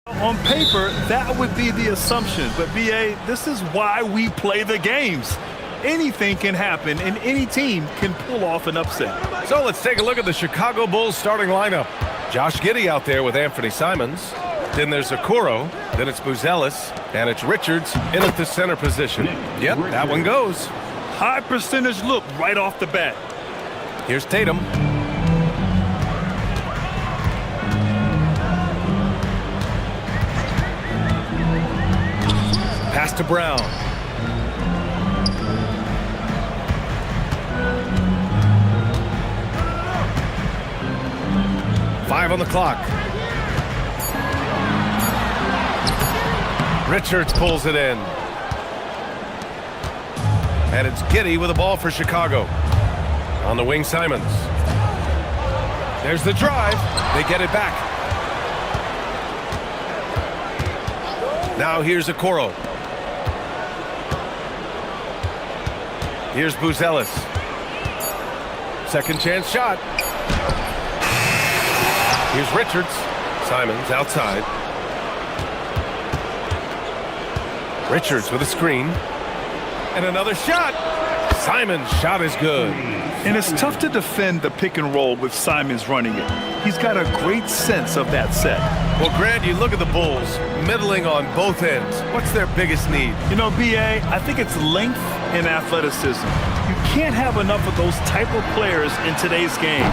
On paper, that would be the assumption, but BA, this is why we play the games. Anything can happen, and any team can pull off an upset. So let's take a look at the Chicago Bulls starting lineup. Josh Giddey out there with Anthony Simons. Then there's Okoro. Then it's Buzelis. And it's Richards in at the center position. Yep, that one goes. High percentage look right off the bat. Here's Tatum. Pass to Brown. Five on the clock. Richards pulls it in. And it's Giddey with the ball for Chicago. On the wing, Simons. There's the drive. They get it back. Now here's Okoro. Here's Buzelis. Second chance shot. Here's Richards. Simons outside. Richards with a screen. And another shot. Simons' shot is good. And it's tough to defend the pick and roll with Simons running it. He's got a great sense of that set. Well, Grant, you look at the Bulls, middling on both ends. What's their biggest need? You know, BA, I think it's length and athleticism. You can't have enough of those type of players in today's game.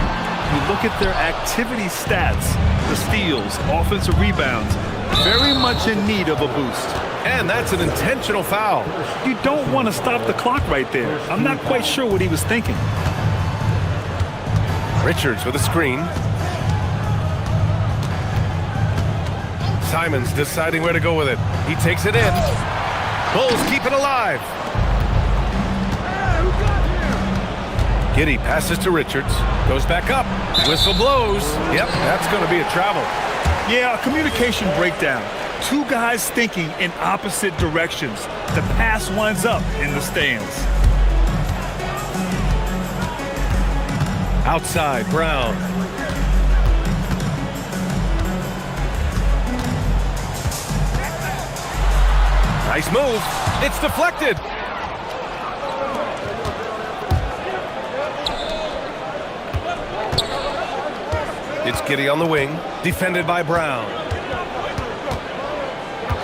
You look at their activity stats, the steals, offensive rebounds, very much in need of a boost. And that's an intentional foul. You don't want to stop the clock right there. I'm not quite sure what he was thinking. Richards with a screen. Simons deciding where to go with it. He takes it in. Bulls keep it alive. Giddey passes to Richards. Goes back up. Whistle blows. Yep, that's going to be a travel. Yeah, a communication breakdown. Two guys thinking in opposite directions. The pass winds up in the stands. Outside, Brown. Nice move. It's deflected. It's Giddey on the wing, defended by Brown.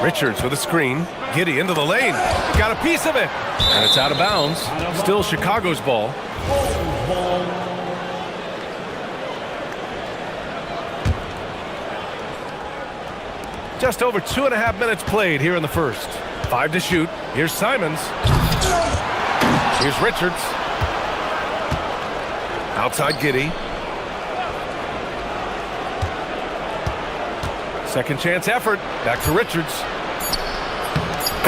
Richards with a screen. Giddey into the lane. Got a piece of it. And it's out of bounds. Still Chicago's ball. Just over 2.5 minutes played here in the first. 5 to shoot. Here's Simons. Here's Richards. Outside Giddey. Second chance effort. Back to Richards.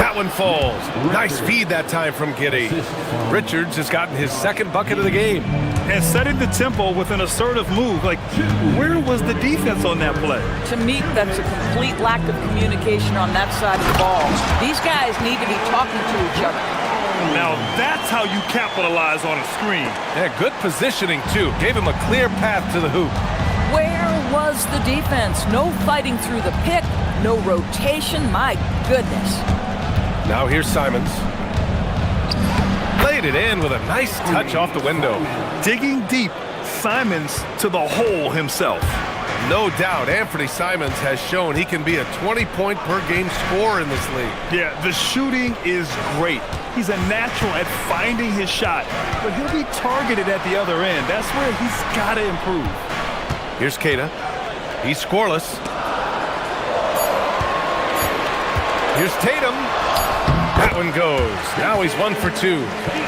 That one falls. Nice feed that time from Giddey. Richards has gotten his second bucket of the game. And setting the tempo with an assertive move. Like, where was the defense on that play? To me, that's a complete lack of communication on that side of the ball. These guys need to be talking to each other. Now, that's how you capitalize on a screen. Yeah, good positioning, too. Gave him a clear path to the hoop. Where was the defense? No fighting through the pick, no rotation. My goodness. Now here's Simons. Laid it in with a nice touch off the window. Digging deep, Simons to the hole himself. No doubt, Anthony Simons has shown he can be a 20-point-per-game scorer in this league. Yeah, the shooting is great. He's a natural at finding his shot, but he'll be targeted at the other end. That's where he's got to improve. Here's Keita. He's scoreless. Here's Tatum. That one goes. Now he's 1 for 2.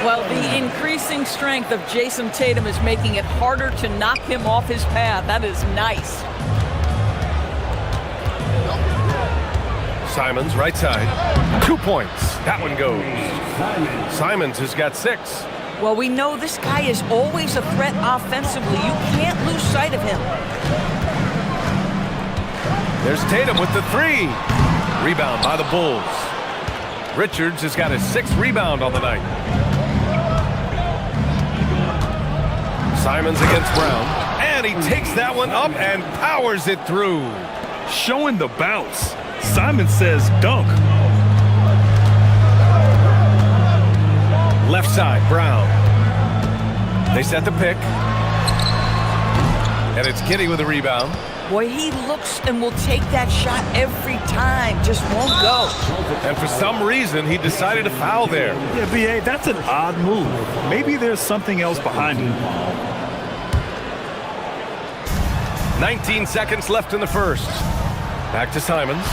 Well, the increasing strength of Jason Tatum is making it harder to knock him off his path. That is nice. Simons, right side. 2 points. That one goes. Simons has got 6. Well, we know this guy is always a threat offensively. You can't lose sight of him. There's Tatum with the 3. Rebound by the Bulls. Richards has got his 6th rebound on the night. Simons against Brown. And he takes that one up and powers it through. Showing the bounce. Simon says dunk. Left side, Brown. They set the pick. And it's Giddy with a rebound. Boy, he looks and will take that shot every time. Just won't go. And for some reason, he decided to foul there. Yeah, B.A., that's an odd move. Maybe there's something else behind it. 19 seconds left in the first. Back to Simons.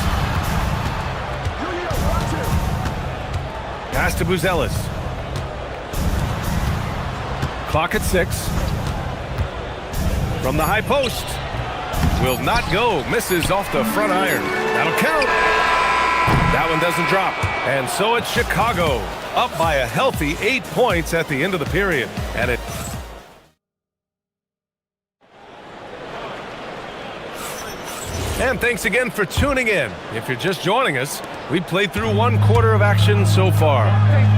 Pass to Buzelis. Clock at 6. From the high post. Will not go. Misses off the front iron. That'll count. That one doesn't drop. And so it's Chicago. Up by a healthy 8 points at the end of the period. And it... And thanks again for tuning in. If you're just joining us, we played through 1 quarter of action so far.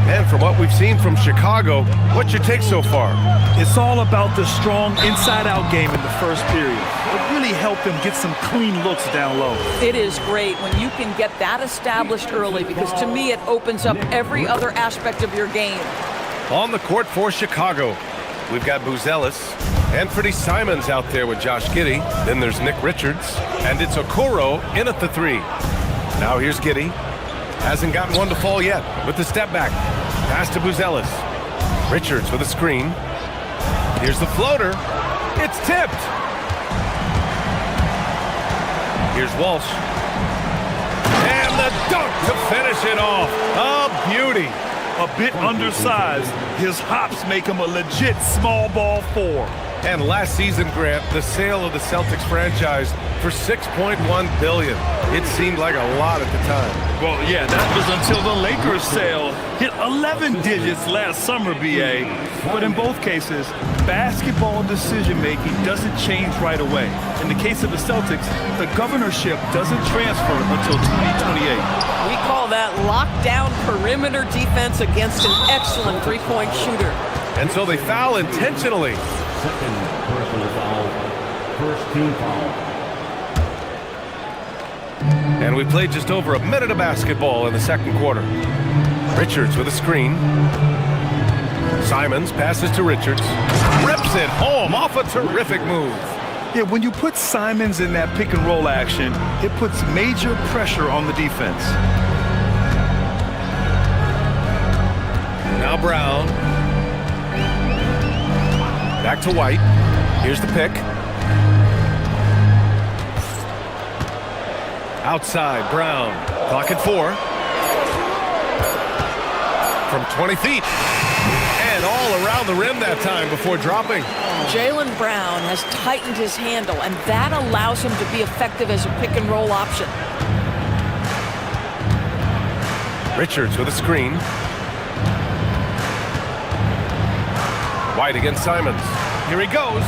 And from what we've seen from Chicago, what's your take so far? It's all about the strong inside-out game in the first period. It really helped them get some clean looks down low. It is great when you can get that established early because to me it opens up every other aspect of your game. On the court for Chicago, we've got Buzelis, Anthony Simons out there with Josh Giddey. Then there's Nick Richards, and it's Okoro in at the 3. Now here's Giddey. Hasn't gotten one to fall yet with the step back. Pass to Buzelis. Richards with a screen. Here's the floater. It's tipped. Here's Walsh. And the dunk to finish it off. A beauty. A bit undersized, his hops make him a legit small ball 4. And last season, Grant, the sale of the Celtics franchise for $6.1 billion. It seemed like a lot at the time. Well, yeah, that was until the Lakers sale hit 11 digits last summer, B.A. But in both cases, basketball decision-making doesn't change right away. In the case of the Celtics, the governorship doesn't transfer until 2028. We call that lockdown perimeter defense against an excellent three-point shooter. And so they foul intentionally. Second personal foul. First team foul. And we played just over a minute of basketball in the second quarter. Richards with a screen. Simons passes to Richards. Rips it home off a terrific move. Yeah, when you put Simons in that pick and roll action, it puts major pressure on the defense. Now Brown. Back to White. Here's the pick. Outside, Brown. Clock at 4. From 20 feet. And all around the rim that time before dropping. Jaylen Brown has tightened his handle, and that allows him to be effective as a pick and roll option. Richards with a screen. White against Simons. Here he goes.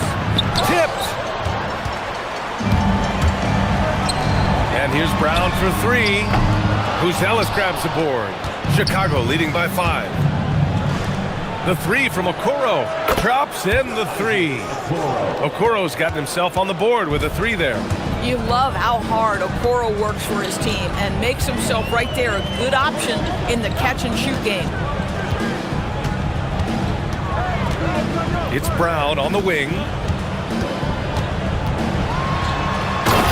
Tipped. And here's Brown for 3. Buzelis grabs the board. Chicago leading by 5. The 3 from Okoro. Drops in the 3. Okoro's gotten himself on the board with a 3 there. You love how hard Okoro works for his team and makes himself right there a good option in the catch-and-shoot game. It's Brown on the wing.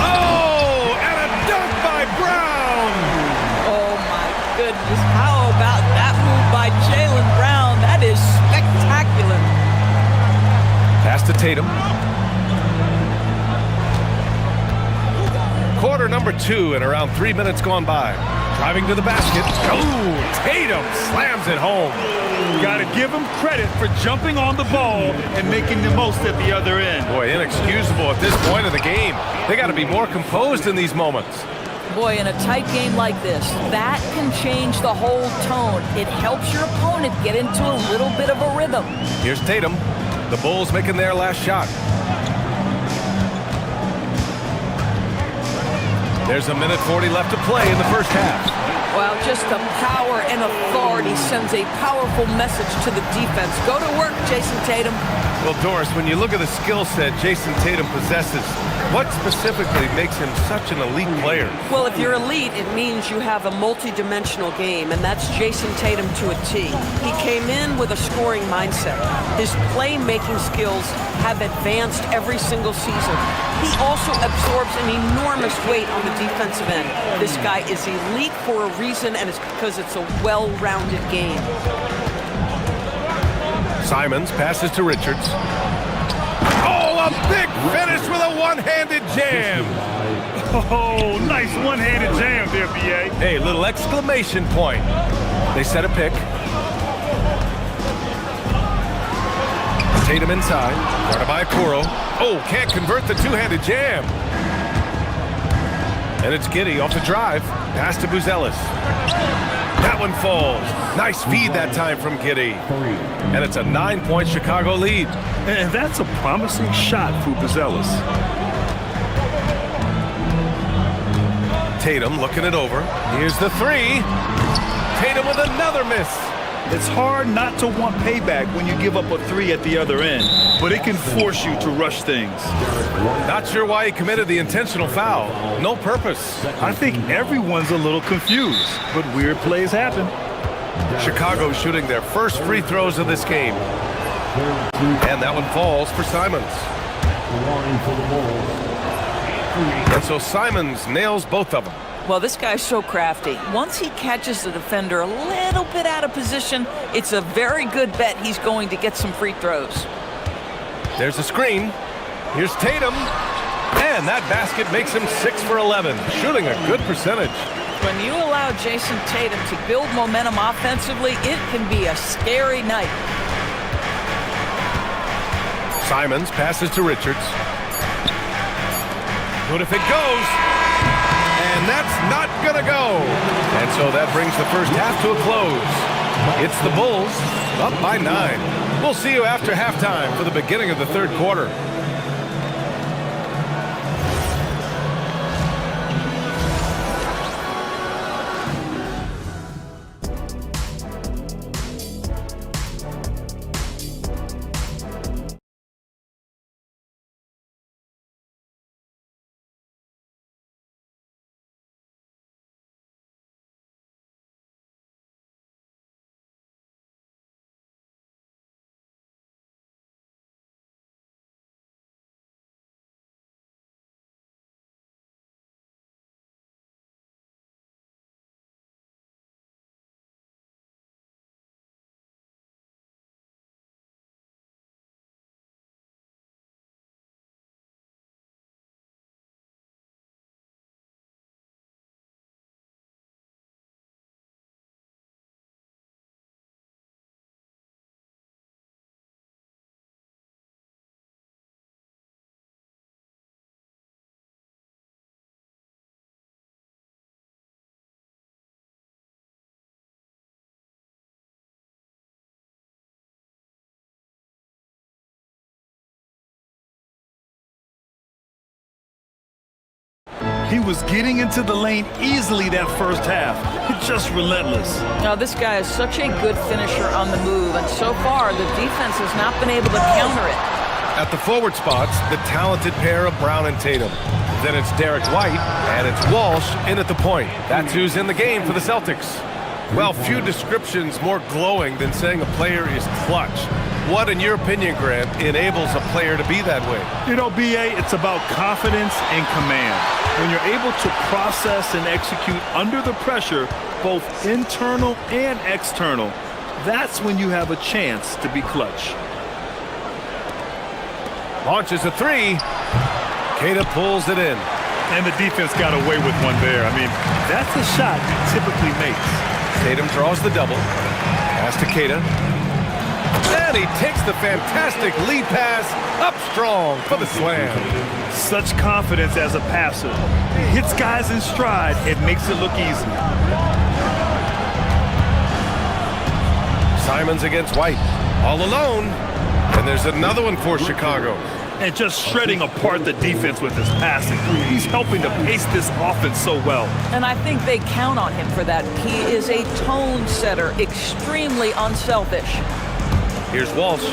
Oh, and a dunk by Brown! Oh my goodness, how about that move by Jaylen Brown? That is spectacular. Pass to Tatum. Quarter number 2 and around 3 minutes gone by. Driving to the basket. Oh, Tatum slams it home. Got to give him credit for jumping on the ball and making the most at the other end. Boy, inexcusable at this point of the game. They got to be more composed in these moments. Boy, in a tight game like this, that can change the whole tone. It helps your opponent get into a little bit of a rhythm. Here's Tatum. The Bulls making their last shot. There's a minute 40 left to play in the first half. Well, just the power and authority sends a powerful message to the defense. Go to work, Jason Tatum. Well, Doris, when you look at the skill set Jason Tatum possesses, What specifically makes him such an elite player? Well, if you're elite, it means you have a multi-dimensional game, and that's Jason Tatum to a T. He came in with a scoring mindset. His playmaking skills have advanced every single season. He also absorbs an enormous weight on the defensive end. This guy is elite for a reason, and it's because it's a well-rounded game. Simons passes to Richards. Oh, a big finish with a one-handed jam. Oh, nice one-handed jam there, B.A. Hey, little exclamation point. They set a pick. Tatum inside, guarded by Okoro. Oh, can't convert the two-handed jam. And it's Giddey off the drive. Pass to Buzelis. That one falls. Nice feed that time from Giddey. And it's a 9-point Chicago lead. And that's a promising shot for Buzelis. Tatum looking it over. Here's the three. Tatum with another miss. It's hard not to want payback when you give up a three at the other end, but it can force you to rush things. Not sure why he committed the intentional foul. No purpose. I think everyone's a little confused, but weird plays happen. Chicago shooting their first free throws of this game. And that one falls for Simons. And so Simons nails both of them. Well, this guy's so crafty. Once he catches the defender a little bit out of position, it's a very good bet he's going to get some free throws. There's a screen. Here's Tatum. And that basket makes him 6 for 11, shooting a good percentage. When you allow Jason Tatum to build momentum offensively, it can be a scary night. Simons passes to Richards. Good if it goes. And that's not gonna go. And so that brings the first half to a close. It's the Bulls up by 9. We'll see you after halftime for the beginning of the third quarter. He was getting into the lane easily that first half. Just relentless. Now, this guy is such a good finisher on the move, and so far, the defense has not been able to counter it. At the forward spots, the talented pair of Brown and Tatum. Then it's Derek White, and it's Walsh in at the point. That's who's in the game for the Celtics. Well, few descriptions more glowing than saying a player is clutch. What, in your opinion, Grant, enables a player to be that way? You know, B.A., it's about confidence and command. When you're able to process and execute under the pressure, both internal and external, that's when you have a chance to be clutch. Launches a three. Queta pulls it in. And the defense got away with one there. I mean, that's a shot he typically makes. Tatum draws the double. Pass to Queta. And he takes the fantastic lead pass up strong for the slam. Such confidence as a passer. He hits guys in stride. It makes it look easy. Simons against White. All alone. And there's another one for Chicago. And just shredding apart the defense with his passing. He's helping to pace this offense so well. And I think they count on him for that. He is a tone setter, extremely unselfish. Here's Walsh.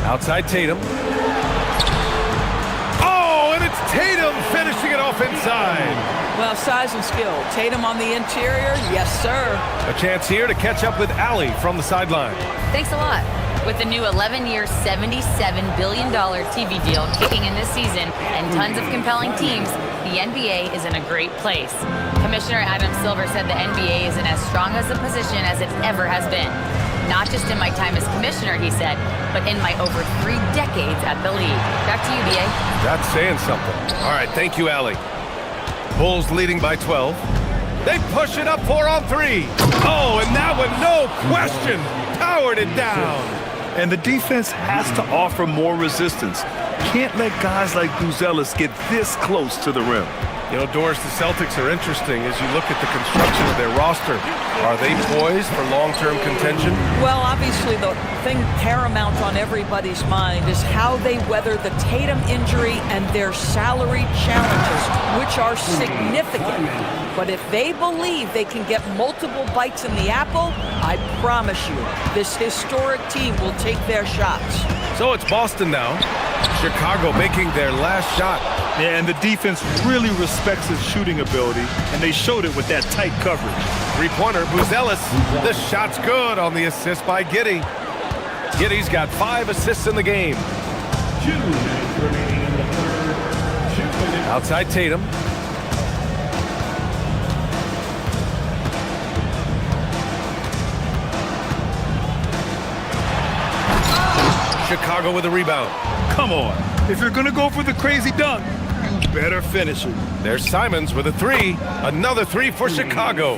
Outside Tatum. Tatum finishing it off inside. Well, size and skill. Tatum on the interior, yes, sir. A chance here to catch up with Allie from the sideline. Thanks a lot. With the new 11-year, $77 billion TV deal kicking in this season and tons of compelling teams, the NBA is in a great place. Commissioner Adam Silver said the NBA is in as strong as a position as it ever has been. Not just in my time as commissioner, he said, but in my over 3 decades at the league. Back to you, BA. That's saying something. All right, thank you, Allie. Bulls leading by 12. They push it up 4 on 3. Oh, and that one, no question, powered it down. And the defense has to offer more resistance. Can't let guys like Buzelis get this close to the rim. You know, Doris, the Celtics are interesting as you look at the construction of their roster. Are they poised for long-term contention? Well, obviously the thing paramount on everybody's mind is how they weather the Tatum injury and their salary challenges, which are significant. But if they believe they can get multiple bites in the apple, I promise you, this historic team will take their shots. So it's Boston now. Chicago making their last shot. Yeah, and the defense really respects his shooting ability, and they showed it with that tight coverage. Three-pointer, Buzelis. The shot's good on the assist by Giddey. Giddey's got 5 assists in the game. 2 minutes remaining in the third. 2 minutes. Outside Tatum. Chicago with a rebound. Come on. If you're going to go for the crazy dunk, you better finish it. There's Simons with a 3. Another 3 for Chicago.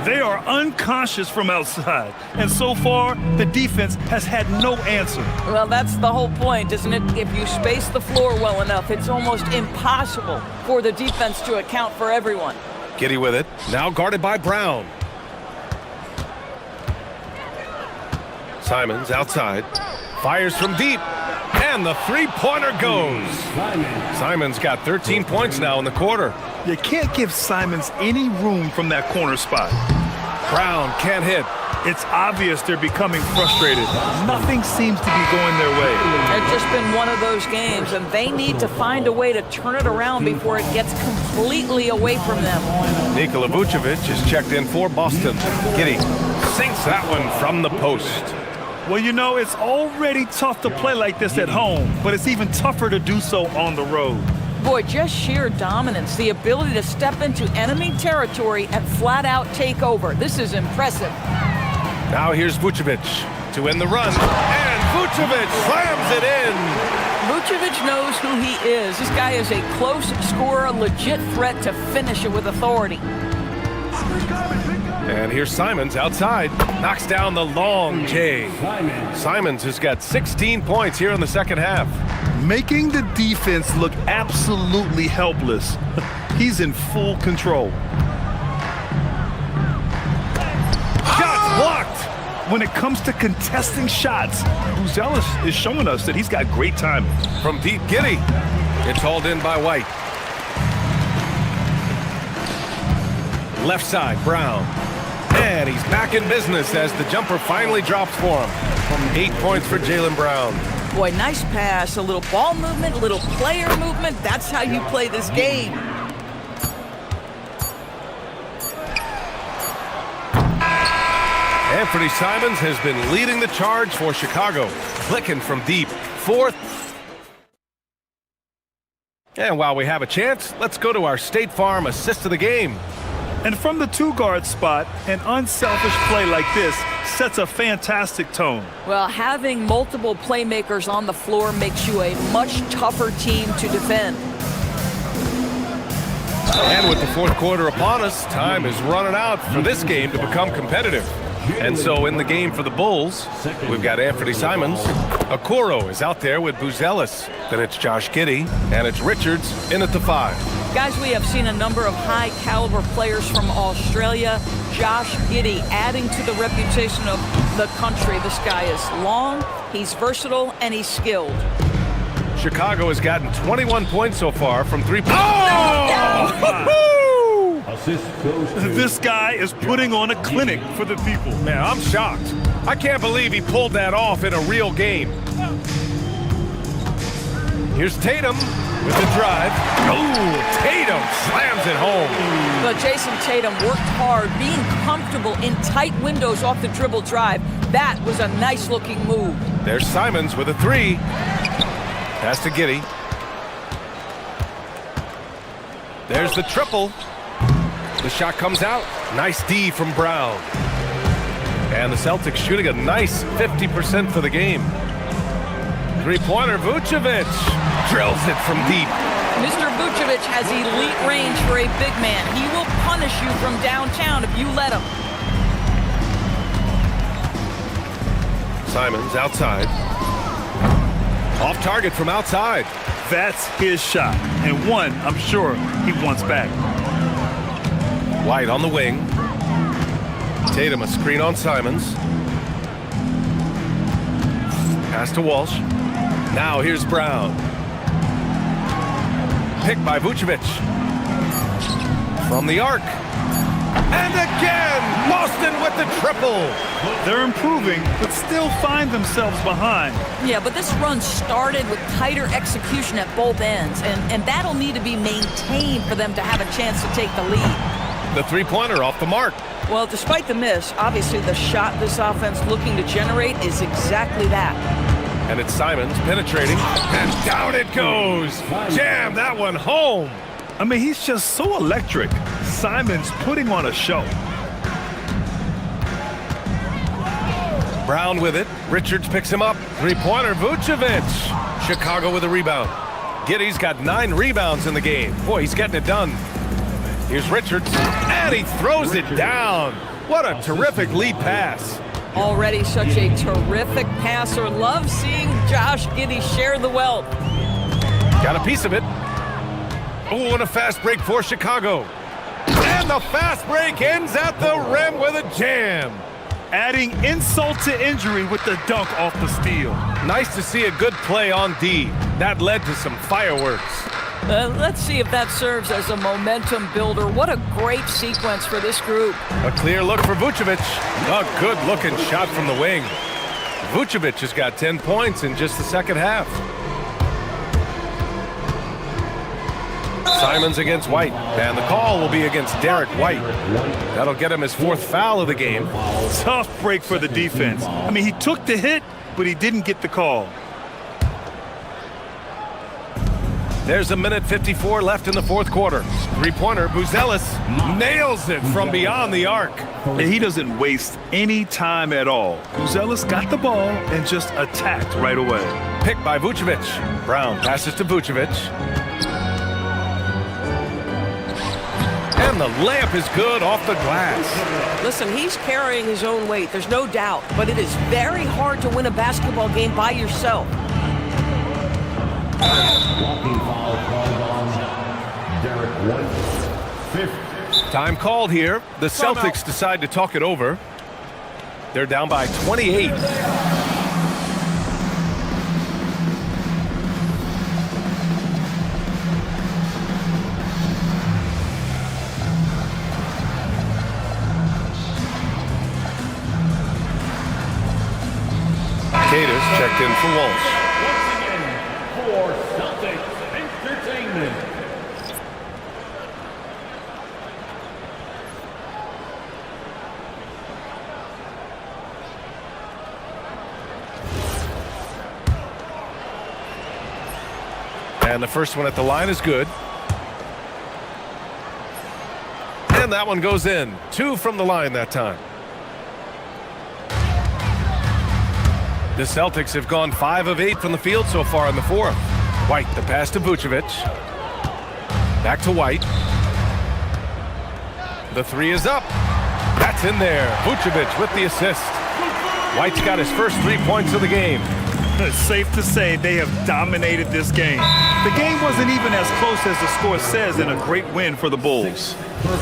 They are unconscious from outside, and so far, the defense has had no answer. Well, that's the whole point, isn't it? If you space the floor well enough, it's almost impossible for the defense to account for everyone. Giddey with it. Now guarded by Brown. Simons outside. Fires from deep. And the three-pointer goes. Simons got 13 points now in the quarter. You can't give Simons any room from that corner spot. Brown can't hit. It's obvious they're becoming frustrated. Nothing seems to be going their way. It's just been one of those games, and they need to find a way to turn it around before it gets completely away from them. Nikola Vucevic is checked in for Boston. Giddey sinks that one from the post. Well, you know, it's already tough to play like this at home, but it's even tougher to do so on the road. Boy, just sheer dominance, the ability to step into enemy territory and flat out take over. This is impressive. Now here's Vucevic to end the run, and Vucevic slams it in. Vucevic knows who he is. This guy is a close scorer, a legit threat to finish it with authority. And here's Simons outside. Knocks down the long J. Simons has got 16 points here in the second half. Making the defense look absolutely helpless. He's in full control. Shots blocked! When it comes to contesting shots, Buzelis is showing us that he's got great timing. From deep, Giddey. It's hauled in by White. Left side, Brown. And he's back in business as the jumper finally drops for him. 8 points for Jaylen Brown. Boy, nice pass, a little ball movement, a little player movement. That's how you play this game. Anthony Simons has been leading the charge for Chicago. Clicking from deep. 4th. And while we have a chance, let's go to our State Farm assist of the game. And from the two-guard spot, an unselfish play like this sets a fantastic tone. Well, having multiple playmakers on the floor makes you a much tougher team to defend. And with the fourth quarter upon us, time is running out for this game to become competitive. And so in the game for the Bulls, we've got Anthony Simons. Okoro is out there with Buzelis. Then it's Josh Giddey, and it's Richards in at the 5. Guys, we have seen a number of high-caliber players from Australia. Josh Giddey adding to the reputation of the country. This guy is long, he's versatile, and he's skilled. Chicago has gotten 21 points so far from 3 points. Oh! Assist goes to This guy is putting on a clinic for the people. Man, I'm shocked. I can't believe he pulled that off in a real game. Here's Tatum with the drive. Oh, Tatum slams it home. But Jason Tatum worked hard, being comfortable in tight windows off the dribble drive. That was a nice-looking move. There's Simons with a three. Pass to Giddey. There's the triple. The shot comes out. Nice D from Brown. And the Celtics shooting a nice 50% for the game. Three-pointer, Vucevic drills it from deep. Mr. Vucevic has elite range for a big man. He will punish you from downtown if you let him. Simons outside. Off target from outside. That's his shot, and one I'm sure he wants back. White on the wing. Tatum a screen on Simons. Pass to Walsh. Now here's Brown. Picked by Vucevic. From the arc. And again, Boston with the triple. They're improving, but still find themselves behind. Yeah, but this run started with tighter execution at both ends, and that'll need to be maintained for them to have a chance to take the lead. The three-pointer off the mark. Well, despite the miss, obviously the shot this offense looking to generate is exactly that. And it's Simons penetrating, and down it goes. Jam that one home. I mean, he's just so electric. Simons putting on a show. Brown with it. Richards picks him up. Three-pointer, Vucevic. Chicago with a rebound. Giddey's got 9 rebounds in the game. Boy, he's getting it done. Here's Richards, and he throws it down. What a terrific lead pass. Already such a terrific passer. Love seeing Josh Giddey share the wealth. Got a piece of it. Oh, and a fast break for Chicago. And the fast break ends at the rim with a jam. Adding insult to injury with the dunk off the steal. Nice to see a good play on D. That led to some fireworks. Let's see if that serves as a momentum builder. What a great sequence for this group. A clear look for Vucevic. A good-looking shot from the wing. Vucevic has got 10 points in just the second half. Simons against White, and the call will be against Derek White. That'll get him his 4th foul of the game. Tough break for the defense. I mean, he took the hit, but he didn't get the call. There's a minute 54 left in the 4th quarter. Three-pointer, Buzelis nails it from beyond the arc. And he doesn't waste any time at all. Buzelis got the ball and just attacked right away. Picked by Vucevic. Brown passes to Vucevic. And the layup is good off the glass. Listen, he's carrying his own weight, there's no doubt, but it is very hard to win a basketball game by yourself. Walking foul called on Derek White. 5th. Time called here. The Celtics decide to talk it over. They're down by 28. Caters checked in for Walsh. Once again, for Celtics Entertainment. And the first one at the line is good. And that one goes in. 2 from the line that time. The Celtics have gone 5 of 8 from the field so far in the 4th. White, the pass to Vucevic. Back to White. The 3 is up. That's in there. Vucevic with the assist. White's got his first 3 points of the game. It's safe to say they have dominated this game. The game wasn't even as close as the score says in a great win for the Bulls.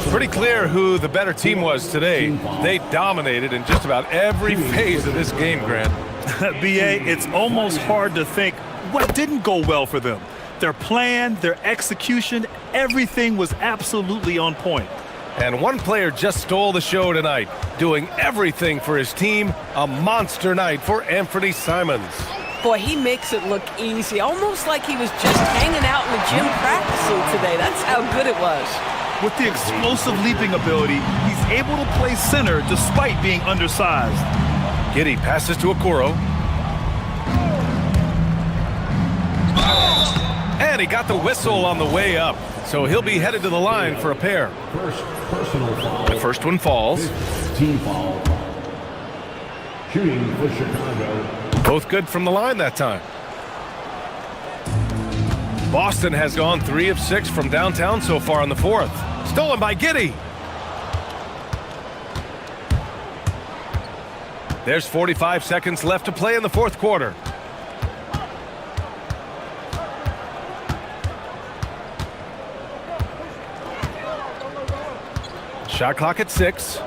Pretty clear who the better team was today. They dominated in just about every phase of this game, Grant. BA, it's almost hard to think what didn't go well for them. Their plan, their execution, everything was absolutely on point. And one player just stole the show tonight, doing everything for his team. A monster night for Anthony Simons. Boy, he makes it look easy, almost like he was just hanging out in the gym practicing today. That's how good it was. With the explosive leaping ability, he's able to play center despite being undersized. Giddy passes to Okoro. And he got the whistle on the way up. So he'll be headed to the line for a pair. First personal foul. The first one falls. Team foul. Shooting for Chicago. Both good from the line that time. Boston has gone 3 of 6 from downtown so far in the fourth. Stolen by Giddy. There's 45 seconds left to play in the fourth quarter. Shot clock at 6.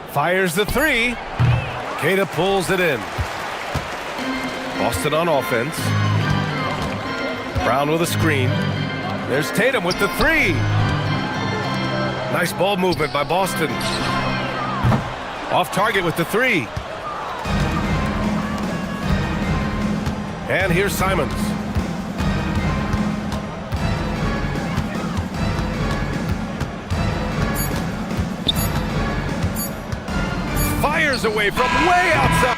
Fires the 3. Queta pulls it in. Boston on offense. Brown with a screen. There's Tatum with the 3. Nice ball movement by Boston. Off target with the 3. And here's Simons. Fires away from way outside.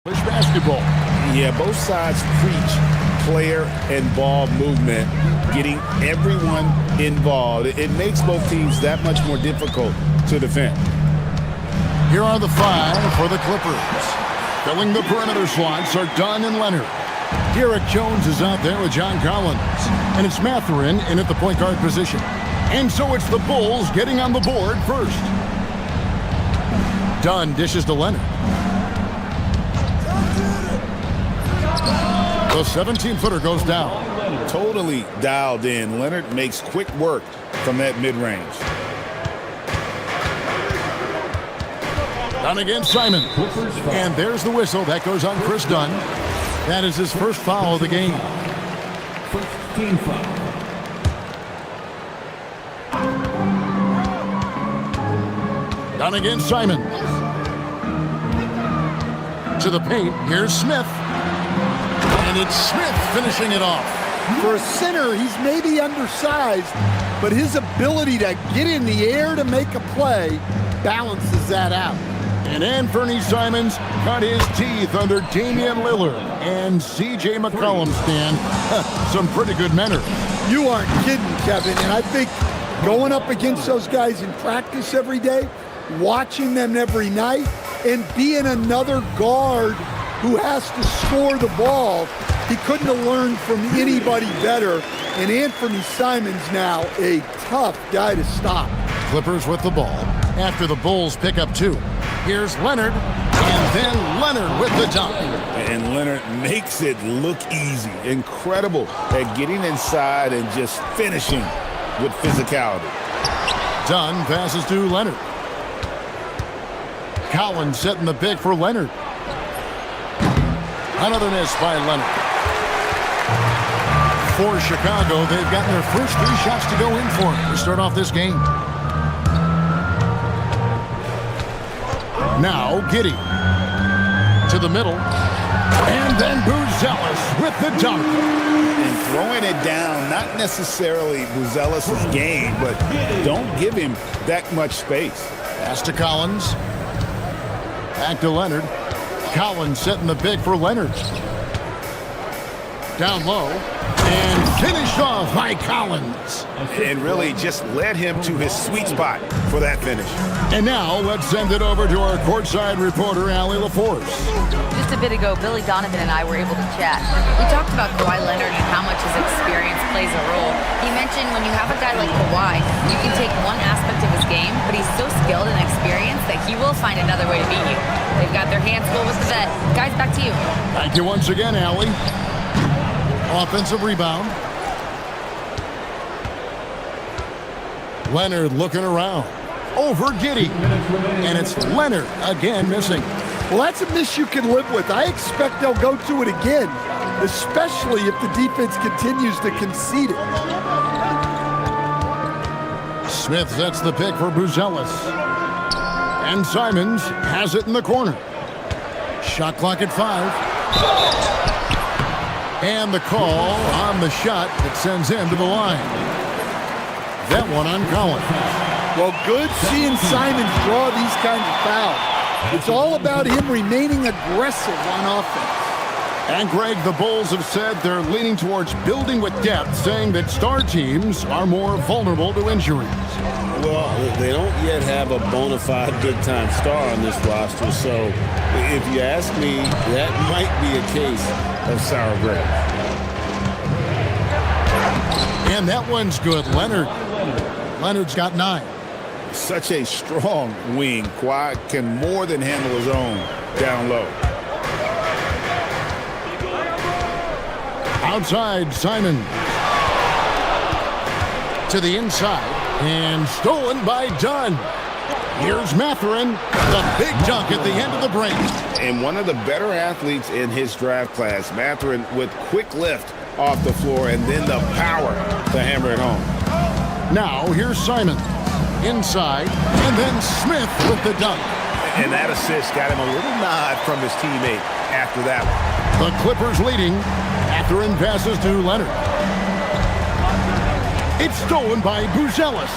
Push basketball. Yeah, both sides preach player and ball movement, getting everyone involved. It makes both teams that much more difficult to defend. Here are the 5 for the Clippers. Filling the perimeter slots are Dunn and Leonard. Derek Jones is out there with John Collins. And it's Mathurin in at the point guard position. And so it's the Bulls getting on the board first. Dunn dishes to Leonard. The 17-footer goes down. Totally dialed in. Leonard makes quick work from that mid-range. Dunn against Simon. And there's the whistle. That goes on Chris Dunn. That is his first foul of the game. First team foul. Dunn against Simon. To the paint. Here's Smith. And it's Smith finishing it off. For a center, he's maybe undersized, but his ability to get in the air to make a play balances that out. And Anthony Simons cut his teeth under Damian Lillard and C.J. McCollum, Stan. Some pretty good manners. You aren't kidding, Kevin, and I think going up against those guys in practice every day, watching them every night, and being another guard who has to score the ball, he couldn't have learned from anybody better. And Anthony Simons now a tough guy to stop. Clippers with the ball after the Bulls pick up 2. Here's Leonard, and then Leonard with the dunk. And Leonard makes it look easy. Incredible at getting inside and just finishing with physicality. Dunn passes to Leonard. Collins setting the pick for Leonard. Another miss by Leonard. For Chicago, they've gotten their first 3 shots to go in for to start off this game. Now, Giddey to the middle. And then Buzelis with the dunk. And throwing it down, not necessarily Buzelis' game, but don't give him that much space. Pass to Collins. Back to Leonard. Collins setting the pick for Leonard. Down low. And finished off by Collins. And really just led him to his sweet spot for that finish. And now let's send it over to our courtside reporter, Allie LaForce. Just a bit ago, Billy Donovan and I were able to chat. We talked about Kawhi Leonard and how much his experience plays a role. He mentioned when you have a guy like Kawhi, you can take one aspect of his game, but he's so skilled and experienced that he will find another way to beat you. They've got their hands full with the vet. Guys, back to you. Thank you once again, Allie. Offensive rebound. Leonard looking around. Over Giddey. And it's Leonard again missing. Well, that's a miss you can live with. I expect they'll go to it again, especially if the defense continues to concede it. Smith sets the pick for Buzelis. And Simons has it in the corner. Shot clock at 5. And the call on the shot that sends him to the line. That one on Collins. Well, good seeing Simons draw these kinds of fouls. It's all about him remaining aggressive on offense. And Greg, the Bulls have said they're leaning towards building with depth, saying that star teams are more vulnerable to injuries. Well, they don't yet have a bona fide big-time star on this roster, so if you ask me, that might be a case of sour grapes. And that one's good. Leonard's got 9. Such a strong wing. Kawhi can more than handle his own down low. Outside, Simon. To the inside. And stolen by Dunn. Here's Mathurin. The big dunk at the end of the break. And one of the better athletes in his draft class, Mathurin, with quick lift off the floor and then the power to hammer it home. Now, here's Simon. Inside. And then Smith with the dunk. And that assist got him a little nod from his teammate after that one. The Clippers leading. Mathurin passes to Leonard. It's stolen by Buzelis.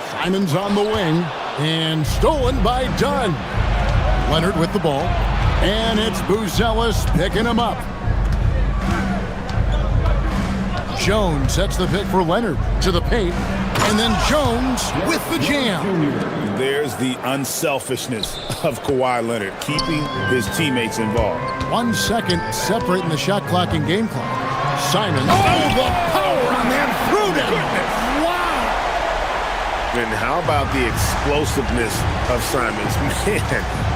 Simons on the wing. And stolen by Dunn. Leonard with the ball. And it's Buzelis picking him up. Jones sets the pick for Leonard to the paint. And then Jones with the jam. There's the unselfishness of Kawhi Leonard, keeping his teammates involved. 1 second separating the shot clock and game clock. Simon. Oh, the power on that Fruited. Wow. And how about the explosiveness of Simons? Man,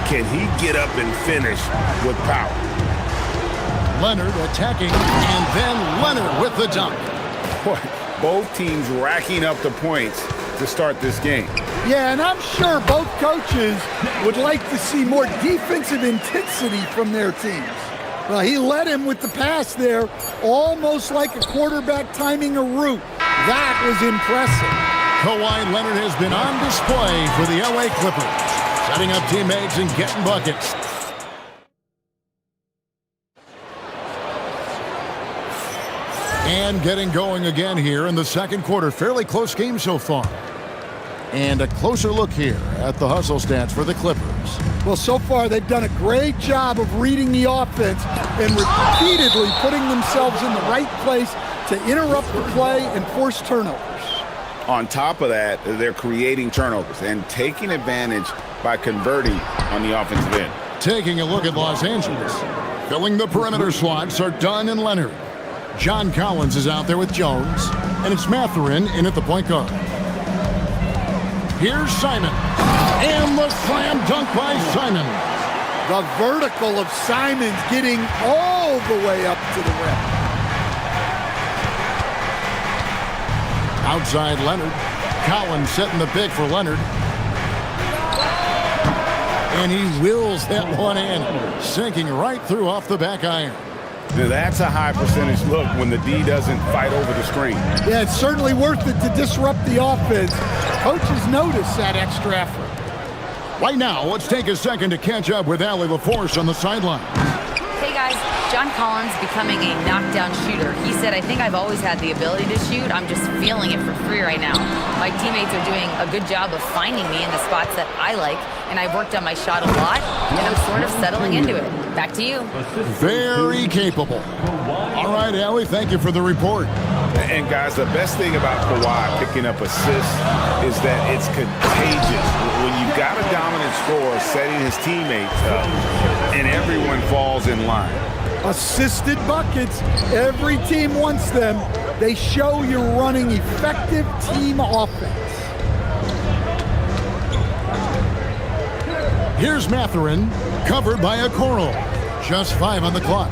can he get up and finish with power? Leonard attacking, and then Leonard with the dunk. Boy, both teams racking up the points to start this game. Yeah, and I'm sure both coaches would like to see more defensive intensity from their teams. Well, he led him with the pass there, almost like a quarterback timing a route. That was impressive. Kawhi Leonard has been on display for the LA Clippers, setting up teammates and getting buckets. And getting going again here in the second quarter. Fairly close game so far. And a closer look here at the hustle stats for the Clippers. Well, so far they've done a great job of reading the offense and repeatedly putting themselves in the right place to interrupt the play and force turnovers. On top of that, they're creating turnovers and taking advantage by converting on the offensive end. Taking a look at Los Angeles. Filling the perimeter slots are Dunn and Leonard. John Collins is out there with Jones, and it's Mathurin in at the point guard. Here's Simon, and the slam dunk by Simon. The vertical of Simons getting all the way up to the rim. Outside Leonard. Collins setting the pick for Leonard. And he wills that one in, sinking right through off the back iron. Now that's a high percentage look when the D doesn't fight over the screen. Yeah, it's certainly worth it to disrupt the offense. Coaches notice that extra effort. Right now, let's take a second to catch up with Allie LaForce on the sideline. Hey guys, John Collins becoming a knockdown shooter. He said, I think I've always had the ability to shoot. I'm just feeling it for free right now. My teammates are doing a good job of finding me in the spots that I like, and I've worked on my shot a lot, and I'm sort of settling into it. Back to you. Very capable. All right, Allie, thank you for the report. And guys, the best thing about Kawhi picking up assists is that it's contagious. When you've got a dominant scorer setting his teammates up, and everyone falls in line. Assisted buckets. Every team wants them. They show you're running effective team offense. Here's Mathurin, covered by Okoro. Just 5 on the clock.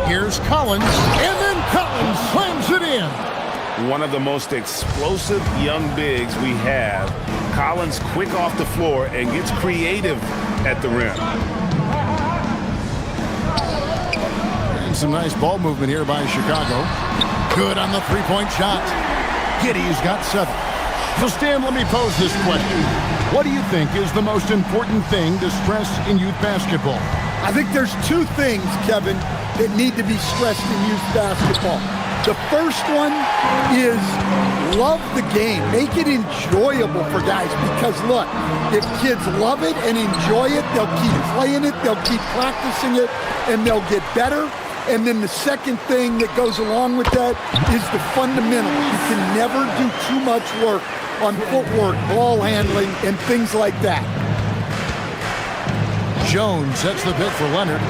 Here's Collins, and then Collins slams it in. One of the most explosive young bigs we have. Collins quick off the floor and gets creative at the rim. And some nice ball movement here by Chicago. Good on the three-point shot. Giddey's got 7. So Stan, let me pose this question. What do you think is the most important thing to stress in youth basketball? I think there's 2 things, Kevin, that need to be stressed in youth basketball. The first one is love the game. Make it enjoyable for guys because, look, if kids love it and enjoy it, they'll keep playing it, they'll keep practicing it, and they'll get better. And then the second thing that goes along with that is the fundamentals. You can never do too much work on footwork, ball handling, and things like that. Jones sets the pick for Leonard.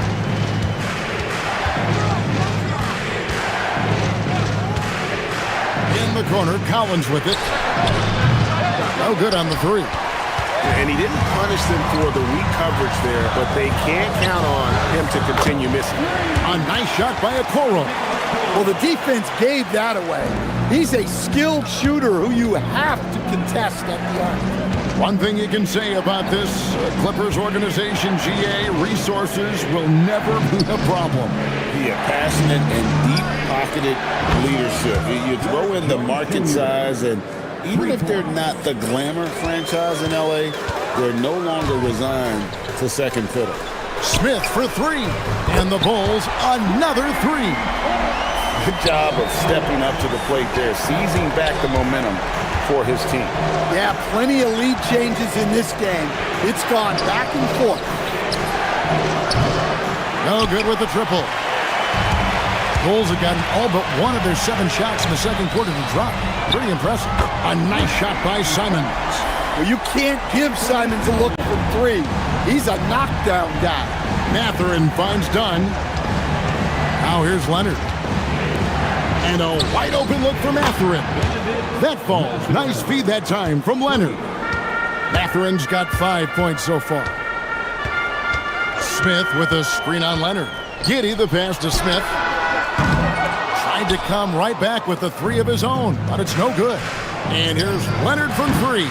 In the corner, Collins with it. No good on the 3. And he didn't punish them for the weak coverage there, but they can't count on him to continue missing. A nice shot by Okoro. Well, the defense gave that away. He's a skilled shooter who you have to contest at the arc. One thing you can say about this Clippers organization, GA, resources will never be a problem. Yeah, passionate and deep-pocketed leadership. You throw in the market size, and even if they're not the glamour franchise in LA, they're no longer resigned to second fiddle. Smith for 3, and the Bulls another 3. Good job of stepping up to the plate there, seizing back the momentum for his team. Yeah, plenty of lead changes in this game. It's gone back and forth. No good with the triple. Bulls have gotten all but one of their 7 shots in the second quarter to drop. Pretty impressive. A nice shot by Simons. Well, you can't give Simons a look from 3. He's a knockdown guy. Matherin finds Dunn. Now here's Leonard. And a wide open look for Matherin. That falls. Nice feed that time from Leonard. Matherin's got 5 points so far. Smith with a screen on Leonard. Giddey the pass to Smith. Tried to come right back with the 3 of his own, but it's no good. And here's Leonard from 3.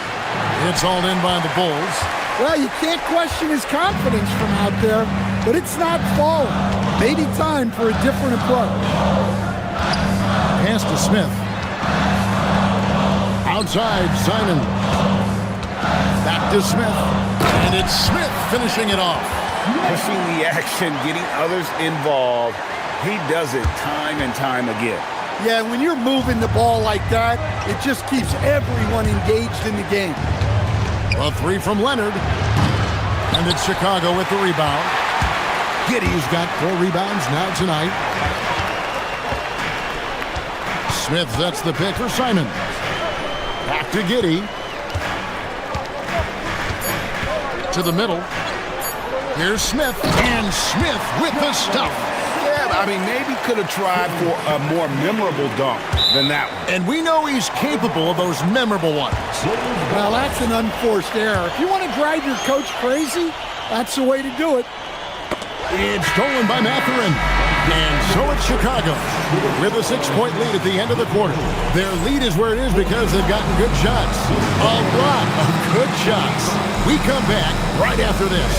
It's hauled in by the Bulls. Well, you can't question his confidence from out there, but it's not falling. Maybe time for a different approach. Pass to Smith. Outside, Simon. Back to Smith. And it's Smith finishing it off. Pushing the action, getting others involved. He does it time and time again. Yeah, when you're moving the ball like that, it just keeps everyone engaged in the game. A 3 from Leonard. And it's Chicago with the rebound. Giddey's got 4 rebounds now tonight. Smith sets the pick for Simon. Back to Giddey. To the middle. Here's Smith. And Smith with the stuff. I mean, maybe could have tried for a more memorable dunk than that one. And we know he's capable of those memorable ones. Well, that's an unforced error. If you want to drive your coach crazy, that's the way to do it. It's stolen by Matherin. And so it's Chicago with a 6-point lead at the end of the quarter. Their lead is where it is because they've gotten good shots. A lot of good shots. We come back right after this.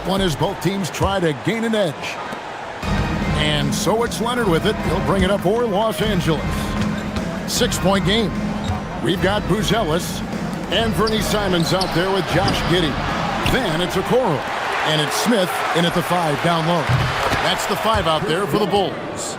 One as both teams try to gain an edge. And so it's Leonard with it. He'll bring it up for Los Angeles. 6-point game. We've got Buzelis and Bernie Simons out there with Josh Giddey. Then it's Okoro. And it's Smith in at the 5 down low. That's the 5 out there for the Bulls.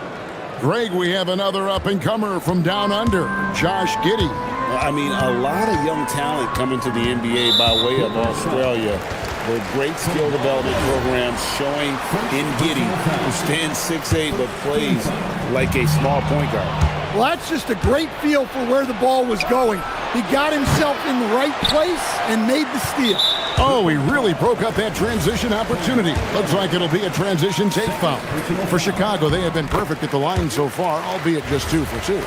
Greg, we have another up-and-comer from down under, Josh Giddey. I mean, a lot of young talent coming to the NBA by way of Australia. With great skill development programs showing in Giddey, who stands 6'8", but plays like a small point guard. Well, that's just a great feel for where the ball was going. He got himself in the right place and made the steal. Oh, he really broke up that transition opportunity. Looks like it'll be a transition take foul. For Chicago, they have been perfect at the line so far, albeit just 2 for 2.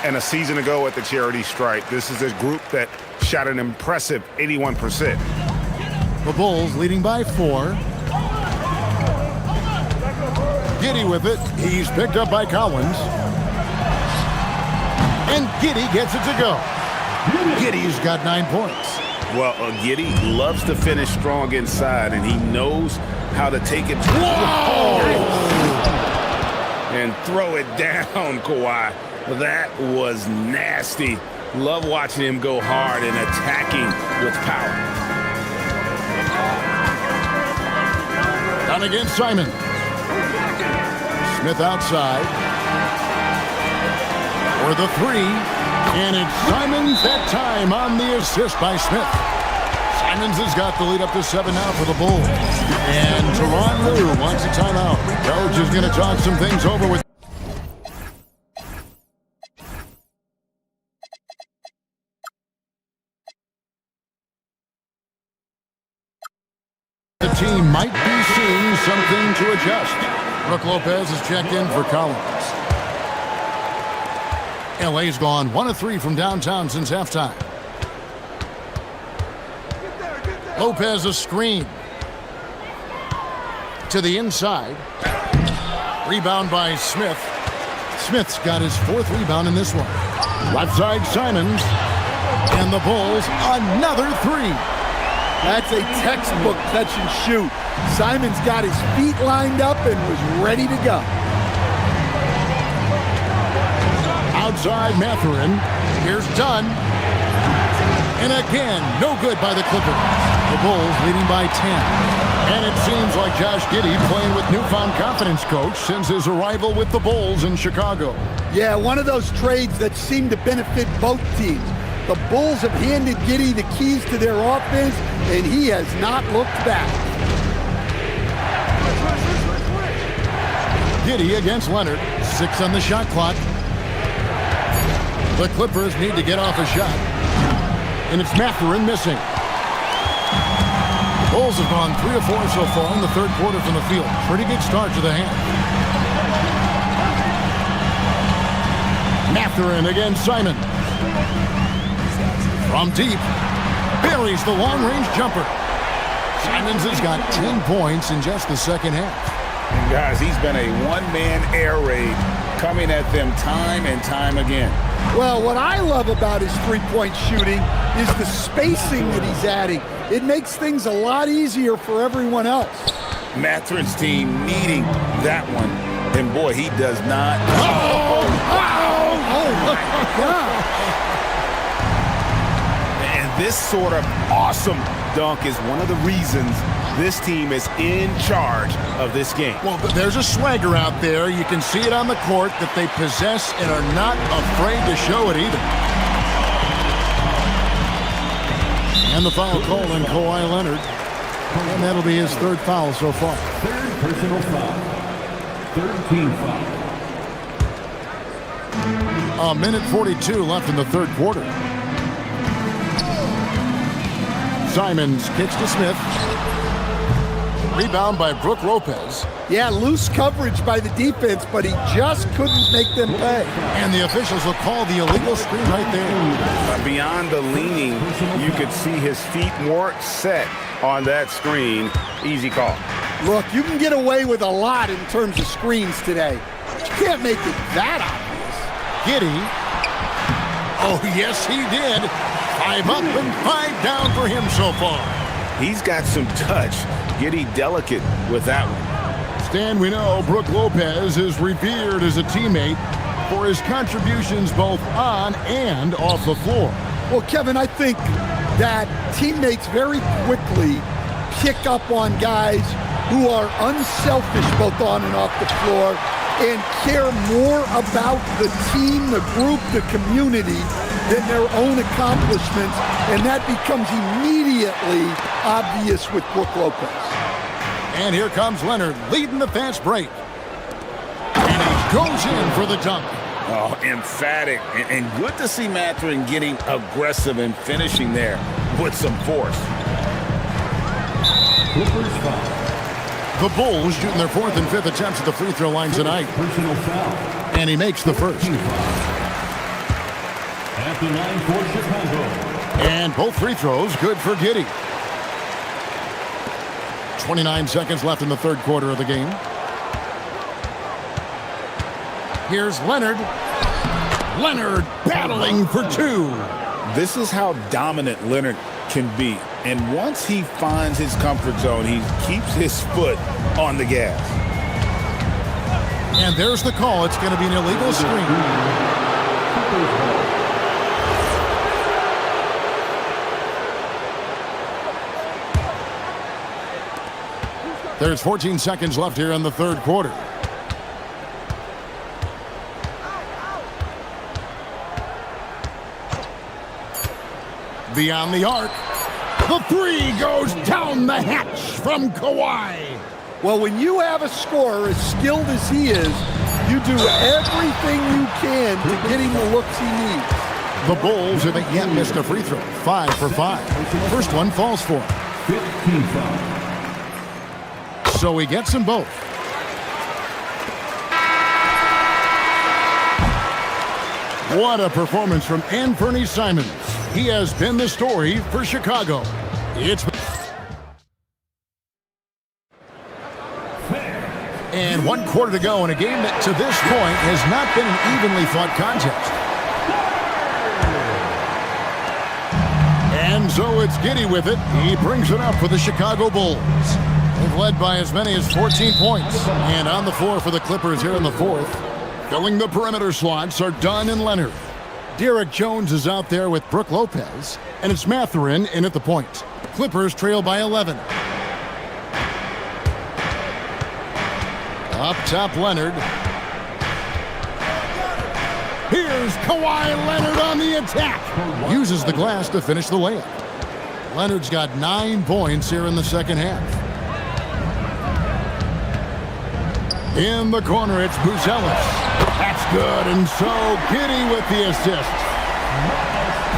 And a season ago at the charity stripe, this is a group that shot an impressive 81%. The Bulls leading by 4. Giddey with it. He's picked up by Collins. And Giddey gets it to go. Giddey's got 9 points. Well, Giddey loves to finish strong inside, and he knows how to take it. Whoa! And throw it down, Kawhi. That was nasty. Love watching him go hard and attacking with power. Down against Simon. Smith outside. For the 3. And it's Simons that time on the assist by Smith. Simons has got the lead up to 7 now for the Bulls. And Tyronn Lue wants a timeout. Coach is going to talk some things over with the team might be seeing something to adjust. Brook Lopez has checked in for Collins. LA's gone 1 of 3 from downtown since halftime. Lopez a screen. To the inside. Rebound by Smith. Smith's got his 4th rebound in this one. Left side Simons. And the Bulls another 3. That's a textbook catch and shoot. Simons got his feet lined up and was ready to go. Outside Mathurin. Here's Dunn. And again, no good by the Clippers. The Bulls leading by 10. And it seems like Josh Giddey playing with newfound confidence, Coach, since his arrival with the Bulls in Chicago. Yeah, one of those trades that seem to benefit both teams. The Bulls have handed Giddey the keys to their offense, and he has not looked back. Giddey against Leonard. 6 on the shot clock. The Clippers need to get off a shot. And it's Mathurin missing. The Bulls have gone 3 of 4 so far in the 3rd quarter from the field. Pretty good start to the half. Mathurin against Simon. From deep. Buries the long-range jumper. Simons has got 10 points in just the second half. And guys, he's been a one-man air raid coming at them time and time again. Well, what I love about his three-point shooting is the spacing that he's adding. It makes things a lot easier for everyone else. Mathurin's team needing that one. And boy, he does not. Oh my God. And this sort of awesome dunk is one of the reasons this team is in charge of this game. Well, there's a swagger out there. You can see it on the court that they possess and are not afraid to show it either. And the foul called on Kawhi Leonard. And that'll be his 3rd foul so far. 3rd personal foul. 3rd team foul. A minute 42 left in the 3rd quarter. Simons kicks to Smith. Rebound by Brook Lopez. Yeah, loose coverage by the defense, but he just couldn't make them pay. And the officials will call the illegal screen right there. Beyond the leaning, you could see his feet more set on that screen. Easy call. Look, you can get away with a lot in terms of screens today. You can't make it that obvious. Giddey. Oh, yes, he did. 5 up and 5 down for him so far. He's got some touch. Giddey delicate with that one. Stan, we know Brook Lopez is revered as a teammate for his contributions both on and off the floor. Well, Kevin, I think that teammates very quickly pick up on guys who are unselfish both on and off the floor and care more about the team, the group, the community than their own accomplishments, and that becomes immediately obvious with Brook Lopez. And here comes Leonard leading the fast break. And he goes in for the dunk. Oh, emphatic. And good to see Mathurin getting aggressive and finishing there with some force. Clippers foul. The Bulls shooting their 4th and 5th attempts at the free throw line tonight. Personal foul. And he makes the first. At the line for Chicago. And both free throws good for Giddey. 29 seconds left in the 3rd quarter of the game. Here's Leonard. Leonard battling for 2. This is how dominant Leonard can be. And once he finds his comfort zone, he keeps his foot on the gas. And there's the call. It's going to be an illegal screen. There's 14 seconds left here in the 3rd quarter. Beyond the arc. The The three goes down the hatch from Kawhi. Well, when you have a scorer as skilled as he is, you do everything you can to get him the looks he needs. The Bulls haven't yet missed a free throw. 5 for 5. First one falls for him. 15 foul. So he gets them both. What a performance from Anthony Simons. He has been the story for Chicago. And 1 quarter to go in a game that to this point has not been an evenly fought contest. And so it's Giddey with it. He brings it up for the Chicago Bulls. They've led by as many as 14 points. And on the floor for the Clippers here in the fourth. Filling the perimeter slots are Dunn and Leonard. Derek Jones is out there with Brook Lopez. And it's Mathurin in at the point. Clippers trail by 11. Up top, Leonard. Here's Kawhi Leonard on the attack. Uses the glass to finish the layup. Leonard's got 9 points here in the second half. In the corner, it's Buzelis. That's good, and so Giddey with the assist.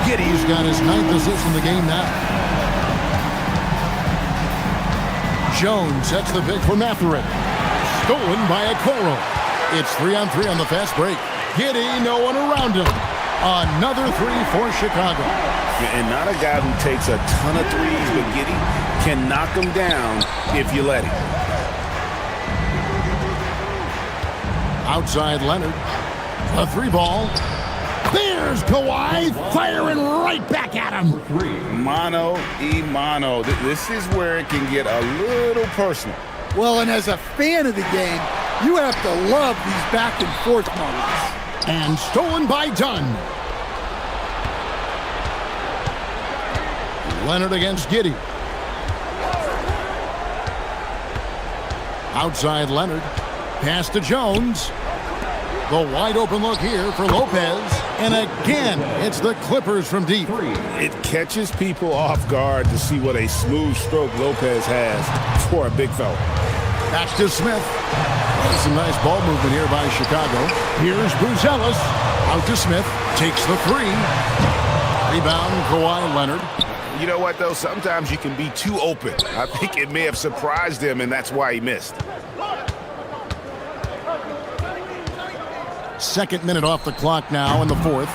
Giddey's got his 9th assist in the game now. Jones sets the pick for Mathurin. Stolen by Okoro. It's 3-on-3 on the fast break. Giddey, no one around him. Another 3 for Chicago. And not a guy who takes a ton of threes, but Giddey can knock them down if you let him. Outside Leonard. A 3 ball. There's Kawhi firing right back at him. Mano y mano. This is where it can get a little personal. Well, and as a fan of the game, you have to love these back and forth moments. And stolen by Dunn. Leonard against Giddey. Outside Leonard. Pass to Jones. The wide open look here for Lopez. And again, it's the Clippers from deep. It catches people off guard to see what a smooth stroke Lopez has for a big fella. Back to Smith. Some nice ball movement here by Chicago. Here's Buzelis. Out to Smith. Takes the 3. Rebound, Kawhi Leonard. You know what, though? Sometimes you can be too open. I think it may have surprised him, and that's why he missed. Second minute off the clock now in the fourth.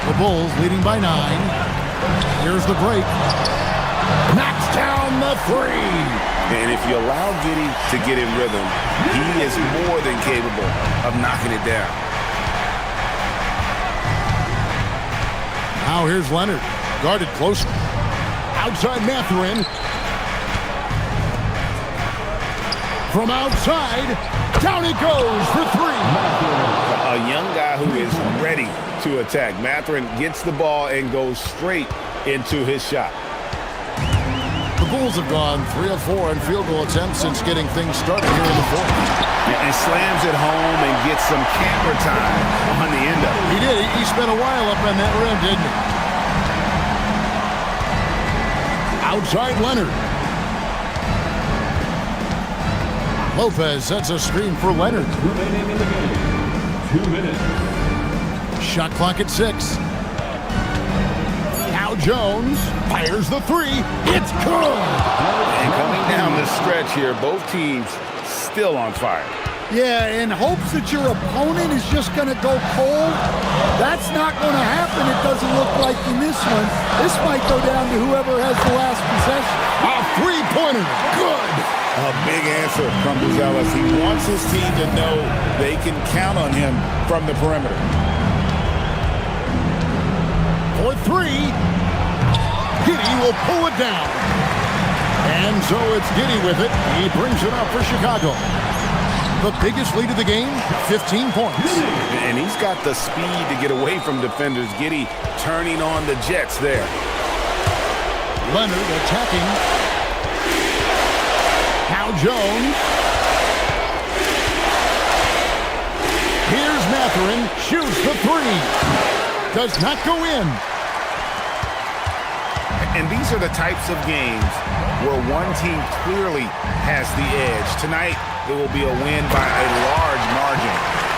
The Bulls leading by 9. Here's the break. Knocks down the 3. And if you allow Giddey to get in rhythm, he is more than capable of knocking it down. Now here's Leonard. Guarded closely. Outside Mathurin. From outside, down he goes for 3. A young guy who is ready to attack. Mathurin gets the ball and goes straight into his shot. The Bulls have gone 3 of 4 in field goal attempts since getting things started here in the fourth. And slams it home and gets some camera time on the end of it. He did. He spent a while up on that rim, didn't he? Outside Leonard. Lopez sets a screen for Leonard. Remaining in the game. 2 minutes. Shot clock at 6. Now Jones fires the 3. It's good! And coming down the stretch here, both teams still on fire. Yeah, in hopes that your opponent is just going to go cold. That's not going to happen, it doesn't look like in this one. This might go down to whoever has the last possession. A 3-pointer. Good! A big answer from Buzelis. He wants his team to know they can count on him from the perimeter. For 3. Giddey will pull it down. And so it's Giddey with it. He brings it up for Chicago. The biggest lead of the game, 15 points. And he's got the speed to get away from defenders. Giddey turning on the Jets there. Leonard attacking. Now Jones. Here's Mathurin. Shoots the 3. Does not go in. And these are the types of games where one team clearly has the edge. Tonight, it will be a win by a large margin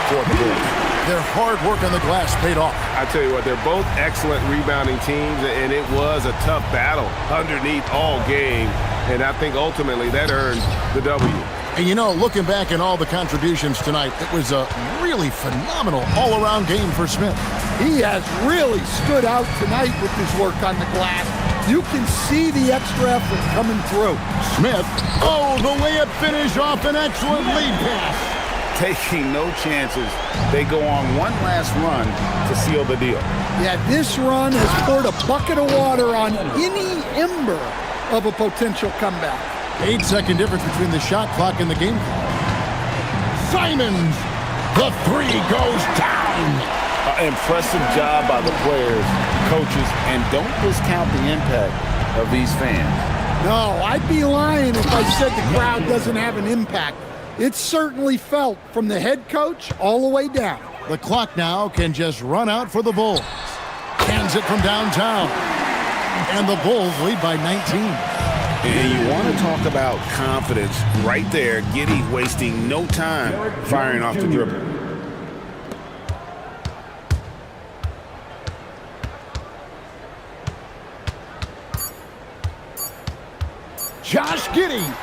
for the Bulls. Their hard work on the glass paid off. I tell you what, they're both excellent rebounding teams, and it was a tough battle underneath all game. And I think ultimately that earned the W. And you know, looking back at all the contributions tonight, it was a really phenomenal all-around game for Smith. He has really stood out tonight with his work on the glass. You can see the extra effort coming through. Smith, oh, the layup finish off an excellent lead pass. Taking no chances, they go on one last run to seal the deal. Yeah, this run has poured a bucket of water on any ember of a potential comeback. 8-second difference between the shot clock and the game clock. Simons, the three goes down. Impressive job by the players, coaches, and don't discount the impact of these fans. No, I'd be lying if I said the crowd doesn't have an impact. It's certainly felt from the head coach all the way down. The clock now can just run out for the Bulls. Hands it from downtown. And the Bulls lead by 19. And you want to talk about confidence right there. Giddey wasting no time firing off the dribble. Josh Giddey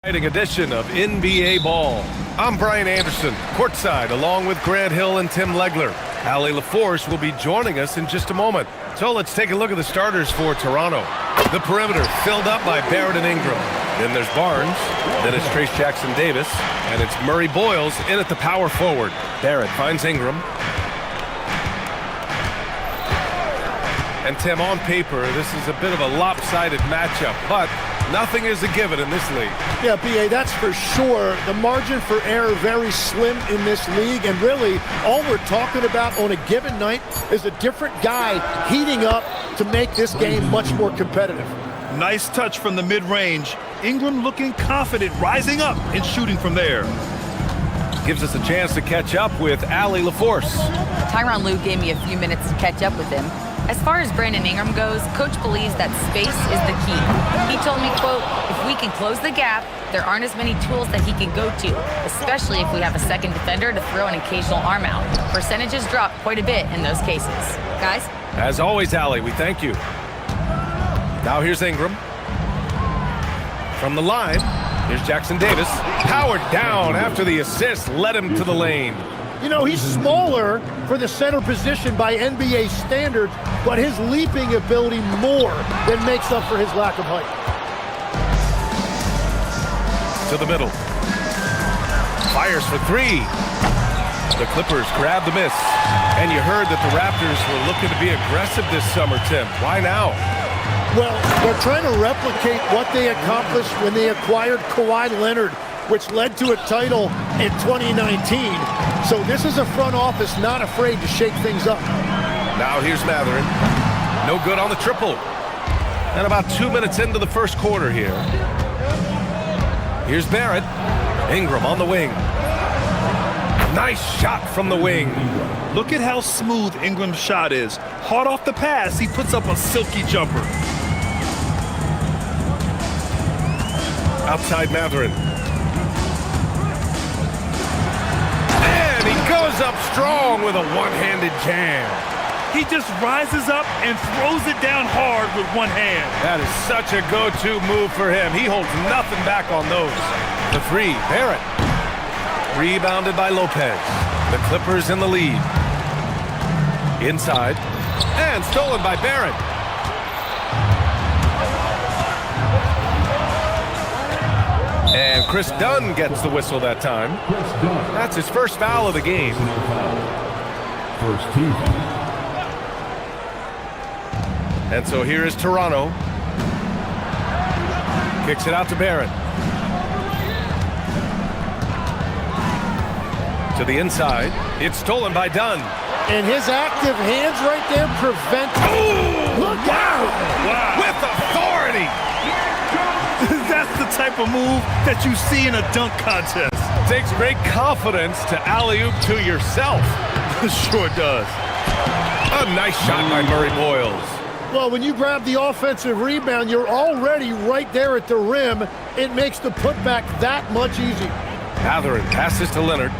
Edition of NBA Ball. I'm Brian Anderson, courtside, along with Grant Hill and Tim Legler. Ali LaForce will be joining us in just a moment. So let's take a look at the starters for Toronto. The perimeter filled up by Barrett and Ingram. Then there's Barnes. Then it's Trace Jackson-Davis. And it's Murray Boyles in at the power forward. Barrett finds Ingram. And Tim, on paper, this is a bit of a lopsided matchup, but nothing is a given in this league. Yeah, B.A., that's for sure. The margin for error very slim in this league, and really all we're talking about on a given night is a different guy heating up to make this game much more competitive. Nice touch from the mid-range. Ingram looking confident, rising up and shooting from there. Gives us a chance to catch up with Ali LaForce. Tyronn Lue gave me a few minutes to catch up with him. As far as Brandon Ingram goes, Coach believes that space is the key. He told me, quote, if we can close the gap, there aren't as many tools that he can go to, especially if we have a second defender to throw an occasional arm out. Percentages drop quite a bit in those cases. Guys? As always, Ali, we thank you. Now here's Ingram. From the line, here's Jackson-Davis. Powered down after the assist led him to the lane. You know, he's smaller for the center position by NBA standards, but his leaping ability more than makes up for his lack of height. To the middle. Fires for three. The Clippers grab the miss. And you heard that the Raptors were looking to be aggressive this summer, Tim. Why now? Well, they're trying to replicate what they accomplished when they acquired Kawhi Leonard, which led to a title in 2019. So this is a front office not afraid to shake things up. Now here's Mathurin. No good on the triple. And about 2 minutes into the first quarter here. Here's Barrett. Ingram on the wing. Nice shot from the wing. Look at how smooth Ingram's shot is. Hard off the pass, he puts up a silky jumper. Outside Mathurin. Goes up strong with a one-handed jam. He just rises up and throws it down hard with one hand. That is such a go-to move for him. He holds nothing back on those. The three, Barrett. Rebounded by Lopez. The Clippers in the lead. Inside. And stolen by Barrett. And Chris Dunn gets the whistle that time. That's his first foul of the game. First team foul. And so here is Toronto. Kicks it out to Barrett. To the inside. It's stolen by Dunn. And his active hands right there prevent. Ooh, look out! Wow. With authority. That's the type of move that you see in a dunk contest. Takes great confidence to alley-oop to yourself. Sure does. A nice shot by Murray Boyles. Well, when you grab the offensive rebound, you're already right there at the rim. It makes the putback that much easier. Mathurin passes to Leonard.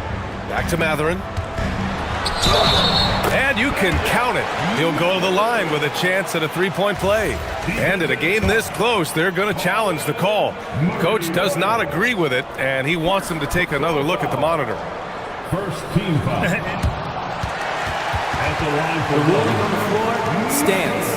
Back to Mathurin. And you can count it. He'll go to the line with a chance at a three-point play. And in a game this close, they're going to challenge the call. Coach does not agree with it, and he wants him to take another look at the monitor. First team foul. At the line for ruling on the floor stands.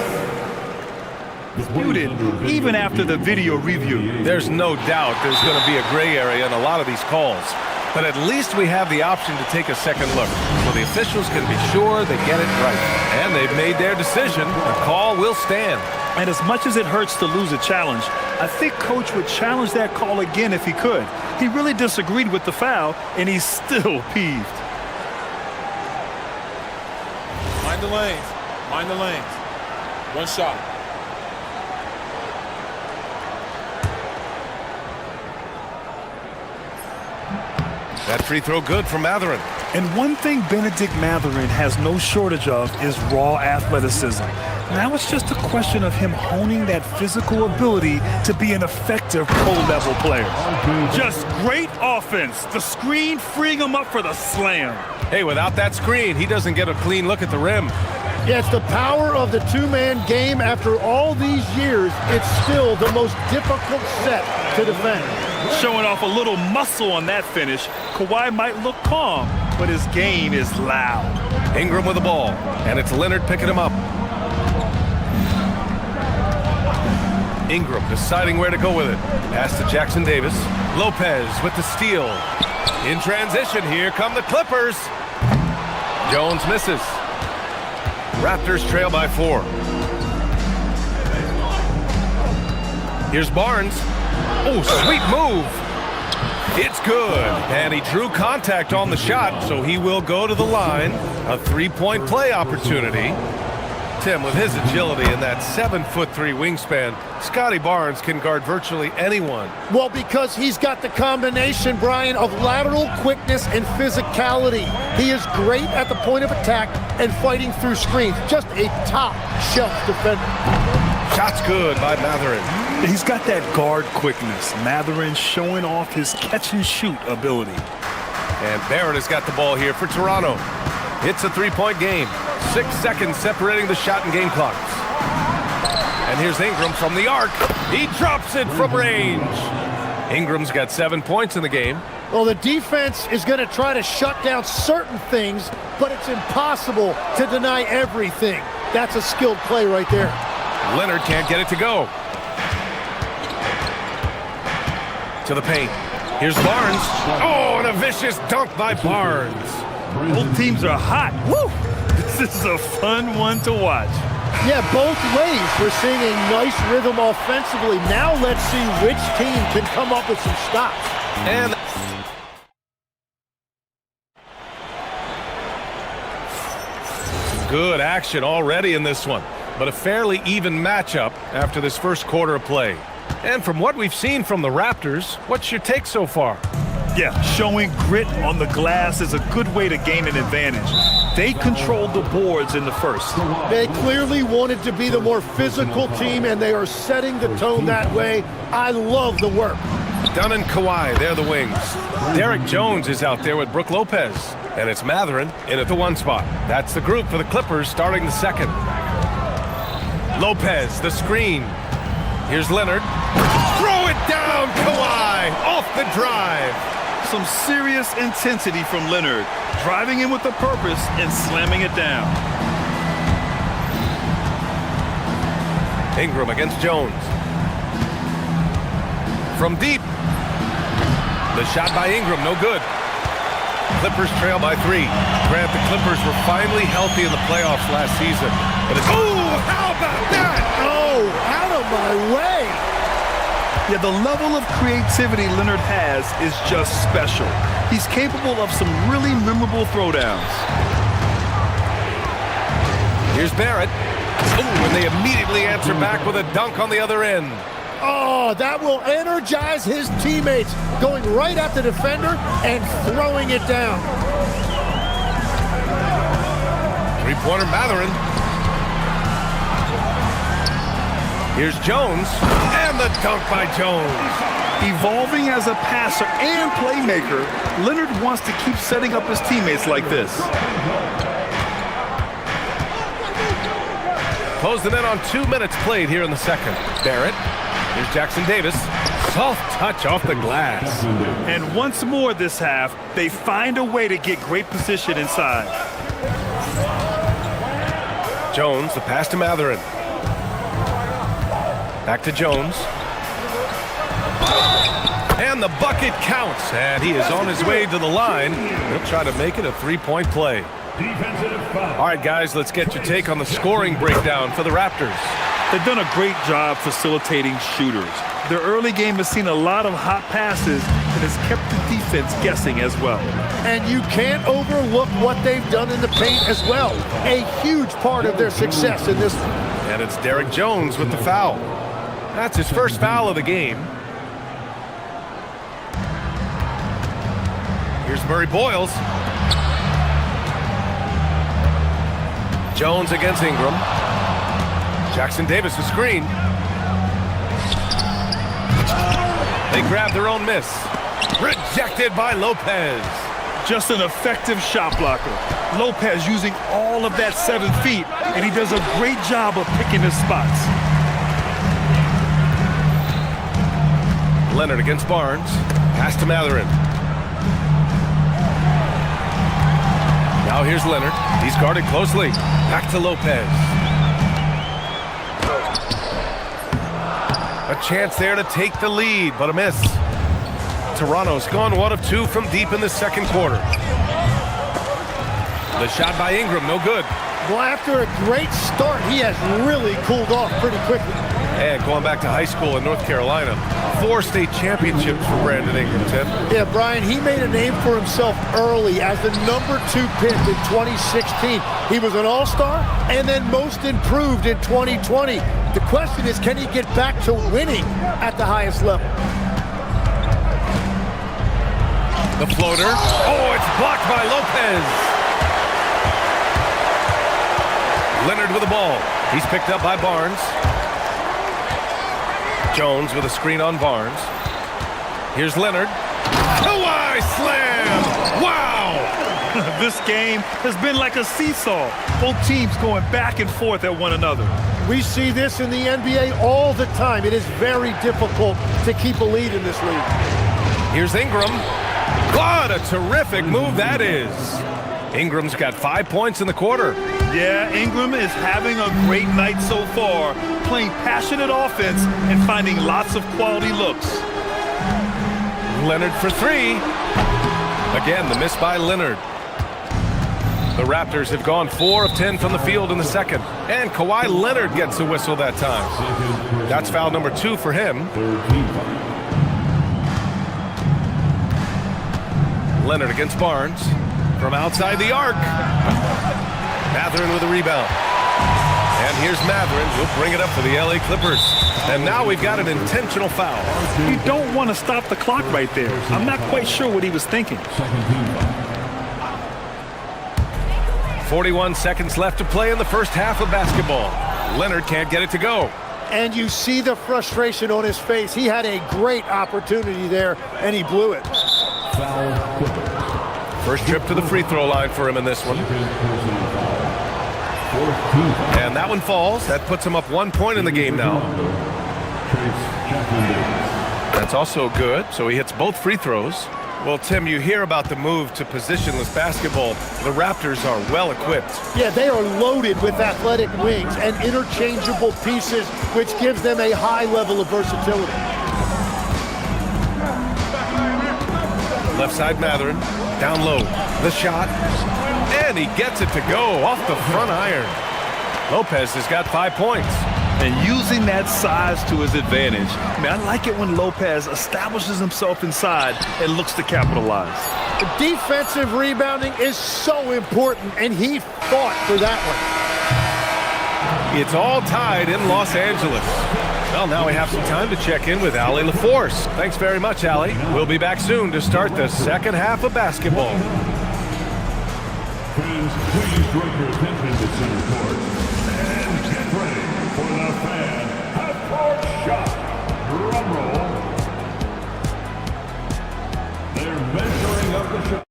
Disputed even after the video review. There's no doubt there's going to be a gray area in a lot of these calls. But at least we have the option to take a second look, so the officials can be sure they get it right. And they've made their decision. The call will stand. And as much as it hurts to lose a challenge, I think Coach would challenge that call again if he could. He really disagreed with the foul, and he's still peeved. Mind the lanes. Mind the lanes. One shot. That free throw good from Mathurin. And one thing Benedict Mathurin has no shortage of is raw athleticism. Now it's just a question of him honing that physical ability to be an effective pro-level player. Just great offense. The screen freeing him up for the slam. Hey, without that screen, he doesn't get a clean look at the rim. Yeah, it's the power of the two-man game. After all these years, it's still the most difficult set to defend. Showing off a little muscle on that finish. Kawhi might look calm, but his game is loud. Ingram with the ball, and it's Leonard picking him up. Ingram deciding where to go with it. Pass to Jackson Davis. Lopez with the steal. In transition, here come the Clippers. Jones misses. Raptors trail by 4. Here's Barnes. Oh, sweet move. It's good. And he drew contact on the shot, so he will go to the line. A three-point play opportunity. Tim, with his agility and that 7'3" wingspan, Scotty Barnes can guard virtually anyone. Well, because he's got the combination, Brian, of lateral quickness and physicality. He is great at the point of attack and fighting through screens. Just a top-shelf defender. Shot's good by Matherin. He's got that guard quickness. Matherin showing off his catch-and-shoot ability. And Barrett has got the ball here for Toronto. It's a three-point game. 6 seconds separating the shot and game clocks. And here's Ingram from the arc. He drops it from range. Ingram's got 7 points in the game. Well, the defense is going to try to shut down certain things, but it's impossible to deny everything. That's a skilled play right there. Leonard can't get it to go. To the paint. Here's Barnes. Oh, and a vicious dunk by Barnes. Both teams are hot. Woo! This is a fun one to watch. Yeah, both ways. We're seeing a nice rhythm offensively. Now let's see which team can come up with some stops. And some good action already in this one, but a fairly even matchup after this first quarter of play. And from what we've seen from the Raptors, what's your take so far? Yeah, showing grit on the glass is a good way to gain an advantage. They controlled the boards in the first. They clearly wanted to be the more physical team, and they are setting the tone that way. I love the work. Dunn and Kawhi, they're the wings. Derek Jones is out there with Brook Lopez. And it's Matherin in at the 1 spot. That's the group for the Clippers starting the second. Lopez, the screen. Here's Leonard. Throw it down, Kawhi, off the drive. Some serious intensity from Leonard, driving in with a purpose and slamming it down. Ingram against Jones. From deep. The shot by Ingram, no good. Clippers trail by 3. Grant, the Clippers were finally healthy in the playoffs last season. But it's, oh, how about that? Oh, out of my way. Yeah, the level of creativity Leonard has is just special. He's capable of some really memorable throwdowns. Here's Barrett. Oh, and they immediately answer back with a dunk on the other end. Oh, that will energize his teammates, going right at the defender and throwing it down. Three-pointer Matherin. Here's Jones, and the dunk by Jones. Evolving as a passer and playmaker, Leonard wants to keep setting up his teammates like this. Closing in on 2 minutes played here in the second. Barrett. Here's Jackson Davis. Soft touch off the glass. And once more this half, they find a way to get great position inside. Jones, the pass to Matherin. Back to Jones. And the bucket counts. And he is on his way to the line. He'll try to make it a three-point play. All right, guys, let's get your take on the scoring breakdown for the Raptors. They've done a great job facilitating shooters. Their early game has seen a lot of hot passes and has kept the defense guessing as well. And you can't overlook what they've done in the paint as well. A huge part of their success in this one. And it's Derek Jones with the foul. That's his first foul of the game. Here's Murray Boyles. Jones against Ingram. Jackson Davis, a screen. They grab their own miss. Rejected by Lopez. Just an effective shot blocker. Lopez using all of that 7 feet, and he does a great job of picking his spots. Leonard against Barnes. Pass to Matherin. Now here's Leonard. He's guarded closely. Back to Lopez. A chance there to take the lead, but a miss. Toronto's gone 1 of 2 from deep in the second quarter. The shot by Ingram, no good. Well, after a great start, he has really cooled off pretty quickly. And going back to high school in North Carolina, 4 state championships for Brandon Ingram, Tim. Yeah, Brian, he made a name for himself early as the number 2 pick in 2016. He was an all-star and then most improved in 2020. The question is, can he get back to winning at the highest level? The floater. Oh, it's blocked by Lopez. Leonard with the ball. He's picked up by Barnes. Jones with a screen on Barnes. Here's Leonard. Kawhi slam! Wow! This game has been like a seesaw. Both teams going back and forth at one another. We see this in the NBA all the time. It is very difficult to keep a lead in this league. Here's Ingram. What a terrific move that is. Ingram's got 5 points in the quarter. Yeah, Ingram is having a great night so far, playing passionate offense and finding lots of quality looks. Leonard for 3. Again, the miss by Leonard. The Raptors have gone 4 of 10 from the field in the second. And Kawhi Leonard gets a whistle that time. That's foul number 2 for him. Leonard against Barnes. From outside the arc. Matherin with a rebound. And here's Matherin. He'll bring it up for the LA Clippers. And now we've got an intentional foul. You don't want to stop the clock right there. I'm not quite sure what he was thinking. 41 seconds left to play in the first half of basketball. Leonard can't get it to go. And you see the frustration on his face. He had a great opportunity there, and he blew it. First trip to the free throw line for him in this one. And that one falls. That puts him up 1 point in the game now. That's also good. So he hits both free throws. Well, Tim, you hear about the move to positionless basketball. The Raptors are well equipped. Yeah, they are loaded with athletic wings and interchangeable pieces, which gives them a high level of versatility. Left side Matherin, down low, the shot, and he gets it to go off the front iron. Lopez has got 5 points. And using that size to his advantage. I mean, I like it when Lopez establishes himself inside and looks to capitalize. Defensive rebounding is so important, and he fought for that one. It's all tied in Los Angeles. Well, now we have some time to check in with Allie LaForce. Thanks very much, Allie. We'll be back soon to start the second half of basketball. Fans, please direct your attention to center court. And get ready for the fan half-court shot. Drum roll. They're measuring up the shot.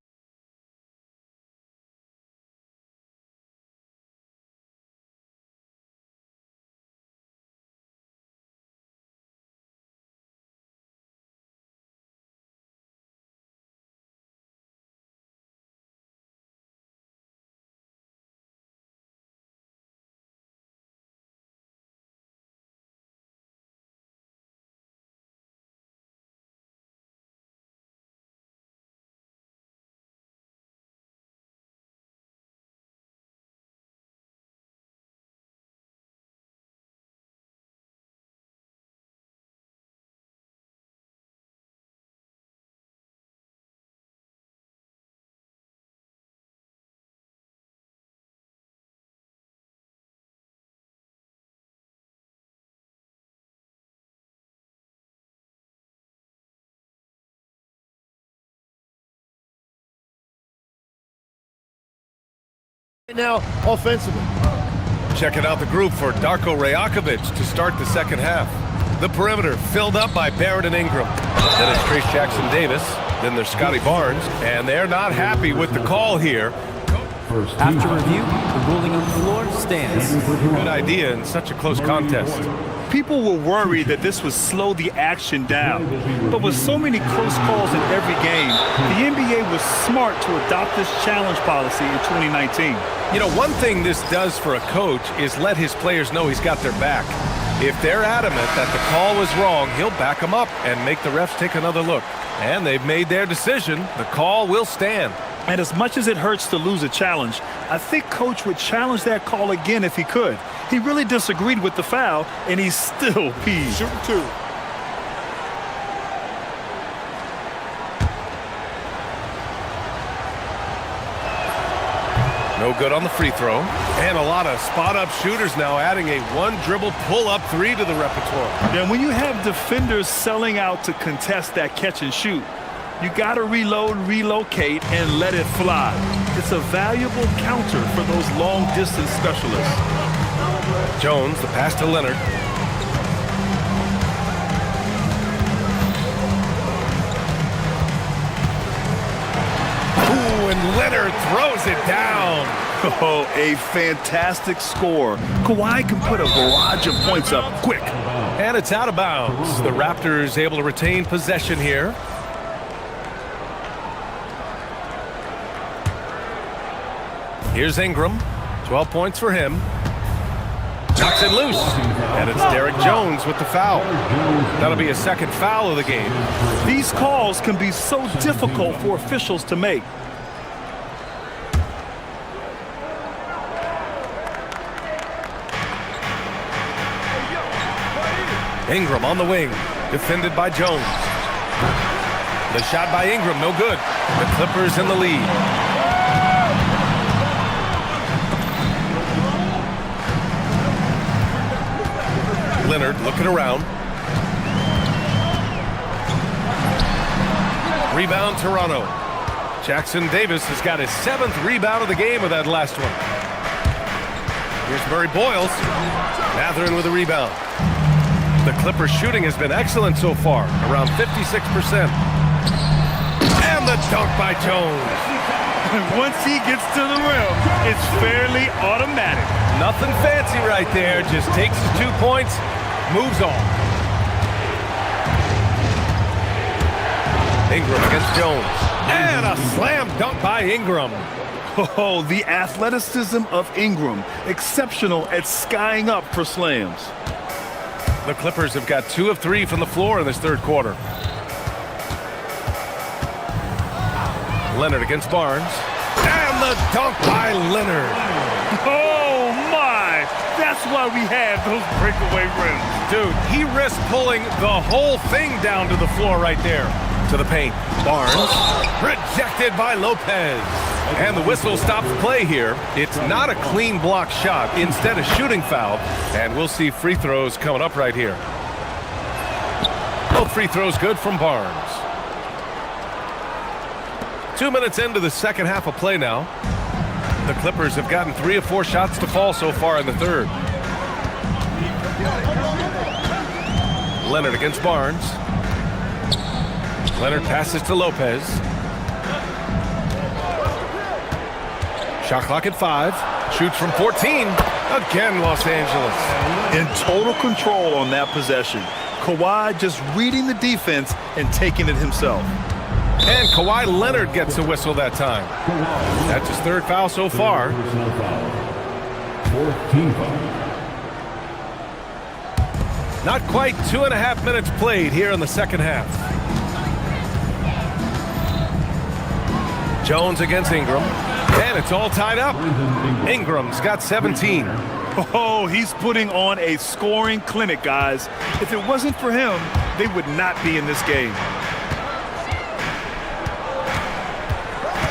Now, offensively. Checking out the group for Darko Rajakovic to start the second half. The perimeter filled up by Barrett and Ingram. Then it's Trace Jackson-Davis. Then there's Scotty Barnes. And they're not happy with the call here. After review, the ruling on the floor stands. Good idea in such a close contest. People were worried that this would slow the action down. But with so many close calls in every game, the NBA was smart to adopt this challenge policy in 2019. You know, one thing this does for a coach is let his players know he's got their back. If they're adamant that the call was wrong, he'll back them up and make the refs take another look. And they've made their decision. The call will stand. And as much as it hurts to lose a challenge, I think Coach would challenge that call again if he could. He really disagreed with the foul, and he's still peeved. Shooting two. No good on the free throw. And a lot of spot-up shooters now adding a one-dribble pull-up three to the repertoire. And when you have defenders selling out to contest that catch and shoot, you got to reload, relocate, and let it fly. It's a valuable counter for those long-distance specialists. Jones, the pass to Leonard. Ooh, and Leonard throws it down. Oh, a fantastic score. Kawhi can put a barrage of points up quick. And it's out of bounds. The Raptors able to retain possession here. Here's Ingram. 12 points for him. Knocks it loose. And it's Derek Jones with the foul. That'll be a second foul of the game. These calls can be so difficult for officials to make. Ingram on the wing. Defended by Jones. The shot by Ingram, no good. The Clippers in the lead. Leonard looking around. Rebound Toronto. Jackson Davis has got his 7th rebound of the game with that last one. Here's Murray Boyles. Matherin with a rebound. The Clippers shooting has been excellent so far, around 56%. And the dunk by Jones. Once he gets to the rim, it's fairly automatic. Nothing fancy right there, just takes his 2 points, moves on. Ingram against Jones. And a slam dunk by Ingram. Oh, the athleticism of Ingram, exceptional at skying up for slams. The Clippers have got 2 of 3 from the floor in this third quarter. Leonard against Barnes. And the dunk by Leonard. Oh, my! That's why we have those breakaway rims. Dude, he risked pulling the whole thing down to the floor right there. To the paint. Barnes. Rejected by Lopez. And the whistle stops play here. It's not a clean block shot. Instead, a shooting foul. And we'll see free throws coming up right here. Both free throws good from Barnes. 2 minutes into the second half of play now. The Clippers have gotten 3 of 4 shots to fall so far in the third. Leonard against Barnes. Leonard passes to Lopez. Shot clock at 5. Shoots from 14. Again, Los Angeles. In total control on that possession. Kawhi just reading the defense and taking it himself. And Kawhi Leonard gets a whistle that time. That's his 3rd foul so far. 14 foul. Not quite 2.5 minutes played here in the second half. Jones against Ingram. And it's all tied up. Ingram's got 17. Oh, he's putting on a scoring clinic, guys. If it wasn't for him, they would not be in this game.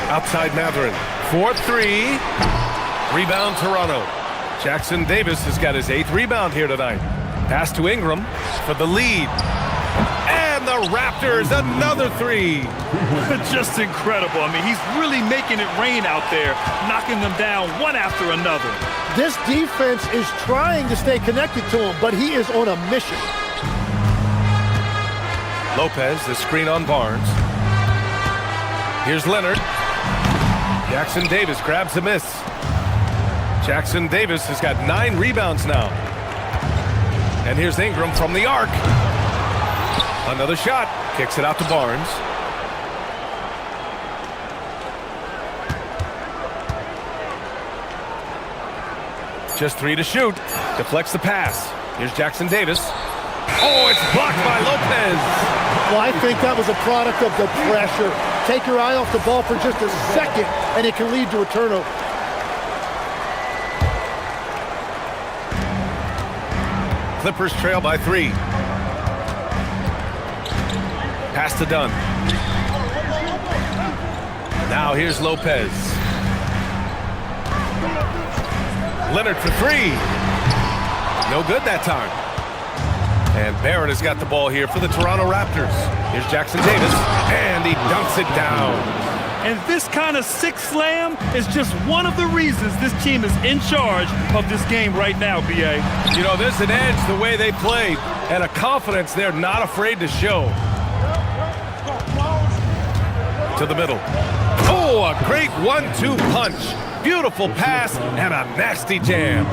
Outside Matherin. 4-3. Rebound Toronto. Jackson Davis has got his 8th rebound here tonight. Pass to Ingram for the lead. And the Raptors, another 3. Just incredible. I mean, he's really making it rain out there, knocking them down one after another. This defense is trying to stay connected to him, but he is on a mission. Lopez, the screen on Barnes. Here's Leonard. Jackson Davis grabs a miss. Jackson Davis has got 9 rebounds now. And here's Ingram from the arc. Another shot. Kicks it out to Barnes. Just 3 to shoot. Deflects the pass. Here's Jackson Davis. Oh, it's blocked by Lopez. Well, I think that was a product of the pressure. Take your eye off the ball for just a second, and it can lead to a turnover. Clippers trail by 3. Pass to Dunn. Now here's Lopez. Leonard for 3. No good that time. And Barrett has got the ball here for the Toronto Raptors. Here's Jackson Davis, and he dunks it down. And this kind of sick slam is just one of the reasons this team is in charge of this game right now, B.A. You know, there's an edge the way they play, and a confidence they're not afraid to show. To the middle. Oh, a great 1-2 punch. Beautiful pass and a nasty jam.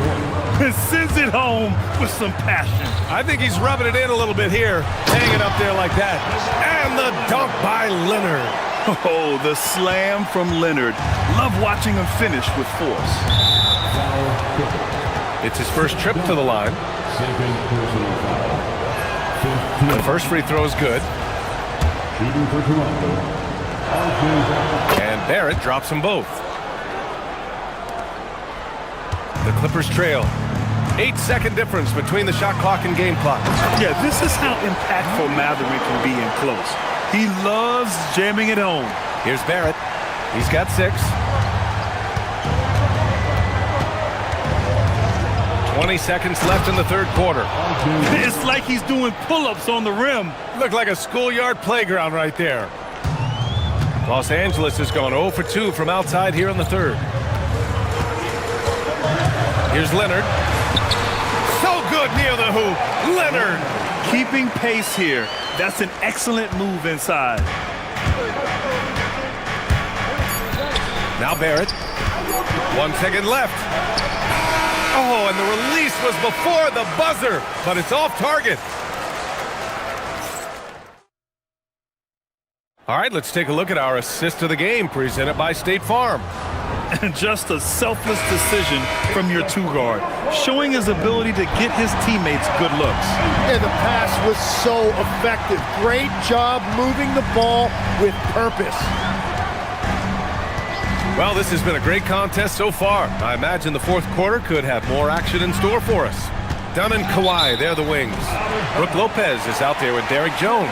Sends it home with some passion. I think he's rubbing it in a little bit here, hanging up there like that. And the dunk by Leonard. Oh, the slam from Leonard. Love watching him finish with force. It's his first trip to the line. The first free throw is good. And Barrett drops them both. The Clippers trail. 8-second difference between the shot clock and game clock. Yeah, this is how impactful Matherin can be in close. He loves jamming it home. Here's Barrett. He's got 6. 20 seconds left in the third quarter. It's like he's doing pull-ups on the rim. Looked like a schoolyard playground right there. Los Angeles has gone 0 for 2 from outside here in the third. Here's Leonard. So good near the hoop. Leonard. Keeping pace here. That's an excellent move inside. Now Barrett. 1 second left. Oh, and the release was before the buzzer, but it's off target. All right, let's take a look at our assist of the game presented by State Farm. And just a selfless decision from your 2-guard, showing his ability to get his teammates good looks. And the pass was so effective. Great job moving the ball with purpose. Well, this has been a great contest so far. I imagine the fourth quarter could have more action in store for us. Dunn and Kawhi, they're the wings. Brook Lopez is out there with Derrick Jones.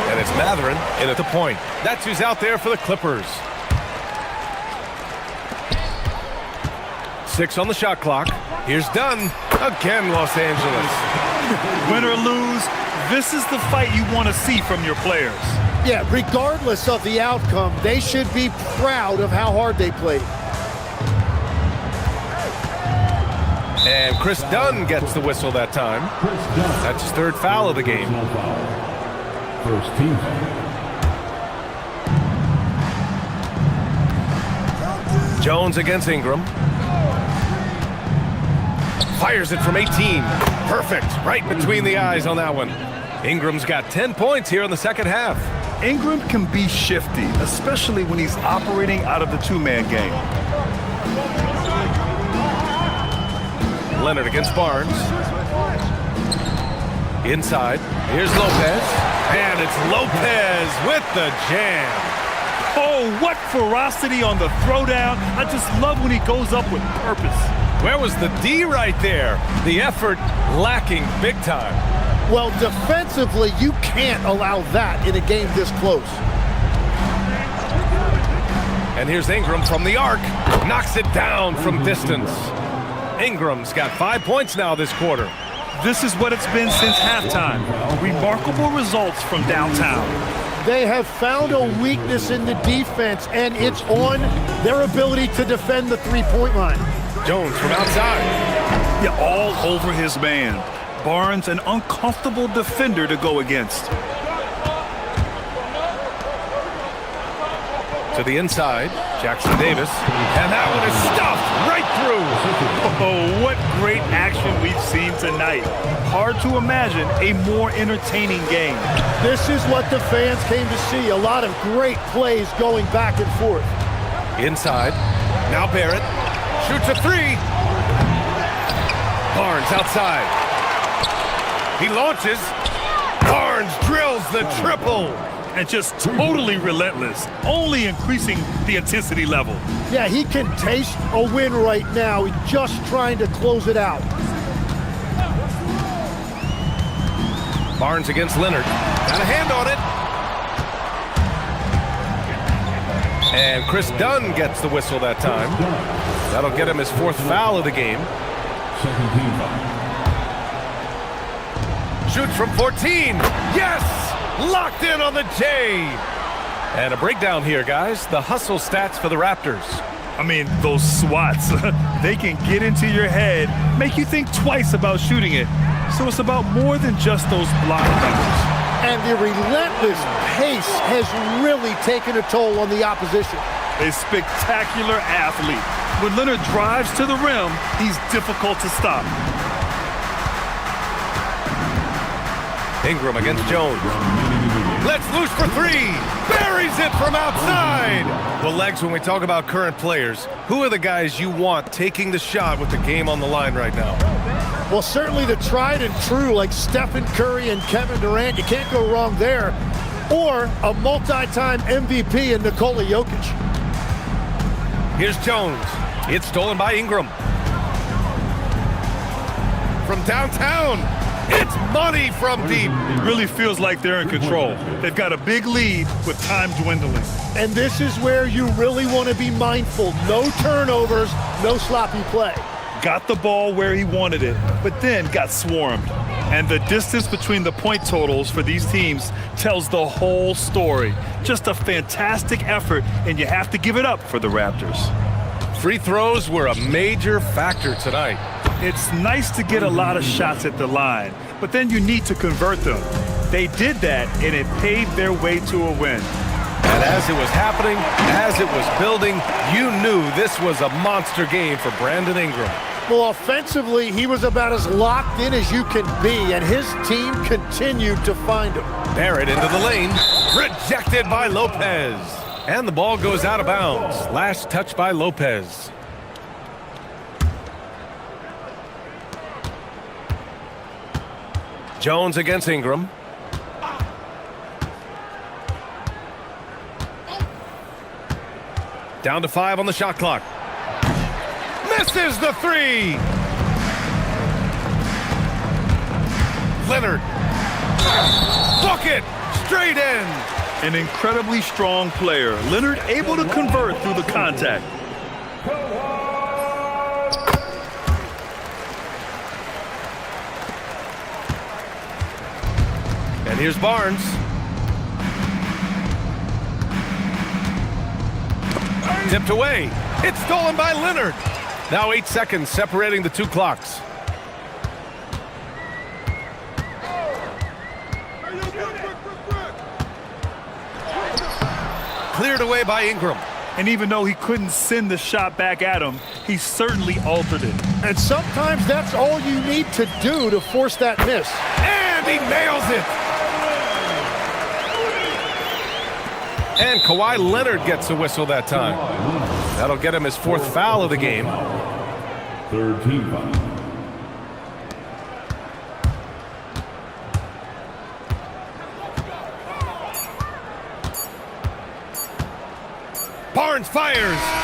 And it's Matherin in at the point. That's who's out there for the Clippers. 6 on the shot clock. Here's Dunn. Again, Los Angeles. Win or lose, this is the fight you want to see from your players. Yeah, regardless of the outcome, they should be proud of how hard they played. And Chris Dunn gets the whistle that time. That's his 3rd foul of the game. First team. Jones against Ingram. Fires it from 18. Perfect. Right between the eyes on that one. Ingram's got 10 points here in the second half. Ingram can be shifty, especially when he's operating out of the 2-man game. Leonard against Barnes. Inside. Here's Lopez. And it's Lopez with the jam. Oh, what ferocity on the throwdown. I just love when he goes up with purpose. Where was the D right there? The effort lacking big time. Well, defensively, you can't allow that in a game this close. And here's Ingram from the arc. Knocks it down from distance. Ingram's got 5 points now this quarter. This is what it's been since halftime. Remarkable results from downtown. They have found a weakness in the defense, and it's on their ability to defend the three-point line. Jones from outside. Yeah, all over his man. Barnes, an uncomfortable defender to go against. To To the inside, Jackson Davis. And that one is stuffed right through. Oh, what great action we've seen tonight. Hard to imagine a more entertaining game. This is what the fans came to see. A lot of great plays going back and forth. Inside. Now Barrett. Shoots a three. Barnes outside. He launches. Barnes drills the triple. And just totally relentless, only increasing the intensity level. Yeah, he can taste a win right now. He's just trying to close it out. Barnes against Leonard. Got a hand on it. And Chris Dunn gets the whistle that time. That'll get him his 4th foul of the game. Second team foul. Shoots from 14. Yes! Locked in on the J. And a breakdown here, guys. The hustle stats for the Raptors. I mean, those swats, they can get into your head, make you think twice about shooting it. So it's about more than just those block numbers. And the relentless pace has really taken a toll on the opposition. A spectacular athlete. When Leonard drives to the rim, he's difficult to stop. Ingram against Jones. Let's loose for three. Buries it from outside. Well, Legs, when we talk about current players, who are the guys you want taking the shot with the game on the line right now? Well, certainly the tried and true like Stephen Curry and Kevin Durant. You can't go wrong there. Or a multi-time MVP in Nikola Jokic. Here's Jones. It's stolen by Ingram. From downtown. It's money from deep. It really feels like they're in control. They've got a big lead with time dwindling. And this is where you really want to be mindful. No turnovers, no sloppy play. Got the ball where he wanted it, but then got swarmed. And the distance between the point totals for these teams tells the whole story. Just a fantastic effort, and you have to give it up for the Raptors. Free throws were a major factor tonight. It's nice to get a lot of shots at the line, but then you need to convert them. They did that, and it paved their way to a win. And as it was happening, as it was building, you knew this was a monster game for Brandon Ingram. Well, offensively, he was about as locked in as you can be, and his team continued to find him. Barrett into the lane, rejected by Lopez. And the ball goes out of bounds. Last touch by Lopez. Jones against Ingram. Down to 5 on the shot clock. Misses the three. Leonard. Bucket. Straight in. An incredibly strong player. Leonard able to convert through the contact. And here's Barnes. Tipped away. It's stolen by Leonard. Now 8 seconds separating the two clocks. Cleared away by Ingram. And even though he couldn't send the shot back at him, he certainly altered it. And sometimes that's all you need to do to force that miss. And he nails it. And Kawhi Leonard gets a whistle that time. That'll get him his 4th foul of the game. Third team foul. Barnes fires.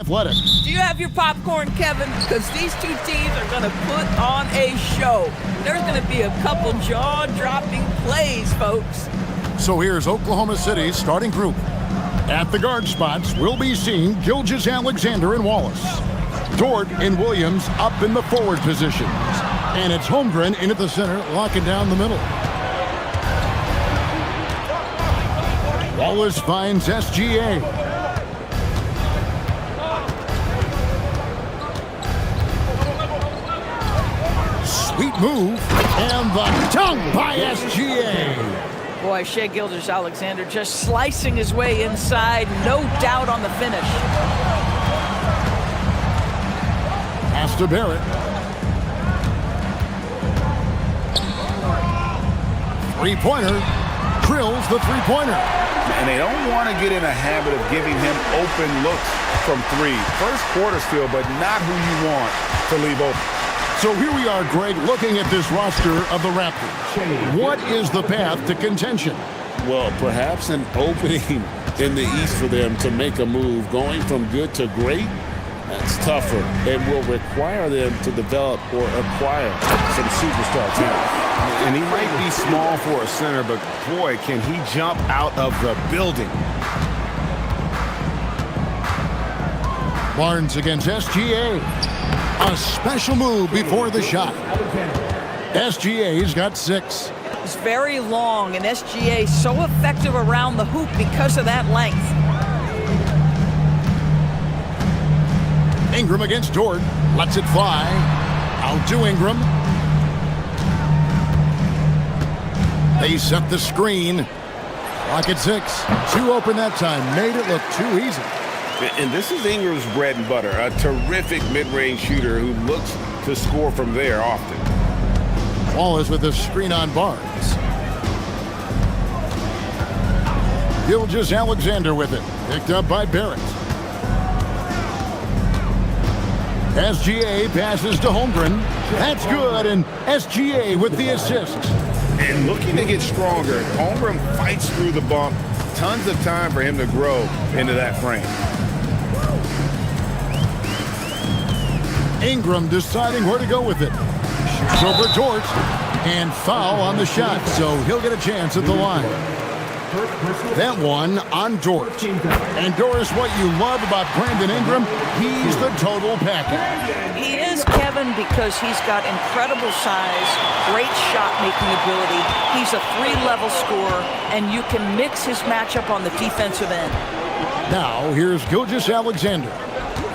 Athletic. Do you have your popcorn, Kevin? Because these two teams are going to put on a show. There's going to be a couple jaw-dropping plays, folks. So here's Oklahoma City's starting group. At the guard spots, we'll be seeing Gilgeous-Alexander and Wallace. Dort and Williams up in the forward positions. And it's Holmgren in at the center, locking down the middle. Wallace finds SGA. Sweet move, and the dunk by SGA. Boy, Shai Gilgeous-Alexander just slicing his way inside. No doubt on the finish. Pass to Barrett. Three-pointer. Drills the three-pointer. And they don't want to get in a habit of giving him open looks from three. First quarter still, but not who you want to leave open. So here we are, Greg, looking at this roster of the Raptors. What is the path to contention? Well, perhaps an opening in the East for them to make a move. Going from good to great, that's tougher and will require them to develop or acquire some superstar talent. And he might be small for a center, but boy, can he jump out of the building. Barnes against SGA. A special move before the shot. SGA's got 6. It's very long, and SGA so effective around the hoop because of that length. Ingram against Dort. Lets it fly. Out to Ingram. They set the screen. Clock at 6. 2 open that time. Made it look too easy. And this is Ingram's bread and butter, a terrific mid-range shooter who looks to score from there often. Wallace with the screen on Barnes. Gilgeous-Alexander with it. Picked up by Barrett. SGA passes to Holmgren. That's good, and SGA with the assist. And looking to get stronger, Holmgren fights through the bump. Tons of time for him to grow into that frame. Ingram deciding where to go with it. Shoots over Dort, and foul on the shot, so he'll get a chance at the line. That one on Dort. And Doris, what you love about Brandon Ingram, he's the total package. He is, Kevin, because he's got incredible size, great shot-making ability. He's a 3-level scorer, and you can mix his matchup on the defensive end. Now, here's Gilgeous-Alexander.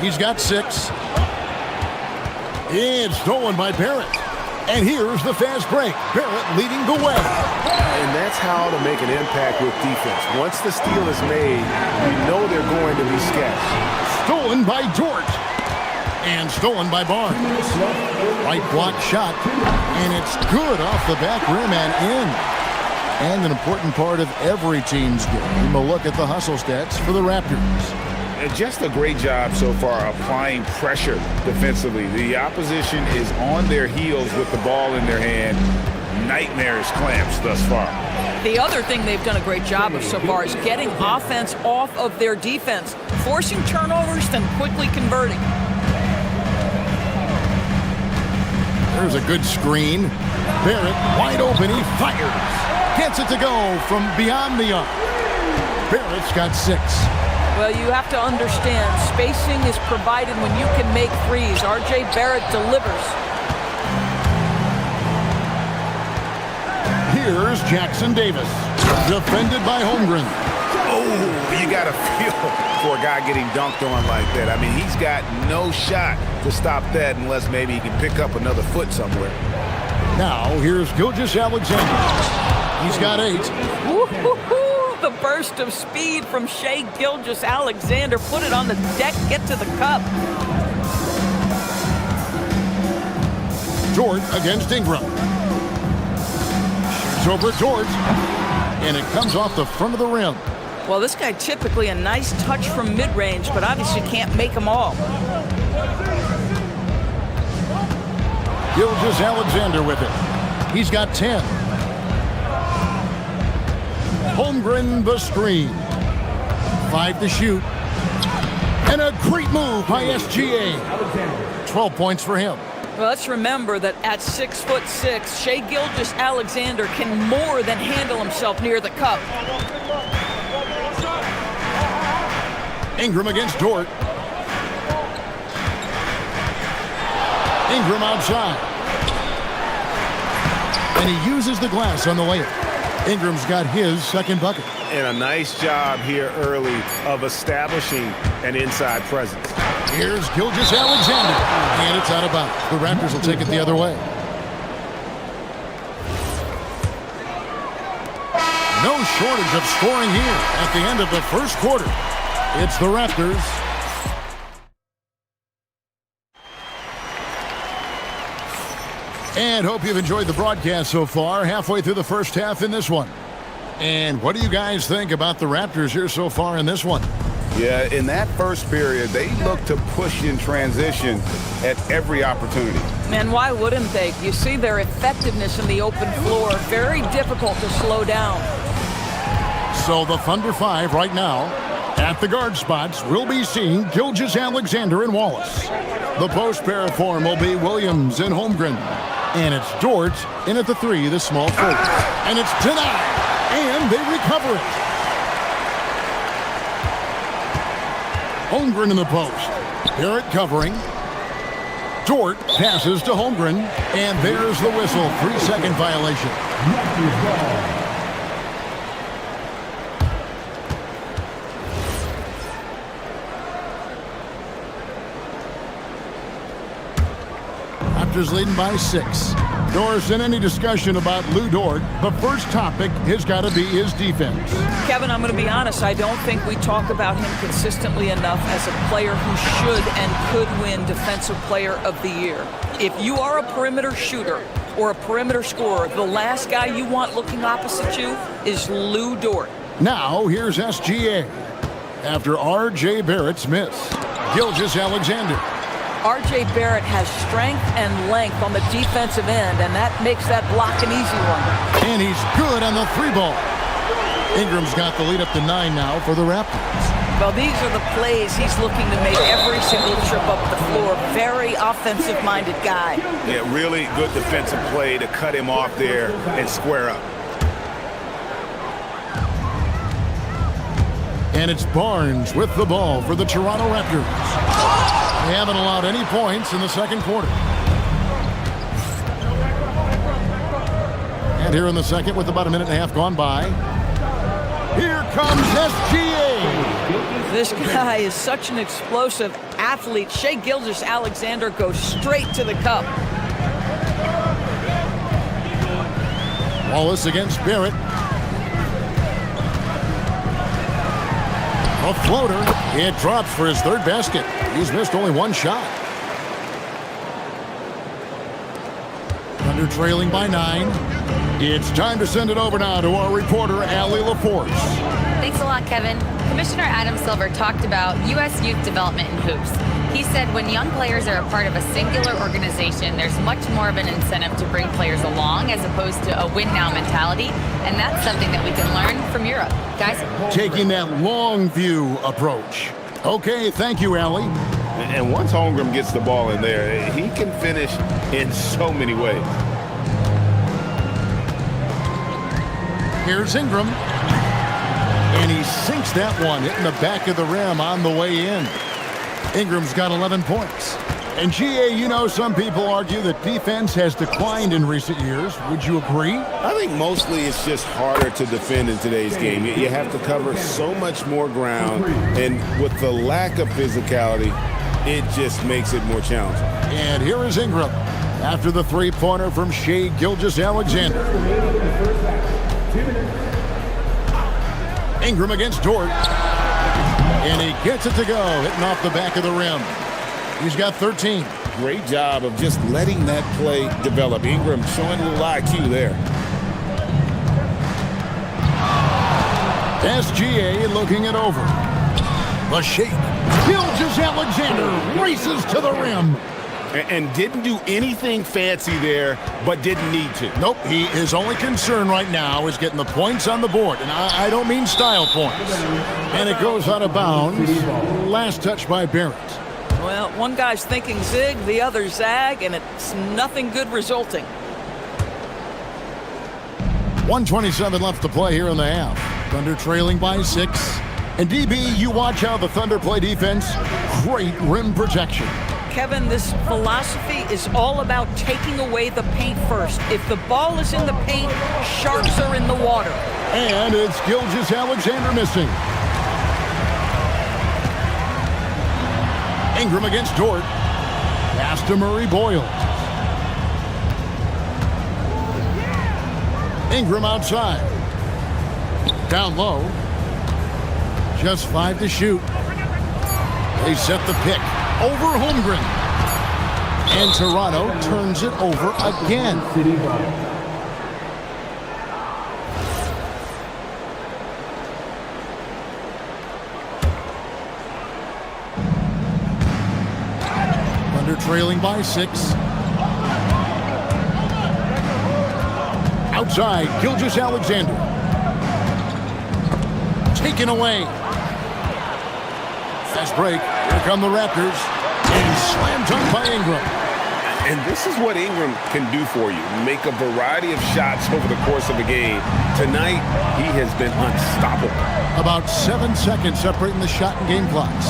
He's got 6. It's stolen by Barrett. And here's the fast break. Barrett leading the way. And that's how to make an impact with defense. Once the steal is made, you know they're going to be sketched. Stolen by Dort. And stolen by Barnes. Right block shot. And it's good off the back rim and in. And an important part of every team's game, a look at the hustle stats for the Raptors. And just a great job so far applying pressure defensively. The opposition is on their heels with the ball in their hand. Nightmarish clamps thus far. The other thing they've done a great job of so far is getting offense off of their defense, forcing turnovers, then quickly converting. There's a good screen. Barrett wide open. He fires. Gets it to go from beyond the arc. Barrett's got 6. Well, you have to understand, spacing is provided when you can make threes. R.J. Barrett delivers. Here's Jackson Davis, defended by Holmgren. Oh, you got to feel for a guy getting dunked on like that. I mean, he's got no shot to stop that unless maybe he can pick up another foot somewhere. Now, here's Gilgeous-Alexander. He's got 8. Woo-hoo-hoo! The burst of speed from Shai Gilgeous-Alexander. Put it on the deck, get to the cup. Dort against Ingram. Shoots over Dort. And it comes off the front of the rim. Well, this guy typically a nice touch from mid-range, but obviously can't make them all. Gilgeous-Alexander with it. He's got 10. Holmgren the screen. 5 to shoot. And a great move by SGA. 12 points for him. Well, let's remember that at 6'6", Shai Gilgeous-Alexander can more than handle himself near the cup. Ingram against Dort. Ingram outside. And he uses the glass on the layup. Ingram's got his second bucket. And a nice job here early of establishing an inside presence. Here's Gilgeous-Alexander. And it's out of bounds. The Raptors will take it the other way. No shortage of scoring here at the end of the first quarter. It's the Raptors. And hope you've enjoyed the broadcast so far. Halfway through the first half in this one. And what do you guys think about the Raptors here so far in this one? Yeah, in that first period, they looked to push in transition at every opportunity. And why wouldn't they? You see their effectiveness in the open floor. Very difficult to slow down. So the Thunder 5 right now. At the guard spots, we'll be seeing Gilgeous-Alexander and Wallace. The post pair form will be Williams and Holmgren. And it's Dort in at the 3, the small forward. And it's denied. And they recover it. Holmgren in the post. Barrett covering. Dort passes to Holmgren. And there's the whistle. 3-second violation. Raptors leading by 6. Doris, in any discussion about Lou Dort, the first topic has got to be his defense. Kevin, I'm going to be honest. I don't think we talk about him consistently enough as a player who should and could win Defensive Player of the Year. If you are a perimeter shooter or a perimeter scorer, the last guy you want looking opposite you is Lou Dort. Now, here's SGA. After R.J. Barrett's miss, Gilgeous-Alexander. R.J. Barrett has strength and length on the defensive end, and that makes that block an easy one. And he's good on the 3-ball. Ingram's got the lead up to 9 now for the Raptors. Well, these are the plays he's looking to make every single trip up the floor. Very offensive-minded guy. Yeah, really good defensive play to cut him off there and square up. And it's Barnes with the ball for the Toronto Raptors. They haven't allowed any points in the second quarter. And here in the second, with about a minute and a half gone by, here comes SGA. This guy is such an explosive athlete. Shai Gilgeous-Alexander goes straight to the cup. Wallace against Barrett. A floater. It drops for his third basket. He's missed only one shot. Thunder trailing by 9. It's time to send it over now to our reporter, Allie LaForce. Thanks a lot, Kevin. Commissioner Adam Silver talked about U.S. youth development in hoops. He said when young players are a part of a singular organization, there's much more of an incentive to bring players along as opposed to a win-now mentality, and that's something that we can learn from Europe. Guys? Taking that long view approach. Okay, thank you, Allie. And once Holmgren gets the ball in there, he can finish in so many ways. Here's Ingram. And he sinks that one, hitting the back of the rim on the way in. Ingram's got 11 points. And GA, you know, some people argue that defense has declined in recent years. Would you agree? I think mostly it's just harder to defend in today's game. You have to cover so much more ground, and with the lack of physicality, it just makes it more challenging. And here is Ingram after the three-pointer from Shai Gilgeous-Alexander. Ingram against Dort. And he gets it to go, hitting off the back of the rim. He's got 13. Great job of just letting that play develop. Ingram showing a little IQ there. SGA looking it over. The shake. Gilgeous-Alexander races to the rim. And didn't do anything fancy there, but didn't need to. Nope, his only concern right now is getting the points on the board. And I don't mean style points. And it goes out of bounds. Last touch by Barrett. Well, one guy's thinking zig, the other zag, and it's nothing good resulting. 1:27 left to play here in the half. Thunder trailing by 6. And DB, you watch how the Thunder play defense. Great rim protection. Kevin, this philosophy is all about taking away the paint first. If the ball is in the paint, sharks are in the water. And it's Gilgeous-Alexander missing. Ingram against Dort. Pass to Murray Boyle. Ingram outside. Down low. Just 5 to shoot. They set the pick. Over Holmgren. And Toronto turns it over again. Thunder trailing by 6. Outside, Gilgeous-Alexander. Taken away. Fast break. Here come the Raptors. And slam dunk by Ingram. And this is what Ingram can do for you. Make a variety of shots over the course of a game. Tonight, he has been unstoppable. About 7 seconds separating the shot and game clocks.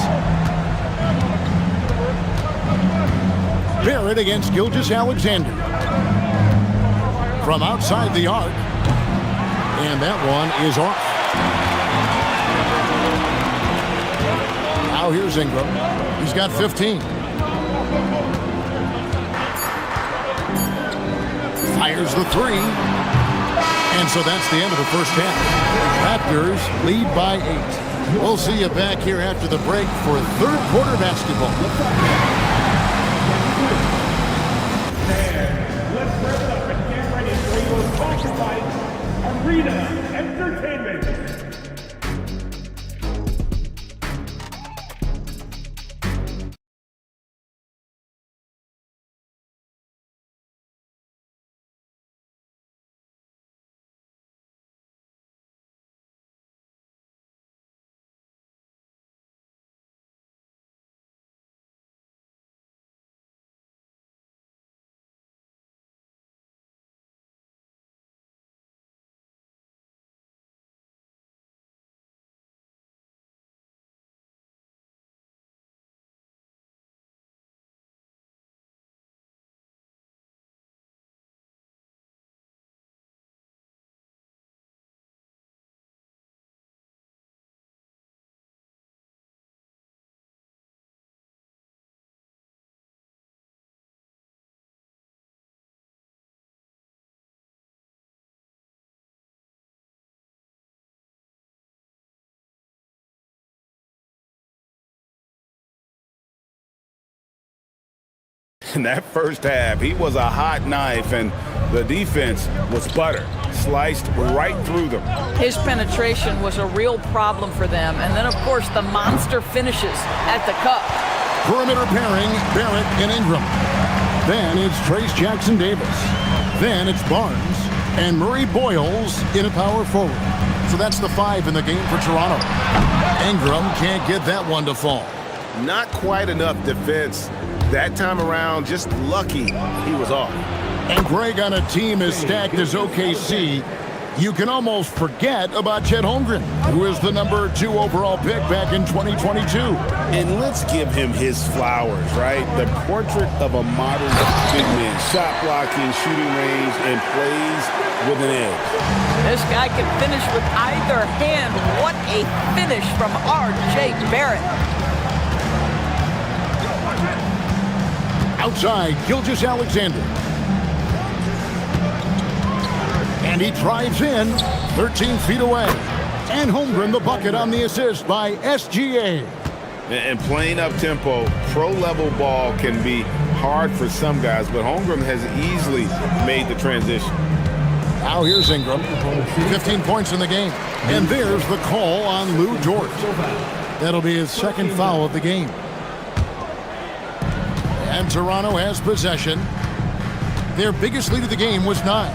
Barrett against Gilgeous-Alexander. From outside the arc. And that one is off. Now here's Ingram. He's got 15. Fires the 3. And so that's the end of the first half. Raptors lead by 8. We'll see you back here after the break for third quarter basketball. Let's wrap it up and get ready for your occupied arena entertainment. In that first half, he was a hot knife, and the defense was butter. Sliced right through them. His penetration was a real problem for them. And then, of course, the monster finishes at the cup. Perimeter pairing, Barrett and Ingram. Then it's Trace Jackson-Davis. Then it's Barnes and Murray Boyles in a power forward. So that's the 5 in the game for Toronto. Ingram can't get that one to fall. Not quite enough defense. That time around, just lucky he was off. And Greg, on a team as stacked as OKC, you can almost forget about Chet Holmgren, who is the number 2 overall pick back in 2022. And let's give him his flowers, right? The portrait of a modern big man. Shot blocking, shooting range, and plays with an edge. This guy can finish with either hand. What a finish from R.J. Barrett. Outside, Gilgeous-Alexander. And he drives in, 13 feet away. And Holmgren the bucket on the assist by SGA. And playing up-tempo, pro-level ball can be hard for some guys, but Holmgren has easily made the transition. Now here's Ingram, 15 points in the game. And there's the call on Lou Dort. That'll be his second foul of the game. And Toronto has possession. Their biggest lead of the game was 9.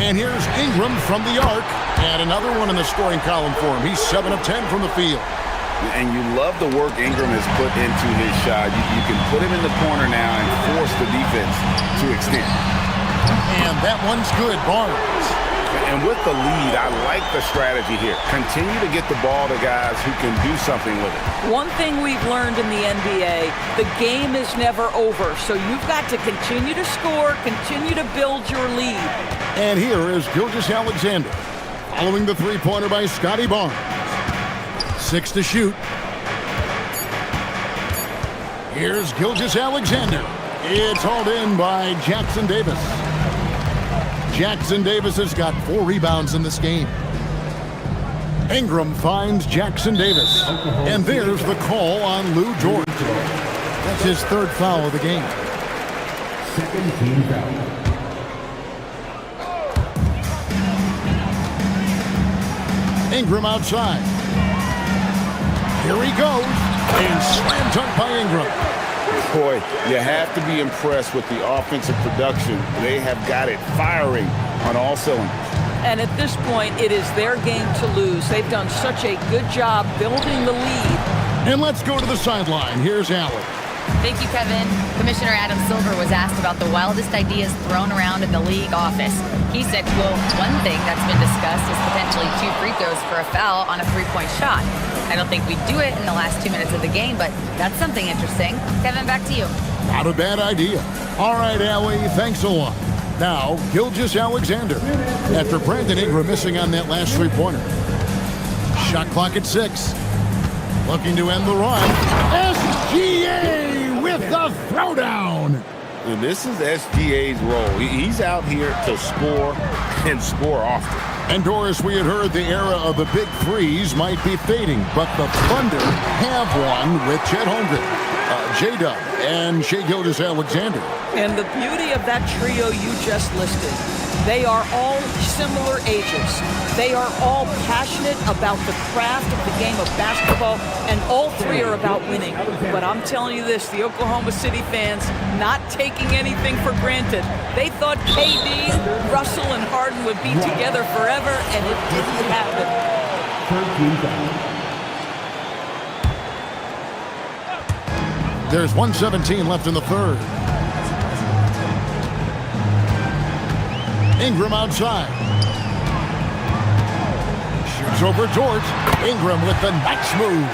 And here's Ingram from the arc. And another one in the scoring column for him. He's 7 of 10 from the field. And you love the work Ingram has put into his shot. You can put him in the corner now and force the defense to extend. And that one's good, Barnes. And with the lead, I like the strategy here. Continue to get the ball to guys who can do something with it. One thing we've learned in the NBA, the game is never over. So you've got to continue to score, continue to build your lead. And here is Gilgeous-Alexander, following the three-pointer by Scotty Barnes. 6 to shoot. Here's Gilgeous-Alexander. It's hauled in by Jackson Davis. Jackson Davis has got 4 rebounds in this game. Ingram finds Jackson Davis. And there's the call on Lou George. That's his 3rd foul of the game. Second team foul. Ingram outside. Here he goes. And slam dunk by Ingram. Boy, you have to be impressed with the offensive production. They have got it firing on all cylinders. And at this point, it is their game to lose. They've done such a good job building the lead. And let's go to the sideline. Here's Allen. Thank you, Kevin. Commissioner Adam Silver was asked about the wildest ideas thrown around in the league office. He said, quote, one thing that's been discussed is potentially 2 free throws for a foul on a 3-point shot. I don't think we'd do it in the last 2 minutes of the game, but that's something interesting. Kevin, back to you. Not a bad idea. All right, Allie, thanks a lot. Now, Gilgeous-Alexander, after Brandon Ingram missing on that last 3-pointer. Shot clock at 6. Looking to end the run. SGA with the throwdown. And this is SGA's role. He's out here to score and score often. And Doris, we had heard the era of the big threes might be fading, but the Thunder have one with Chet Holmgren, J-Dub, and Shai Gilgeous-Alexander. And the beauty of that trio you just listed, they are all similar ages. They are all passionate about the craft of the game of basketball, and all 3 are about winning. But I'm telling you this, the Oklahoma City fans not taking anything for granted. They thought KD, Russell, and Harden would be together forever, and it didn't happen. There's 1:17 left in the 3rd. Ingram outside. Shoots over George. Ingram with the nice move.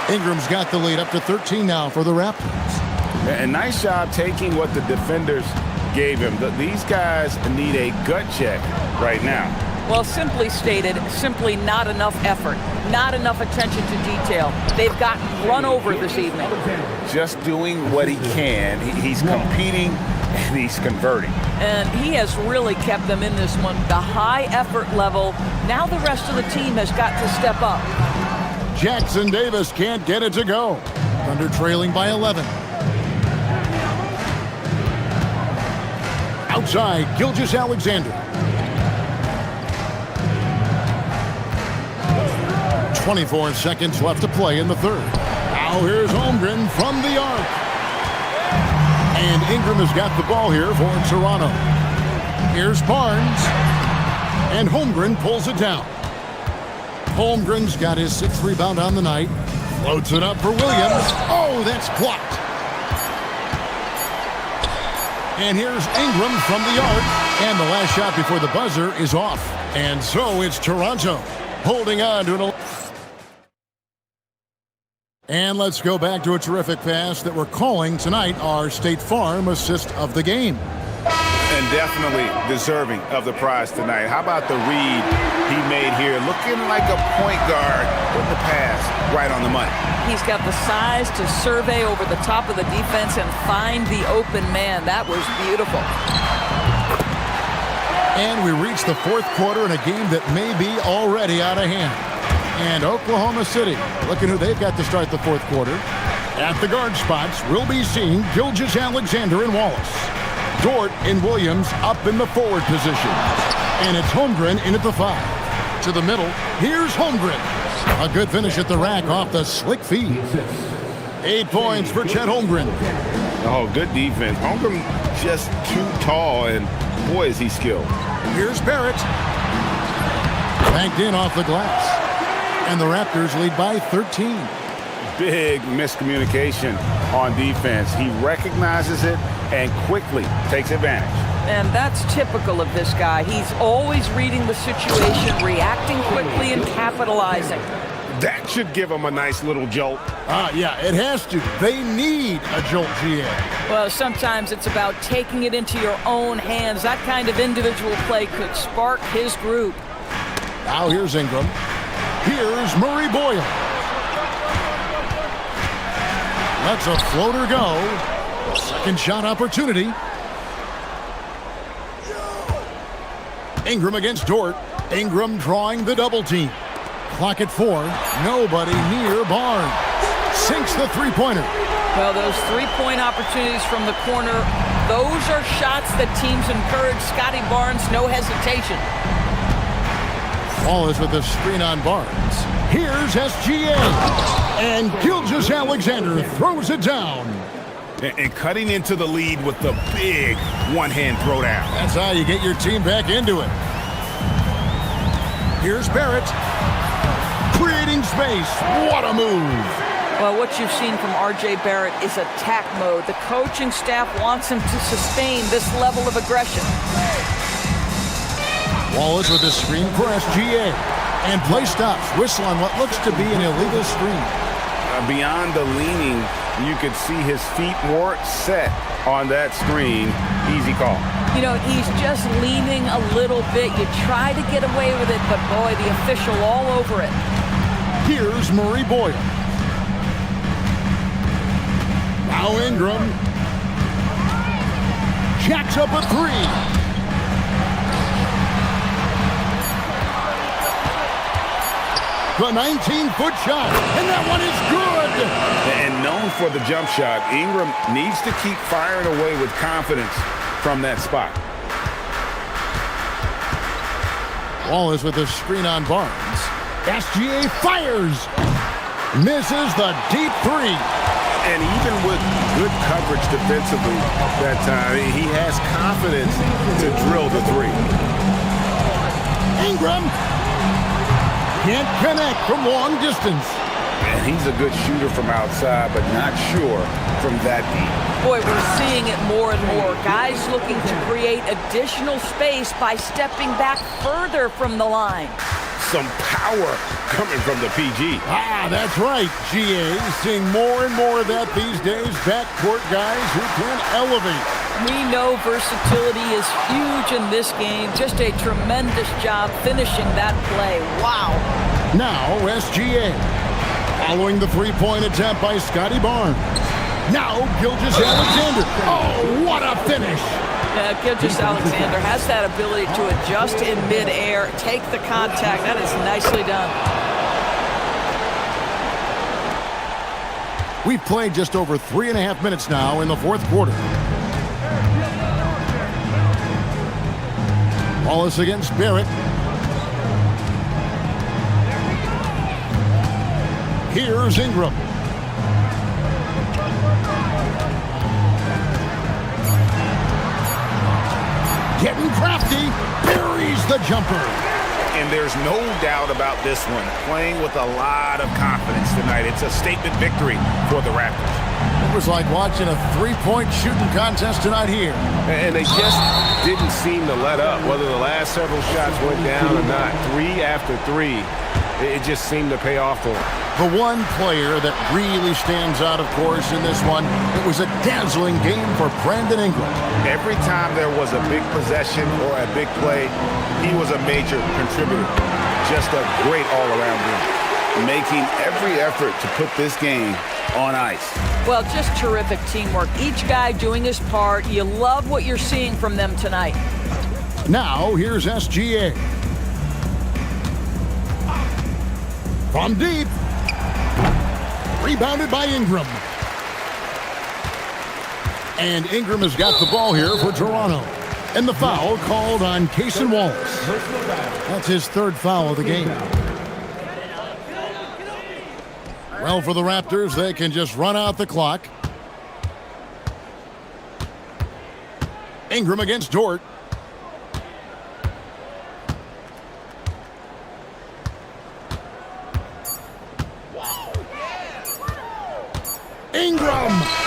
Ingram's got the lead up to 13 now for the Raptors. And nice job taking what the defenders gave him. These guys need a gut check right now. Well, simply stated, simply not enough effort, not enough attention to detail. They've gotten run over this evening. Just doing what he can. He's competing and he's converting. And he has really kept them in this one. The high effort level. Now the rest of the team has got to step up. Jackson Davis can't get it to go. Thunder trailing by 11. Outside, Gilgeous-Alexander. 24 seconds left to play in the 3rd. Now here's Holmgren from the arc. And Ingram has got the ball here for Toronto. Here's Barnes. And Holmgren pulls it down. Holmgren's got his 6th rebound on the night. Floats it up for Williams. Oh, that's blocked. And here's Ingram from the arc. And the last shot before the buzzer is off. And so it's Toronto holding on to an... And let's go back to a terrific pass that we're calling tonight our State Farm assist of the game. And definitely deserving of the prize tonight. How about the read he made here? Looking like a point guard with the pass right on the money. He's got the size to survey over the top of the defense and find the open man. That was beautiful. And we reach the 4th quarter in a game that may be already out of hand. And Oklahoma City, looking who they've got to start the 4th quarter. At the guard spots, we'll be seeing Gilgeous-Alexander and Wallace. Dort and Williams up in the forward position. And it's Holmgren in at the 5. To the middle, here's Holmgren. A good finish at the rack off the slick feed. 8 points for Chet Holmgren. Oh, good defense. Holmgren just too tall, and boy, is he skilled. Here's Barrett. Banked in off the glass. And the Raptors lead by 13. Big miscommunication on defense. He recognizes it and quickly takes advantage. And that's typical of this guy. He's always reading the situation, reacting quickly, and capitalizing. That should give him a nice little jolt. Yeah, it has to. They need a jolt, GA. Well, sometimes it's about taking it into your own hands. That kind of individual play could spark his group. Now here's Ingram. Here's Murray Boyle. Lets a floater go. Second shot opportunity. Ingram against Dort. Ingram drawing the double team. Clock at 4. Nobody near Barnes. Sinks the three-pointer. Well, those three-point opportunities from the corner, those are shots that teams encourage. Scotty Barnes, no hesitation. Wallace with the screen on Barnes. Here's SGA. And Gilgeous-Alexander throws it down. And cutting into the lead with the big one-hand throwdown. That's how you get your team back into it. Here's Barrett. Creating space. What a move. Well, what you've seen from R.J. Barrett is attack mode. The coaching staff wants him to sustain this level of aggression. Wallace with the screen for SGA. And play stops. Whistle on what looks to be an illegal screen. Beyond the leaning, you could see his feet more set on that screen. Easy call. You know, he's just leaning a little bit. You try to get away with it, but boy, the official all over it. Here's Murray Boyle. Now Ingram. Jacks up a 3. The 19-foot shot, and that one is good! And known for the jump shot, Ingram needs to keep firing away with confidence from that spot. Wallace with the screen on Barnes. SGA fires! Misses the deep 3. And even with good coverage defensively that time, he has confidence to drill the 3. Ingram can't connect from long distance. And he's a good shooter from outside, but not sure from that deep. Boy, we're seeing it more and more. Guys looking to create additional space by stepping back further from the line. Some power coming from the PG. That's right, GA. Seeing more and more of that these days. Backcourt guys who can elevate. We know versatility is huge in this game. Just a tremendous job finishing that play. Wow. Now SGA. Following the three-point attempt by Scotty Barnes. Now Gilgeous-Alexander. Oh, what a finish. Gilgeous-Alexander has that ability to adjust in midair, take the contact. That is nicely done. We've played just over 3.5 minutes now in the fourth quarter. Wallace against Barrett. Here's Ingram. Getting crafty, buries the jumper. And there's no doubt about this one. Playing with a lot of confidence tonight. It's a statement victory for the Raptors. It was like watching a three-point shooting contest tonight here. And they just didn't seem to let up, whether the last several shots went down or not. 3 after 3, it just seemed to pay off for them. The one player that really stands out, of course, in this one, it was a dazzling game for Brandon Ingram. Every time there was a big possession or a big play, he was a major contributor. Just a great all-around game, making every effort to put this game on ice. Well, just terrific teamwork. Each guy doing his part. You love what you're seeing from them tonight. Now, here's SGA. From deep. Rebounded by Ingram. And Ingram has got the ball here for Toronto. And the foul called on Cason Wallace. That's his third foul of the game. Well, for the Raptors, they can just run out the clock. Ingram against Dort. Ingram!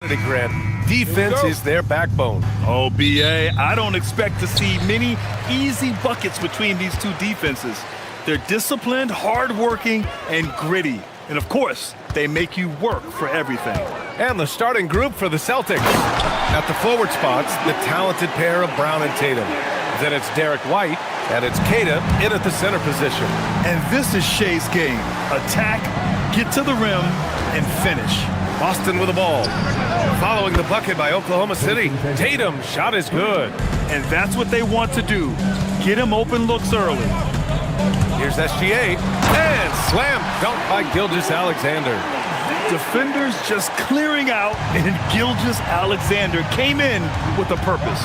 Grant. Defense is their backbone. Oh, BA, I don't expect to see many easy buckets between these two defenses. They're disciplined, hardworking, and gritty. And of course, they make you work for everything. And the starting group for the Celtics. At the forward spots, the talented pair of Brown and Tatum. Then it's Derek White, and it's Kata in at the center position. And this is Shea's game. Attack, get to the rim, and finish. Boston with the ball. Following the bucket by Oklahoma City. Tatum, shot is good. And that's what they want to do. Get him open looks early. Here's SGA. And slam dunk by Gilgeous-Alexander. Defenders just clearing out, and Gilgeous-Alexander came in with a purpose.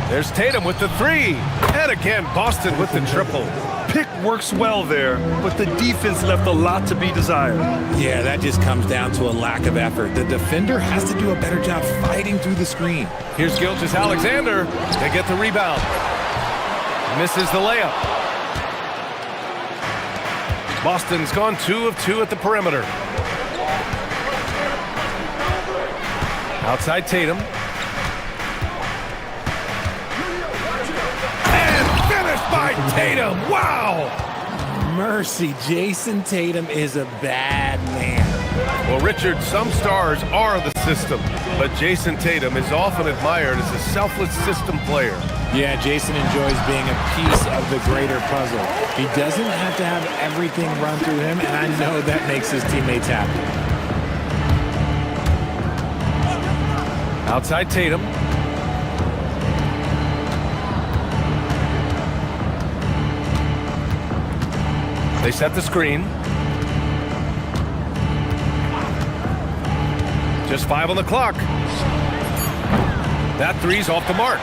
There's Tatum with the three. And again, Boston with the triple. Pick works well there, but the defense left a lot to be desired. Yeah, that just comes down to a lack of effort. The defender has to do a better job fighting through the screen. Here's Gilgeous-Alexander. They get the rebound. Misses the layup. Boston's gone 2 of 2 at the perimeter. Outside Tatum. And finished by Tatum. Wow! Mercy, Jason Tatum is a bad man. Well, Richard, some stars are the system, but Jason Tatum is often admired as a selfless system player. Yeah, Jason enjoys being a piece of the greater puzzle. He doesn't have to have everything run through him, and I know that makes his teammates happy. Outside Tatum. They set the screen. Just 5 on the clock. That three's off the mark.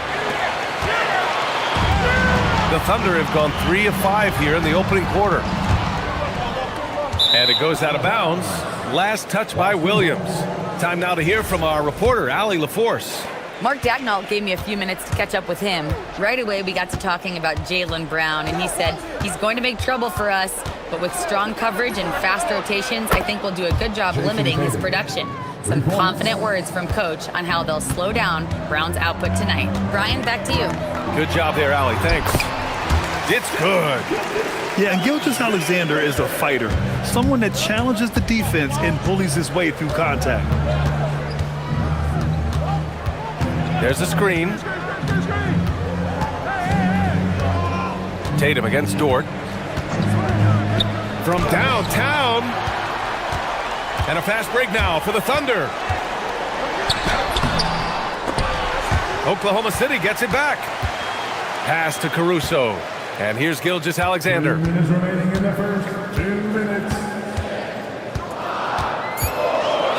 The Thunder have gone 3 of 5 here in the opening quarter. And it goes out of bounds. Last touch by Williams. Time now to hear from our reporter, Allie LaForce. Mark Dagnall gave me a few minutes to catch up with him. Right away, we got to talking about Jaylen Brown, and he said he's going to make trouble for us, but with strong coverage and fast rotations, I think we'll do a good job limiting his production. Some confident words from Coach on how they'll slow down Brown's output tonight. Brian, back to you. Good job there, Allie. Thanks. It's good. Yeah, and Gilgeous-Alexander is a fighter, someone that challenges the defense and bullies his way through contact. There's a screen. Tatum against Dort. From downtown. And a fast break now for the Thunder. Oklahoma City gets it back. Pass to Caruso. And here's Gilgeous-Alexander. 2 minutes remaining in the first. 2 minutes.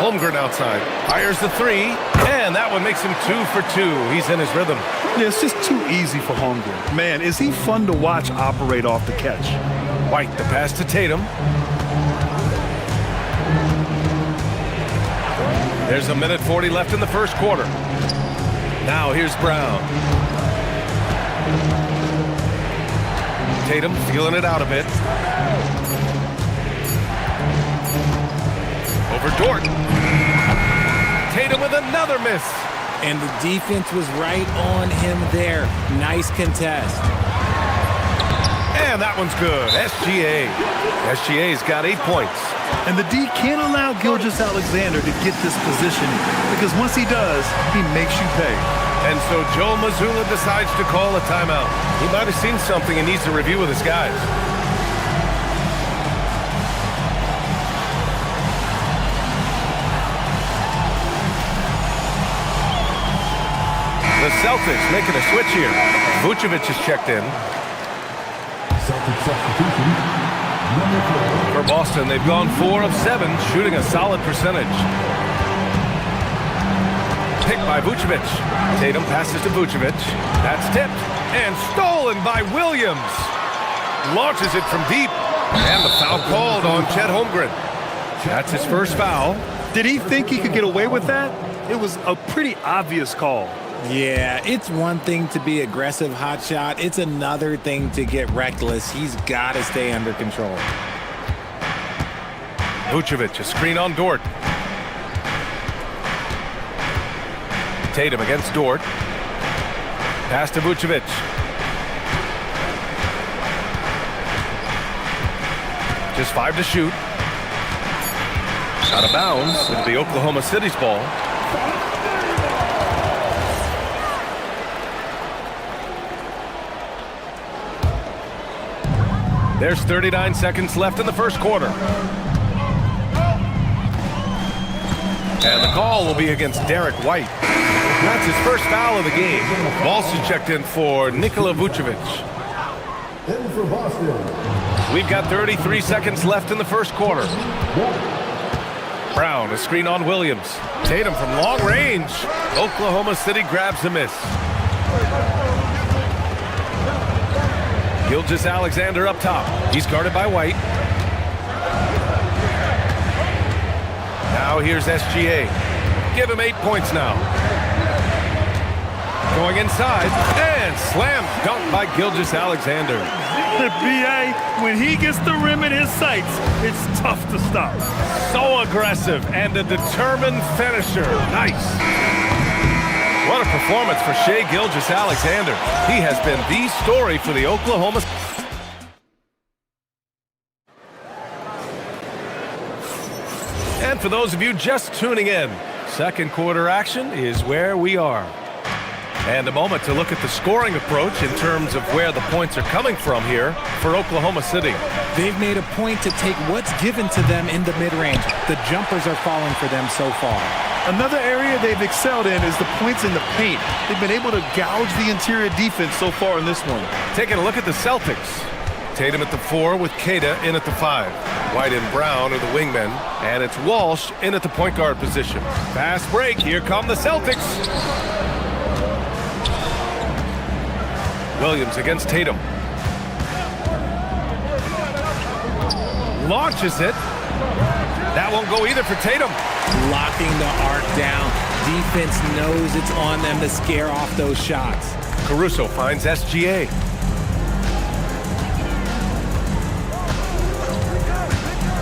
Holmgren outside. Fires the three. And that one makes him 2 for 2. He's in his rhythm. Yeah, it's just too easy for Holmgren. Man, is he fun to watch operate off the catch. White, the pass to Tatum. There's 1:40 left in the first quarter. Now here's Brown. Tatum feeling it out a bit. Over Dort. Tatum with another miss. And the defense was right on him there. Nice contest. And that one's good. SGA's got 8 points. And the D can't allow Gilgeous-Alexander to get this positioning, because once he does, he makes you pay. And so Joe Mazzulla decides to call a timeout. He might have seen something and needs to review with his guys. The Celtics making a switch here. Vucevic is checked in. Celtic substitution. Number 4. For Boston, they've gone 4 of 7, shooting a solid percentage. Picked by Vucevic. Tatum passes to Vucevic. That's tipped and stolen by Williams. Launches it from deep. And the foul called on Chet Holmgren. That's his first foul. Did he think he could get away with that? It was a pretty obvious call. Yeah, it's one thing to be aggressive hot shot. It's another thing to get reckless. He's got to stay under control. Vucevic, a screen on Dort. Tatum against Dort. Pass to Vucevic. Just 5 to shoot. Out of bounds. It'll be Oklahoma City's ball. There's 39 seconds left in the first quarter. And the call will be against Derek White. That's his first foul of the game. Also checked in for Nikola Vucevic. We've got 33 seconds left in the first quarter. Brown, a screen on Williams. Tatum from long range. Oklahoma City grabs a miss. Gilgeous-Alexander up top. He's guarded by White. Now here's SGA. Give him 8 points now. Going inside and slam dunk by Gilgeous-Alexander. The BA, when he gets the rim in his sights, it's tough to stop. So aggressive and a determined finisher. Nice. What a performance for Shai Gilgeous-Alexander. He has been the story for the Oklahoma. And for those of you just tuning in, second quarter action is where we are. And a moment to look at the scoring approach in terms of where the points are coming from here for Oklahoma City. They've made a point to take what's given to them in the mid-range. The jumpers are falling for them so far. Another area they've excelled in is the points in the paint. They've been able to gouge the interior defense so far in this one. Taking a look at the Celtics. Tatum at the 4 with Queta in at the 5. White and Brown are the wingmen, and it's Walsh in at the point guard position. Fast break, here come the Celtics. Williams against Tatum. Launches it. That won't go either for Tatum. Locking the arc down. Defense knows it's on them to scare off those shots. Caruso finds SGA.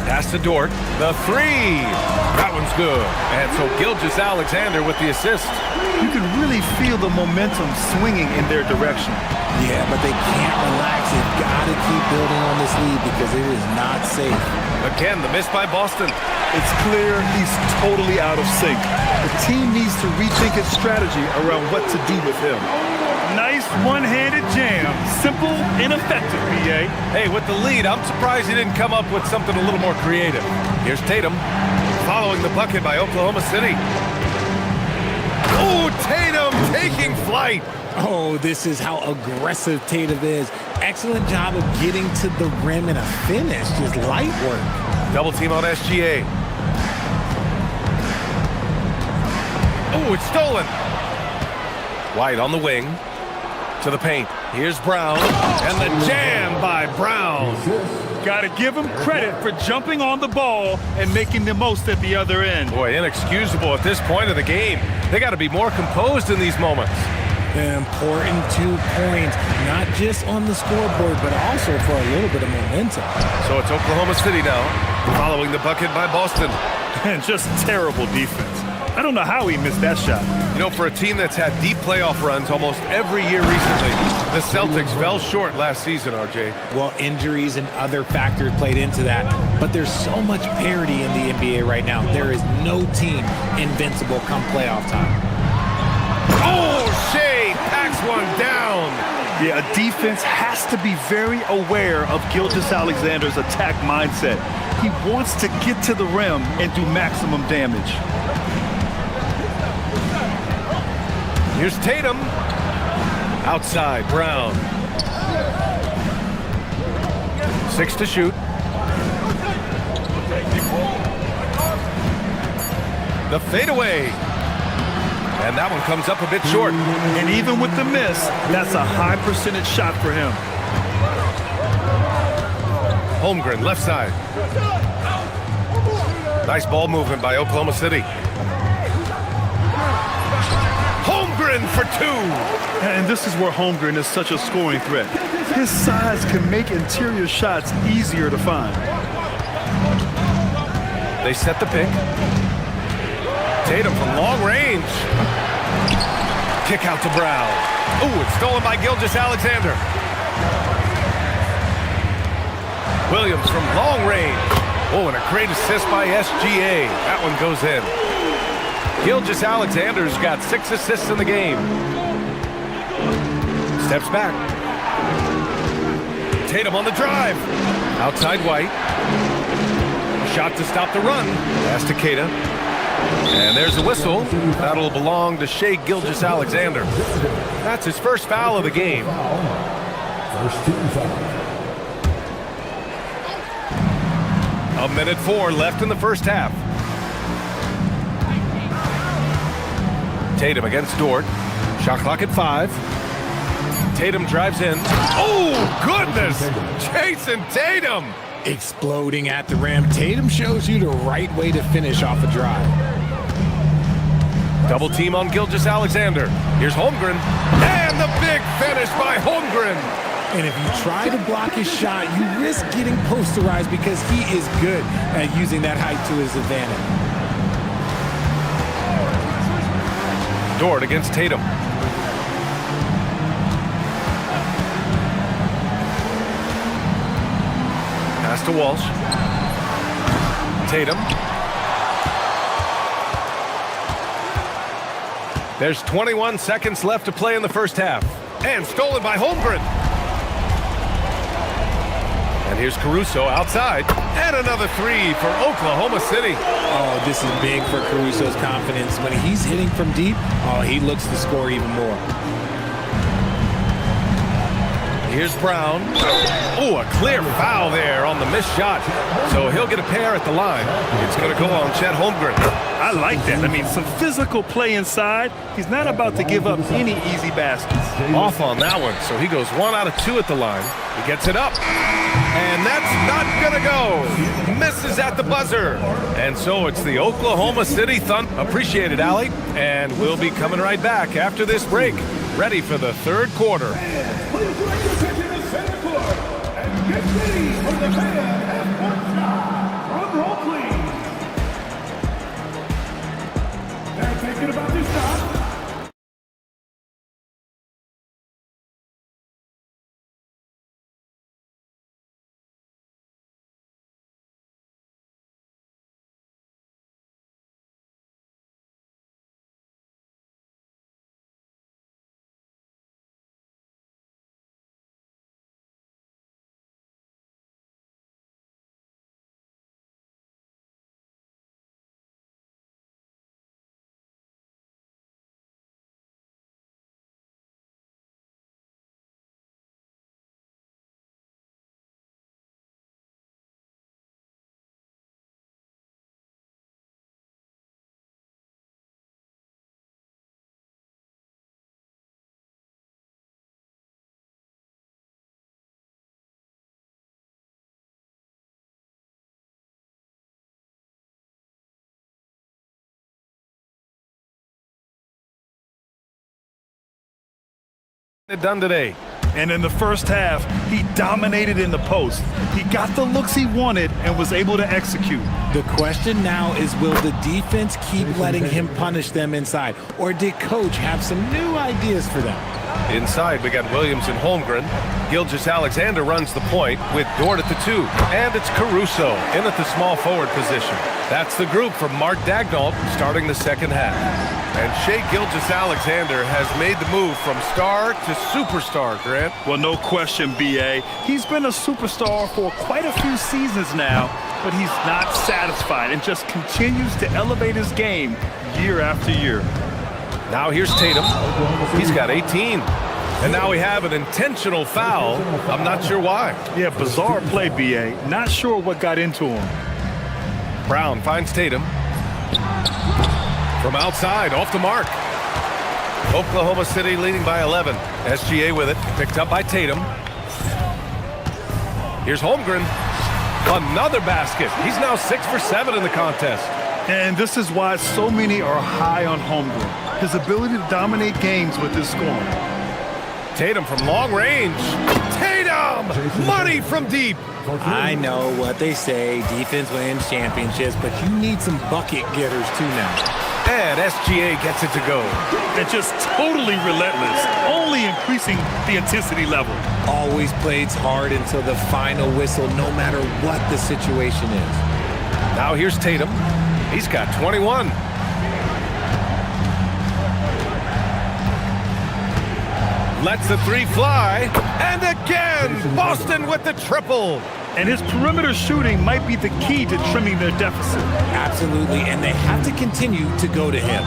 Pass to Dort. The 3. That one's good. And so Gilgeous-Alexander with the assist. You can really feel the momentum swinging in their direction. Yeah, but they can't relax. They've got to keep building on this lead because it is not safe. Again, the miss by Boston. It's clear he's totally out of sync. The team needs to rethink its strategy around what to do with him. Nice one-handed jam. Simple and effective, BA. Hey, with the lead, I'm surprised he didn't come up with something a little more creative. Here's Tatum, following the bucket by Oklahoma City. Oh, Tatum taking flight. Oh, this is how aggressive Tatum is. Excellent job of getting to the rim in a finish. Just light work. Double team on SGA. Oh, it's stolen. White on the wing. To the paint. Here's Brown. And the jam by Brown. Got to give him credit for jumping on the ball and making the most at the other end. Boy, inexcusable at this point of the game. They got to be more composed in these moments. An important 2 points, not just on the scoreboard, but also for a little bit of momentum. So it's Oklahoma City now, following the bucket by Boston. And just terrible defense. I don't know how he missed that shot. You know, for a team that's had deep playoff runs almost every year recently, the Celtics fell short last season, RJ. Well, injuries and other factors played into that, but there's so much parity in the NBA right now. There is no team invincible come playoff time. Oh, Shai packs one down. Yeah, a defense has to be very aware of Gilgeous-Alexander's attack mindset. He wants to get to the rim and do maximum damage. Here's Tatum. Outside, Brown. 6 to shoot. The fadeaway. And that one comes up a bit short. And even with the miss, that's a high percentage shot for him. Holmgren, left side. Nice ball movement by Oklahoma City. Holmgren for 2. And this is where Holmgren is such a scoring threat. His size can make interior shots easier to find. They set the pick. Tatum from long range. Kick out to Brown. Ooh, it's stolen by Gilgeous-Alexander. Williams from long range. Oh, and a great assist by SGA. That one goes in. Gilgeous-Alexander's got 6 assists in the game. Steps back. Tatum on the drive. Outside White. Shot to stop the run. Pass to Keita. And there's a whistle. That'll belong to Shai Gilgeous-Alexander. That's his first foul of the game. First team foul. A minute 4 left in the first half. Tatum against Dort. Shot clock at 5. Tatum drives in. Oh, goodness! Jason Tatum! Exploding at the rim. Tatum shows you the right way to finish off a drive. Double team on Gilgeous-Alexander. Here's Holmgren. And the big finish by Holmgren. And if you try to block his shot, you risk getting posterized because he is good at using that height to his advantage. Dort against Tatum. Pass to Walsh. Tatum. There's 21 seconds left to play in the first half. And stolen by Holmgren. And here's Caruso outside. And another 3 for Oklahoma City. Oh, this is big for Caruso's confidence. When he's hitting from deep, oh, he looks to score even more. Here's Brown. Oh, a clear foul there on the missed shot. So he'll get a pair at the line. It's going to go on Chet Holmgren. I like that. I mean, some physical play inside. He's not about to give up any easy baskets. Off on that one, so he goes 1 out of 2 at the line. He gets it up. And that's not going to go. Misses at the buzzer. And so it's the Oklahoma City Thunder. Appreciate it, Allie. And we'll be coming right back after this break. Ready for the third quarter. Please direct your attention to center court and get ready for the fan half-court shot. Drum roll, please. They're thinking about this shot. Done today. And in the first half, he dominated in the post. He got the looks he wanted and was able to execute. The question now is, will the defense keep letting him punish them inside? Or did coach have some new ideas for them? Inside, we got Williams and Holmgren. Gilgeous-Alexander runs the point with Dort at the 2. And it's Caruso in at the small forward position. That's the group from Mark Daigneault starting the second half. And Shai Gilgeous-Alexander has made the move from star to superstar, Grant. Well, no question, B.A. He's been a superstar for quite a few seasons now, but he's not satisfied and just continues to elevate his game year after year. Now here's Tatum. He's got 18. And now we have an intentional foul. I'm not sure why. Yeah, bizarre play, B.A. Not sure what got into him. Brown finds Tatum. From outside, off the mark. Oklahoma City leading by 11. SGA with it, picked up by Tatum. Here's Holmgren. Another basket. He's now 6 for 7 in the contest. And this is why so many are high on Holmgren. His ability to dominate games with his scoring. Tatum from long range. Tatum! Tatum! Money from deep! I know what they say, defense wins championships, but you need some bucket getters too now. And SGA gets it to go. And just totally relentless, only increasing the intensity level. Always plays hard until the final whistle, no matter what the situation is. Now here's Tatum. He's got 21. Lets the three fly. And again, Boston with the triple. And his perimeter shooting might be the key to trimming their deficit. Absolutely, and they have to continue to go to him.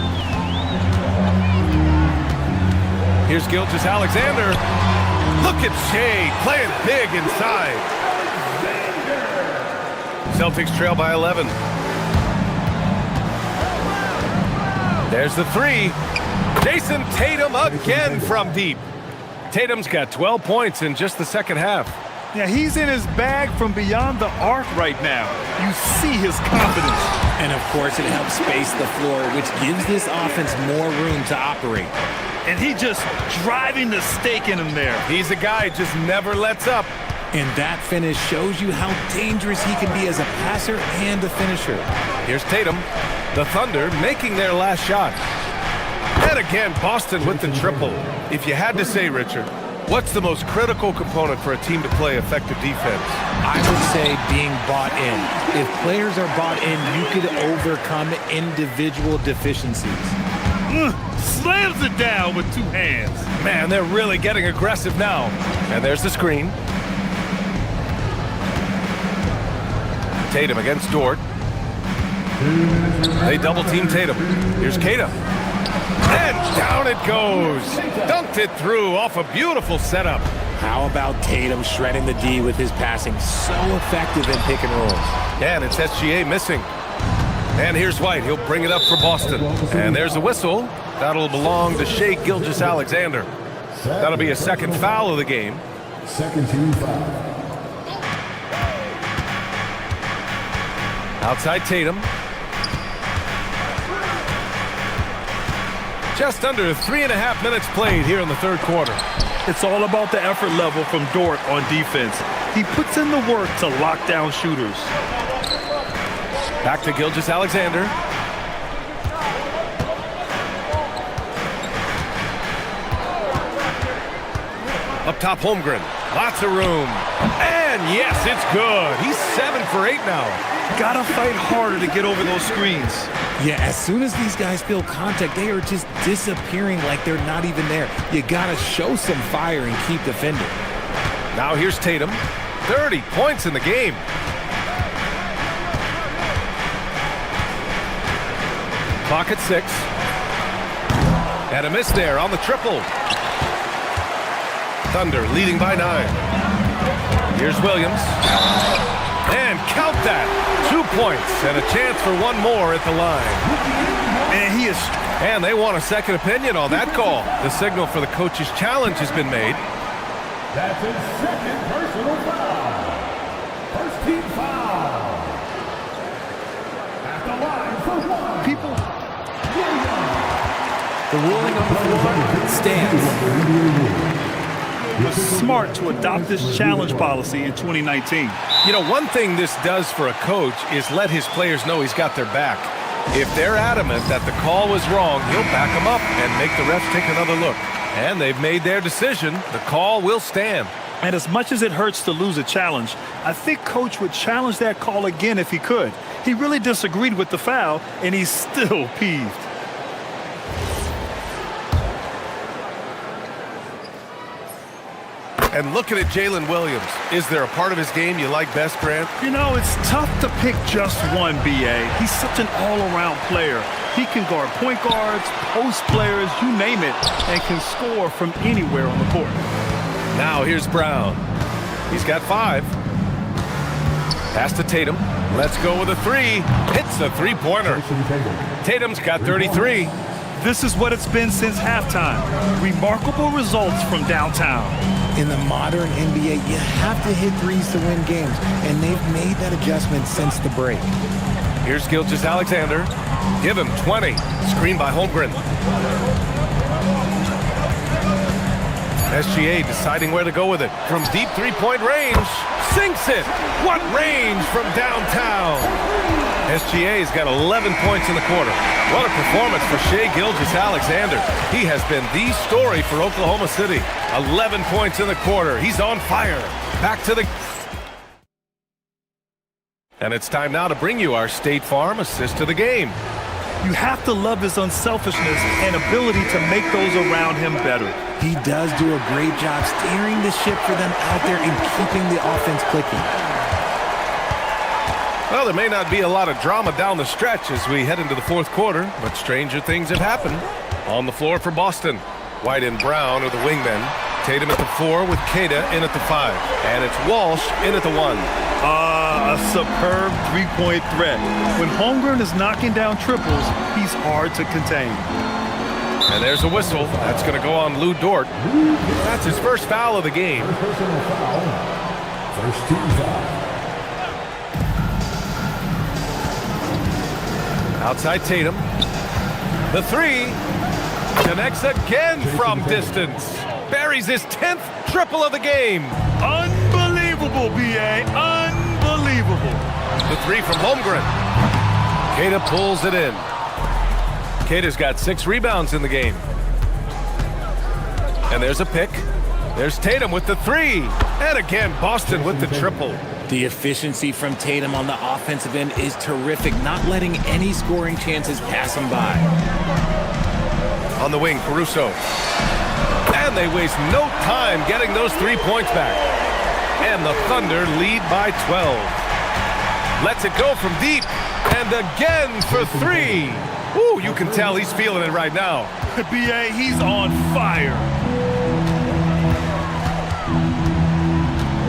Here's Gilgeous-Alexander. Look at Shea playing big inside. Celtics trail by 11. There's the three. Jason Tatum again from deep. Tatum's got 12 points in just the second half. Yeah, he's in his bag from beyond the arc right now. You see his confidence. And of course, it helps space the floor, which gives this offense more room to operate. And he just driving the stake in him there. He's a guy who just never lets up. And that finish shows you how dangerous he can be as a passer and a finisher. Here's Tatum. The Thunder making their last shot. And again, Boston with the triple. If you had to say, Richard, what's the most critical component for a team to play effective defense? I would say being bought in. If players are bought in, you could overcome individual deficiencies. Slams it down with two hands. Man, they're really getting aggressive now. And there's the screen. Tatum against Dort. They double-team Tatum. Here's Kata. And down it goes. Dunked it through off a beautiful setup. How about Tatum shredding the D with his passing? So effective in pick and rolls. And it's SGA missing. And here's White. He'll bring it up for Boston. And there's a whistle. That'll belong to Shea Gilgeous-Alexander. That'll be a second foul of the game. Second team foul. Outside Tatum. Just under 3.5 minutes played here in the third quarter. It's all about the effort level from Dort on defense. He puts in the work to lock down shooters. Back to Gilgeous-Alexander. Up top, Holmgren. Lots of room. And yes, it's good. He's 7 for 8 now. Gotta fight harder to get over those screens. Yeah, as soon as these guys feel contact, they are just disappearing like they're not even there. You gotta show some fire and keep defending. Now here's Tatum. 30 points in the game. Clock at 6. And a miss there on the triple. Thunder leading by 9. Here's Williams. And count that. 2 points and a chance for one more at the line. And he is. And they want a second opinion on that call. The signal for the coach's challenge has been made. That's his second personal foul. First team foul. At the line for one. People. The ruling on the floor stands. It was smart to adopt this challenge policy in 2019. You know, one thing this does for a coach is let his players know he's got their back. If they're adamant that the call was wrong, he'll back them up and make the refs take another look. And they've made their decision. The call will stand. And as much as it hurts to lose a challenge, I think Coach would challenge that call again if he could. He really disagreed with the foul, and he's still peeved. And looking at Jalen Williams, is there a part of his game you like best, Grant? You know, it's tough to pick just one, B.A. He's such an all-around player. He can guard point guards, post players, you name it, and can score from anywhere on the court. Now here's Brown. He's got 5. Pass to Tatum. Let's go with a 3. Hits a three-pointer. Tatum's got 33. This is what it's been since halftime. Remarkable results from downtown. In the modern NBA, you have to hit threes to win games, and they've made that adjustment since the break. Here's Gilgeous-Alexander. Give him 20. Screen by Holmgren. SGA deciding where to go with it. From deep three-point range, sinks it. What range from downtown. SGA's got 11 points in the quarter. What a performance for Shai Gilgeous-Alexander. He has been the story for Oklahoma City. 11 points in the quarter. He's on fire. Back to the... And it's time now to bring you our State Farm assist of the game. You have to love his unselfishness and ability to make those around him better. He does do a great job steering the ship for them out there and keeping the offense clicking. Well, there may not be a lot of drama down the stretch as we head into the fourth quarter, but stranger things have happened. On the floor for Boston, White and Brown are the wingmen. Tatum at the 4 with Queta in at the 5. And it's Walsh in at the 1. A superb three-point threat. When Holmgren is knocking down triples, he's hard to contain. And there's a whistle. That's going to go on Lou Dort. That's his first foul of the game. First team foul. Outside Tatum. The 3 connects again from distance. Buries his 10th triple of the game. Unbelievable, B.A. Unbelievable. The 3 from Holmgren. Queta pulls it in. Queta's got 6 rebounds in the game. And there's a pick. There's Tatum with the 3. And again, Boston with the triple. The efficiency from Tatum on the offensive end is terrific, not letting any scoring chances pass him by. On the wing, Caruso. And they waste no time getting those 3 points back. And the Thunder lead by 12. Lets it go from deep. And again for 3. Ooh, you can tell he's feeling it right now. B.A., he's on fire.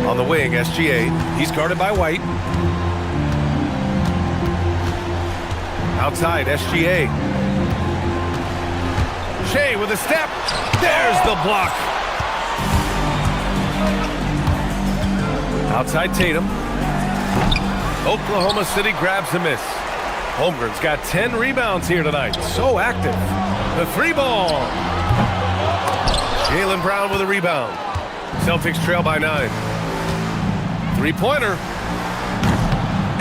On the wing, SGA. He's guarded by White. Outside, SGA. Shai with a step. There's the block. Outside Tatum. Oklahoma City grabs a miss. Holmgren's got 10 rebounds here tonight. So active. The 3 ball. Jaylen Brown with a rebound. Celtics trail by 9. 3-pointer.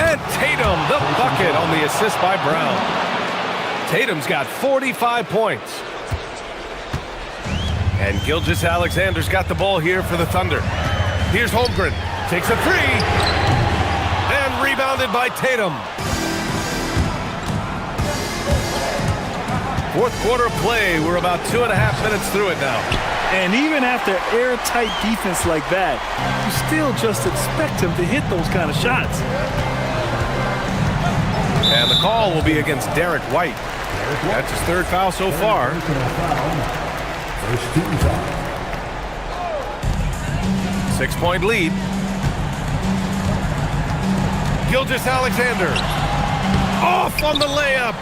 And Tatum, the bucket on the assist by Brown. Tatum's got 45 points. And Gilgeous-Alexander's got the ball here for the Thunder. Here's Holmgren. Takes a 3. And rebounded by Tatum. Fourth quarter play. We're about 2.5 minutes through it now. And even after airtight defense like that, you still just expect him to hit those kind of shots. And the call will be against Derek White. That's his 3rd foul so far. First team foul. 6-point lead. Gilgeous-Alexander. Off on the layup.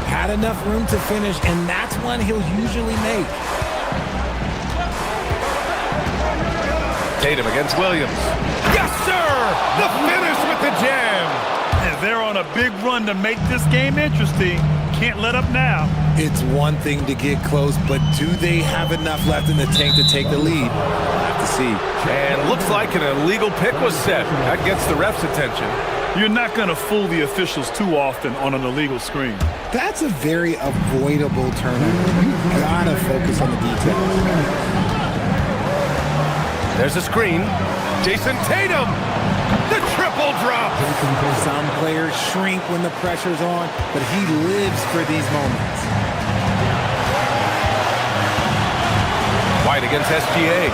Had enough room to finish, and that's one he'll usually make. Tatum against Williams. Yes, sir! The finish with the jam. And they're on a big run to make this game interesting. Can't let up now. It's one thing to get close, but do they have enough left in the tank to take the lead? We'll have to see. And looks like an illegal pick was set. That gets the ref's attention. You're not going to fool the officials too often on an illegal screen. That's a very avoidable turnover. You gotta focus on the details. There's a screen. Jason Tatum. The triple drop. Some players shrink when the pressure's on, but he lives for these moments. White against SGA.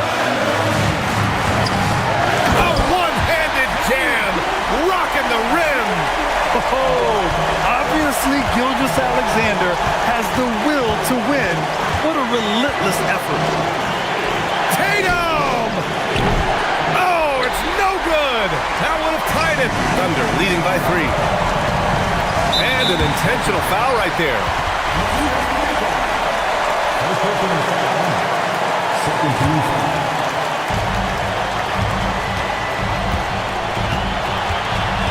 A one-handed jam. Rocking the rim. Oh, obviously Gilgeous-Alexander has the will to win. What a relentless effort. Tatum! Oh, it's no good. That would have tied it. Thunder leading by 3. And an intentional foul right there. Second team foul.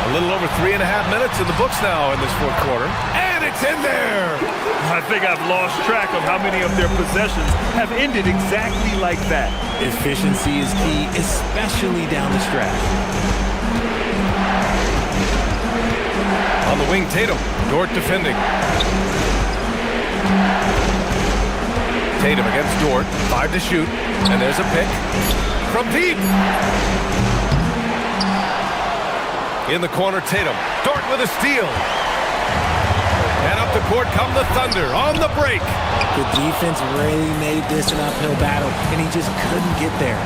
A little over 3.5 minutes in the books now in this fourth quarter. And it's in there! I think I've lost track of how many of their possessions have ended exactly like that. Efficiency is key, especially down the stretch. On the wing, Tatum. Dort defending. Tatum against Dort. 5 to shoot. And there's a pick. From deep. In the corner, Tatum. Dort with a steal. And up the court come the Thunder on the break. The defense really made this an uphill battle, and he just couldn't get there.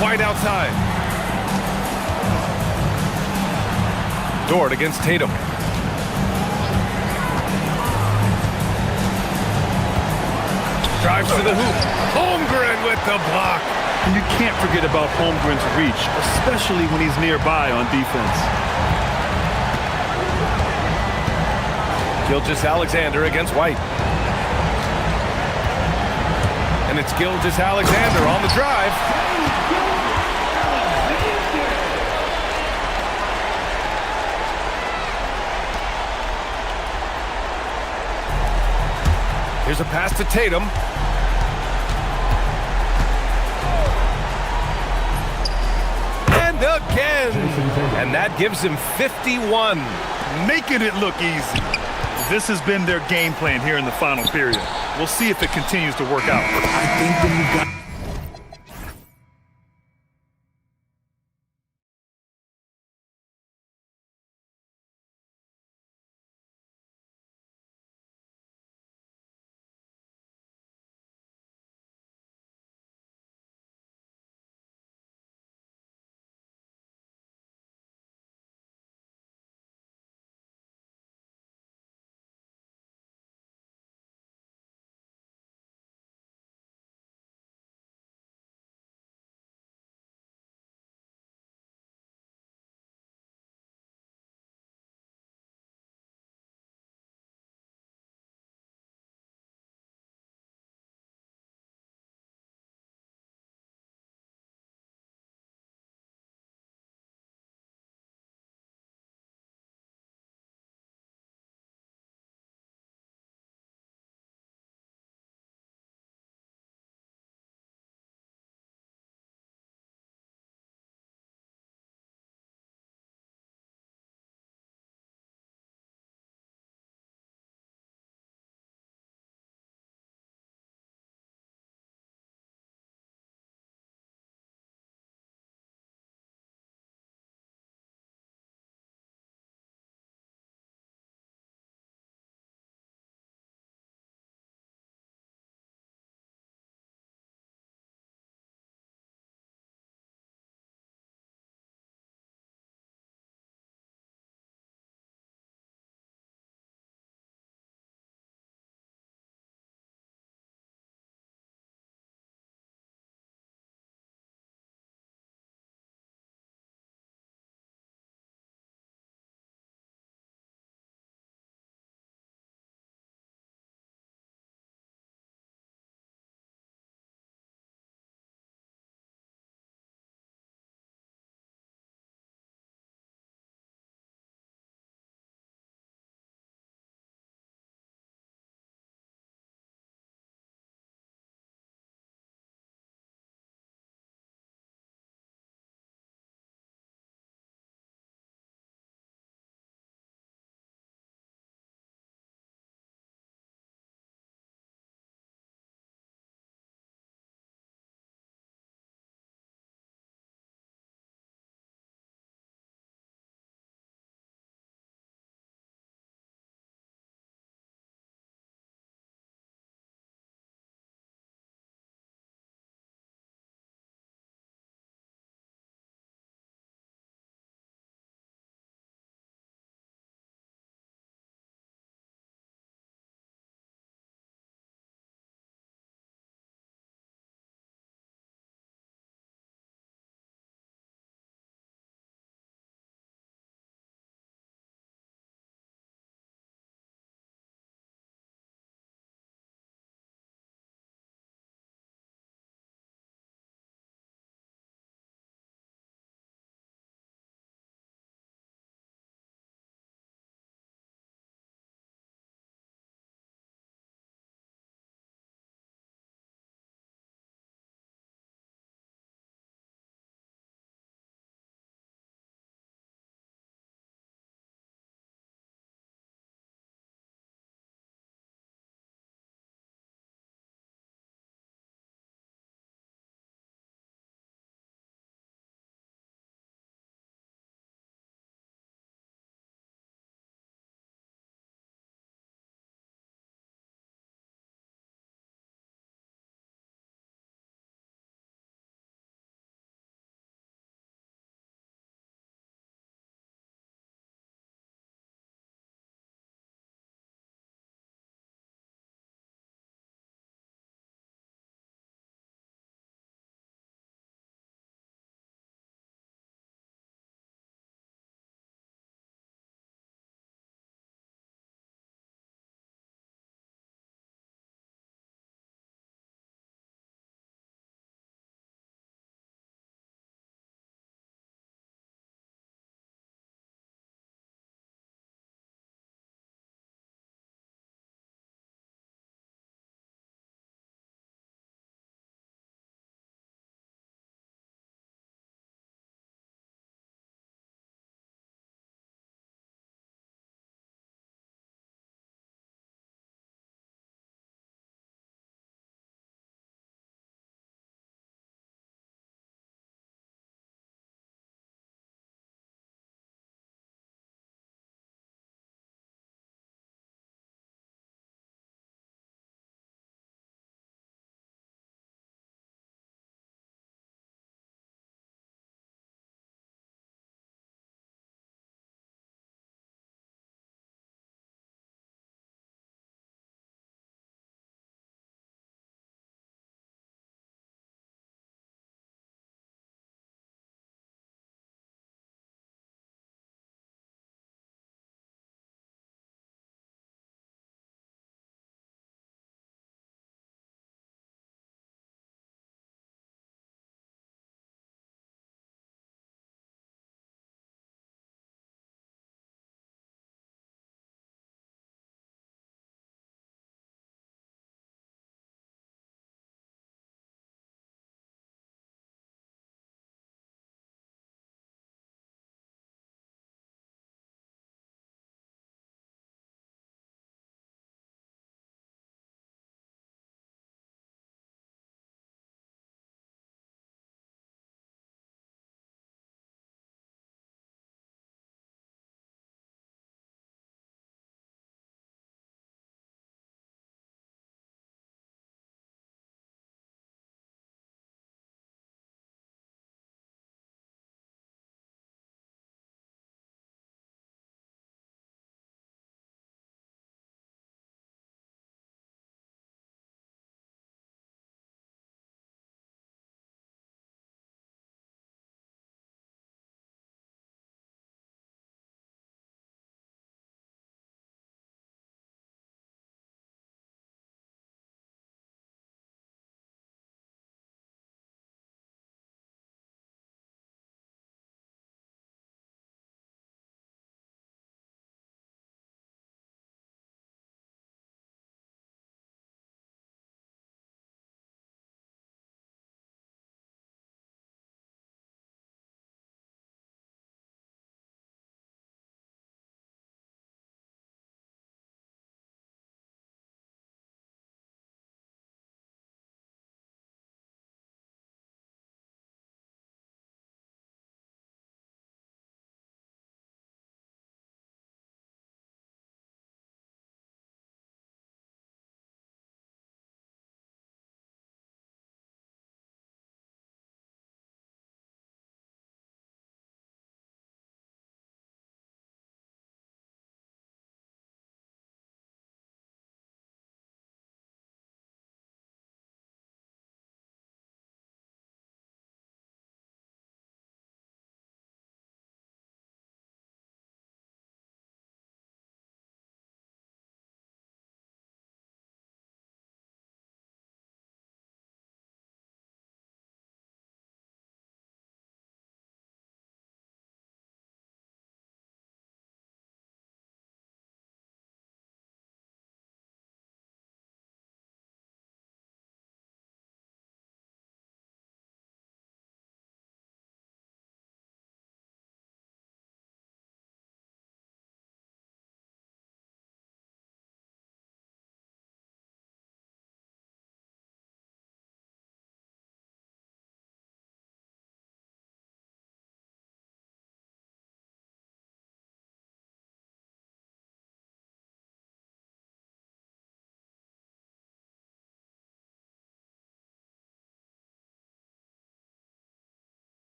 White outside. Dort against Tatum. Drives to the hoop. Holmgren with the block. And you can't forget about Holmgren's reach, especially when he's nearby on defense. Gilgeous-Alexander against White. And it's Gilgeous-Alexander on the drive. Here's a pass to Tatum. And again. And that gives him 51. Making it look easy. This has been their game plan here in the final period. We'll see if it continues to work out. I think when you got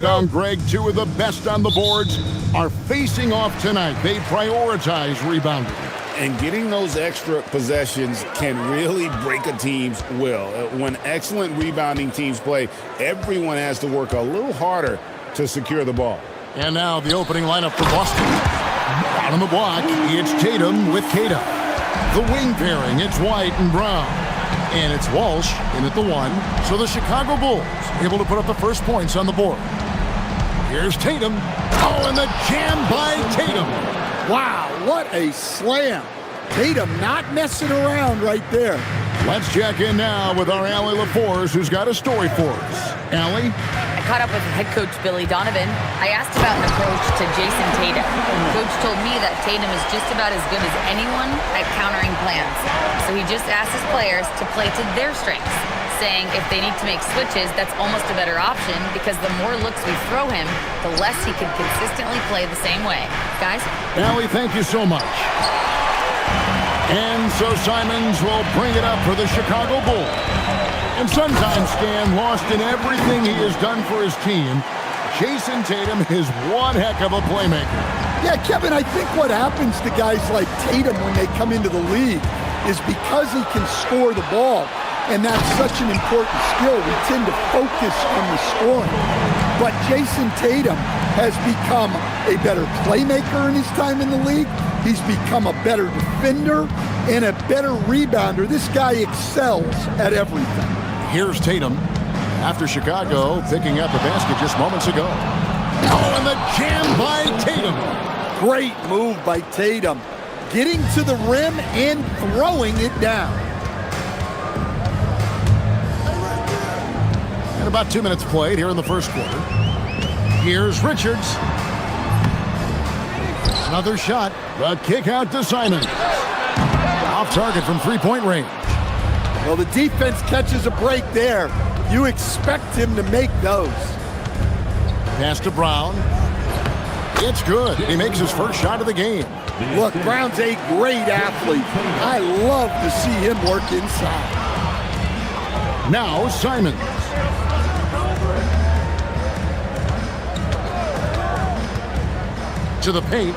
Down, Greg, two of the best on the boards are facing off tonight. They prioritize rebounding. And getting those extra possessions can really break a team's will. When excellent rebounding teams play, everyone has to work a little harder to secure the ball. And now the opening lineup for Boston. Out on the block, it's Tatum with Tatum. The wing pairing, it's White and Brown. And it's Walsh in at the 1. So the Chicago Bulls able to put up the first points on the board. Here's Tatum. Oh, and the jam by Tatum. Wow, what a slam. Tatum not messing around right there. Let's check in now with our Allie LaForce, who's got a story for us. Allie? I caught up with head coach Billy Donovan. I asked about an approach to Jason Tatum. Coach told me that Tatum is just about as good as anyone at countering plans. So he just asked his players to play to their strengths, saying if they need to make switches, that's almost a better option because the more looks we throw him, the less he can consistently play the same way. Guys? Allie, thank you so much. And so Simons will bring it up for the Chicago Bulls. And sometimes, Stan, lost in everything he has done for his team, Jason Tatum is one heck of a playmaker. Yeah, Kevin, I think what happens to guys like Tatum when they come into the league is because he can score the ball, and that's such an important skill, we tend to focus on the scoring. But Jason Tatum has become a better playmaker in his time in the league. He's become a better defender and a better rebounder. This guy excels at everything. Here's Tatum after Chicago picking up a basket just moments ago. Oh, and the jam by Tatum. Great move by Tatum. Getting to the rim and throwing it down. And about 2 minutes played here in the first quarter. Here's Richards. Another shot. The kick out to Simons. Off target from three-point range. Well, the defense catches a break there. You expect him to make those. Pass to Brown. It's good. He makes his first shot of the game. Look, Brown's a great athlete. I love to see him work inside. Now Simons. To the paint.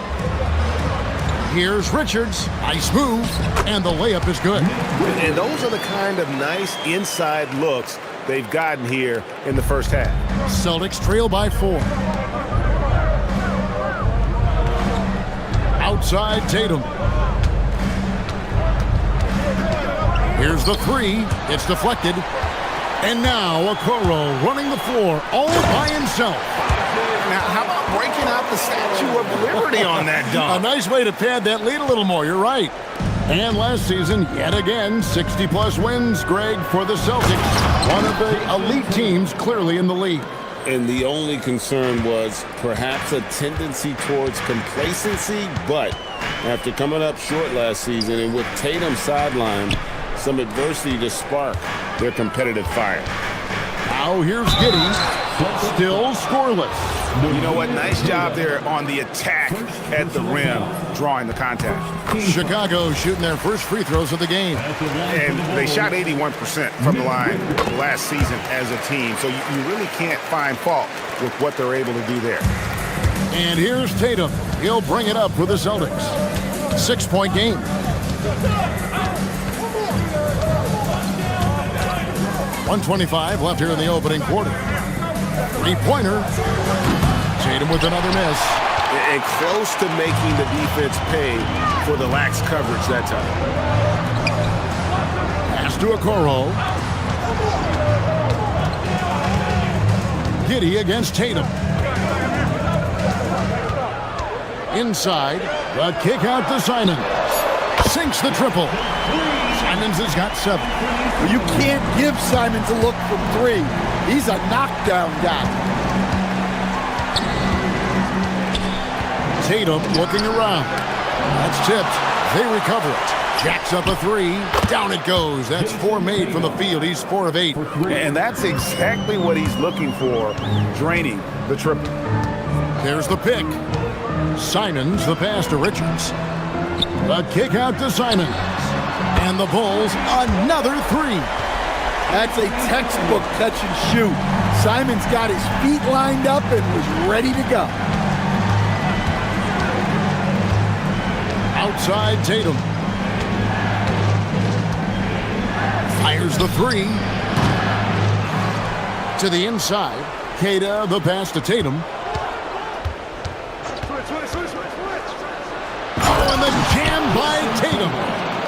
Here's Richards. Nice move. And the layup is good. And those are the kind of nice inside looks they've gotten here in the first half. Celtics trail by 4. Outside Tatum. Here's the 3. It's deflected. And now Okoro running the floor all by himself. Now, how about breaking out the Statue of Liberty on that dunk? A nice way to pad that lead a little more. You're right. And last season, yet again, 60-plus wins, Greg, for the Celtics. One of the elite teams clearly in the league. And the only concern was perhaps a tendency towards complacency, but after coming up short last season and with Tatum sidelined, some adversity to spark their competitive fire. Now here's Giddey. Still scoreless. You know what? Nice job there on the attack at the rim, drawing the contact. Chicago shooting their first free throws of the game. And they shot 81% from the line last season as a team. So you really can't find fault with what they're able to do there. And here's Tatum. He'll bring it up for the Celtics. 6-point game. .125 left here in the opening quarter. Three-pointer. Tatum with another miss. And close to making the defense pay for the lax coverage that time. Pass to Okoro. Giddey against Tatum. Inside. The kick out to Simons. Sinks the triple. Simons has got 7. Well, you can't give Simons a look from 3. He's a knockdown guy. Tatum looking around. That's tipped. They recover it. Jacks up a 3. Down it goes. That's 4 made from the field. He's 4 of 8. And that's exactly what he's looking for, draining the triple. There's the pick. Simons, the pass to Richards. The kick out to Simons. And the Bulls, another 3. That's a textbook catch and shoot. Simons got his feet lined up and was ready to go. Outside Tatum. Fires the three. To the inside. Queta, the pass to Tatum. Oh, and the jam by Tatum.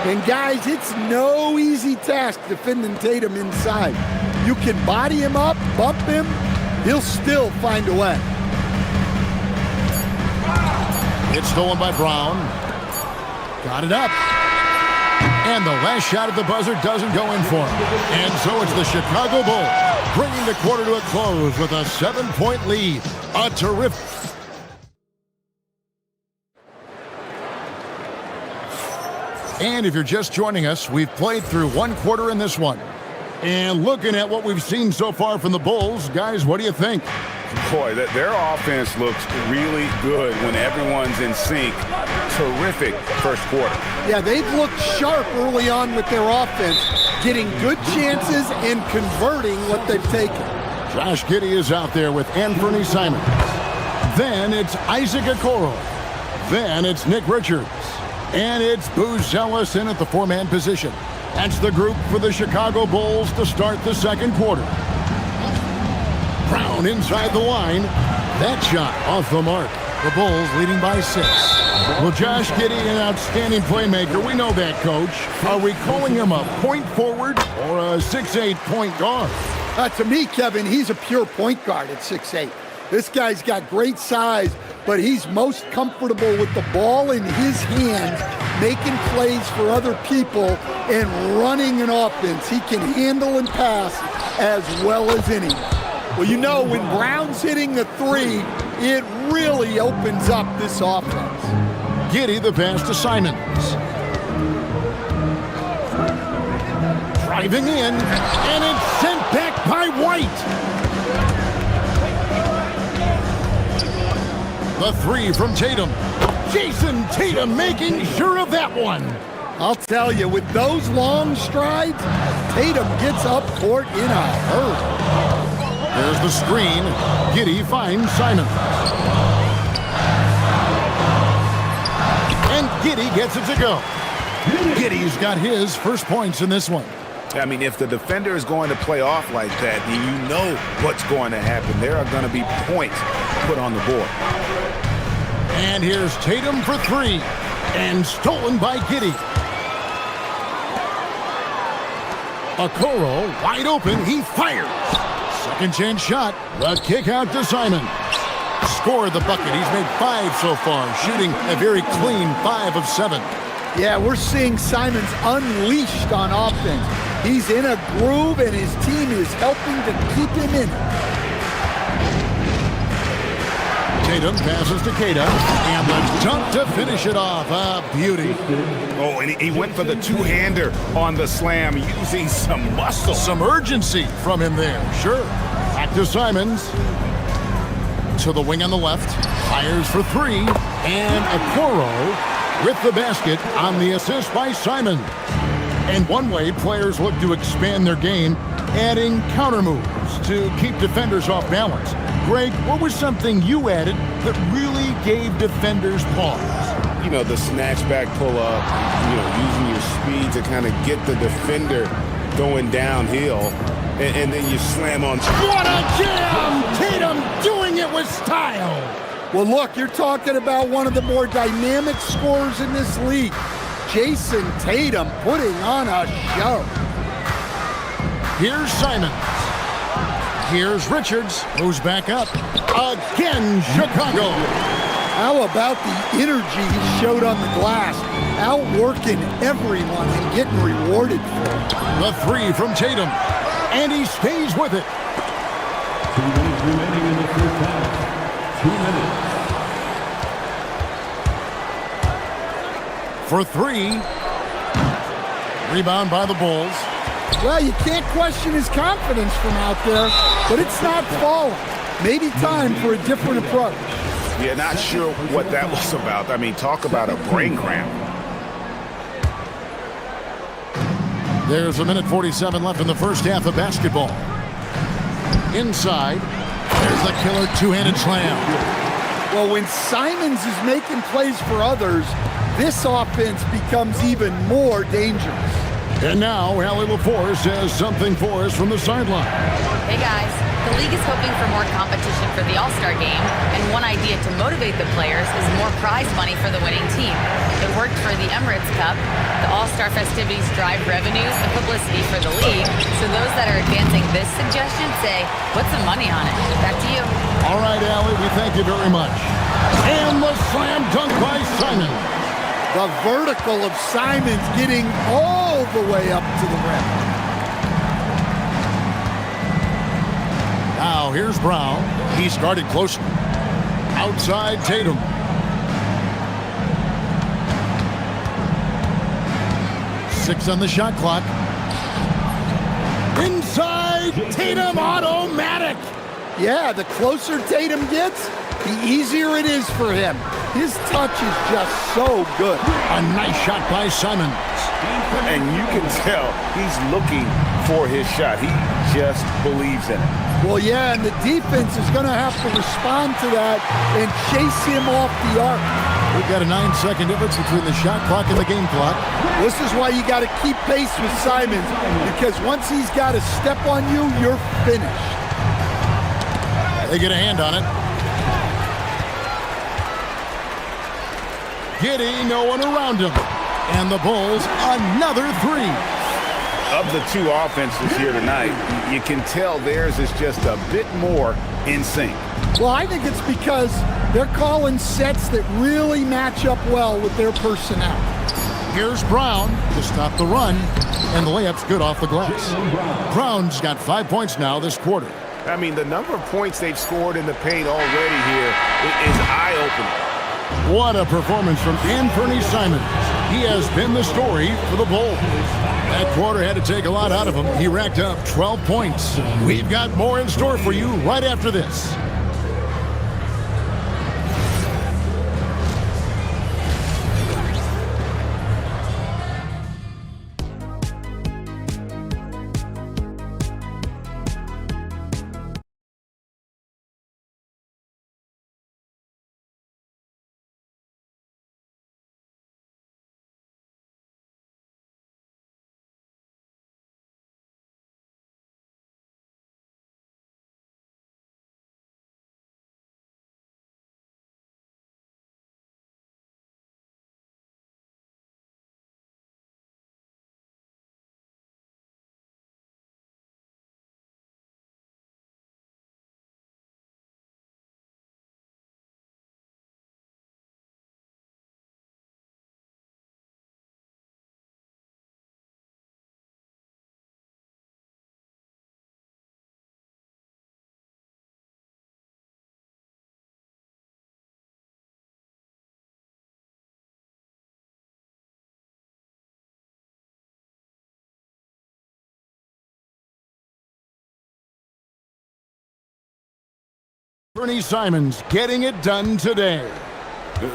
And guys, it's no easy task defending Tatum inside. You can body him up, bump him, he'll still find a way. It's stolen by Brown. Got it up. And the last shot at the buzzer doesn't go in for him. And so it's the Chicago Bulls bringing the quarter to a close with a 7-point lead. A terrific... And if you're just joining us, we've played through one quarter in this one. And looking at what we've seen so far from the Bulls, guys, what do you think? Boy, their offense looks really good when everyone's in sync. Terrific first quarter. Yeah, they've looked sharp early on with their offense, getting good chances and converting what they've taken. Josh Giddey is out there with Anthony Simons. Then it's Isaac Okoro. Then it's Nick Richards. And it's Buzelis in at the four-man position. That's the group for the Chicago Bulls to start the second quarter. Brown inside the line. That shot off the mark. The Bulls leading by 6. Well, Josh Giddey, an outstanding playmaker. We know that, Coach. Are we calling him a point forward or a 6'8" point guard? To me, Kevin, he's a pure point guard at 6'8". This guy's got great size, but he's most comfortable with the ball in his hands, making plays for other people and running an offense. He can handle and pass as well as anyone. Well, you know, when Brown's hitting the three, it really opens up this offense. Giddey, the pass to Simons. Driving in, and it's sent back by White. The three from Tatum. Jason Tatum making sure of that one. I'll tell you, with those long strides, Tatum gets up court in a hurry. There's the screen. Giddey finds Simons. And Giddey gets it to go. Giddey's got his first points in this one. I mean, if the defender is going to play off like that, then you know what's going to happen. There are going to be points put on the board. And here's Tatum for three. And stolen by Giddey. Okoro wide open. He fires. Second chance shot. The kick out to Simon. Scored the bucket. He's made 5 so far, shooting a very clean 5 of 7. Yeah, we're seeing Simons unleashed on offense. He's in a groove, and his team is helping to keep him in. Tatum passes to Queta, and the dunk to finish it off. A beauty. Oh, and he went for the two-hander on the slam, using some muscle. Some urgency from him there, sure. Back to Simons. To the wing on the left. Fires for three, and Okoro with the basket on the assist by Simon. And one way players look to expand their game, adding counter moves to keep defenders off balance. Greg, what was something you added that really gave defenders pause? You know, the snatch back pull up, you know, using your speed to kind of get the defender going downhill, and then you slam on. What a jam! Tatum doing it with style. Well, look, you're talking about one of the more dynamic scorers in this league. Jason Tatum putting on a show. Here's Simons. Here's Richards, who's back up. Again, Chicago. How about the energy he showed on the glass, outworking everyone and getting rewarded for it. The three from Tatum, and he stays with it. 2 minutes remaining in the first half. 2 minutes. For three. Rebound by the Bulls. Well, you can't question his confidence from out there, but it's not falling. Maybe time for a different approach. Yeah, not sure what that was about. I mean, talk about a brain cramp. There's 1:47 left in the first half of basketball. Inside. There's the killer two-handed slam. Well, when Simons is making plays for others, this offense becomes even more dangerous. And now, Allie LaForce has something for us from the sideline. Hey guys, the league is hoping for more competition for the All-Star game, and one idea to motivate the players is more prize money for the winning team. It worked for the Emirates Cup. The All-Star festivities drive revenues and publicity for the league, so those that are advancing this suggestion say, put some money on it. Back to you. All right, Allie, we thank you very much. And the slam dunk by Simon. The vertical of Simons getting all the way up to the rim. Now here's Brown. He's guarded closely. Outside Tatum. Six on the shot clock. Inside Tatum, automatic. Yeah, the closer Tatum gets, the easier it is for him. His touch is just so good. A nice shot by Simons. And you can tell he's looking for his shot. He just believes in it. Well, yeah, and the defense is going to have to respond to that and chase him off the arc. We've got a 9-second difference between the shot clock and the game clock. This is why you got to keep pace with Simons, because once he's got a step on you, you're finished. They get a hand on it. Giddey, no one around him. And the Bulls, another three. Of the two offenses here tonight, you can tell theirs is just a bit more in sync. Well, I think it's because they're calling sets that really match up well with their personnel. Here's Brown to stop the run, and the layup's good off the glass. Brown's got 5 points now this quarter. I mean, the number of points they've scored in the paint already here is eye-opening. What a performance from Anthony Simons. He has been the story for the Bulls. That quarter had to take a lot out of him. He racked up 12 points. We've got more in store for you right after this. Anthony Simons getting it done today.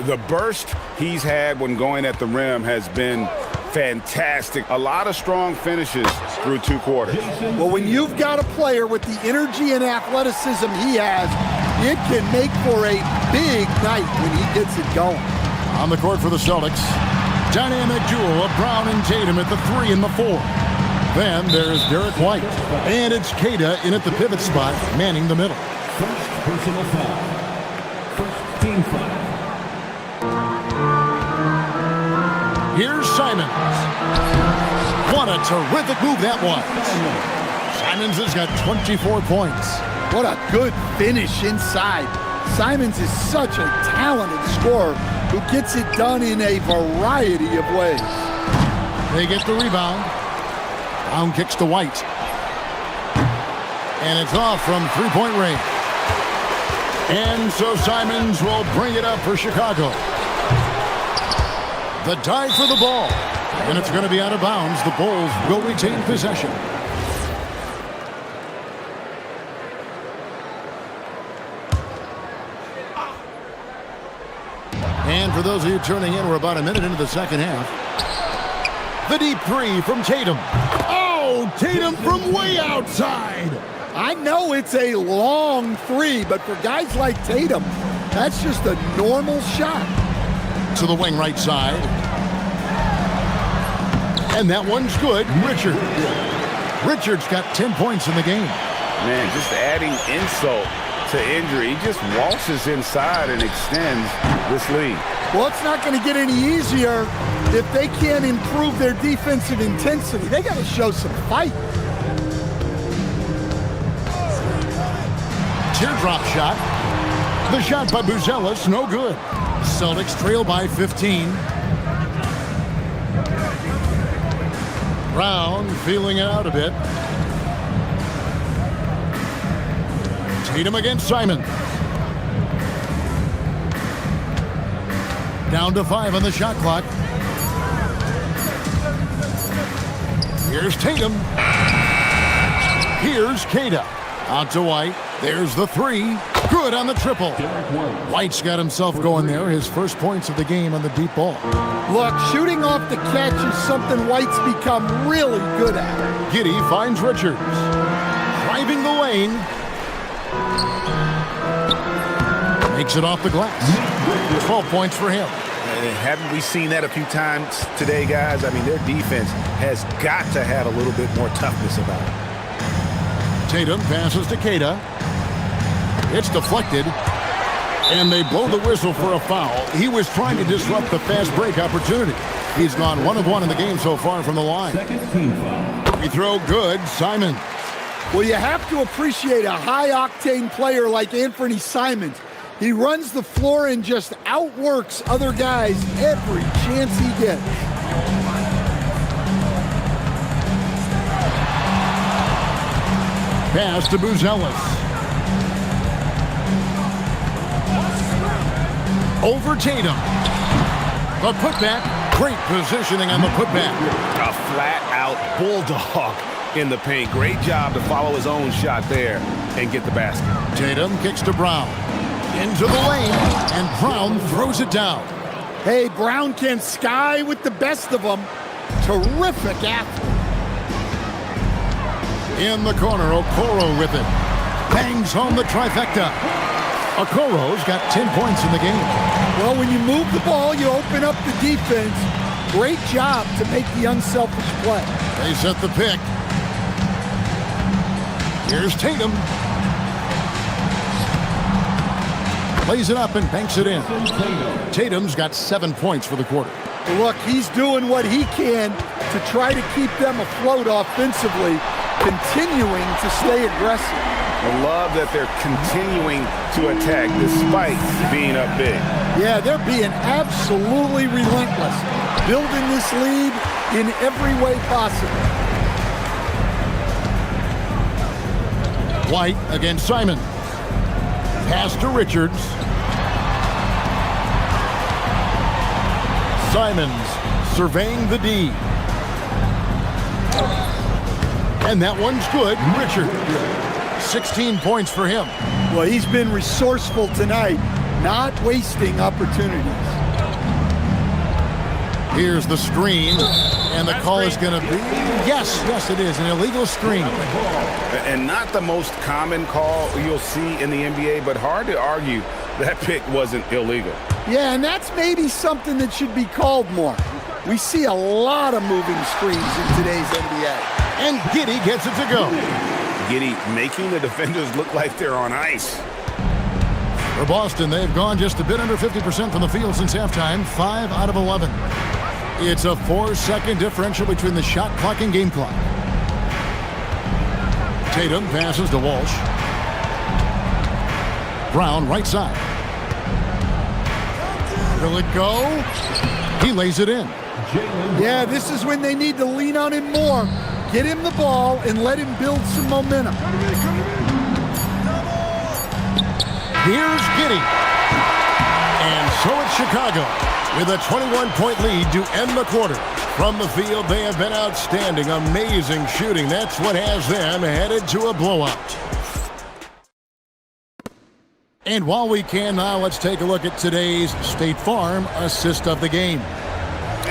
The burst he's had when going at the rim has been fantastic. A lot of strong finishes through two quarters. Well, when you've got a player with the energy and athleticism he has, it can make for a big night when he gets it going. On the court for the Celtics, dynamic duo of Brown and Tatum at the 3 and the 4. Then there's Derek White, and it's Kada in at the pivot spot, manning the middle. First personal foul. First team foul. Here's Simons. What a terrific move that was. Simons has got 24 points. What a good finish inside. Simons is such a talented scorer who gets it done in a variety of ways. They get the rebound. Brown kicks to White. And it's off from three-point range. And so Simons will bring it up for Chicago. The dive for the ball. And it's going to be out of bounds. The Bulls will retain possession. And for those of you turning in, we're about a minute into the second half. The deep three from Tatum. Oh, Tatum from way outside. I know it's a long three, but for guys like Tatum, that's just a normal shot. To the wing right side. And that one's good. Richards got 10 points in the game. Man, just adding insult to injury. He just waltzes inside and extends this lead. Well, it's not going to get any easier if they can't improve their defensive intensity. They got to show some fight. Teardrop shot. The shot by Buzelis, no good. Celtics trail by 15. Brown feeling it out a bit. Tatum against Simon. Down to 5 on the shot clock. Here's Tatum. Here's Keita. Out to White. There's the three. Good on the triple. White's got himself going there. His first points of the game on the deep ball. Look, shooting off the catch is something White's become really good at. Giddey finds Richards. Driving the lane. Makes it off the glass. 12 points for him. Haven't we seen that a few times today, guys? I mean, their defense has got to have a little bit more toughness about it. Tatum passes to Keita. It's deflected. And they blow the whistle for a foul. He was trying to disrupt the fast break opportunity. He's gone 1 of 1 in the game so far from the line. Free throw good. Simon. Well, you have to appreciate a high-octane player like Anthony Simons. He runs the floor and just outworks other guys every chance he gets. Pass to Buzelis. Over Tatum. The putback. Great positioning on the putback. A flat-out bulldog in the paint. Great job to follow his own shot there and get the basket. Tatum kicks to Brown. Into the lane, and Brown throws it down. Hey, Brown can sky with the best of them. Terrific athlete. In the corner, Okoro with it. Bangs home the trifecta. Okoro's got 10 points in the game. Well, when you move the ball, you open up the defense. Great job to make the unselfish play. They set the pick. Here's Tatum. Plays it up and banks it in. Tatum's got 7 points for the quarter. Look, he's doing what he can to try to keep them afloat offensively, continuing to stay aggressive. I love that they're continuing to attack despite being up big. Yeah, they're being absolutely relentless, building this lead in every way possible. White against Simon. Pass to Richards. Simons surveying the D. And that one's good. Richards. 16 points for him. Well, he's been resourceful tonight, not wasting opportunities. Here's the screen, and the call is going to be, yes, it is, an illegal screen. And not the most common call you'll see in the NBA, but hard to argue that pick wasn't illegal. Yeah, and that's maybe something that should be called more. We see a lot of moving screens in today's NBA. And Giddey gets it to go. Giddey making the defenders look like they're on ice. For Boston, they've gone just a bit under 50% from the field since halftime, 5 out of 11. It's a 4-second differential between the shot clock and game clock. Tatum passes to Walsh. Brown, right side. Will it go? He lays it in. Yeah, this is when they need to lean on him more. Get him the ball and let him build some momentum. Here's Giddey. And so it's Chicago with a 21-point lead to end the quarter. From the field, they have been outstanding. Amazing shooting. That's what has them headed to a blowout. And while we can now, let's take a look at today's State Farm assist of the game.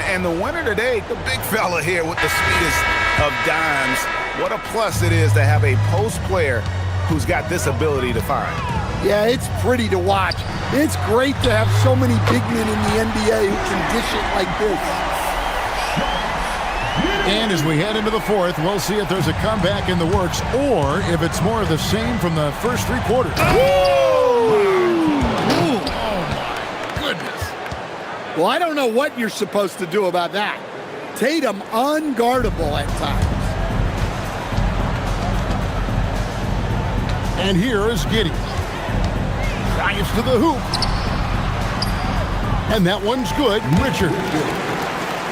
And the winner today, the big fella here with the sweetest of dimes. What a plus it is to have a post player who's got this ability to find. Yeah, it's pretty to watch. It's great to have so many big men in the NBA who can dish it like this. And as we head into the fourth, we'll see if there's a comeback in the works or if it's more of the same from the first three quarters. Oh, my goodness. Well, I don't know what you're supposed to do about that. Tatum unguardable at times. And here is Giddey. Drives to the hoop. And that one's good.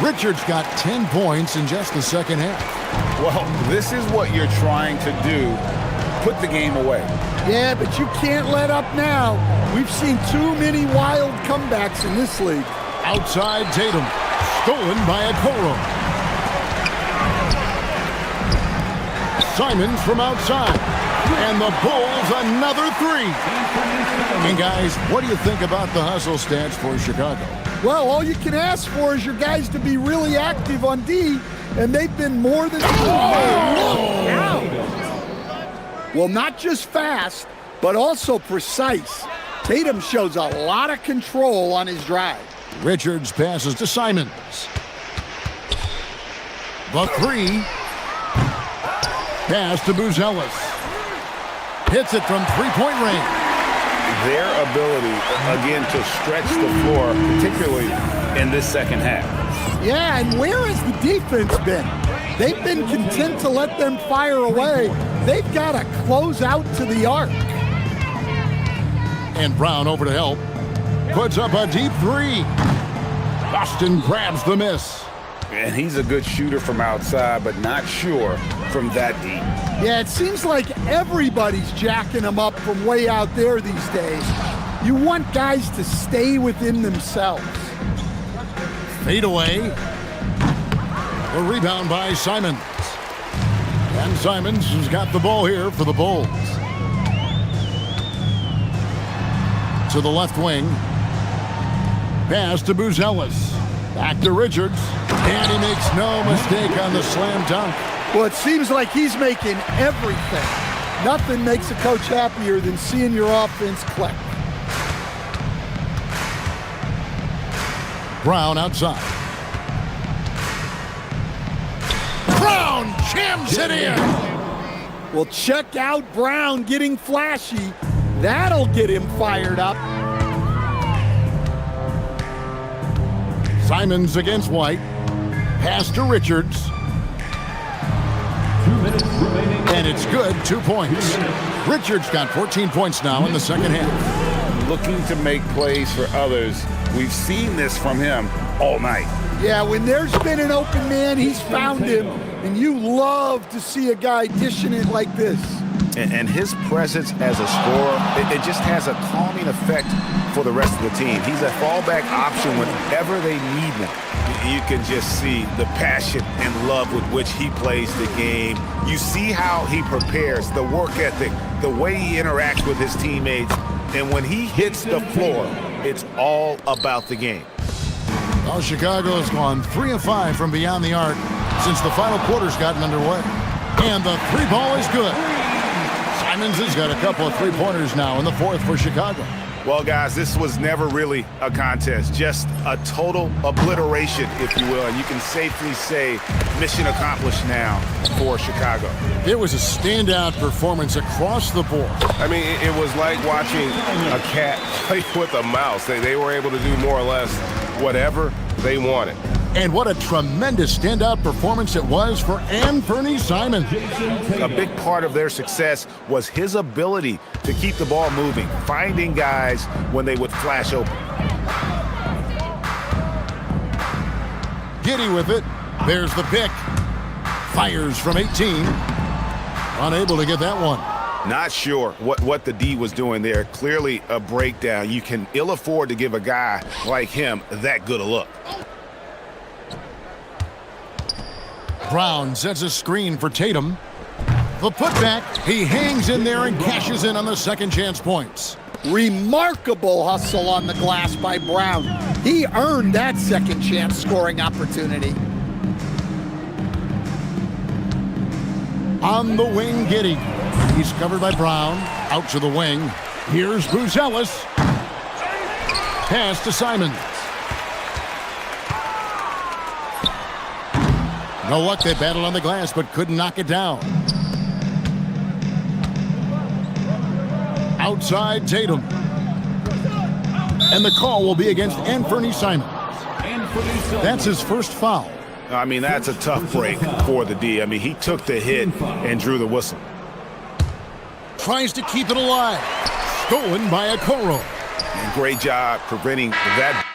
Richards got 10 points in just the second half. Well, this is what you're trying to do. Put the game away. Yeah, but you can't let up now. We've seen too many wild comebacks in this league. Outside Tatum. Stolen by Okoro. Simons from outside. And the Bulls another three. And guys, what do you think about the hustle stats for Chicago? Well, all you can ask for is your guys to be really active on D, and they've been more than... Well, not just fast, but also precise. Tatum shows a lot of control on his drive. Richards passes to Simons. The three. Pass to Buzelis. Hits it from three-point range. Their ability, again, to stretch the floor, particularly in this second half. Yeah, and where has the defense been? They've been content to let them fire away. They've got to close out to the arc. And Brown over to help. Puts up a deep three. Boston grabs the miss. And he's a good shooter from outside, but not sure from that deep. Yeah, it seems like everybody's jacking them up from way out there these days. You want guys to stay within themselves. Fade away. The rebound by Simons. And Simons has got the ball here for the Bulls. To the left wing. Pass to Buzelis. Back to Richards. And he makes no mistake on the slam dunk. Well, it seems like he's making everything. Nothing makes a coach happier than seeing your offense click. Brown outside. Brown jams it in. Well, check out Brown getting flashy. That'll get him fired up. Simons against White. Pass to Richards. 2 minutes remaining. And it's good, 2 points. Richards got 14 points now in the second half. Looking to make plays for others. We've seen this from him all night. Yeah, when there's been an open man, he's found him. And you love to see a guy dishing it like this. And his presence as a scorer, it just has a calming effect for the rest of the team. He's a fallback option whenever they need him. You can just see the passion and love with which he plays the game. You see how he prepares, the work ethic, the way he interacts with his teammates. And when he hits the floor, it's all about the game. Well, Chicago has gone 3 of 5 from beyond the arc since the final quarter's gotten underway. And the three ball is good. Simons has got a couple of three-pointers now in the fourth for Chicago. Well, guys, this was never really a contest, just a total obliteration, if you will. And you can safely say mission accomplished now for Chicago. It was a standout performance across the board. I mean, it was like watching a cat play with a mouse. They were able to do more or less whatever they wanted. And what a tremendous standout performance it was for Anthony Simons. A big part of their success was his ability to keep the ball moving, finding guys when they would flash open. Giddey with it. There's the pick. Fires from 18. Unable to get that one. Not sure what the D was doing there. Clearly a breakdown. You can ill afford to give a guy like him that good a look. Brown sets a screen for Tatum. The putback, he hangs in there and cashes in on the second chance points. Remarkable hustle on the glass by Brown. He earned that second chance scoring opportunity. On the wing, Giddey. He's covered by Brown. Out to the wing. Here's Buzelis. Pass to Simons. No luck, they battled on the glass, but couldn't knock it down. Outside Tatum. And the call will be against Anthony Simons. That's his first foul. I mean, that's a tough break for the D. I mean, he took the hit and drew the whistle. Tries to keep it alive. Stolen by Okoro. And great job preventing that.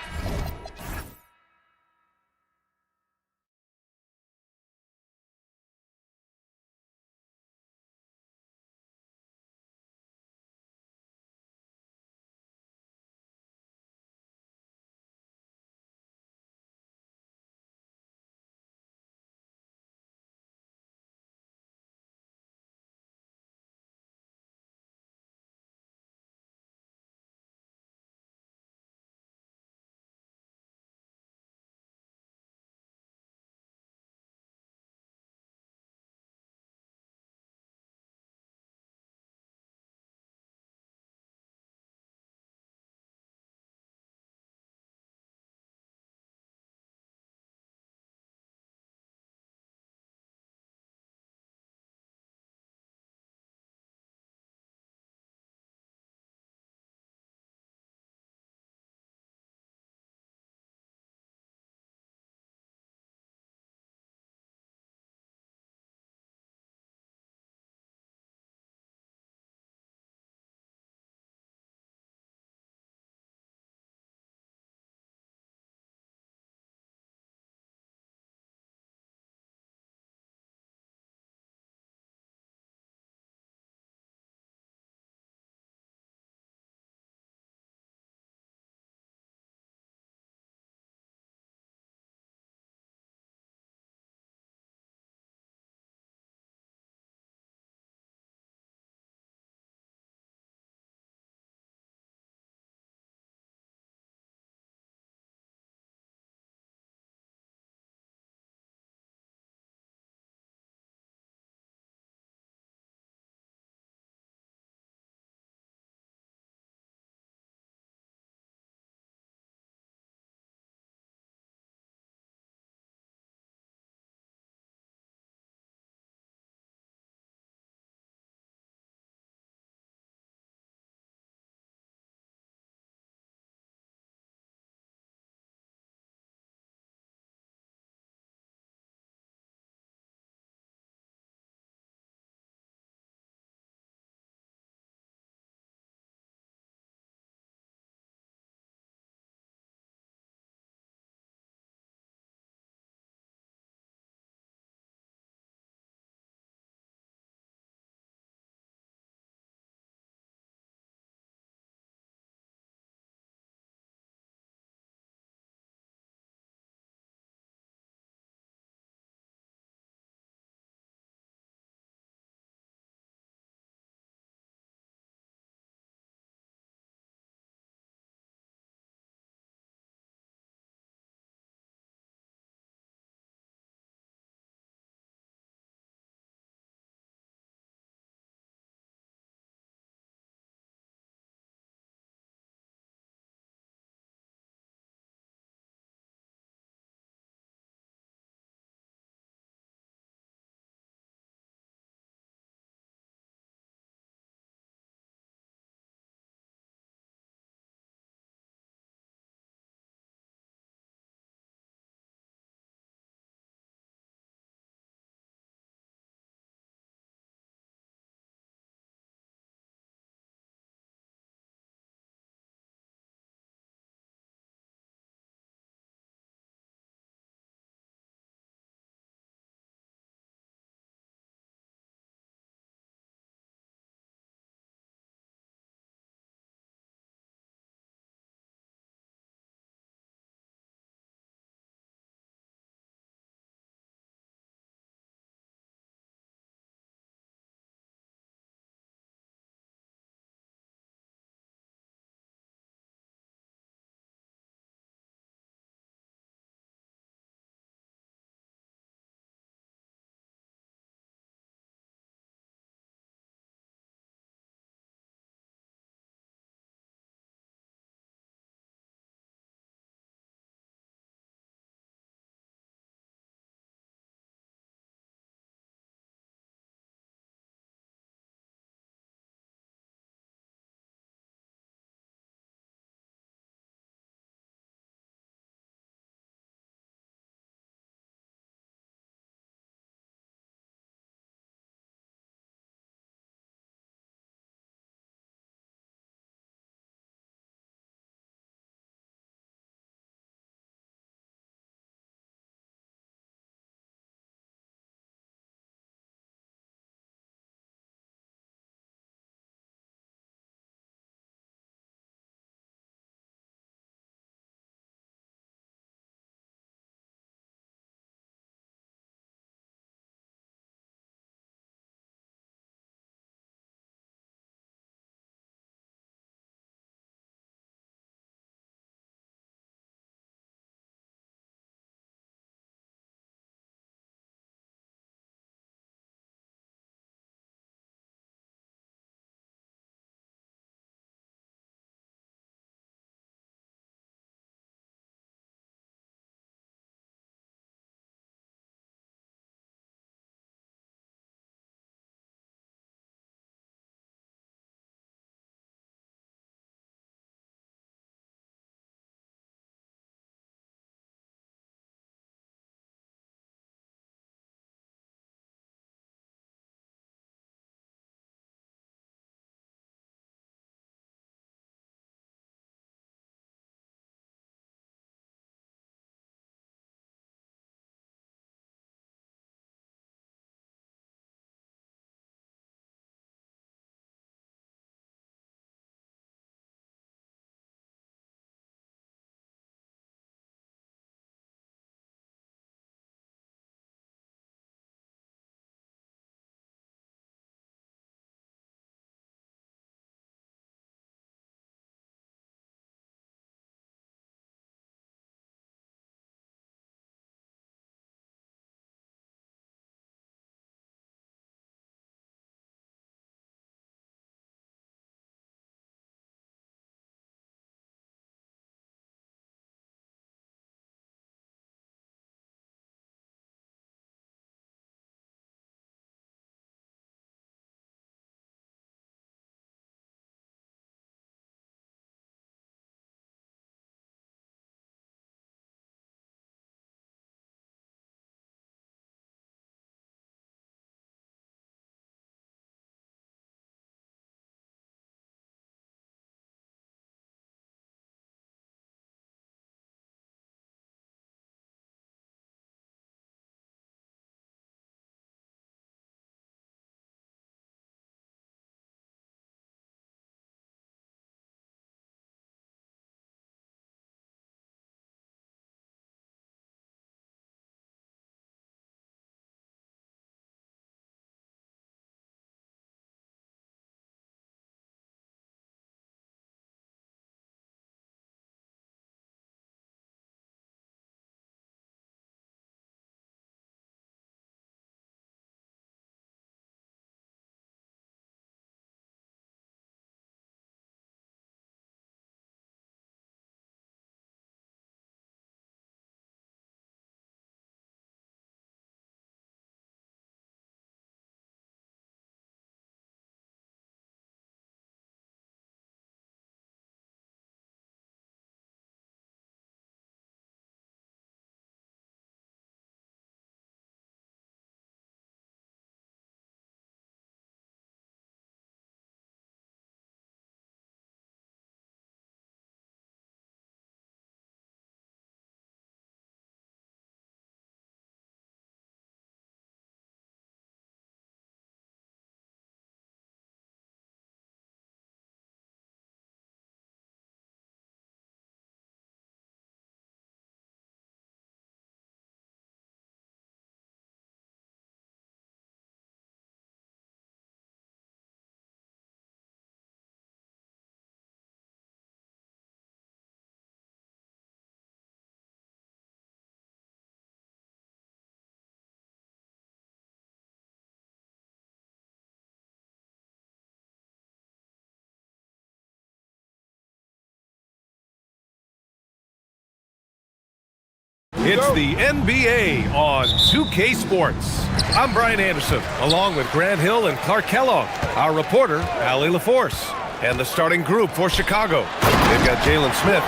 It's the NBA on 2K Sports. I'm Brian Anderson, along with Grant Hill and Clark Kellogg, our reporter, Allie LaForce, and the starting group for Chicago. They've got Jalen Smith.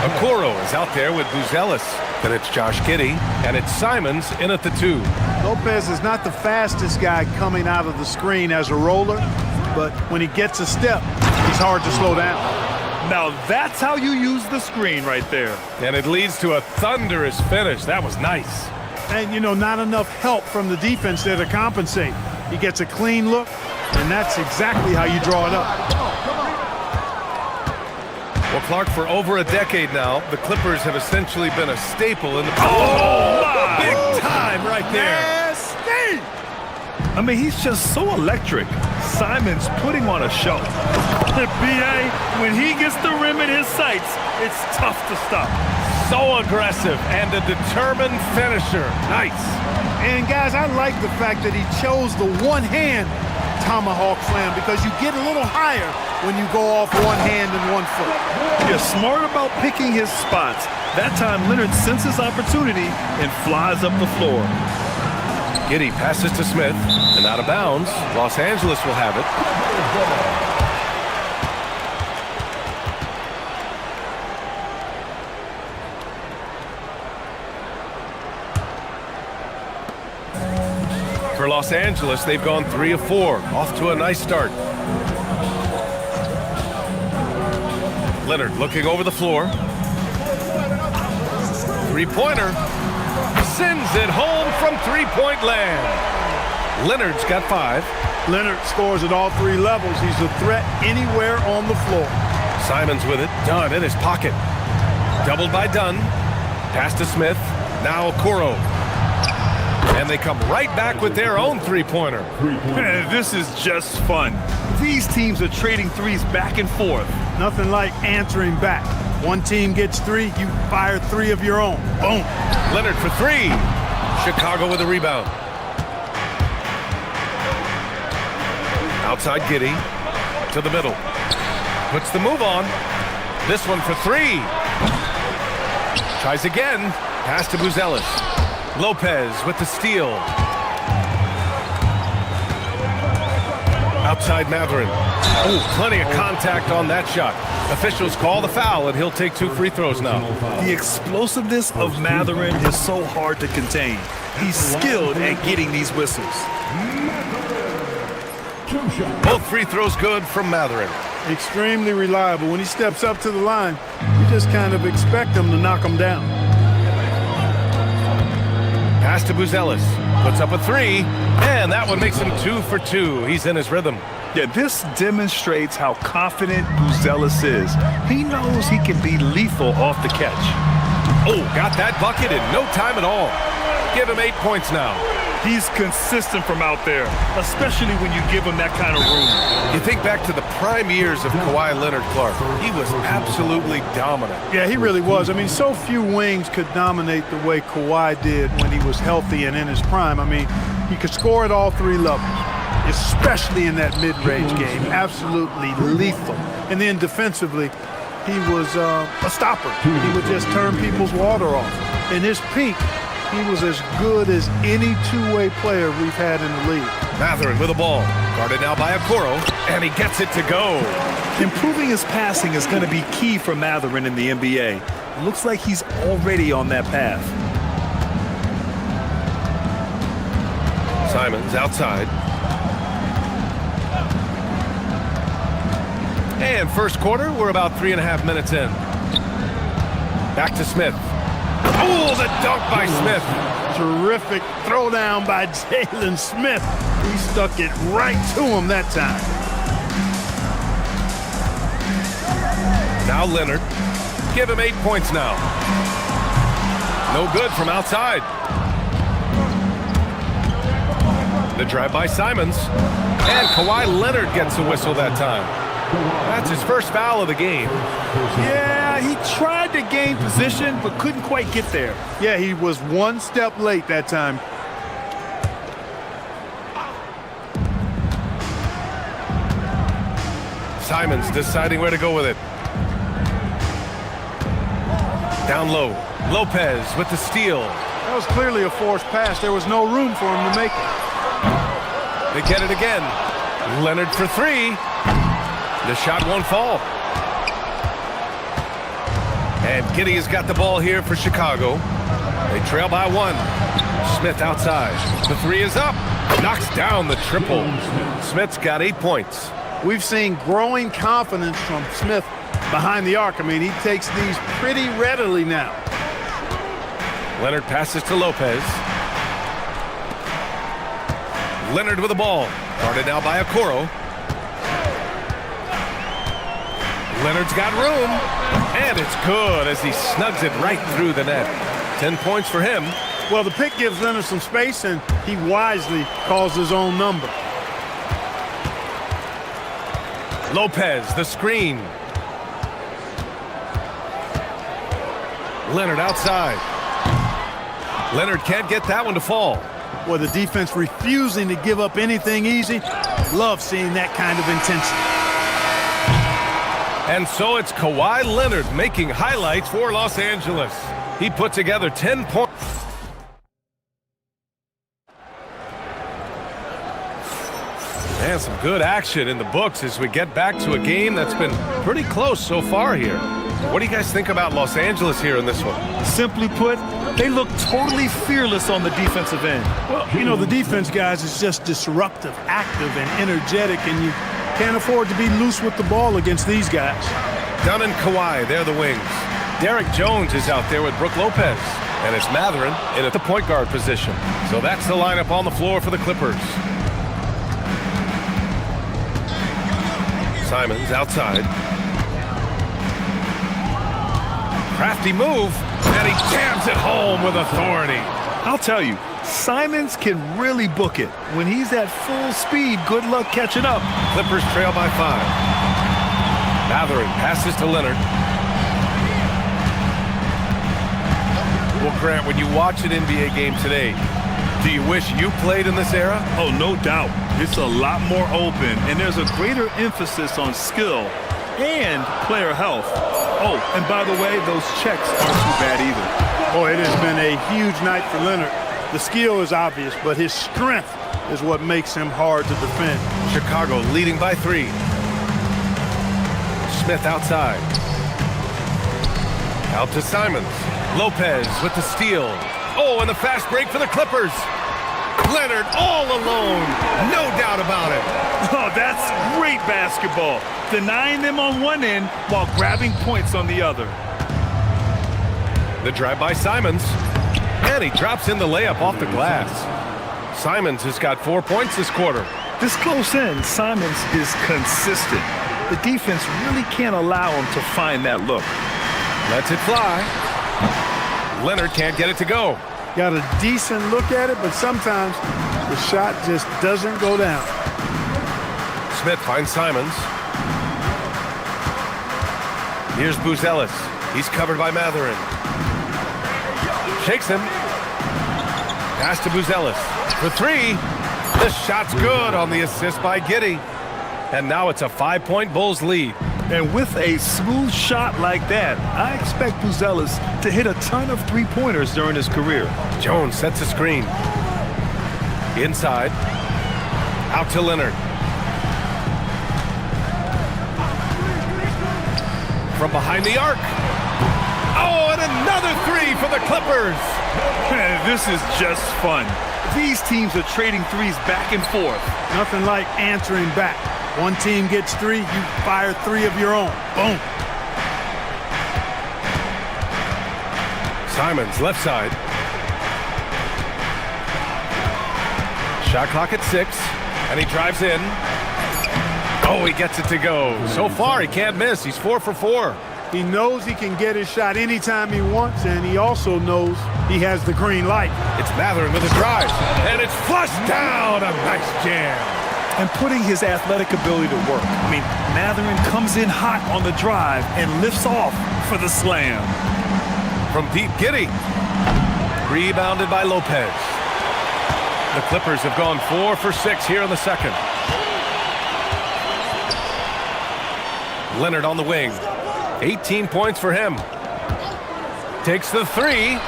Okoro is out there with Buzelis. Then it's Josh Giddey, and it's Simons in at the 2. Lopez is not the fastest guy coming out of the screen as a roller, but when he gets a step, he's hard to slow down. Now that's how you use the screen right there. And it leads to a thunderous finish. That was nice. And, you know, not enough help from the defense there to compensate. He gets a clean look, and that's exactly how you draw it up. Well, Clark, for over a decade now, the Clippers have essentially been a staple in the... Big time right there. Nasty! I mean, he's just so electric. Simons putting on a show. The BA, when he gets the rim in his sights, it's tough to stop. So aggressive and a determined finisher. Nice. And, guys, I like the fact that he chose the one-hand tomahawk slam because you get a little higher when you go off one hand and one foot. You're smart about picking his spots. That time, Leonard senses opportunity and flies up the floor. Giddey passes to Smith, and out of bounds. Los Angeles will have it. For Los Angeles, they've gone 3 of 4, off to a nice start. Leonard looking over the floor. Three-pointer. Sends it home from three-point land. Leonard's got 5. Leonard scores at all 3 levels. He's a threat anywhere on the floor. Simons with it. Dunn in his pocket. Doubled by Dunn. Pass to Smith. Now Okoro. And they come right back with their own three-pointer. This is just fun. These teams are trading threes back and forth. Nothing like answering back. One team gets 3, you fire 3 of your own. Boom. Leonard for 3. Chicago with a rebound. Outside Giddey. To the middle. Puts the move on. This one for 3. Tries again. Pass to Buzelis. Lopez with the steal. Outside Matherin. Oh, plenty of contact on that shot. Officials call the foul, and he'll take 2 free throws now. The explosiveness of Matherin is so hard to contain. He's skilled at getting these whistles. Both free throws good from Matherin. Extremely reliable. When he steps up to the line, you just kind of expect him to knock him down. Pass to Buzelis. Puts up a 3, and that one makes him 2 for 2. He's in his rhythm. Yeah, this demonstrates how confident Buzelis is. He knows he can be lethal off the catch. Oh, got that bucket in no time at all. Give him 8 points now. He's consistent from out there, especially when you give him that kind of room. You think back to the prime years of Kawhi Leonard, Clark. He was absolutely dominant. Yeah, he really was. I mean, so few wings could dominate the way Kawhi did when he was healthy and in his prime. I mean, he could score at all 3 levels, especially in that mid-range game. Absolutely lethal. And then defensively, he was a stopper. He would just turn people's water off. In his peak, he was as good as any two-way player we've had in the league. Matherin with the ball. Guarded now by Okoro, and he gets it to go. Improving his passing is going to be key for Matherin in the NBA. Looks like he's already on that path. Simons outside. And first quarter, we're about 3.5 minutes in. Back to Smith. Oh, the dunk by Smith. Terrific throwdown by Jalen Smith. He stuck it right to him that time. Now Leonard. Give him 8 points now. No good from outside. The drive by Simons. And Kawhi Leonard gets a whistle that time. That's his first foul of the game. Yeah, he tried to gain position, but couldn't quite get there. Yeah, he was 1 step late that time. Simons deciding where to go with it. Down low. Lopez with the steal. That was clearly a forced pass. There was no room for him to make it. They get it again. Leonard for three. The shot won't fall. And Giddey has got the ball here for Chicago. They trail by one. Smith outside. The three is up. Knocks down the triple. Smith's got 8 points. We've seen growing confidence from Smith behind the arc. I mean, he takes these pretty readily now. Leonard passes to Lopez. Leonard with the ball. Guarded now by Okoro. Leonard's got room. And it's good as he snugs it right through the net. 10 points for him. Well, the pick gives Leonard some space, and he wisely calls his own number. Lopez, the screen. Leonard outside. Leonard can't get that one to fall. Well, the defense refusing to give up anything easy. Love seeing that kind of intensity. And so it's Kawhi Leonard making highlights for Los Angeles. He put together 10 points. And some good action in the books as we get back to a game that's been pretty close so far here. What do you guys think about Los Angeles here in this one? Simply put, they look totally fearless on the defensive end. Well, you know, the defense, guys, is just disruptive, active, and energetic, and you can't afford to be loose with the ball against these guys. Dunn and Kawhi, they're the wings. Derek Jones is out there with Brook Lopez. And it's Matherin in at the point guard position. So that's the lineup on the floor for the Clippers. Simons outside. Crafty move, and he jams it home with authority. I'll tell you, Simons can really book it. When he's at full speed, good luck catching up. Clippers trail by 5. Matherin passes to Leonard. Well, Grant, when you watch an NBA game today, do you wish you played in this era? Oh, no doubt. It's a lot more open, and there's a greater emphasis on skill and player health. Oh, and by the way, those checks aren't too bad either. Boy, it has been a huge night for Leonard. The skill is obvious, but his strength is what makes him hard to defend. Chicago leading by 3. Smith outside. Out to Simons. Lopez with the steal. Oh, and the fast break for the Clippers. Leonard all alone. No doubt about it. Oh, that's great basketball. Denying them on one end while grabbing points on the other. The drive by Simons. And he drops in the layup off the glass. Simons has got 4 points this quarter. This close in, Simons is consistent. The defense really can't allow him to find that look. Lets it fly. Leonard can't get it to go. Got a decent look at it, but sometimes the shot just doesn't go down. Smith finds Simons. Here's Buzelis. He's covered by Matherin. Shakes him. Pass to Buzelis. For 3. The shot's good on the assist by Giddey. And now it's a 5-point Bulls lead. And with a smooth shot like that, I expect Buzelis to hit a ton of three-pointers during his career. Jones sets a screen. Inside. Out to Leonard. From behind the arc. Oh, and another 3 for the Clippers. This is just fun. These teams are trading threes back and forth. Nothing like answering back. One team gets 3, you fire 3 of your own. Boom. Simons left side. Shot clock at 6, and he drives in. Oh, he gets it to go. So far, he can't miss. He's 4 for 4. He knows he can get his shot anytime he wants, and he also knows he has the green light. It's Matherin with a drive, and it's flushed down. A nice jam. And putting his athletic ability to work. I mean, Matherin comes in hot on the drive and lifts off for the slam. From deep, Giddey. Rebounded by Lopez. The Clippers have gone 4 for 6 here in the second. Leonard on the wing. 18 points for him. Takes the three.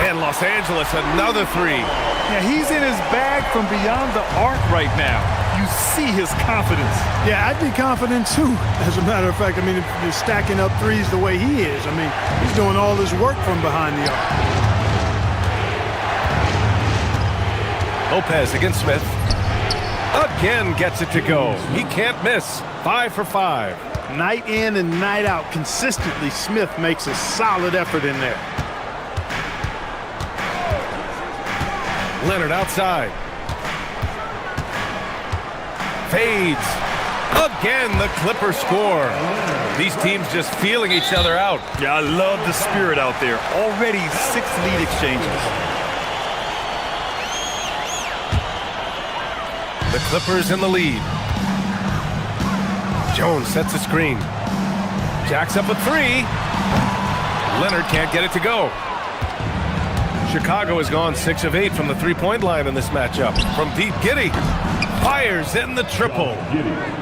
And Los Angeles, another three. Yeah, he's in his bag from beyond the arc right now. You see his confidence. Yeah, I'd be confident too. As a matter of fact, I mean, if you're stacking up threes the way he is, I mean, he's doing all his work from behind the arc. Lopez against Smith. Again gets it to go. He can't miss. 5 for 5. Night in and night out, consistently, Smith makes a solid effort in there. Leonard outside. Fades. Again, the Clippers score. These teams just feeling each other out. Yeah, I love the spirit out there. Already 6 lead exchanges. The Clippers in the lead. Jones sets a screen. Jacks up a three. Leonard can't get it to go. Chicago has gone 6 of 8 from the three-point line in this matchup. From deep, Giddey fires in the triple.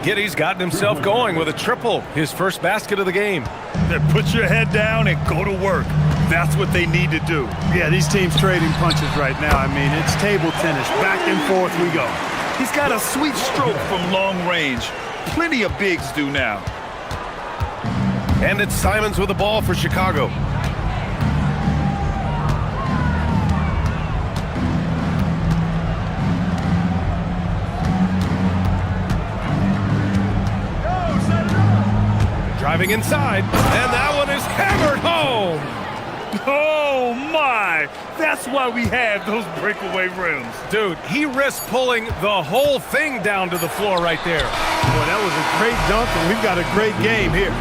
Giddey's gotten himself going with a triple, his first basket of the game. Then put your head down and go to work. That's what they need to do. Yeah, these teams trading punches right now. I mean, it's table tennis. Back and forth we go. He's got a sweet stroke from long range. Plenty of bigs do now. And it's Simons with the ball for Chicago. Driving inside, and that one is hammered home. Oh my! That's why we have those breakaway rims. Dude, he risked pulling the whole thing down to the floor right there. Boy, that was a great dunk, and we've got a great game here.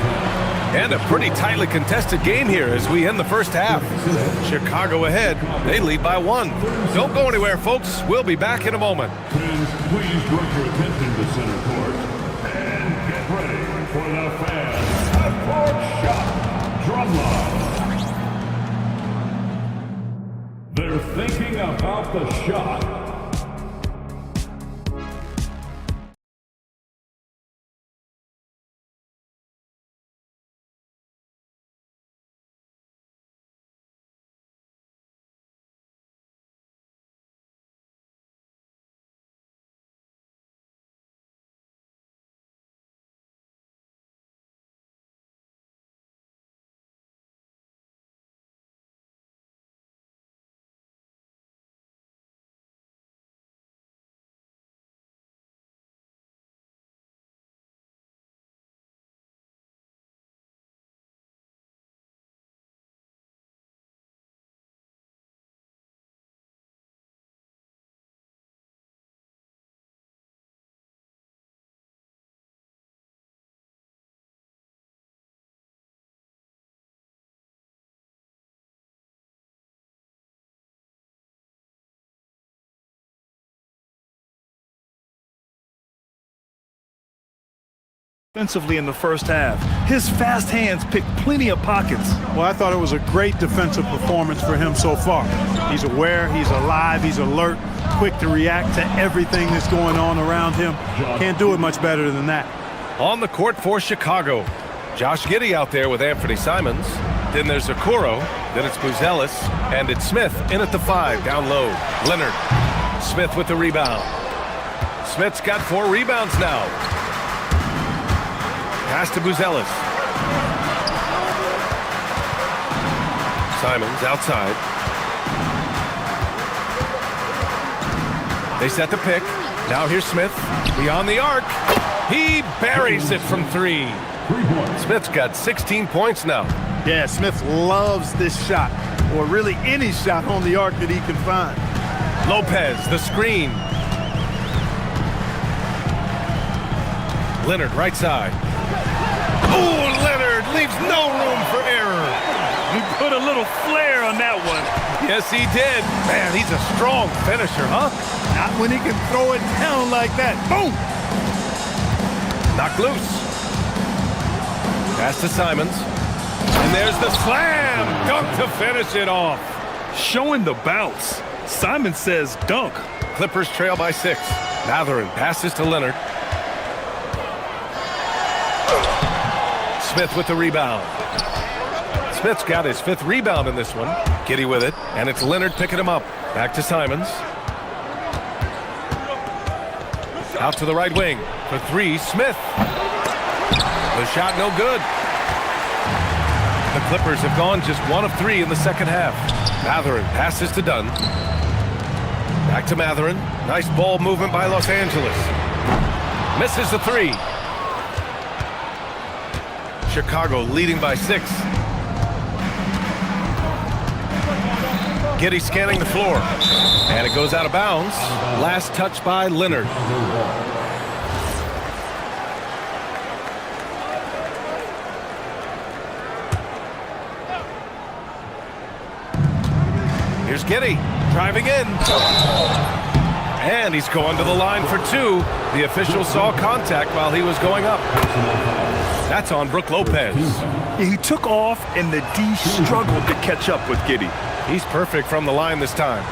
And a pretty tightly contested game here as we end the first half. Chicago ahead. They lead by 1. Don't go anywhere, folks. We'll be back in a moment. Fans, please direct your attention to center court. And get ready for the fans. Half-court shot. Drumline. They're thinking about the shot. Offensively in the first half, his fast hands picked plenty of pockets. Well, I thought it was a great defensive performance for him so far. He's aware, he's alive, he's alert, quick to react to everything that's going on around him. Can't do it much better than that. On the court for Chicago, Josh Giddey out there with Anthony Simons. Then there's Okoro, then it's Buzelis, and it's Smith in at the 5, down low. Leonard, Smith with the rebound. Smith's got 4 rebounds now. Pass to Buzelis. Simons outside. They set the pick. Now here's Smith. Beyond the arc. He buries it from 3. Smith's got 16 points now. Yeah, Smith loves this shot, or really any shot on the arc that he can find. Lopez, the screen. Leonard, right side. Oh, Leonard leaves no room for error. He put a little flair on that one. Yes, he did. Man, he's a strong finisher, huh? Not when he can throw it down like that. Boom! Knocked loose. Pass to Simons. And there's the slam. Dunk to finish it off. Showing the bounce. Simon says dunk. Clippers trail by 6. Matherin passes to Leonard. Smith with the rebound. Smith's got his 5th rebound in this one. Giddey with it, and it's Leonard picking him up. Back to Simons. Out to the right wing for 3, Smith. The shot no good. The Clippers have gone just 1 of 3 in the second half. Mathurin passes to Dunn. Back to Mathurin. Nice ball movement by Los Angeles. Misses the 3. Chicago leading by 6. Giddey scanning the floor. And it goes out of bounds. Last touch by Leonard. Here's Giddey driving in. And he's going to the line for 2. The official saw contact while he was going up. That's on Brook Lopez. Yeah, he took off, and the D struggled to catch up with Giddey. He's perfect from the line this time.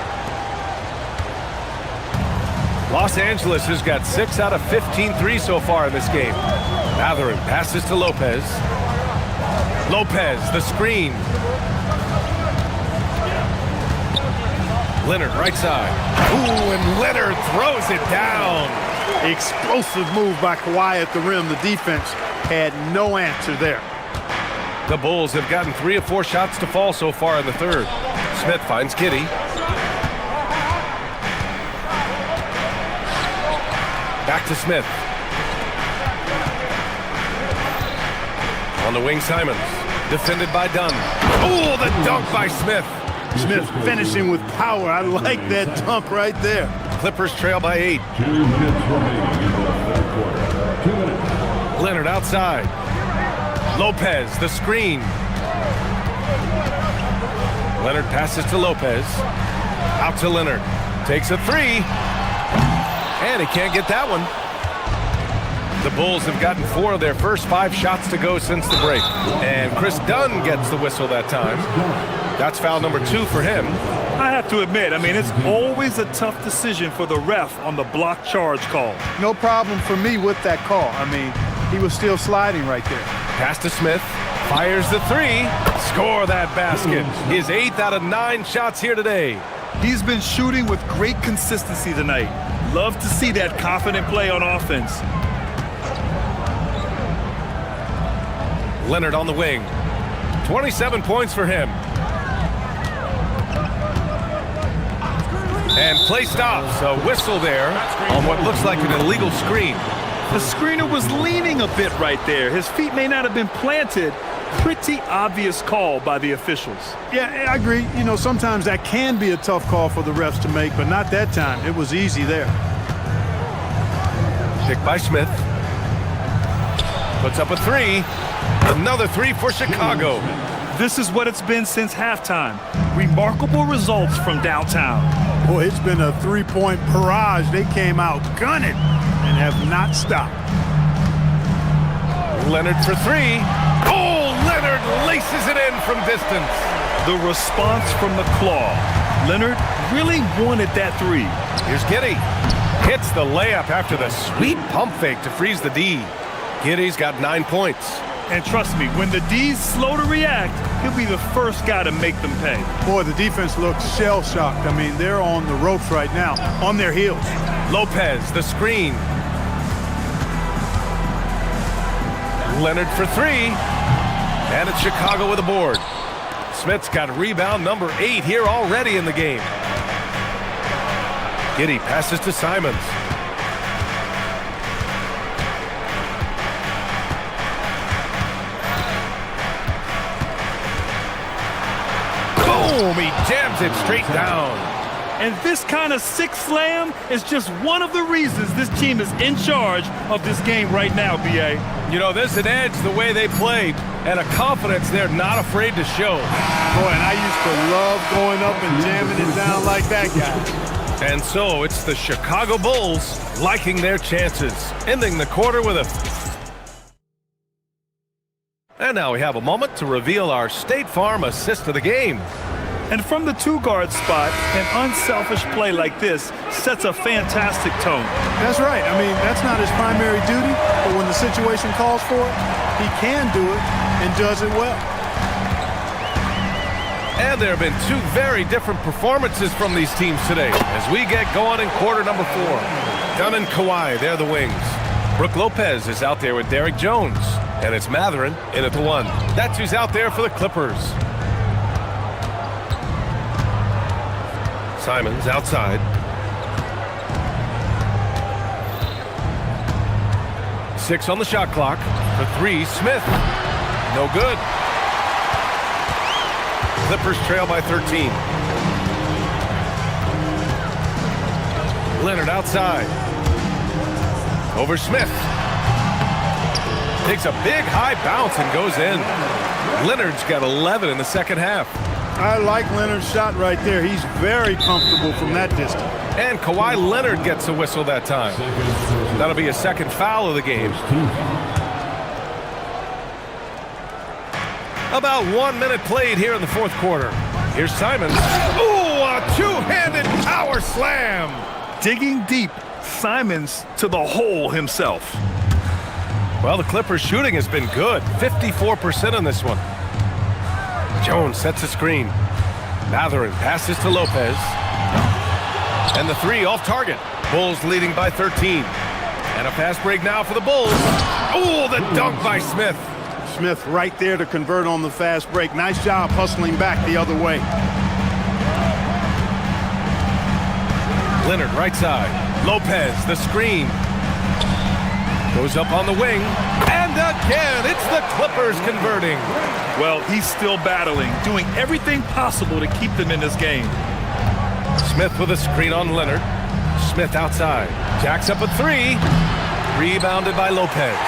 Los Angeles has got 6 out of 15 threes so far in this game. Mathurin passes to Lopez. Lopez, the screen. Leonard, right side. Ooh, and Leonard throws it down. Explosive move by Kawhi at the rim. The defense had no answer there. The Bulls have gotten 3 of 4 shots to fall so far in the third. Smith finds Giddey. Back to Smith. On the wing, Simons. Defended by Dunn. Oh, the dunk by Smith. Smith finishing with power. I like that dunk right there. Clippers trail by 8. 2 minutes remaining in the third quarter. 2 minutes. Leonard outside. Lopez, the screen. Leonard passes to Lopez. Out to Leonard. Takes a 3. And he can't get that one. The Bulls have gotten 4 of their first 5 shots to go since the break. And Chris Dunn gets the whistle that time. That's foul number 2 for him. I have to admit, I mean, it's always a tough decision for the ref on the block charge call. No problem for me with that call. I mean, he was still sliding right there. Pass to Smith. Fires the 3. Score that basket. His 8th out of 9 shots here today. He's been shooting with great consistency tonight. Love to see that confident play on offense. Leonard on the wing. 27 points for him. And play stops. A whistle there on what looks like an illegal screen. The screener was leaning a bit right there. His feet may not have been planted. Pretty obvious call by the officials. Yeah, I agree. You know, sometimes that can be a tough call for the refs to make, but not that time. It was easy there. Picked by Smith. Puts up a 3. Another 3 for Chicago. This is what it's been since halftime. Remarkable results from downtown. Boy, it's been a 3-point barrage. They came out gunning and have not stopped. Leonard for 3. Oh, Leonard laces it in from distance. The response from the claw. Leonard really wanted that 3. Here's Giddey. Hits the layup after the sweet pump fake to freeze the D. Giddey's got 9 points. And trust me, when the D's slow to react, he'll be the first guy to make them pay. Boy, the defense looks shell-shocked. I mean, they're on the ropes right now, on their heels. Lopez, the screen. Leonard for 3. And it's Chicago with a board. Smith's got rebound number 8 here already in the game. Giddey passes to Simons. Boom! He jams it straight down. And this kind of sick slam is just one of the reasons this team is in charge of this game right now, B.A. You know, there's an edge the way they play and a confidence they're not afraid to show. Boy, and I used to love going up and jamming it down like that guy. And so it's the Chicago Bulls liking their chances, ending the quarter with a... And now we have a moment to reveal our State Farm assist of the game. And from the 2-guard spot, an unselfish play like this sets a fantastic tone. That's right. I mean, that's not his primary duty, but when the situation calls for it, he can do it and does it well. And there have been two very different performances from these teams today as we get going in quarter number 4. Dunn and Kawhi, they're the wings. Brooke Lopez is out there with Derek Jones. And it's Matherin in at the 1. That's who's out there for the Clippers. Simons outside. 6 on the shot clock. For 3, Smith. No good. Clippers trail by 13. Leonard outside. Over Smith. Takes a big high bounce and goes in. Leonard's got 11 in the second half. I like Leonard's shot right there. He's very comfortable from that distance. And Kawhi Leonard gets a whistle that time. That'll be a second foul of the game. About 1 minute played here in the fourth quarter. Here's Simons. Ooh, a two-handed power slam. Digging deep, Simons to the hole himself. Well, the Clippers shooting has been good. 54% on this one. Jones sets a screen. Matherin passes to Lopez. And the 3 off target. Bulls leading by 13. And a fast break now for the Bulls. Oh, the dunk by Smith. Smith right there to convert on the fast break. Nice job hustling back the other way. Leonard right side. Lopez, the screen. Goes up on the wing. And again, it's the Clippers converting. Well, he's still battling, doing everything possible to keep them in this game. Smith with a screen on Leonard. Smith outside. Jacks up a 3. Rebounded by Lopez.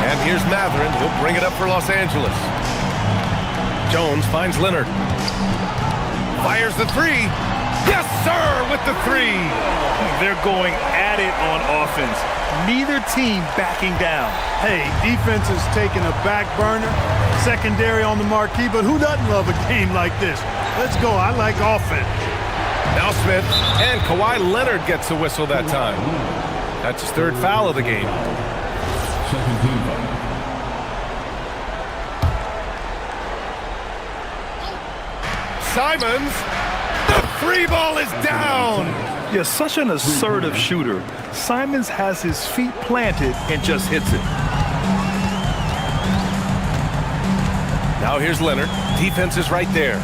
And here's Matherin. He'll bring it up for Los Angeles. Jones finds Leonard. Fires the 3. Yes, sir, with the 3. They're going at it on offense. Neither team backing down. Hey, defense is taking a back burner. Secondary on the marquee, but who doesn't love a game like this? Let's go. I like offense. Now Smith and Kawhi Leonard gets a whistle that time. That's his 3rd foul of the game. Simons, the 3 ball is down. Yeah, such an assertive shooter. Simons has his feet planted and just hits it. Now here's Leonard. Defense is right there.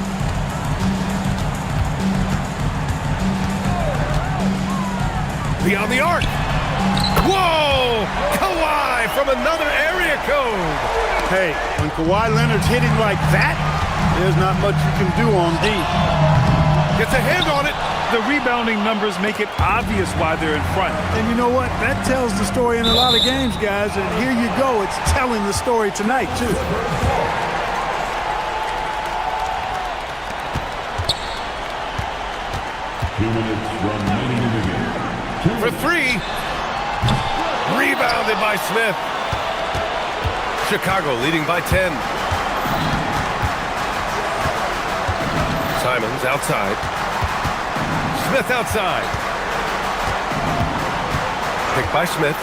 Beyond the arc. Whoa! Kawhi from another area code. Hey, when Kawhi Leonard's hitting like that, there's not much you can do on D. Gets a hand on it. The rebounding numbers make it obvious why they're in front. And you know what? That tells the story in a lot of games, guys. And here you go. It's telling the story tonight, too. For 3. Rebounded by Smith. Chicago leading by 10. Simons outside. Smith outside. Picked by Smith.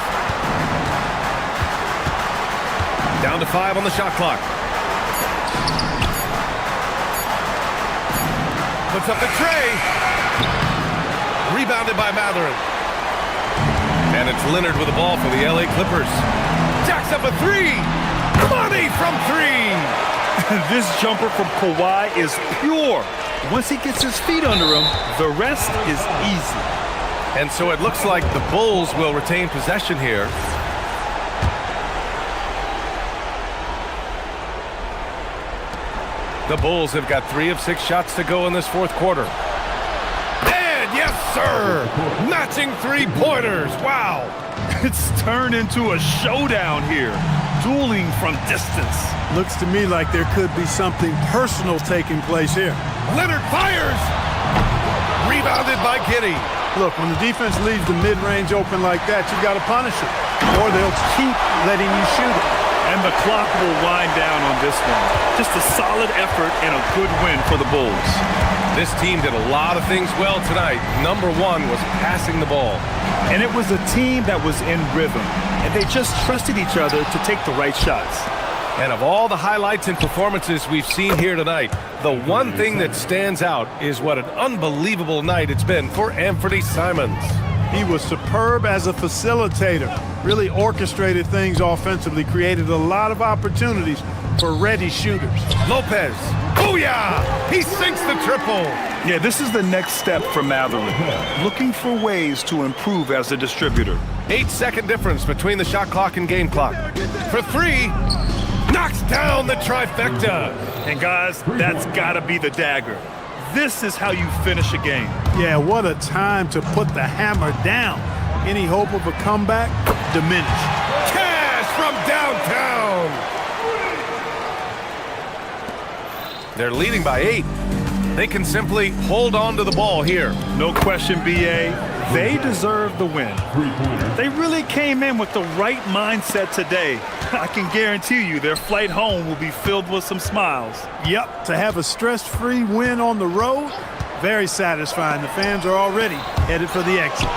Down to 5 on the shot clock. Puts up the tray. Rebounded by Matherin. And it's Leonard with the ball for the LA Clippers. Jacks up a 3. Money from 3. This jumper from Kawhi is pure. Once he gets his feet under him, the rest is easy. And so it looks like the Bulls will retain possession here. The Bulls have got 3 of 6 shots to go in this fourth quarter. And yes, sir! Matching 3-pointers. Wow! It's turned into a showdown here. Dueling from distance. Looks to me like there could be something personal taking place here. Leonard fires! Rebounded by Giddey. Look, when the defense leaves the mid-range open like that, you got to punish it, or they'll keep letting you shoot it. And the clock will wind down on this one. Just a solid effort and a good win for the Bulls. This team did a lot of things well tonight. Number 1 was passing the ball. And it was a team that was in rhythm. And they just trusted each other to take the right shots. And of all the highlights and performances we've seen here tonight, the one thing that stands out is what an unbelievable night it's been for Anthony Simons. He was superb as a facilitator, really orchestrated things offensively, created a lot of opportunities for ready shooters. Lopez, booyah! He sinks the triple. Yeah, this is the next step for Matherly, looking for ways to improve as a distributor. 8-second difference between the shot clock and game clock. For three, knocks down the trifecta. And guys, that's gotta be the dagger. This is how you finish a game. Yeah, what a time to put the hammer down. Any hope of a comeback diminished. Cash from downtown. They're leading by 8. They can simply hold on to the ball here. No question, BA. They deserve the win. They really came in with the right mindset today. I can guarantee you their flight home will be filled with some smiles. Yep, to have a stress-free win on the road, very satisfying. The fans are already headed for the exit.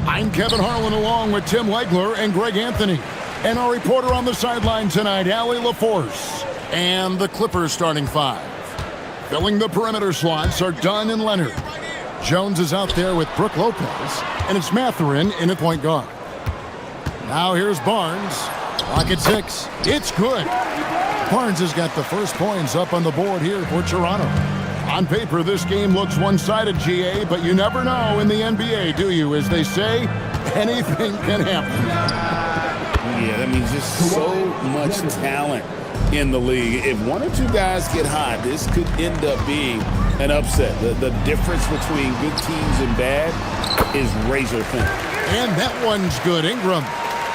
I'm Kevin Harlan along with Tim Legler and Greg Anthony. And our reporter on the sideline tonight, Allie LaForce. And the Clippers starting five. Filling the perimeter slots are Dunn and Leonard. Jones is out there with Brook Lopez. And it's Mathurin in at point guard. Now here's Barnes. Clock at 6. It's good. Barnes has got the first points up on the board here for Toronto. On paper, this game looks one-sided, GA, but you never know in the NBA, do you? As they say, anything can happen. Yeah, that means just so much talent in the league. If one or two guys get hot, this could end up being an upset. The difference between good teams and bad is razor thin. And that one's good. Ingram.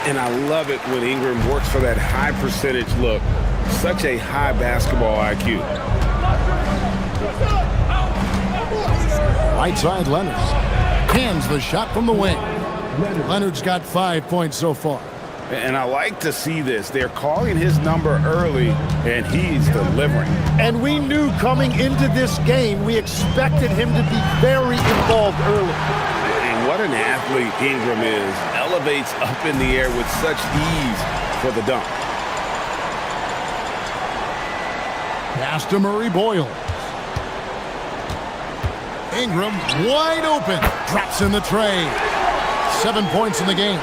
And I love it when Ingram works for that high percentage look. Such a high basketball IQ. Right side, Leonard. Hands the shot from the wing. Leonard's got 5 points so far. And I like to see this. They're calling his number early, and he's delivering. And we knew coming into this game, we expected him to be very involved early. And what an athlete Ingram is. Elevates up in the air with such ease for the dunk. Pass to Murray Boyle. Ingram wide open. Drops in the tray. 7 points in the game.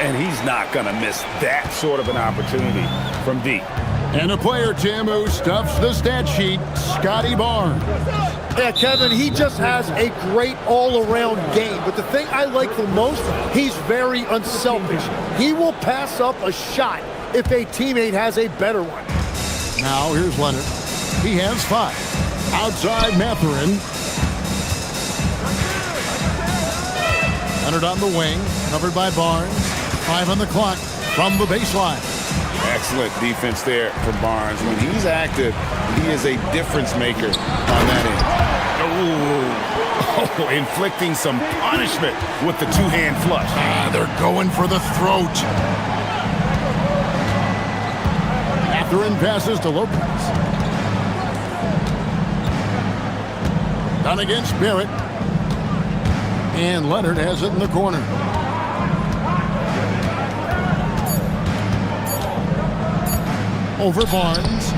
And he's not going to miss that sort of an opportunity from deep. And a player, Tim, who stuffs the stat sheet, Scotty Barnes. Yeah, Kevin, he just has a great all-around game. But the thing I like the most, he's very unselfish. He will pass up a shot if a teammate has a better one. Now here's Leonard. He has 5. Outside Mathurin. Leonard on the wing, covered by Barnes. 5 on the clock from the baseline. Excellent defense there from Barnes. When he's active, he is a difference maker on that end. Oh, inflicting some punishment with the two-hand flush. They're going for the throat. Mathurin passes to Lopez. Done against Barrett. And Leonard has it in the corner. Over Barnes.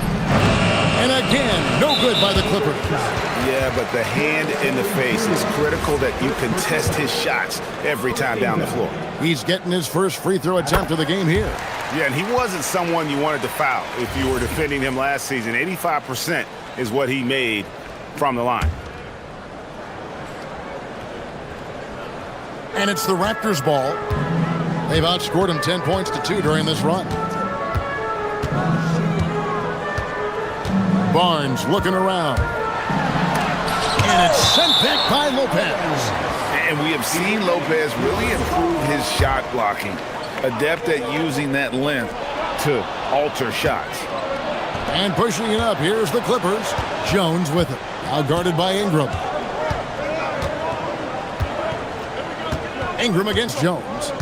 And again, no good by the Clippers. Yeah, but the hand in the face is critical that you contest his shots every time down the floor. He's getting his first free throw attempt of the game here. Yeah, and he wasn't someone you wanted to foul if you were defending him last season. 85% is what he made from the line. And it's the Raptors' ball. They've outscored him 10 points to 2 during this run. Barnes looking around. And it's sent back by Lopez. And we have seen Lopez really improve his shot blocking. Adept at using that length to alter shots. And pushing it up, here's the Clippers. Jones with it. Now guarded by Ingram. Ingram against Jones.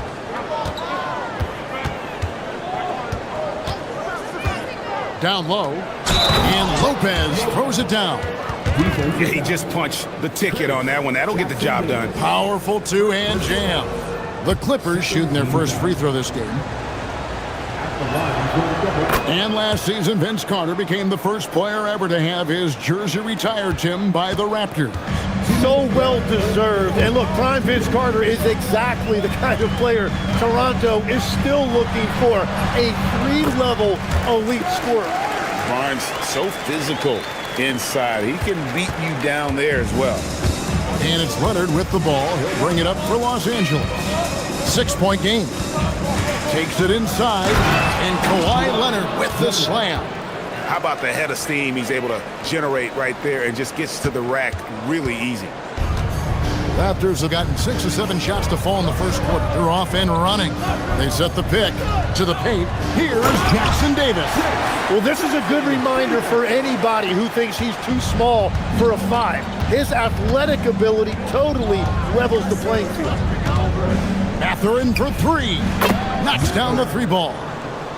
Down low. And Lopez throws it down. Yeah, he just punched the ticket on that one. That'll get the job done. Powerful two-hand jam. The Clippers shooting their first free throw this game. And last season, Vince Carter became the first player ever to have his jersey retired, Tim, by the Raptors. So well deserved. And look, prime Vince Carter is exactly the kind of player Toronto is still looking for. A 3-level elite scorer. Barnes, so physical inside. He can beat you down there as well. And it's Leonard with the ball. He'll bring it up for Los Angeles. 6-point game. Takes it inside. And Kawhi Leonard with the slam. How about the head of steam he's able to generate right there and just gets to the rack really easy. Raptors have gotten 6 or 7 shots to fall in the first quarter. They're off and running. They set the pick to the paint. Here's Jackson Davis. Well, this is a good reminder for anybody who thinks he's too small for a 5. His athletic ability totally levels the playing field. Mathurin for 3. Knocks down the 3 ball.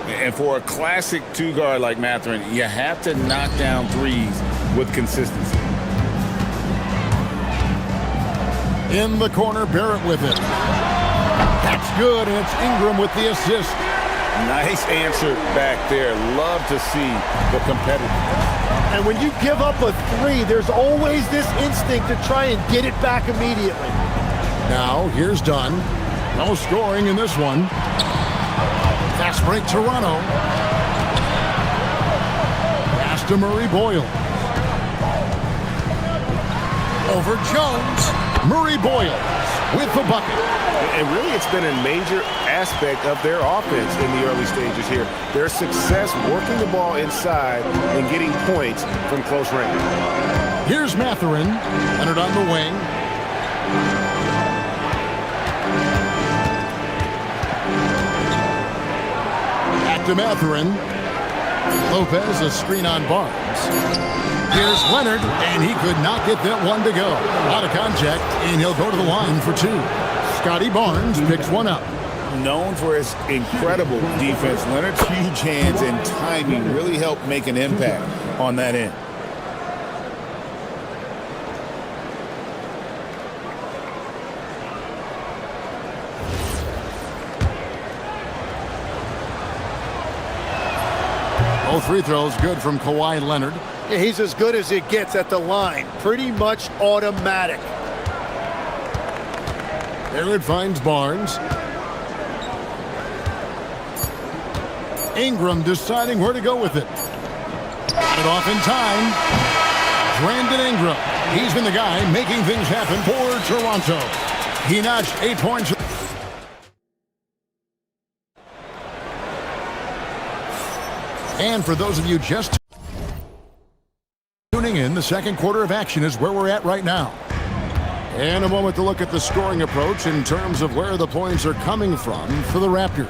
And for a classic 2-guard like Mathurin, you have to knock down threes with consistency. In the corner, Barrett with it. That's good, and it's Ingram with the assist. Nice answer back there. Love to see the competitor. And when you give up a three, there's always this instinct to try and get it back immediately. Now, here's Dunn. No scoring in this one. Fast break, Toronto. Pass to Murray Boyle. Over Jones. Murray Boyle with the bucket. And really, it's been a major aspect of their offense in the early stages here. Their success working the ball inside and getting points from close range. Here's Mathurin. Leonard on the wing. Back to Mathurin. Lopez, a screen on Barnes. Here's Leonard, and he could not get that one to go. Out of contact, and he'll go to the line for two. Scotty Barnes picks one up. Known for his incredible defense, Leonard's huge hands and timing really helped make an impact on that end. Both free throws good from Kawhi Leonard. Yeah, he's as good as it gets at the line. Pretty much automatic. Leonard finds Barnes. Ingram deciding where to go with it. Got it off in time. Brandon Ingram. He's been the guy making things happen for Toronto. He notched 8 points. And for those of you just tuning in, the second quarter of action is where we're at right now. And a moment to look at the scoring approach in terms of where the points are coming from for the Raptors.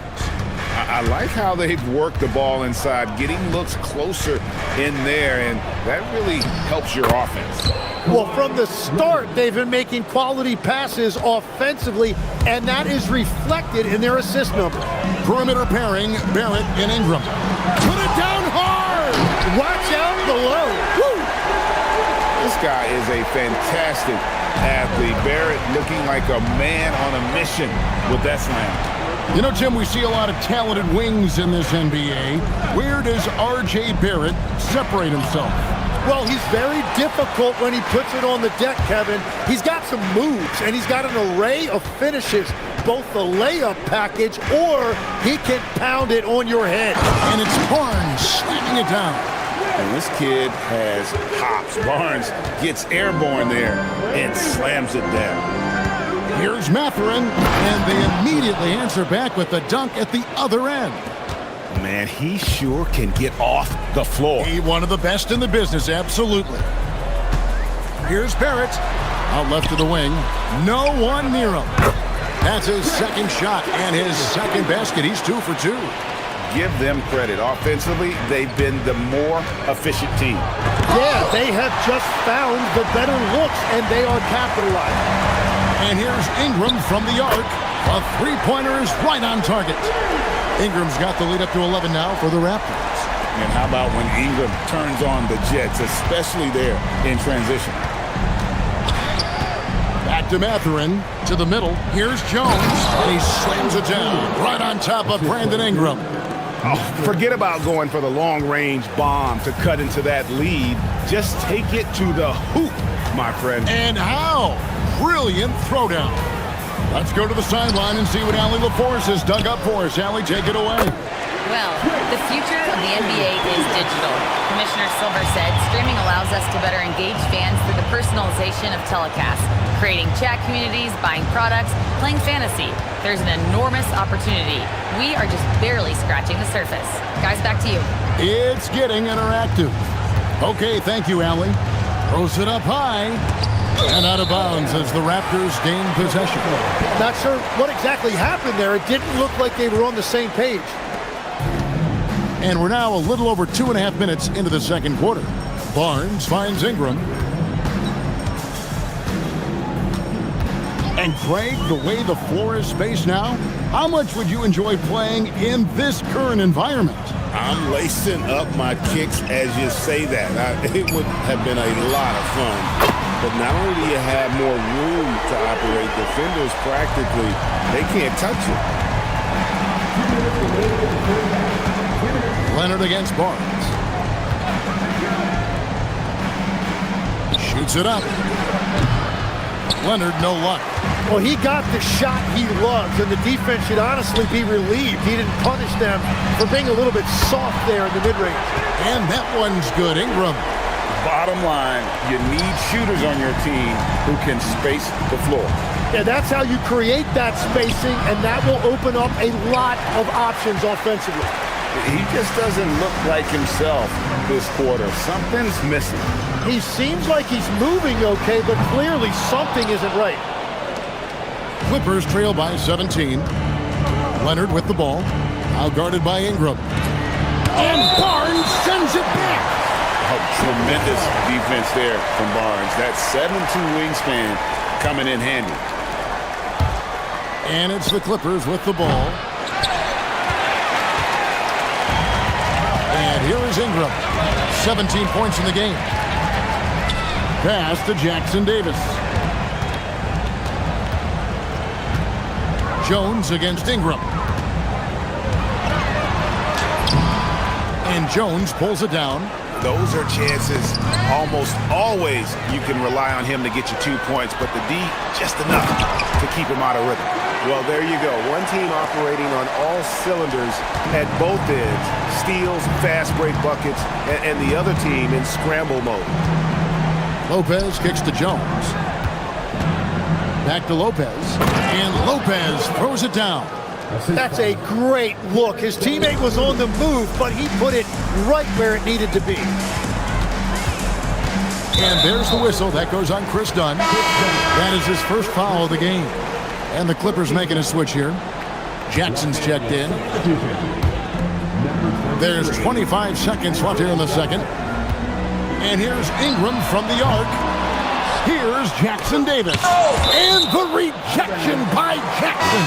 I like how they've worked the ball inside, getting looks closer in there, and that really helps your offense. Well, from the start, they've been making quality passes offensively, and that is reflected in their assist number. Perimeter pairing, Barrett and Ingram. Put it down hard! Watch out below. Woo! This guy is a fantastic athlete. Barrett looking like a man on a mission with that slam. You know, Jim, we see a lot of talented wings in this NBA. Where does R.J. Barrett separate himself? Well, he's very difficult when he puts it on the deck, Kevin. He's got some moves, and he's got an array of finishes, both the layup package, or he can pound it on your head. And it's Barnes slamming it down. And this kid has hops. Barnes gets airborne there and slams it down. Here's Mathurin, and they immediately answer back with the dunk at the other end. Man, he sure can get off the floor. He one of the best in the business, absolutely. Here's Barrett, out left to the wing. No one near him. That's his second shot and his second basket. He's 2 for 2. Give them credit. Offensively, they've been the more efficient team. Yeah, they have just found the better looks, and they are capitalizing. And here's Ingram from the arc. A three-pointer is right on target. Ingram's got the lead up to 11 now for the Raptors. And how about when Ingram turns on the Jets, especially there in transition? Back to Mathurin, to the middle. Here's Jones, and he slams it down right on top of Brandon Ingram. Oh, forget about going for the long-range bomb to cut into that lead. Just take it to the hoop, my friend. And how? Brilliant throwdown. Let's go to the sideline and see what Allie LaForce has dug up for us. Allie, take it away. Well, the future of the NBA is digital. Commissioner Silver said streaming allows us to better engage fans through the personalization of telecasts, creating chat communities, buying products, playing fantasy. There's an enormous opportunity. We are just barely scratching the surface. Guys, back to you. It's getting interactive. Okay, thank you, Allie. Throws it up high. And out of bounds as the Raptors gain possession. Not sure what exactly happened there. It didn't look like they were on the same page. And we're now a little over 2.5 minutes into the second quarter. Barnes finds Ingram. And Craig, the way the floor is spaced now, how much would you enjoy playing in this current environment? I'm lacing up my kicks as you say that. It would have been a lot of fun. But not only do you have more room to operate, defenders practically, they can't touch it. Leonard against Barnes. Shoots it up. Leonard, no luck. Well, he got the shot he loves, and the defense should honestly be relieved. He didn't punish them for being a little bit soft there in the mid-range. And that one's good. Ingram. Bottom line, you need shooters on your team who can space the floor. Yeah, that's how you create that spacing, and that will open up a lot of options offensively. He just doesn't look like himself this quarter. Something's missing. He seems like he's moving okay, but clearly something isn't right. Clippers trail by 17. Leonard with the ball. Now guarded by Ingram. And Barnes sends it back. Oh, tremendous defense there from Barnes. That 7'2" wingspan coming in handy. And it's the Clippers with the ball. And here is Ingram. 17 points in the game. Pass to Jackson Davis. Jones against Ingram. And Jones pulls it down. Those are chances almost always you can rely on him to get you 2 points, but the D just enough to keep him out of rhythm. Well, there you go. One team operating on all cylinders at both ends. Steals, fast break buckets, and the other team in scramble mode. Lopez kicks to Jones. Back to Lopez. And Lopez throws it down. That's a great look. His teammate was on the move, but he put it right where it needed to be. And there's the whistle. That goes on Chris Dunn. That is his first foul of the game. And the Clippers making a switch here. Jackson's checked in. There's 25 seconds left here in the second. And here's Ingram from the arc. Here's Jackson Davis. And the rejection by Jackson.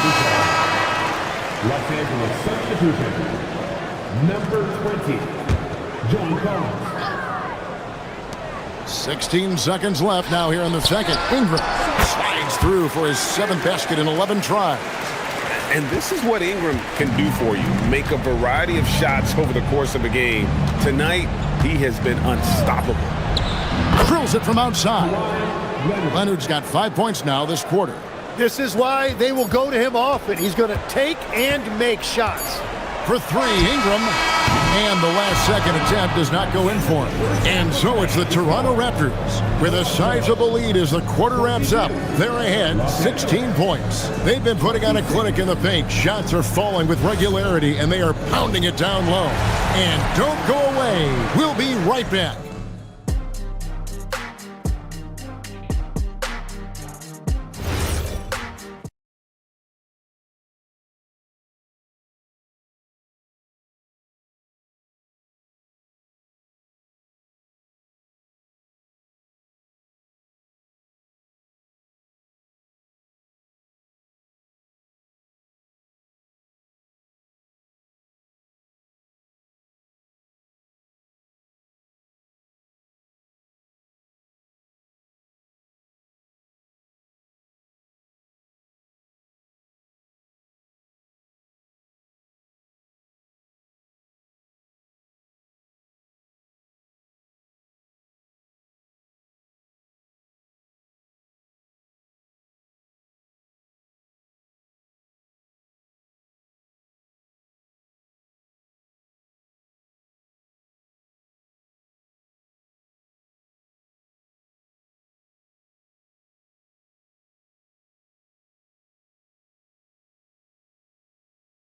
Los Angeles substitution. Number 20, John Collins. 16 seconds left now here in the second. Ingram slides through for his 7th basket in 11 tries. And this is what Ingram can do for you. Make a variety of shots over the course of a game. Tonight, he has been unstoppable. Drills it from outside. Leonard's got 5 points now this quarter. This is why they will go to him often. He's going to take and make shots. For 3, Ingram. And the last second attempt does not go in for him. And so it's the Toronto Raptors with a sizable lead as the quarter wraps up. They're ahead 16 points. They've been putting on a clinic in the paint. Shots are falling with regularity, and they are pounding it down low. And don't go away. We'll be right back.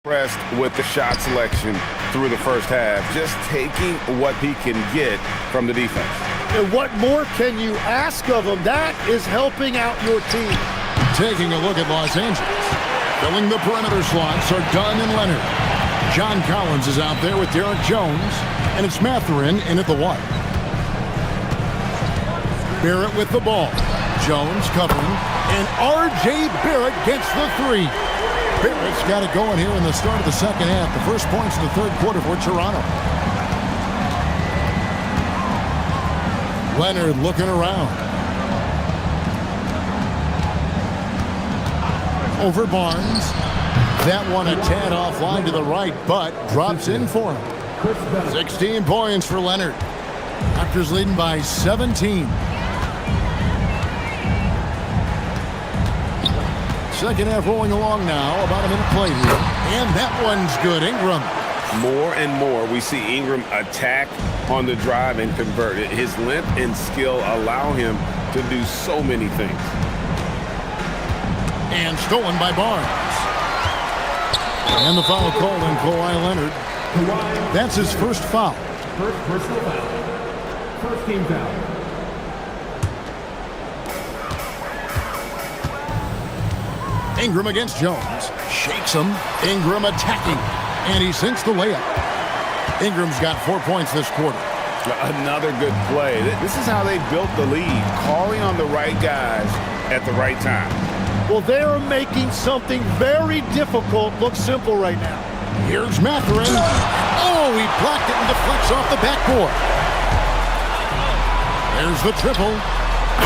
Impressed with the shot selection through the first half, just taking what he can get from the defense. And what more can you ask of him? That is helping out your team. Taking a look at Los Angeles. Filling the perimeter slots are Dunn and Leonard. John Collins is out there with Derek Jones, and it's Mathurin in at the 1. Barrett with the ball. Jones covering, and R.J. Barrett gets the 3. Barrett's got it going here in the start of the second half. The first points in the third quarter for Toronto. Leonard looking around. over Barnes. That one a tad offline to the right, but drops in for him. 16 points for Leonard. Raptors leading by 17. Second half rolling along now. About a minute played here. And that one's good. Ingram. More and more we see Ingram attack on the drive and convert. His length and skill allow him to do so many things. And stolen by Barnes. And the foul called on Kawhi Leonard. That's his first foul. First personal foul. First team foul. Ingram against Jones. Shakes him. Ingram attacking. And he sinks the layup. Ingram's got 4 points this quarter. Another good play. This is how they built the lead. Calling on the right guys at the right time. Well, they are making something very difficult look simple right now. Here's Mathurin. Oh, he blocked it and deflects off the backboard. There's the triple.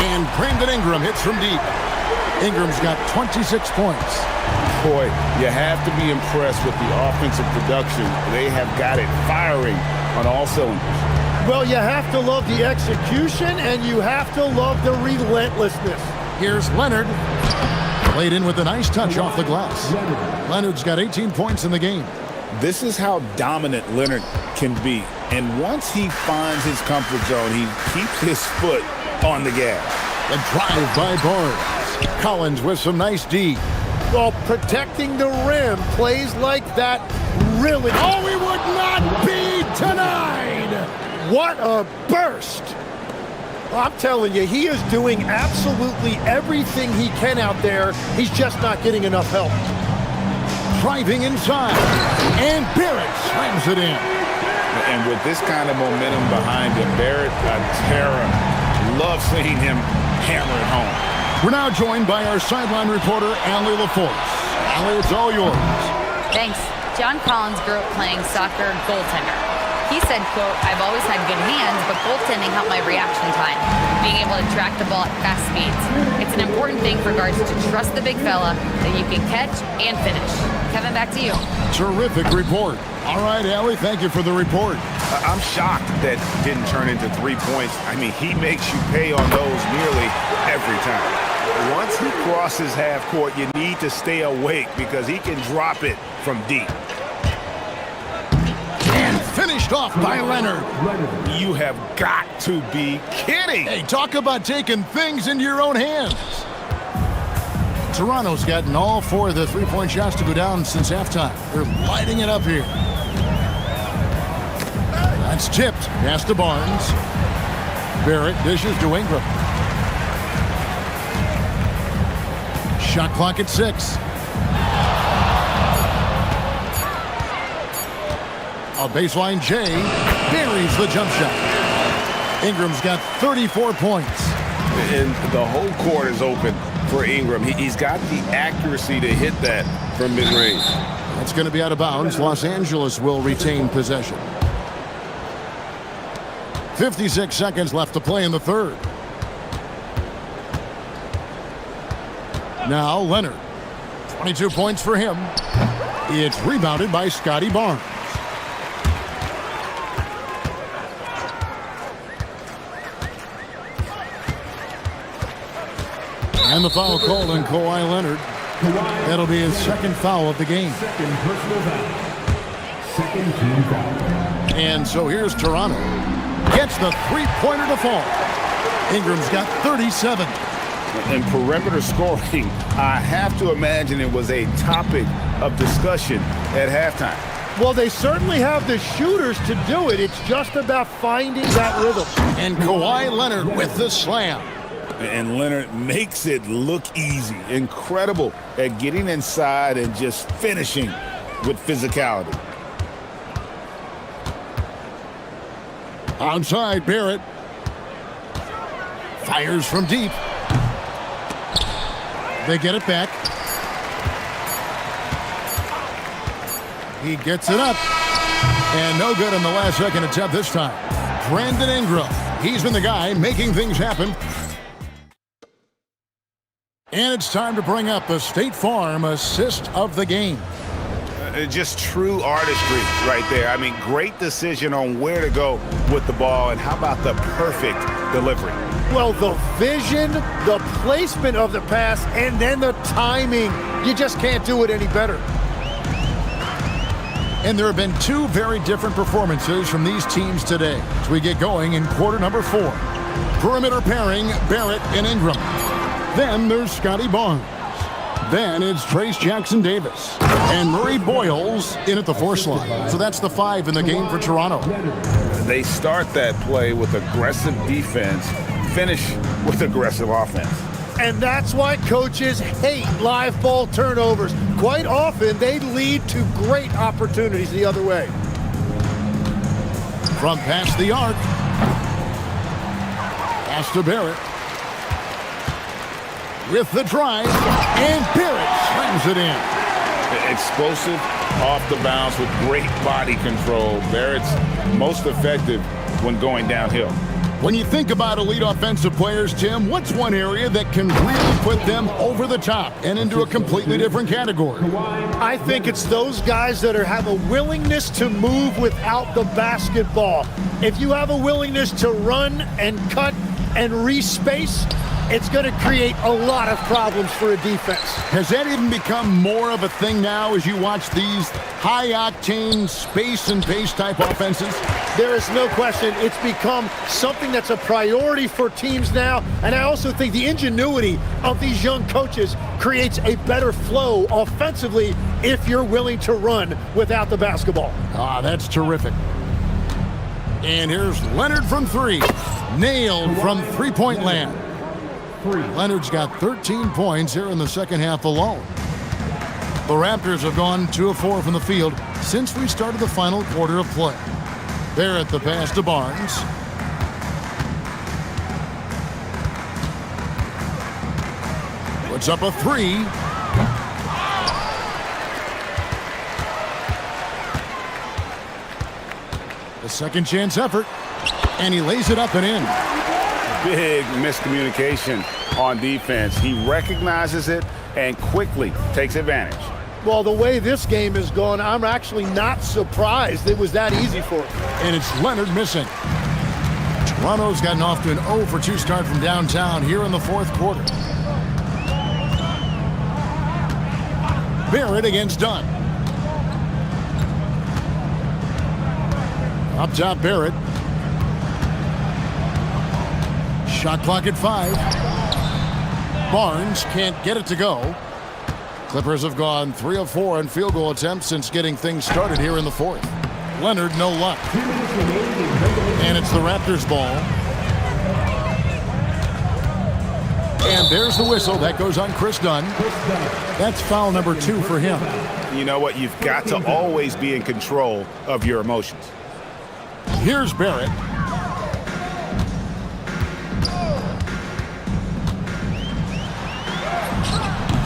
And Brandon Ingram hits from deep. Ingram's got 26 points. Boy, you have to be impressed with the offensive production. They have got it firing on all cylinders. Well, you have to love the execution, and you have to love the relentlessness. Here's Leonard. Played in with a nice touch off the glass. Leonard's got 18 points in the game. This is how dominant Leonard can be. And once he finds his comfort zone, he keeps his foot on the gas. The drive by Barnes. Collins with some nice D. Well, protecting the rim, plays like that really... Oh, he would not be denied! What a burst! I'm telling you, he is doing absolutely everything he can out there. He's just not getting enough help. Driving inside. And Barrett slams it in. And with this kind of momentum behind him, Barrett, a terror. Love seeing him hammer it home. We're now joined by our sideline reporter, Allie LaForce. Allie, it's all yours. Thanks. John Collins grew up playing soccer goaltender. He said, quote, "I've always had good hands, but goaltending helped my reaction time, being able to track the ball at fast speeds. It's an important thing for guards to trust the big fella that you can catch and finish." Kevin, back to you. Terrific report. All right, Allie, thank you for the report. I'm shocked that didn't turn into 3 points. I mean, he makes you pay on those nearly every time. Once he crosses half court, you need to stay awake because he can drop it from deep. And finished off by Leonard. You have got to be kidding. Hey, talk about taking things into your own hands. Toronto's gotten all 4 of the three-point shots to go down since halftime. They're lighting it up here. That's tipped. Pass to Barnes. Barrett dishes to Ingram. Shot clock at 6. A baseline J buries the jump shot. Ingram's got 34 points. And the whole court is open for Ingram. He's got the accuracy to hit that from mid-range. That's going to be out of bounds. Los Angeles will retain possession. 56 seconds left to play in the third. Now Leonard. 22 points for him. It's rebounded by Scotty Barnes. And the foul called on Kawhi Leonard. That'll be his second foul of the game. Second personal foul. Second team foul. And so here's Toronto. Gets the three-pointer to fall. Ingram's got 37. And perimeter scoring, I have to imagine it was a topic of discussion at halftime. Well, they certainly have the shooters to do it. It's just about finding that rhythm. And Kawhi Leonard with the slam. And Leonard makes it look easy. Incredible at getting inside and just finishing with physicality. Outside, Barrett. Fires from deep. They get it back. He gets it up. And no good on the last second attempt this time. Brandon Ingram. He's been the guy making things happen. And it's time to bring up the State Farm assist of the game. Just true artistry right there. I mean, great decision on where to go with the ball, and how about the perfect delivery? Well, the vision, the placement of the pass, and then the timing. You just can't do it any better. And there have been two very different performances from these teams today as we get going in quarter number 4. Perimeter pairing, Barrett and Ingram. Then there's Scotty Barnes. Then it's Trace Jackson-Davis. And Murray Boyles in at the 4 slot. So that's the 5 in the game for Toronto. They start that play with aggressive defense, finish with aggressive offense. And that's why coaches hate live ball turnovers. Quite often, they lead to great opportunities the other way. From past the arc. Pass to Barrett. With the drive, and Barrett slams it in. Explosive off the bounce with great body control. Barrett's most effective when going downhill. When you think about elite offensive players, Tim, what's one area that can really put them over the top and into a completely different category? I think it's those guys that have a willingness to move without the basketball. If you have a willingness to run and cut and respace, it's going to create a lot of problems for a defense. Has that even become more of a thing now as you watch these high-octane space and pace type offenses? There is no question. It's become something that's a priority for teams now. And I also think the ingenuity of these young coaches creates a better flow offensively if you're willing to run without the basketball. Ah, that's terrific. And here's Leonard from 3. Nailed from three-point land. Leonard's got 13 points here in the second half alone. The Raptors have gone 2 of 4 from the field since we started the final quarter of play. Barrett the pass to Barnes. Puts up a 3. The second chance effort, and he lays it up and in. Big miscommunication on defense. He recognizes it and quickly takes advantage. Well, the way this game has gone, I'm actually not surprised it was that easy for him. And it's Leonard missing. Toronto's gotten off to an 0 for 2 start from downtown here in the 4th quarter. Barrett against Dunn. Up top, Barrett. Shot clock at 5. Barnes can't get it to go. Clippers have gone 3 of 4 on field goal attempts since getting things started here in the 4th. Leonard, no luck. And it's the Raptors ball. And there's the whistle. That goes on Chris Dunn. That's foul number 2 for him. You know what? You've got to always be in control of your emotions. Here's Barrett.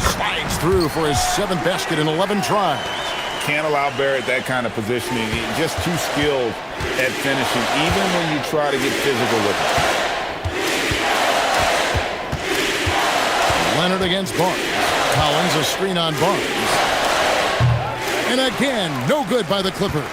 Slides through for his 7th basket in 11 tries. Can't allow Barrett that kind of positioning. He's just too skilled at finishing, even when you try to get physical with him. Leonard against Barnes. Collins a screen on Barnes. And again, no good by the Clippers.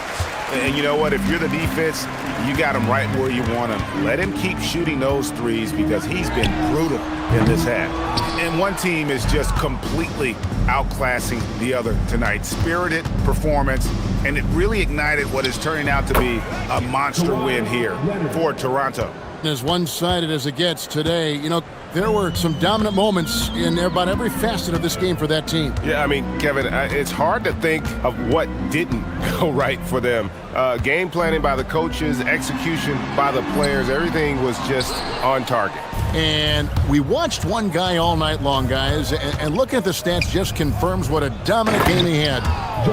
And you know what? If you're the defense, you got him right where you want him. Let him keep shooting those threes because he's been brutal in this half. And one team is just completely outclassing the other tonight. Spirited performance, and it really ignited what is turning out to be a monster win here for Toronto. As one-sided as it gets today, you know, there were some dominant moments in about every facet of this game for that team. Yeah, I mean, Kevin, it's hard to think of what didn't go right for them. Game planning by the coaches, execution by the players, everything was just on target. And we watched one guy all night long, guys, and looking at the stats just confirms what a dominant game he had.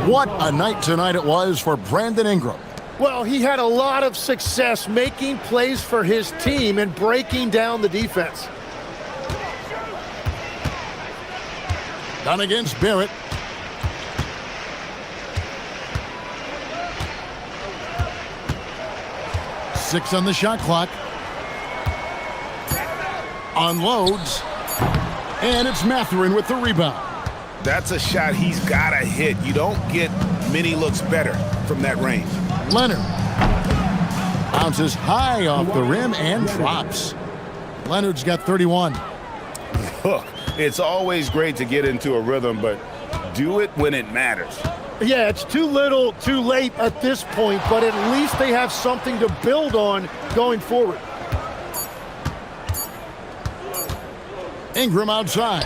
What a night tonight it was for Brandon Ingram. Well, he had a lot of success making plays for his team and breaking down the defense. Done against Barrett. Six on the shot clock. Unloads. And it's Mathurin with the rebound. That's a shot he's got to hit. You don't get many looks better from that range. Leonard bounces high off the rim and drops. Leonard's got 31. Look, it's always great to get into a rhythm, but do it when it matters. Yeah, it's too little, too late at this point, but at least they have something to build on going forward. Ingram outside.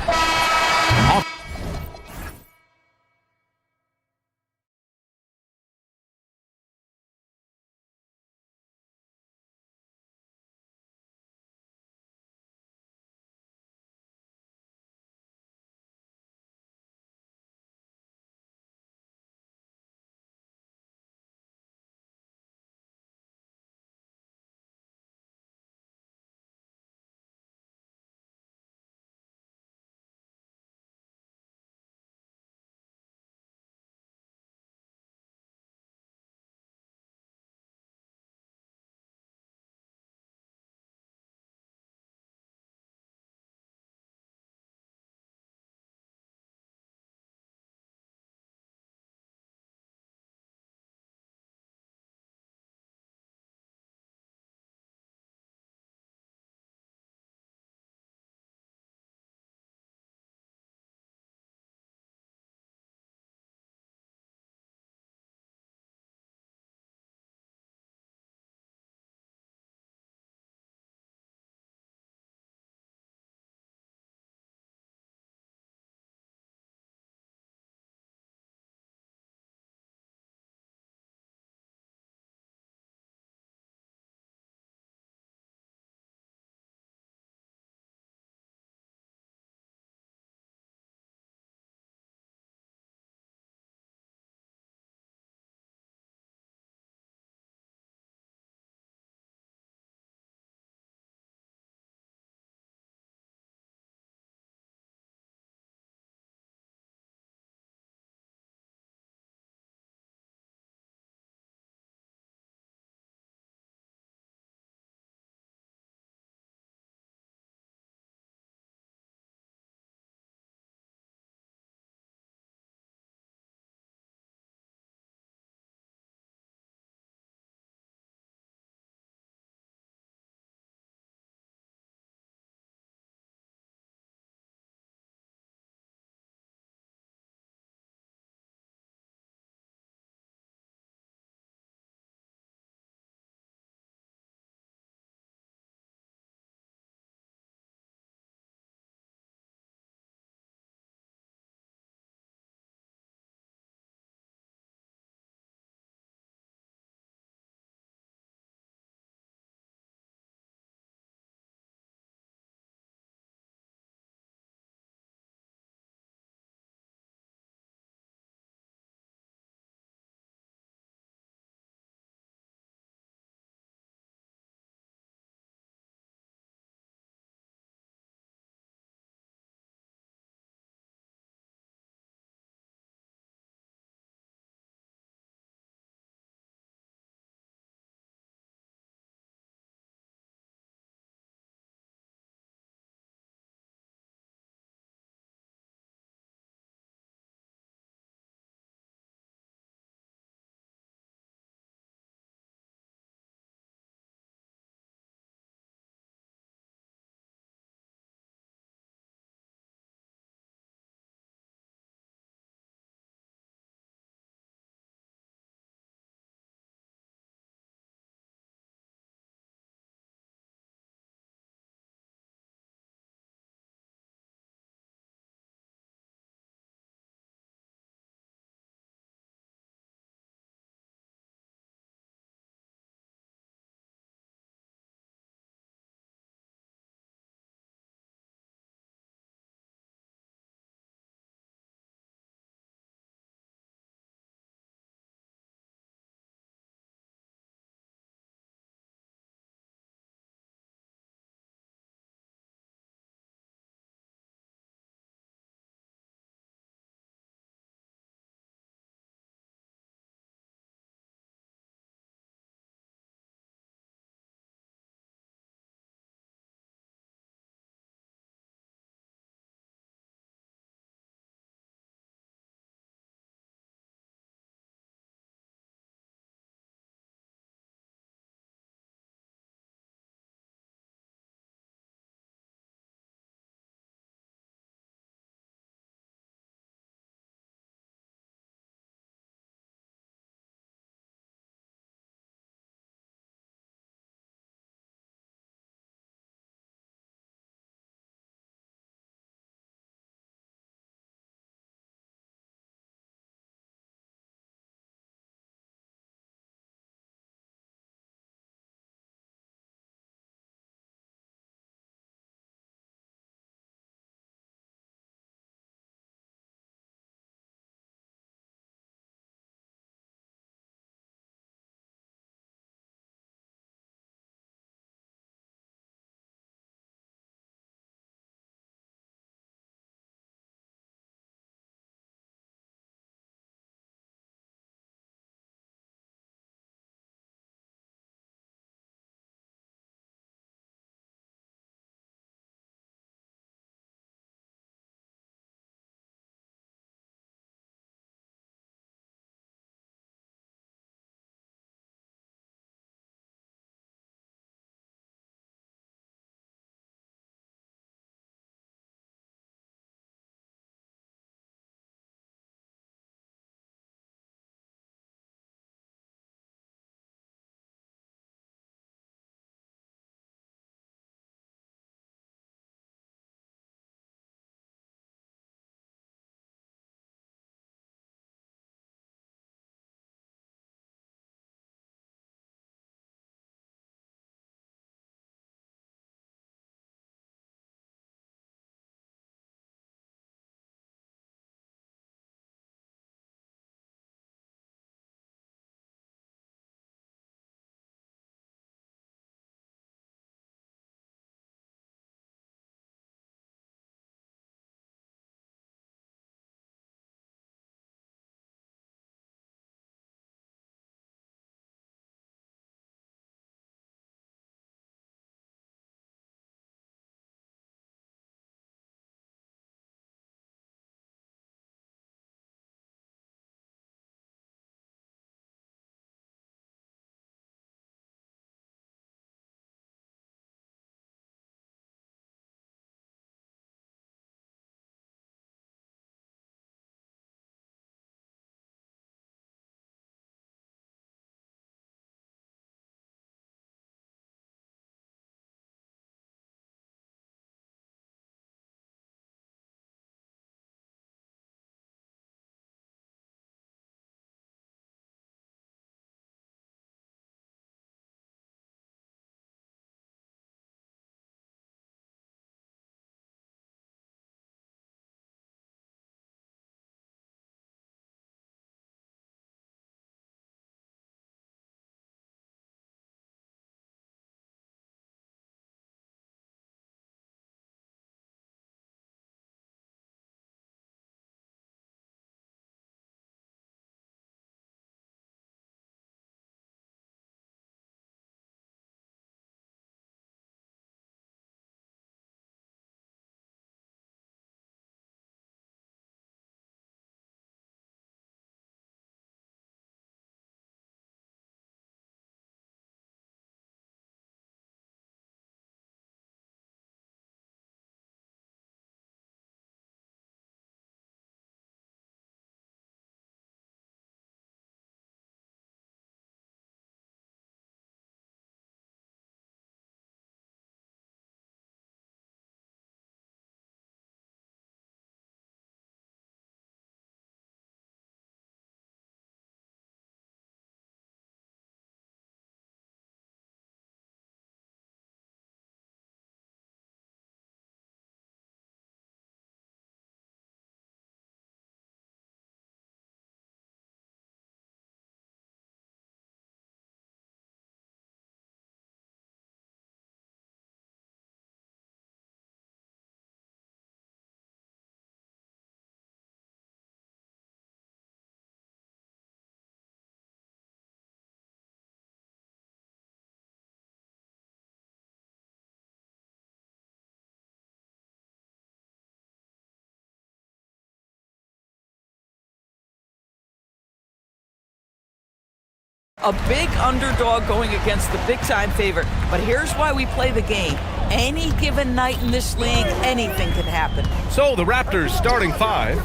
A big underdog going against the big-time favorite. But here's why we play the game. Any given night in this league, anything can happen. So the Raptors starting five.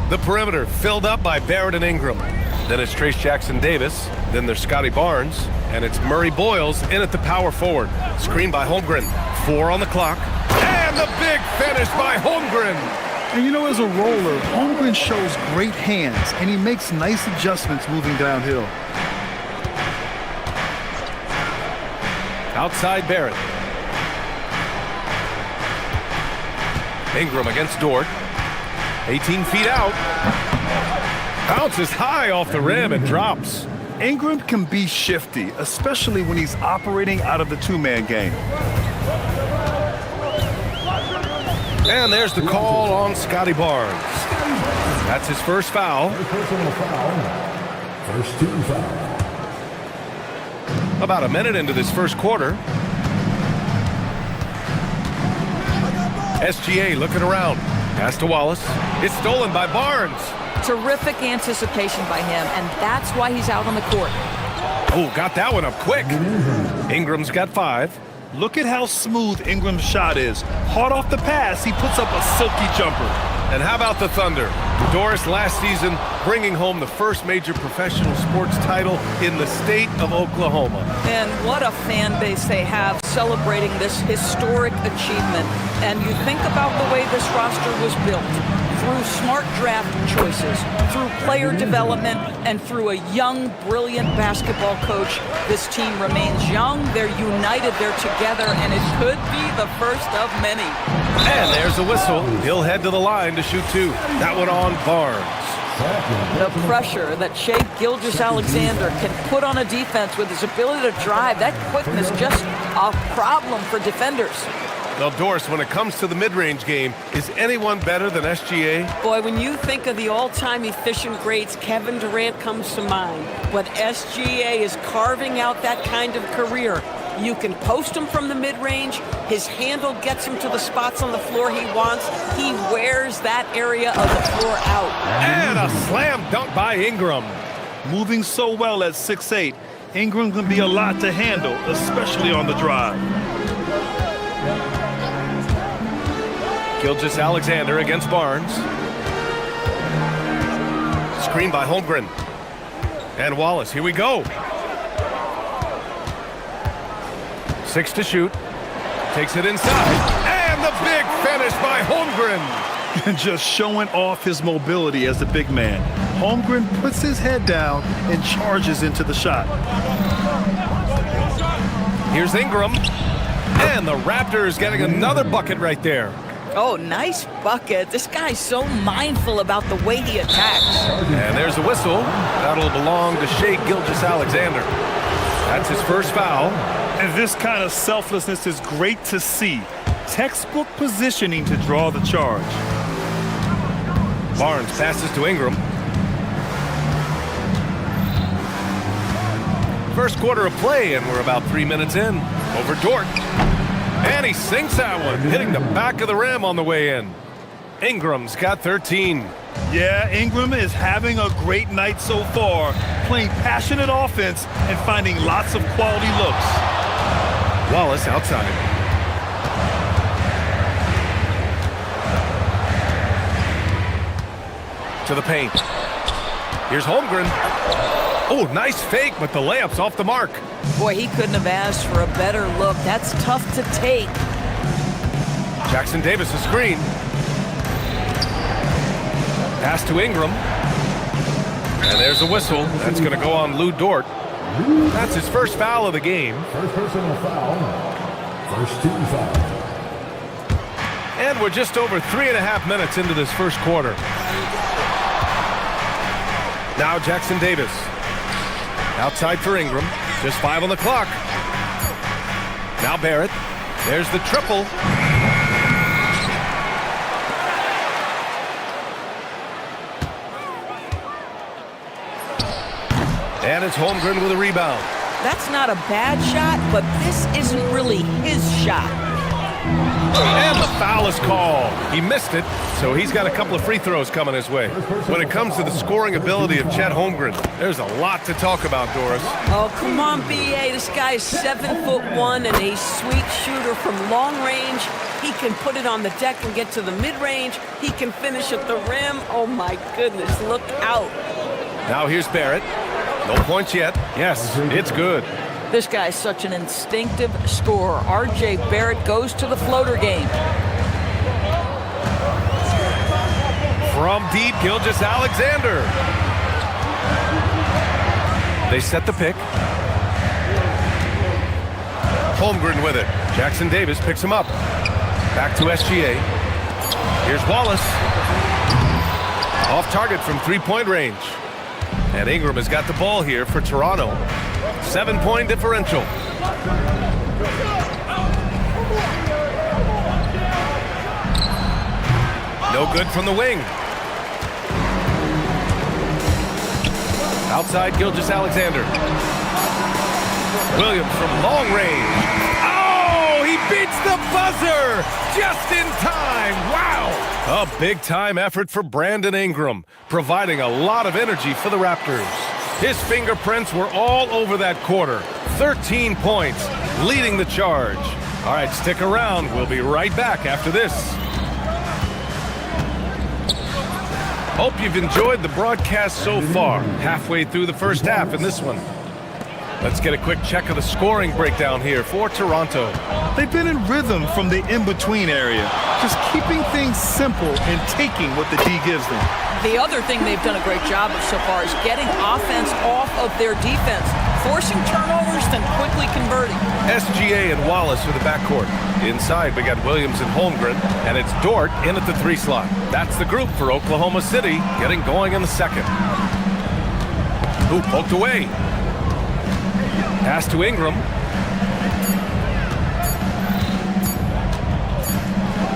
The perimeter filled up by Barrett and Ingram. Then it's Trace Jackson-Davis. Then there's Scotty Barnes. And it's Murray Boyles in at the power forward. Screen by Holmgren. 4 on the clock. And the big finish by Holmgren. And you know, as a roller, Holmgren shows great hands, and he makes nice adjustments moving downhill. Outside Barrett. Ingram against Dort. 18 feet out. Bounces high off the rim and drops. Ingram can be shifty, especially when he's operating out of the two-man game. And there's the call on Scotty Barnes. That's his first foul. First team foul. About a minute into this first quarter. SGA looking around. Pass to Wallace. It's stolen by Barnes. Terrific anticipation by him, and that's why he's out on the court. Oh, got that one up quick. Ingram's got 5. Look at how smooth Ingram's shot is. Hard off the pass, he puts up a silky jumper. And how about the Thunder? Doris last season bringing home the first major professional sports title in the state of Oklahoma. And what a fan base they have celebrating this historic achievement. And you think about the way this roster was built. Through smart draft choices, through player development, and through a young, brilliant basketball coach, this team remains young, they're united, they're together, and it could be the first of many. And there's the whistle. He'll head to the line to shoot 2. That one on Barnes. The pressure that Shai Gilgeous-Alexander can put on a defense with his ability to drive, that quickness, just a problem for defenders. Well, Doris, when it comes to the mid-range game, is anyone better than SGA? Boy, when you think of the all-time efficient greats, Kevin Durant comes to mind. But SGA is carving out that kind of career. You can post him from the mid-range. His handle gets him to the spots on the floor he wants. He wears that area of the floor out. And a slam dunk by Ingram. Moving so well at 6'8", Ingram can be a lot to handle, especially on the drive. Gilgeous-Alexander against Barnes. Screen by Holmgren. And Wallace, here we go. 6 to shoot. Takes it inside. And the big finish by Holmgren. Just showing off his mobility as a big man. Holmgren puts his head down and charges into the shot. Here's Ingram. And the Raptors getting another bucket right there. Oh, nice bucket. This guy's so mindful about the way he attacks. And there's the whistle. That'll belong to Shai Gilgeous-Alexander. That's his first foul. And this kind of selflessness is great to see. Textbook positioning to draw the charge. Barnes passes to Ingram. First quarter of play, and we're about 3 minutes in. Over Dort. And he sinks that one, hitting the back of the rim on the way in. Ingram's got 13. Yeah, Ingram is having a great night so far, playing passionate offense and finding lots of quality looks. Wallace outside. To the paint. Here's Holmgren. Oh, nice fake, but the layup's off the mark. Boy, he couldn't have asked for a better look. That's tough to take. Jackson-Davis a screen. Pass to Ingram. And there's a whistle. That's going to go on Lou Dort. That's his first foul of the game. First personal foul. First team foul. And we're just over 3.5 minutes into this first quarter. Now Jackson-Davis. Outside for Ingram. Just 5 on the clock. Now Barrett. There's the triple. And it's Holmgren with a rebound. That's not a bad shot, but this isn't really his shot. And the foul is called. He missed it, so he's got a couple of free throws coming his way. When it comes to the scoring ability of Chet Holmgren, there's a lot to talk about, Doris. Oh, come on, B.A. This guy is 7'1" and a sweet shooter from long range. He can put it on the deck and get to the mid-range. He can finish at the rim. Oh, my goodness, look out. Now here's Barrett. No points yet. Yes, it's good. This guy's such an instinctive scorer. R.J. Barrett goes to the floater game. From deep, Gilgeous-Alexander. They set the pick. Holmgren with it. Jackson Davis picks him up. Back to SGA. Here's Wallace. Off target from three-point range. And Ingram has got the ball here for Toronto. 7-point differential. No good from the wing. Outside Gilgeous-Alexander. Williams from long range. Oh, he beats the buzzer just in time. Wow. A big-time effort for Brandon Ingram, providing a lot of energy for the Raptors. His fingerprints were all over that quarter. 13 points, leading the charge. All right, stick around. We'll be right back after this. Hope you've enjoyed the broadcast so far. Halfway through the first half in this one. Let's get a quick check of the scoring breakdown here for Toronto. They've been in rhythm from the in-between area, just keeping things simple and taking what the D gives them. The other thing they've done a great job of so far is getting offense off of their defense, forcing turnovers, then quickly converting. SGA and Wallace for the backcourt. Inside, we got Williams and Holmgren, and it's Dort in at the 3 slot. That's the group for Oklahoma City, getting going in the second. Ooh, poked away. Pass to Ingram.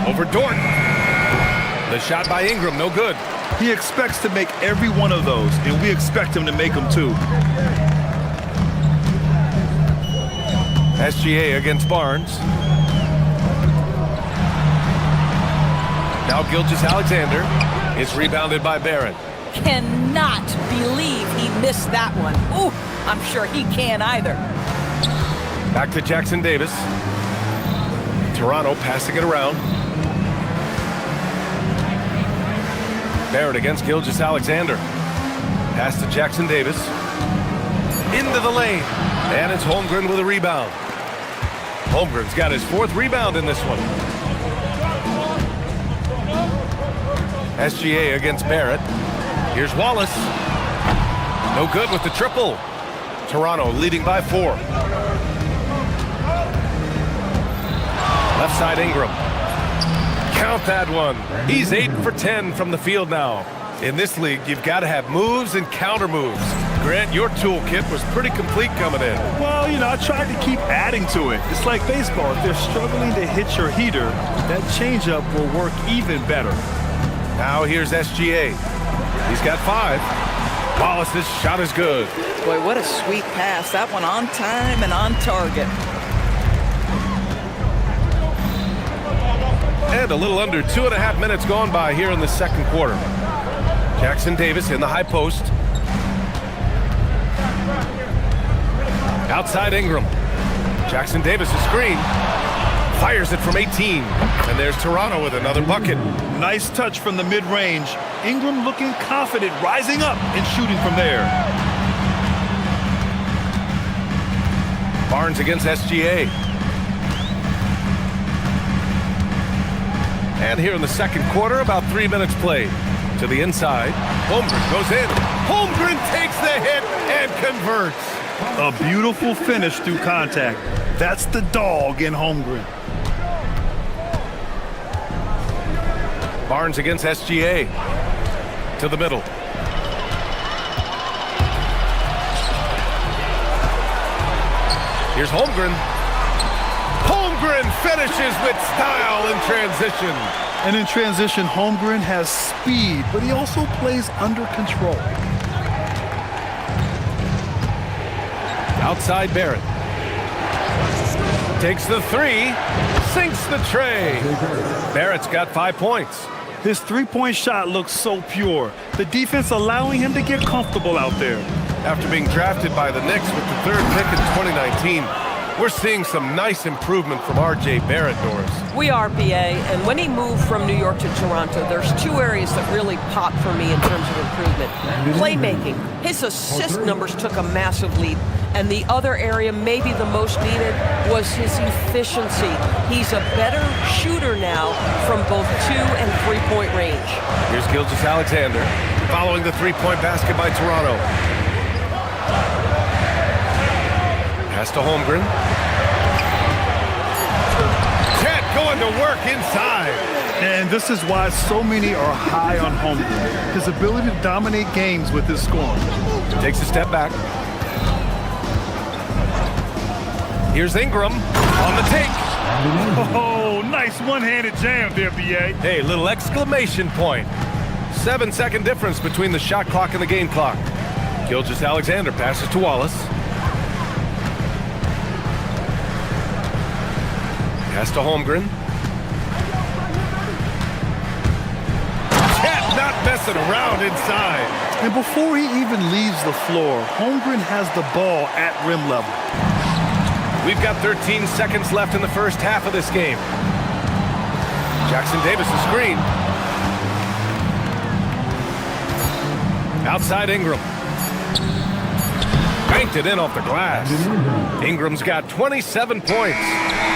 Over Dort. The shot by Ingram, no good. He expects to make every one of those, and we expect him to make them too. SGA against Barnes. Now Gilgeous-Alexander is rebounded by Barrett. Cannot believe he missed that one. Ooh, I'm sure he can't either. Back to Jackson Davis. Toronto passing it around. Barrett against Gilgeous-Alexander. Pass to Jackson Davis. Into the lane. And it's Holmgren with a rebound. Holmgren's got his 4th rebound in this one. SGA against Barrett. Here's Wallace. No good with the triple. Toronto leading by 4. Left side Ingram. Count that one. He's 8 for 10 from the field now. In this league, you've got to have moves and counter moves. Grant, your toolkit was pretty complete coming in. Well, you know, I tried to keep adding to it. It's like baseball. If they're struggling to hit your heater, that changeup will work even better. Now here's SGA. He's got 5. Wallace's shot is good. Boy, what a sweet pass. That one on time and on target. And a little under 2.5 minutes gone by here in the second quarter. Jackson Davis in the high post. Outside Ingram. Jackson Davis' screen. Fires it from 18. And there's Toronto with another bucket. Nice touch from the mid-range. Ingram looking confident, rising up and shooting from there. Barnes against SGA. And here in the second quarter, about 3 minutes played. To the inside. Holmgren goes in. Holmgren takes the hit and converts. A beautiful finish through contact. That's the dog in Holmgren. Barnes against SGA. To the middle. Here's Holmgren. Holmgren finishes with style in transition. And in transition, Holmgren has speed, but he also plays under control. Outside Barrett. Takes the three, sinks the tray. Barrett's got 5 points. His three-point shot looks so pure. The defense allowing him to get comfortable out there. After being drafted by the Knicks with the 3rd pick in 2019, we're seeing some nice improvement from R.J. Barrett, Doris. We are, BA, and when he moved from New York to Toronto, there's 2 areas that really pop for me in terms of improvement. Playmaking. His assist numbers took a massive leap, and the other area, maybe the most needed, was his efficiency. He's a better shooter now from both 2- and 3-point range. Here's Gilgeous-Alexander following the 3-point basket by Toronto. Pass to Holmgren. Chet going to work inside. And this is why so many are high on Holmgren. His ability to dominate games with his scoring. Takes a step back. Here's Ingram on the take. Oh, nice one-handed jam there, B.A. Hey, little exclamation point. 7-second difference between the shot clock and the game clock. Gilgeous-Alexander passes to Wallace. Pass to Holmgren. Chet not messing around inside. And before he even leaves the floor, Holmgren has the ball at rim level. We've got 13 seconds left in the first half of this game. Jackson Davis' screen. Outside Ingram. Banked it in off the glass. Ingram's got 27 points.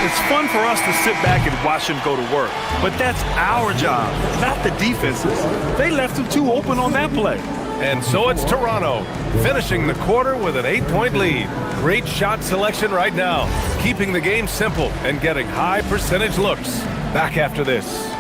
It's fun for us to sit back and watch him go to work, but that's our job, not the defense's. They left him too open on that play. And so it's Toronto, finishing the quarter with an 8-point lead. Great shot selection right now, keeping the game simple and getting high percentage looks. Back after this.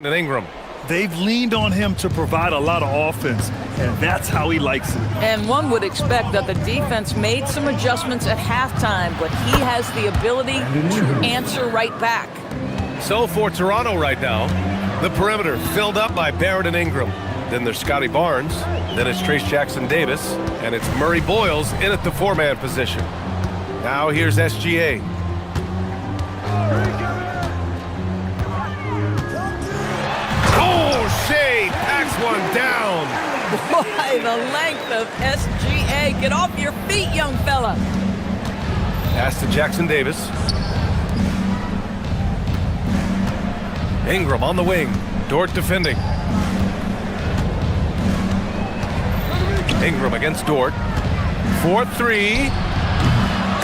And Ingram. They've leaned on him to provide a lot of offense, and that's how he likes it. And one would expect that the defense made some adjustments at halftime, but he has the ability to answer right back. So for Toronto right now, the perimeter filled up by Barrett and Ingram. Then there's Scotty Barnes, then it's Trace Jackson Davis, and it's Murray Boyles in at the 4-man position. Now here's SGA. Shea packs one down. Boy, the length of SGA. Get off your feet, young fella. Pass to Jackson Davis. Ingram on the wing. Dort defending. Ingram against Dort. 4-3.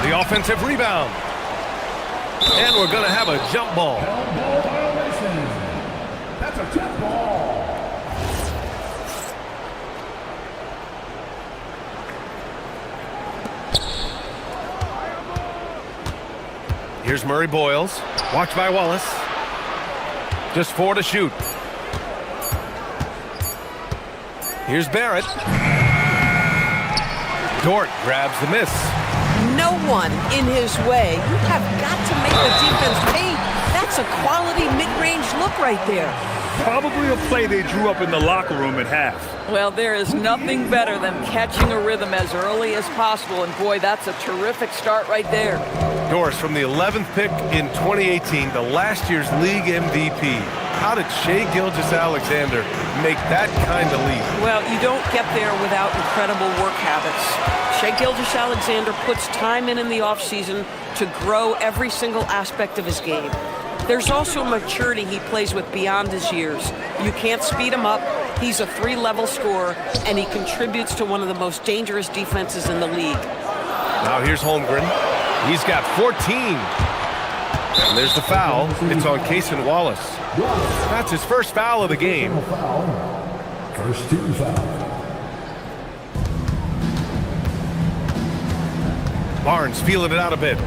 The offensive rebound. And we're going to have a jump ball. That's a jump ball. Here's Murray Boyles. Watched by Wallace. Just 4 to shoot. Here's Barrett. Dort grabs the miss. No one in his way. You have got to make the defense pay. That's a quality mid-range look right there. Probably a play they drew up in the locker room at half. Well, there is nothing better than catching a rhythm as early as possible, and boy, that's a terrific start right there. Doris, from the 11th pick in 2018, the last year's league MVP, how did Shai Gilgeous-Alexander make that kind of leap? Well, you don't get there without incredible work habits. Shai Gilgeous-Alexander puts time in the offseason to grow every single aspect of his game. There's also maturity he plays with beyond his years. You can't speed him up. He's a 3-level scorer, and he contributes to one of the most dangerous defenses in the league. Now here's Holmgren. He's got 14. And there's the foul. It's on Cason Wallace. That's his first foul of the game. First team foul. Barnes feeling it out a bit.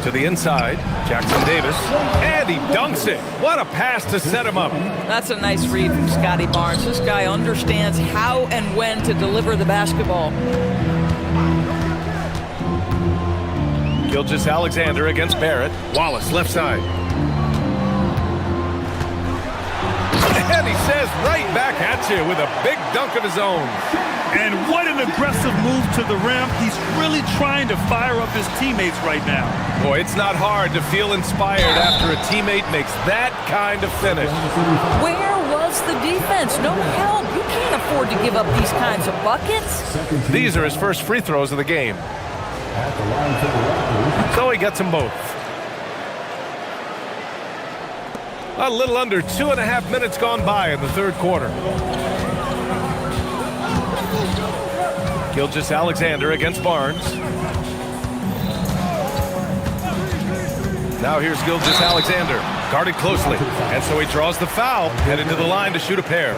To the inside, Jackson Davis, and he dunks it. What a pass to set him up. That's a nice read from Scotty Barnes. This guy understands how and when to deliver the basketball. Gilgeous-Alexander against Barrett. Wallace, left side. And he says right back at you with a big dunk of his own. And what an aggressive move to the rim. He's really trying to fire up his teammates right now. Boy, it's not hard to feel inspired after a teammate makes that kind of finish. Where was the defense? No help. You can't afford to give up these kinds of buckets. These are his first free throws of the game. So he gets them both. A little under 2.5 minutes gone by in the third quarter. Gilgeous-Alexander against Barnes. Now here's Gilgeous-Alexander, guarded closely, and so he draws the foul, headed to the line to shoot a pair.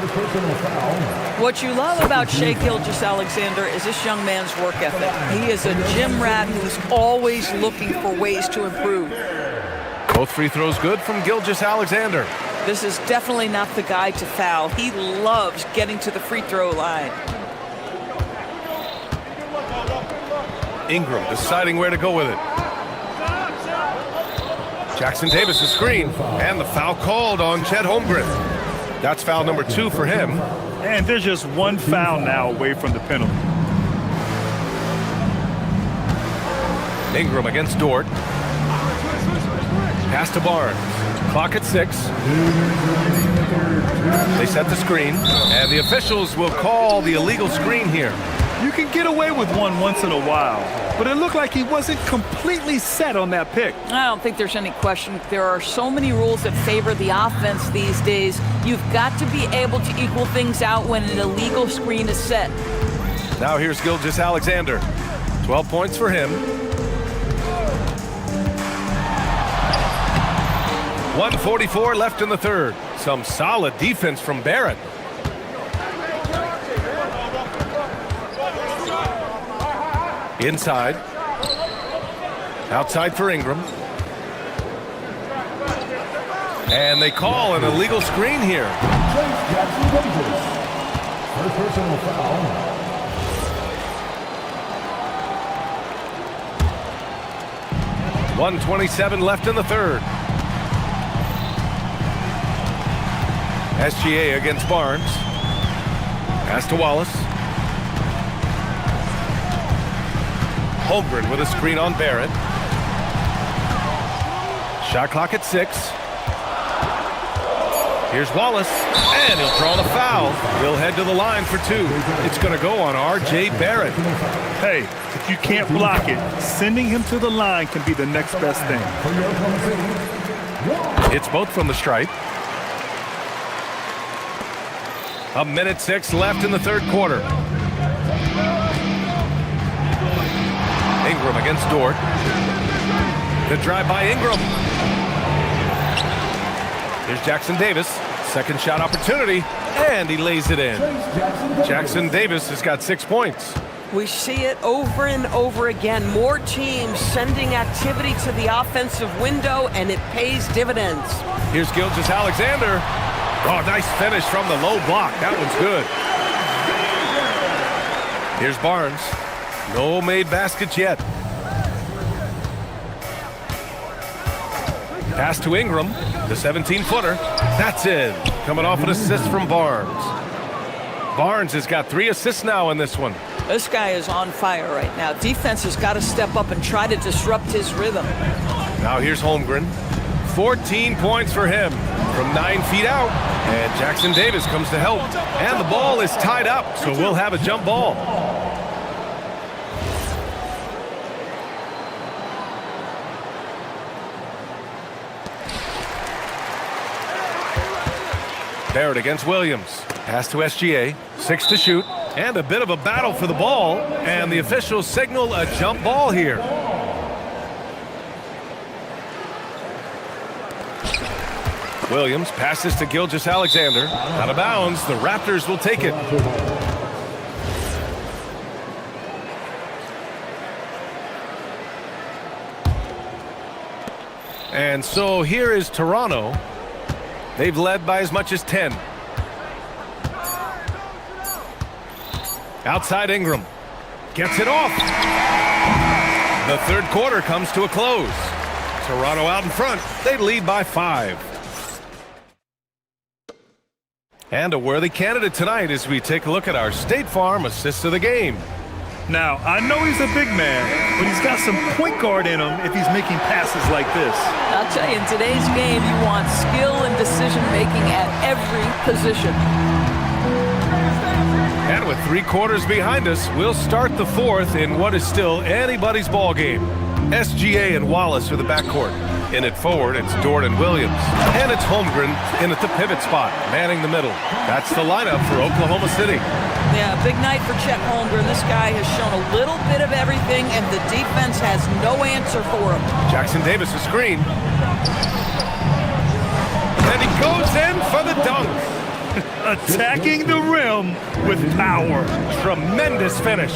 What you love about Shai Gilgeous-Alexander is this young man's work ethic. He is a gym rat who's always looking for ways to improve. Both free throws good from Gilgeous-Alexander. This is definitely not the guy to foul. He loves getting to the free throw line. Ingram deciding where to go with it. Jackson Davis' screen, and the foul called on Chet Holmgren. That's foul number 2 for him. And there's just one foul now away from the penalty. Ingram against Dort. Pass to Barnes. Clock at 6. They set the screen, and the officials will call the illegal screen here. You can get away with one once in a while, but it looked like he wasn't completely set on that pick. I don't think there's any question. There are so many rules that favor the offense these days. You've got to be able to equal things out when an illegal screen is set. Now here's Gilgeous-Alexander. 12 points for him. 1:44 left in the third. Some solid defense from Barrett. Inside. Outside for Ingram. And they call an illegal screen here. First personal foul. 1:27 left in the third. SGA against Barnes. Pass to Wallace. Holmgren with a screen on Barrett. Shot clock at 6. Here's Wallace, and he'll draw the foul. He'll head to the line for 2. It's going to go on R.J. Barrett. Hey, if you can't block it, sending him to the line can be the next best thing. It's both from the stripe. 1:06 left in the third quarter. Ingram against Dort. The drive by Ingram. Here's Jackson Davis. Second shot opportunity, and he lays it in. Jackson Davis has got 6 points. We see it over and over again. More teams sending activity to the offensive window, and it pays dividends. Here's Gilgeous-Alexander. Oh, nice finish from the low block. That one's good. Here's Barnes. No made baskets yet. Pass to Ingram. The 17-footer. That's in. coming off an assist from Barnes. Barnes has got 3 assists now in this one. This guy is on fire right now. Defense has got to step up and try to disrupt his rhythm. Now here's Holmgren. 14 points for him from 9 feet out. And Jackson Davis comes to help. And the ball is tied up, so we'll have a jump ball. Barrett against Williams. Pass to SGA. 6 to shoot. And a bit of a battle for the ball. And the officials signal a jump ball here. Williams passes to Gilgeous-Alexander. Out of bounds. The Raptors will take it. And so here is Toronto. They've led by as much as 10. Outside Ingram. Gets it off. The third quarter comes to a close. Toronto out in front. They lead by 5. And a worthy candidate tonight as we take a look at our State Farm assists of the game. Now, I know he's a big man, but he's got some point guard in him if he's making passes like this. I'll tell you, in today's game, you want skill and decision-making at every position. And with 3 quarters behind us, we'll start the fourth in what is still anybody's ball game. SGA and Wallace are the backcourt. In at forward, it's Dort and Williams. And it's Holmgren in at the pivot spot, manning the middle. That's the lineup for Oklahoma City. Yeah, big night for Chet Holmgren. This guy has shown a little bit of everything, and the defense has no answer for him. Jackson Davis a screen. And he goes in for the dunk. Attacking the rim with power. Tremendous finish.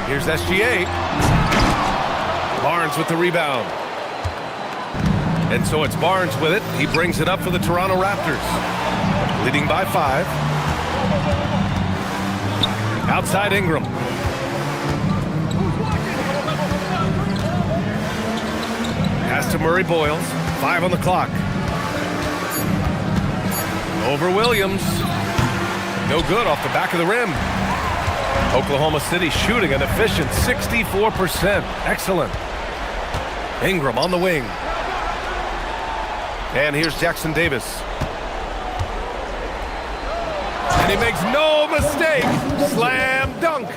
Here's SGA. Barnes with the rebound. And so it's Barnes with it. He brings it up for the Toronto Raptors. Leading by 5. Outside Ingram. Pass to Murray Boyles. 5 on the clock. Over Williams. No good off the back of the rim. Oklahoma City shooting an efficient 64%. Excellent. Ingram on the wing. And here's Jackson Davis. And he makes no mistake. Slam dunk.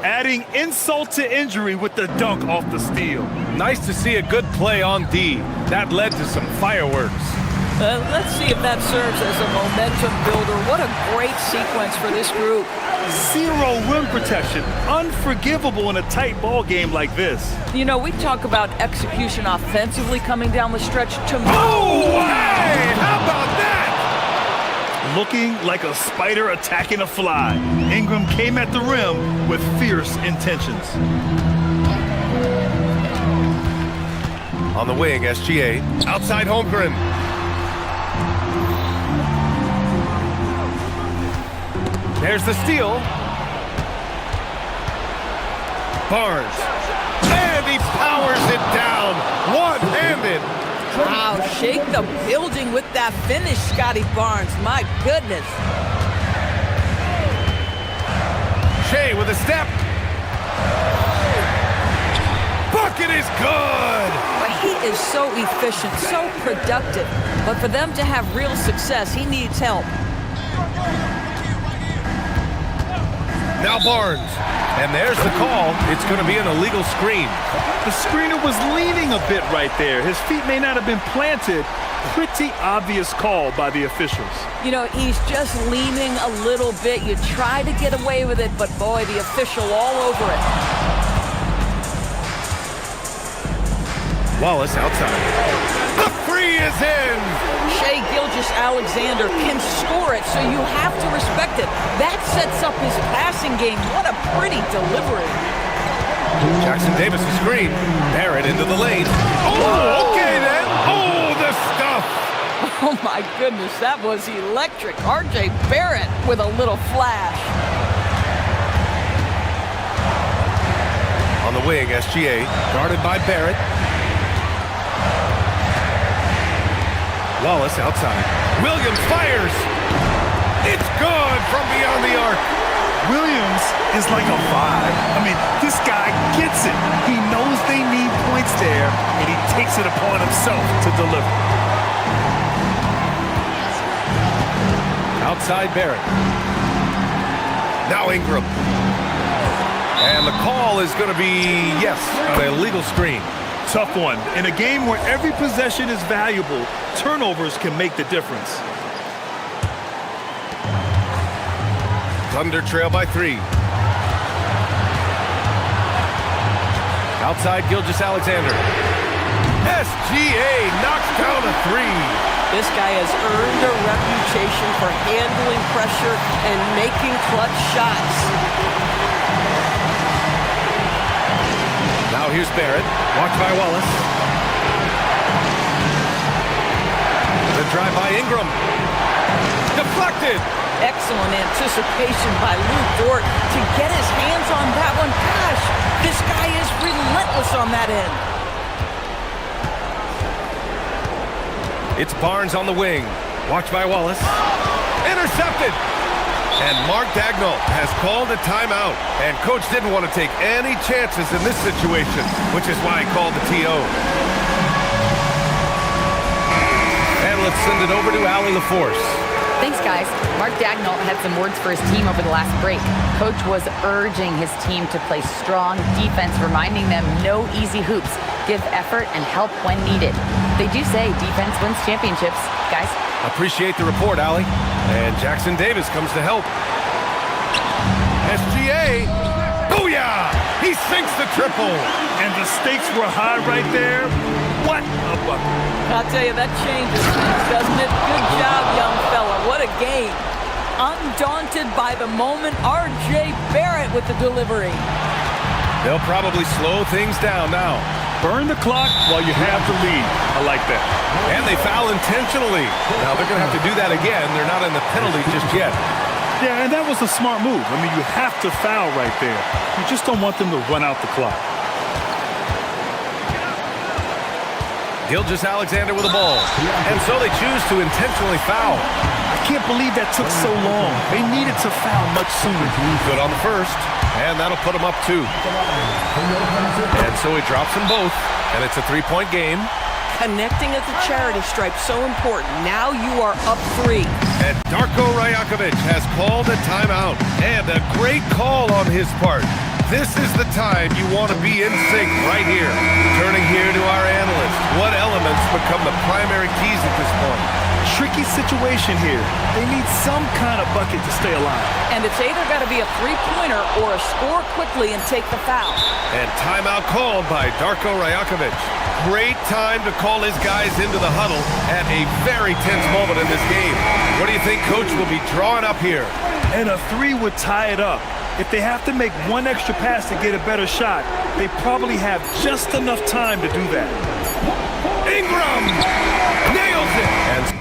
Adding insult to injury with the dunk off the steal. Nice to see a good play on D. That led to some fireworks. Let's see if that serves as a momentum builder. What a great sequence for this group. 0 rim protection. Unforgivable in a tight ball game like this. You know, we talk about execution offensively coming down the stretch. Oh, hey! How about that? Looking like a spider attacking a fly. Ingram came at the rim with fierce intentions. On the wing, SGA. Outside Holmgren. There's the steal. Barnes. And he powers it down. One-handed. Wow, shake the building with that finish, Scotty Barnes. My goodness. Shea with a step. Bucket is good. He is so efficient, so productive. But for them to have real success, he needs help. Now Barnes. And there's the call. It's going to be an illegal screen. The screener was leaning a bit right there. His feet may not have been planted. Pretty obvious call by the officials. You know, he's just leaning a little bit. You try to get away with it, but boy, the official all over it. Wallace outside. The free is in. Shai Gilgeous-Alexander can score it, so you have to respect it. That sets up his passing game. What a pretty delivery. Jackson Davis a screen. Barrett into the lane. Oh, okay then. Oh, the stuff. Oh my goodness, that was electric. RJ Barrett with a little flash. On the wing, SGA guarded by Barrett. Wallace outside. Williams fires. It's good from beyond the arc. Williams is like a vibe. I mean, this guy gets it. He knows they need points there, and he takes it upon himself to deliver. Outside Barrett. Now Ingram. And the call is going to be, yes, an illegal screen. Tough one. In a game where every possession is valuable, turnovers can make the difference. Thunder trail by 3. Outside Gilgeous-Alexander. SGA knocks down a 3. This guy has earned a reputation for handling pressure and making clutch shots. Now here's Barrett. Watched by Wallace. The drive by Ingram. Deflected. Excellent anticipation by Lou Dort to get his hands on that one. Gosh, this guy is relentless on that end. It's Barnes on the wing. Watched by Wallace. Intercepted. And Mark Dagnall has called a timeout. And coach didn't want to take any chances in this situation, which is why he called the TO. And let's send it over to Allie LaForce. Thanks, guys. Mark Dagnall had some words for his team over the last break. Coach was urging his team to play strong defense, reminding them no easy hoops, give effort, and help when needed. They do say defense wins championships, guys. Appreciate the report, Allie. And Jackson Davis comes to help. SGA. Booyah! He sinks the triple. And the stakes were high right there. What a bucket. I'll tell you, that changes things, doesn't it? Good job, young fella. What a game. Undaunted by the moment, R.J. Barrett with the delivery. They'll probably slow things down now. Burn the clock while you have the lead. I like that. And they foul intentionally. Now they're going to have to do that again. They're not in the penalty just yet. Yeah, and that was a smart move. I mean, you have to foul right there. You just don't want them to run out the clock. Gilgeous-Alexander with the ball. And so they choose to intentionally foul. I can't believe that took so long. They needed to foul much sooner. Good on the first. And that'll put him up 2. And so he drops them both. And it's a 3-point game. Connecting at the charity stripe, so important. Now you are up 3. And Darko Rajakovic has called a timeout. And a great call on his part. This is the time you want to be in sync right here. Turning here to our analyst. What elements become the primary keys at this point? Tricky situation here. They need some kind of bucket to stay alive. And it's either got to be a three-pointer or a score quickly and take the foul. And timeout called by Darko Rajakovic. Great time to call his guys into the huddle at a very tense moment in this game. What do you think coach will be drawing up here? And a 3 would tie it up. If they have to make one extra pass to get a better shot, they probably have just enough time to do that. Ingram nails it. And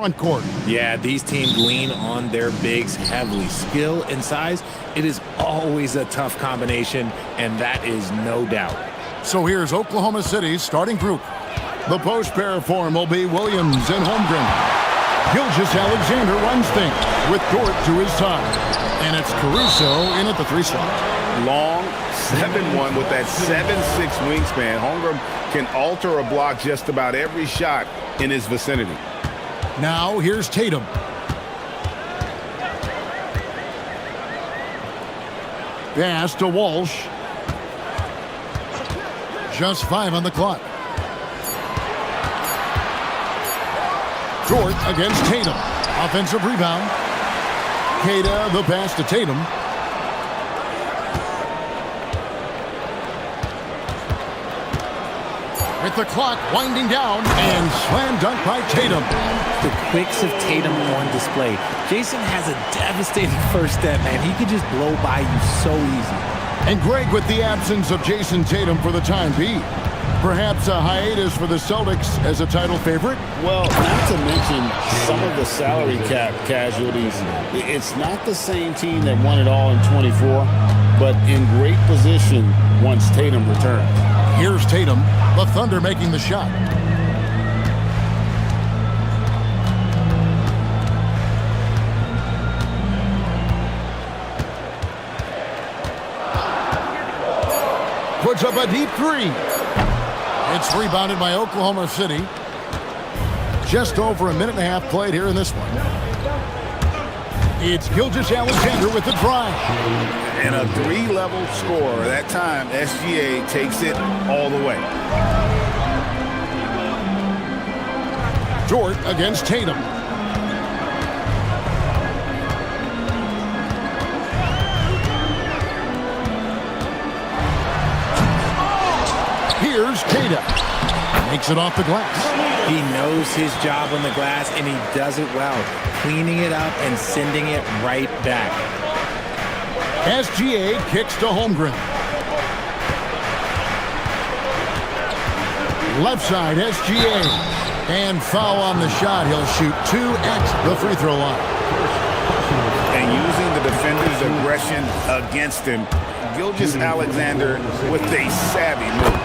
front court. Yeah, these teams lean on their bigs heavily. Skill and size, it is always a tough combination, and that is no doubt. So here's Oklahoma City's starting group. The post pair form will be Williams and Holmgren. Gilgeous-Alexander runs things with Dort to his side. And it's Caruso in at the 3 slot. Long 7-1 with that 7'6" wingspan. Holmgren can alter a block just about every shot in his vicinity. Now here's Tatum. Pass to Walsh. Just 5 on the clock. Dort against Tatum. Offensive rebound. Queta, the pass to Tatum. With the clock winding down, and slam dunk by Tatum. The quicks of Tatum on display. Jason has a devastating first step, man. He could just blow by you so easy. And Greg with the absence of Jason Tatum for the time being. Perhaps a hiatus for the Celtics as a title favorite? Well, not to mention some of the salary cap casualties. It's not the same team that won it all in 24, but in great position once Tatum returns. Here's Tatum, the Thunder making the shot. Puts up a deep 3. It's rebounded by Oklahoma City. Just over a minute and a half played here in this one. It's Gilgeous-Alexander with the drive. And a 3-level score. That time, SGA takes it all the way. Dort against Tatum. Here's Queta. Makes it off the glass. He knows his job on the glass, and he does it well. Cleaning it up and sending it right back. SGA kicks to Holmgren. Left side, SGA. And foul on the shot. He'll shoot 2 at the free throw line. And using the defender's aggression against him, Gilgeous-Alexander with a savvy move.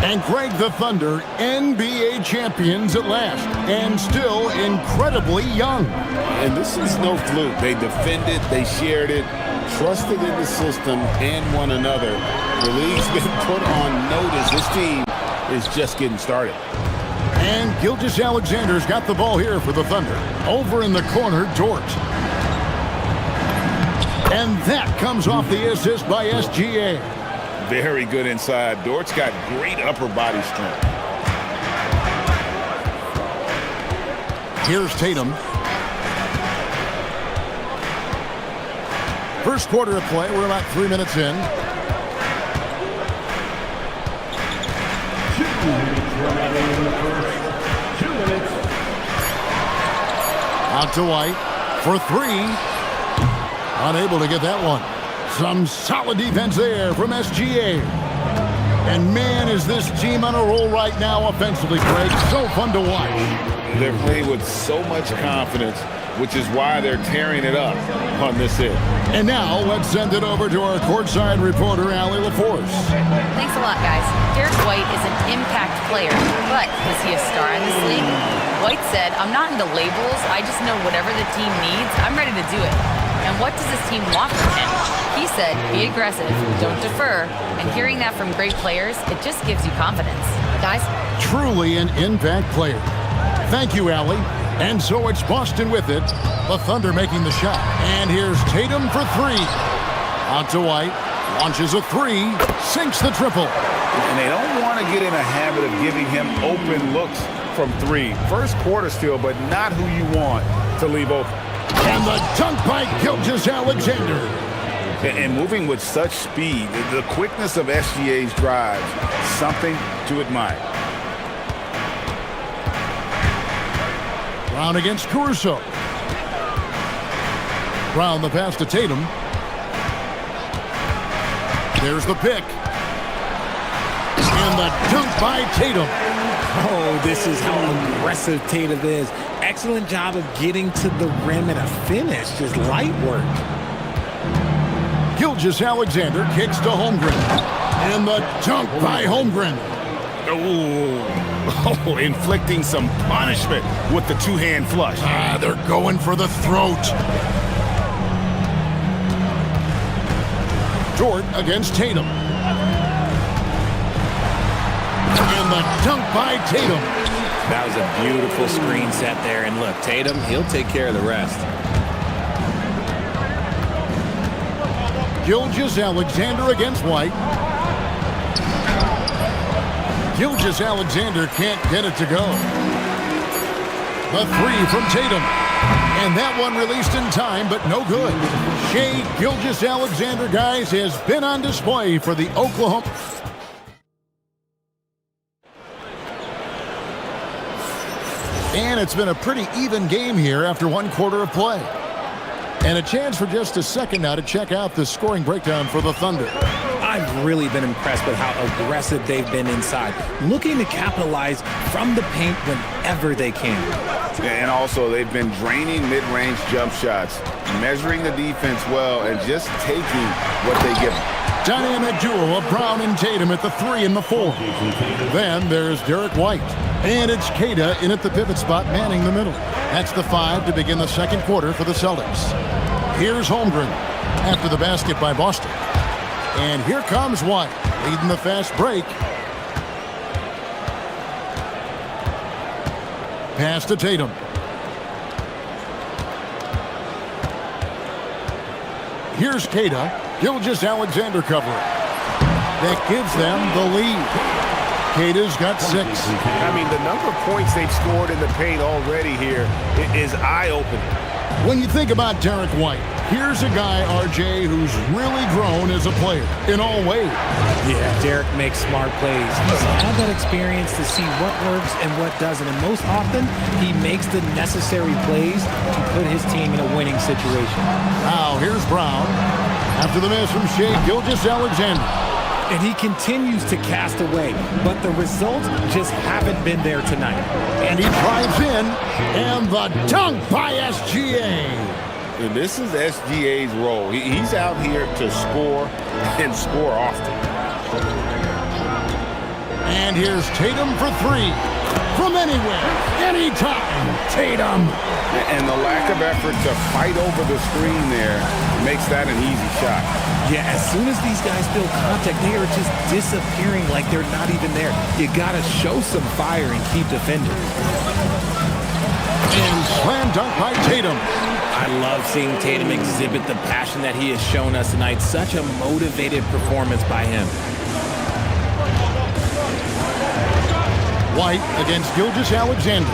And Greg, the Thunder, NBA champions at last, and still incredibly young. And this is no fluke. They defended, they shared it, trusted in the system and one another. The league's been put on notice. This team is just getting started. And Gilgeous-Alexander's got the ball here for the Thunder. Over in the corner, Dort. And that comes off the assist by SGA. Very good inside. Dort's got great upper body strength. Here's Tatum. First quarter of play. We're about 3 minutes in. Out to White for 3. Unable to get that one. Some solid defense there from SGA. And man, is this team on a roll right now offensively, Craig. So fun to watch. They're playing with so much confidence, which is why they're tearing it up on this end. And now let's send it over to our courtside reporter, Allie LaForce. Thanks a lot, guys. Derek White is an impact player, but is he a star in this league? White said, "I'm not into labels. I just know whatever the team needs, I'm ready to do it. And what does this team want from him?" He said, "Be aggressive, don't defer." And hearing that from great players, it just gives you confidence. Guys? Truly an impact player. Thank you, Allie. And so it's Boston with it. The Thunder making the shot. And here's Tatum for 3. Out to White. Launches a 3. Sinks the triple. And they don't want to get in a habit of giving him open looks from 3. First quarter still, but not who you want to leave open. And the dunk by Gilgeous-Alexander. And moving with such speed, the quickness of SGA's drives, something to admire. Brown against Caruso. Brown the pass to Tatum. There's the pick. And the dunk by Tatum. Oh, this is how aggressive Tatum is. Excellent job of getting to the rim and a finish. Just light work. Gilgeous-Alexander kicks to Holmgren. And the dunk by Holmgren. Oh, inflicting some punishment with the two-hand flush. They're going for the throat. Dort against Tatum. And the dunk by Tatum. That was a beautiful screen set there. And look, Tatum, he'll take care of the rest. Gilgeous-Alexander against White. Gilgeous-Alexander can't get it to go. The three from Tatum. And that one released in time, but no good. Shai Gilgeous-Alexander, guys, has been on display for the Oklahoma. And it's been a pretty even game here after one quarter of play. And a chance for just a second now to check out the scoring breakdown for the Thunder. I've really been impressed with how aggressive they've been inside, looking to capitalize from the paint whenever they can. And also, they've been draining mid-range jump shots, measuring the defense well, and just taking what they give them. Dynamic duo of Brown and Tatum at the 3 and the 4. Then there's Derek White. And it's Queta in at the pivot spot, manning the middle. That's the 5 to begin the second quarter for the Celtics. Here's Holmgren after the basket by Boston. And here comes White, leading the fast break. Pass to Tatum. Here's Queta. Gilgeous-Alexander covering. That gives them the lead. Queta's got 6. I mean, the number of points they've scored in the paint already here is eye-opening. When you think about Derek White, here's a guy, RJ, who's really grown as a player in all ways. Yeah, Derek makes smart plays. He's had that experience to see what works and what doesn't. And most often, he makes the necessary plays to put his team in a winning situation. Now, here's Brown. After the miss from Shai Gilgeous-Alexander. And he continues to cast away, but the results just haven't been there tonight. And he drives in, and the dunk by SGA. And this is SGA's role. He's out here to score and score often. And here's Tatum for 3. From anywhere, anytime, Tatum. And the lack of effort to fight over the screen there makes that an easy shot. Yeah, as soon as these guys feel contact, they are just disappearing like they're not even there. You got to show some fire and keep defending. And slam dunk by Tatum. I love seeing Tatum exhibit the passion that he has shown us tonight. Such a motivated performance by him. White against Gilgeous-Alexander.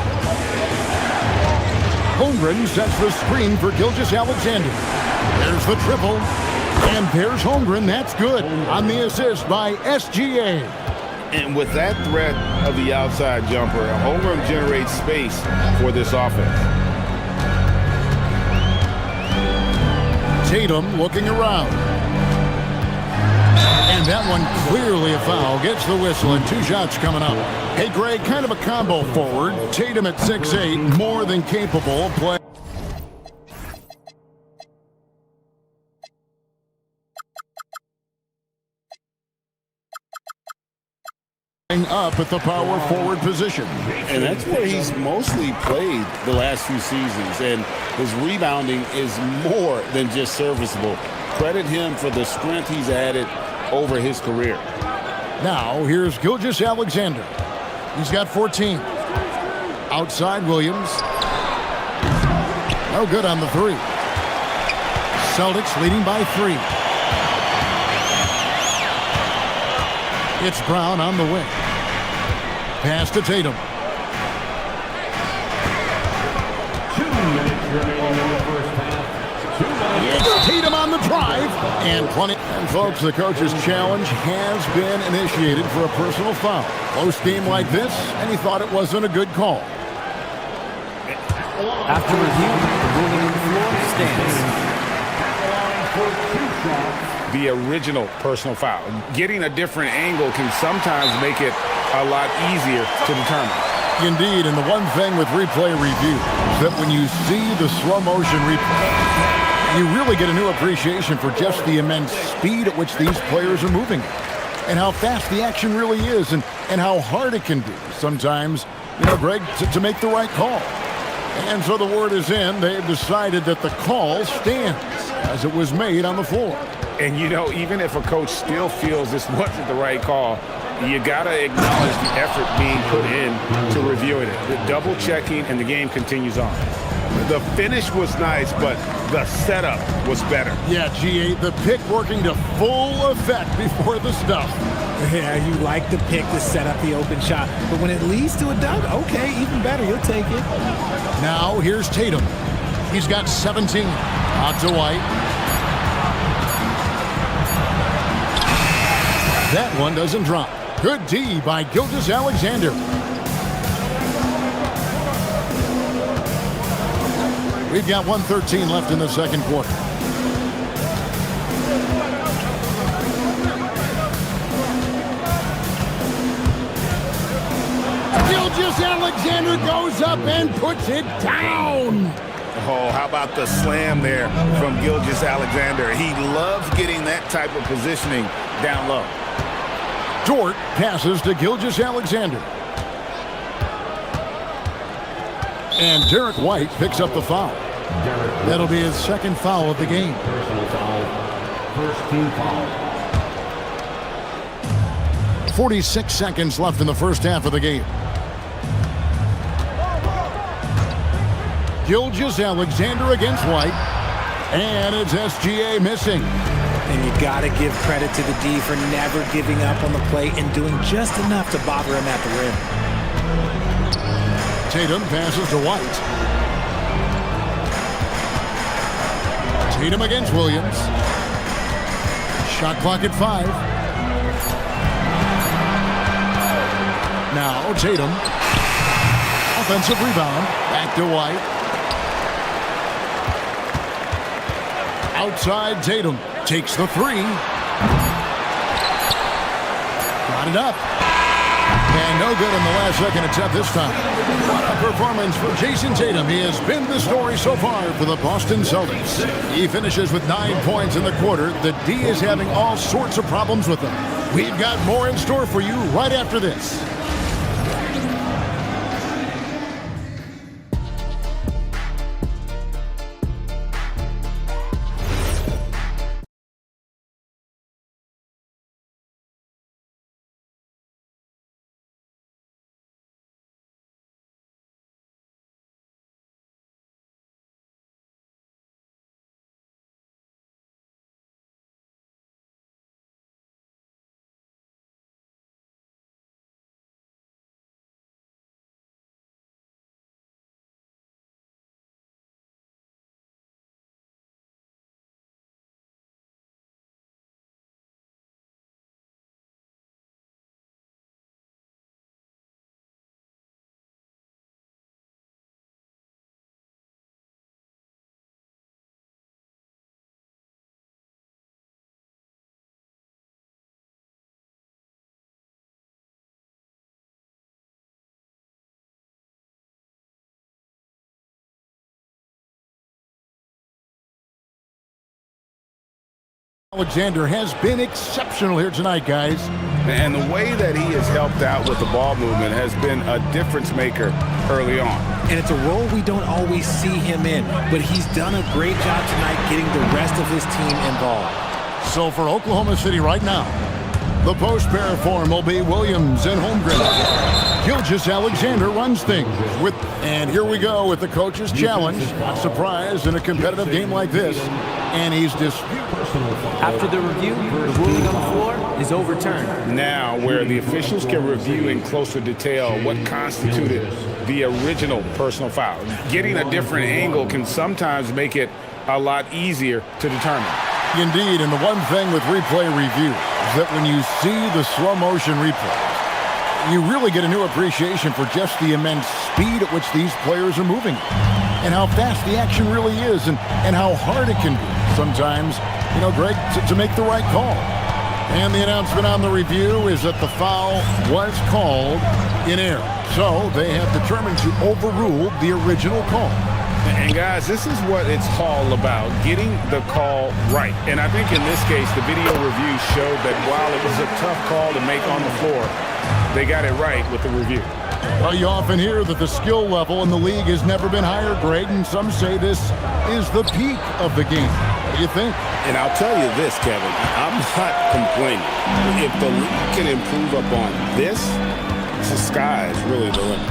Holmgren sets the screen for Gilgeous-Alexander. There's the triple. And there's Holmgren. That's good on the assist by SGA. And with that threat of the outside jumper, Holmgren generates space for this offense. Tatum looking around. And that one clearly a foul. Gets the whistle and 2 shots coming up. Hey, Greg, kind of a combo forward. Tatum at 6'8", more than capable of playing up at the power forward position. And that's where he's mostly played the last few seasons. And his rebounding is more than just serviceable. Credit him for the strength he's added over his career. Now, here's Gilgeous-Alexander. He's got 14. Outside Williams. No good on the 3. Celtics leading by 3. It's Brown on the wing. Pass to Tatum. 2 minutes remaining in the first half. It's Tatum on the drive. And plenty. And folks, the coach's challenge has been initiated for a personal foul. Close game like this, and he thought it wasn't a good call. After review, the ruling on the floor stands. For 2 shots, the original personal foul. Getting a different angle can sometimes make it a lot easier to determine. Indeed, and the one thing with replay review is that when you see the slow motion replay, you really get a new appreciation for just the immense speed at which these players are moving and how fast the action really is and how hard it can be sometimes, Greg, to make the right call. And so the word is in. They've decided that the call stands as it was made on the floor. And, even if a coach still feels this wasn't the right call, you got to acknowledge the effort being put in to reviewing it. The double checking, and the game continues on. The finish was nice, but the setup was better. Yeah, G8, the pick working to full effect before the stuff. Yeah, you like the pick to set up the open shot. But when it leads to a dunk, okay, even better, you'll take it. Now, here's Tatum. He's got 17. Out to White. That one doesn't drop. Good D by Gilgeous-Alexander. We've got 1:13 left in the second quarter. Gilgeous-Alexander goes up and puts it down. Oh, how about the slam there from Gilgeous-Alexander? He loves getting that type of positioning down low. Dort passes to Gilgeous-Alexander. And Derek White picks up the foul. That'll be his second foul of the game. Personal foul. First team foul. 46 seconds left in the first half of the game. Gilgeous-Alexander against White. And it's SGA missing. And you got to give credit to the D for never giving up on the play and doing just enough to bother him at the rim. Tatum passes to White. Tatum against Williams. Shot clock at 5. Now Tatum. Offensive rebound. Back to White. Outside Tatum. Takes the 3. Got it up. And no good in the last second attempt this time. What a performance for Jason Tatum. He has been the story so far for the Boston Celtics. He finishes with 9 points in the quarter. The D is having all sorts of problems with him. We've got more in store for you right after this. Alexander has been exceptional here tonight, guys. And the way that he has helped out with the ball movement has been a difference maker early on. And it's a role we don't always see him in, but he's done a great job tonight getting the rest of his team involved. So for Oklahoma City right now, the post pair form will be Williams and Holmgren. Gilgeous-Alexander runs things with, and here we go with the coach's challenge. Not surprised in a competitive game like this. And he's disputed. After the review, the ruling on the floor is overturned. Now, where the officials can review in closer detail what constituted the original personal foul. Getting a different angle can sometimes make it a lot easier to determine. Indeed, and the one thing with replay review is that when you see the slow motion replay, you really get a new appreciation for just the immense speed at which these players are moving and how fast the action really is and how hard it can be. sometimes, Greg, to make the right call. And the announcement on the review is that the foul was called in error. So they have determined to overrule the original call. And guys, this is what it's all about, getting the call right. And I think in this case, the video review showed that while it was a tough call to make on the floor, they got it right with the review. Well, you often hear that the skill level in the league has never been higher, Greg, and some say this is the peak of the game. What do you think? And I'll tell you this, Kevin, I'm not complaining. If the league can improve upon this, the sky is really the limit.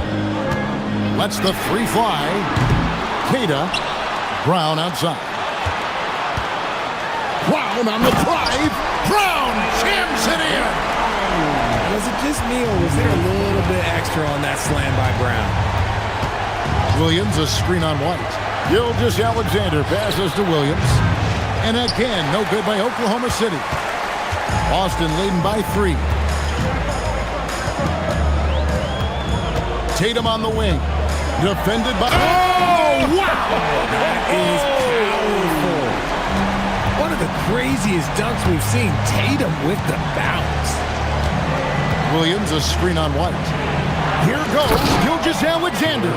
Let's the three fly. Kata, Brown outside. Brown on the drive. Brown jams it in. Was it just me, or was there a little bit extra on that slam by Brown? Williams, a screen on White. Gilgeous-Alexander passes to Williams. And again, no good by Oklahoma City. Boston leading by 3. Tatum on the wing. Defended by... Oh, wow! That is powerful. One of the craziest dunks we've seen. Tatum with the bounce. Williams, a screen on White. Here goes Gilgeous-Alexander.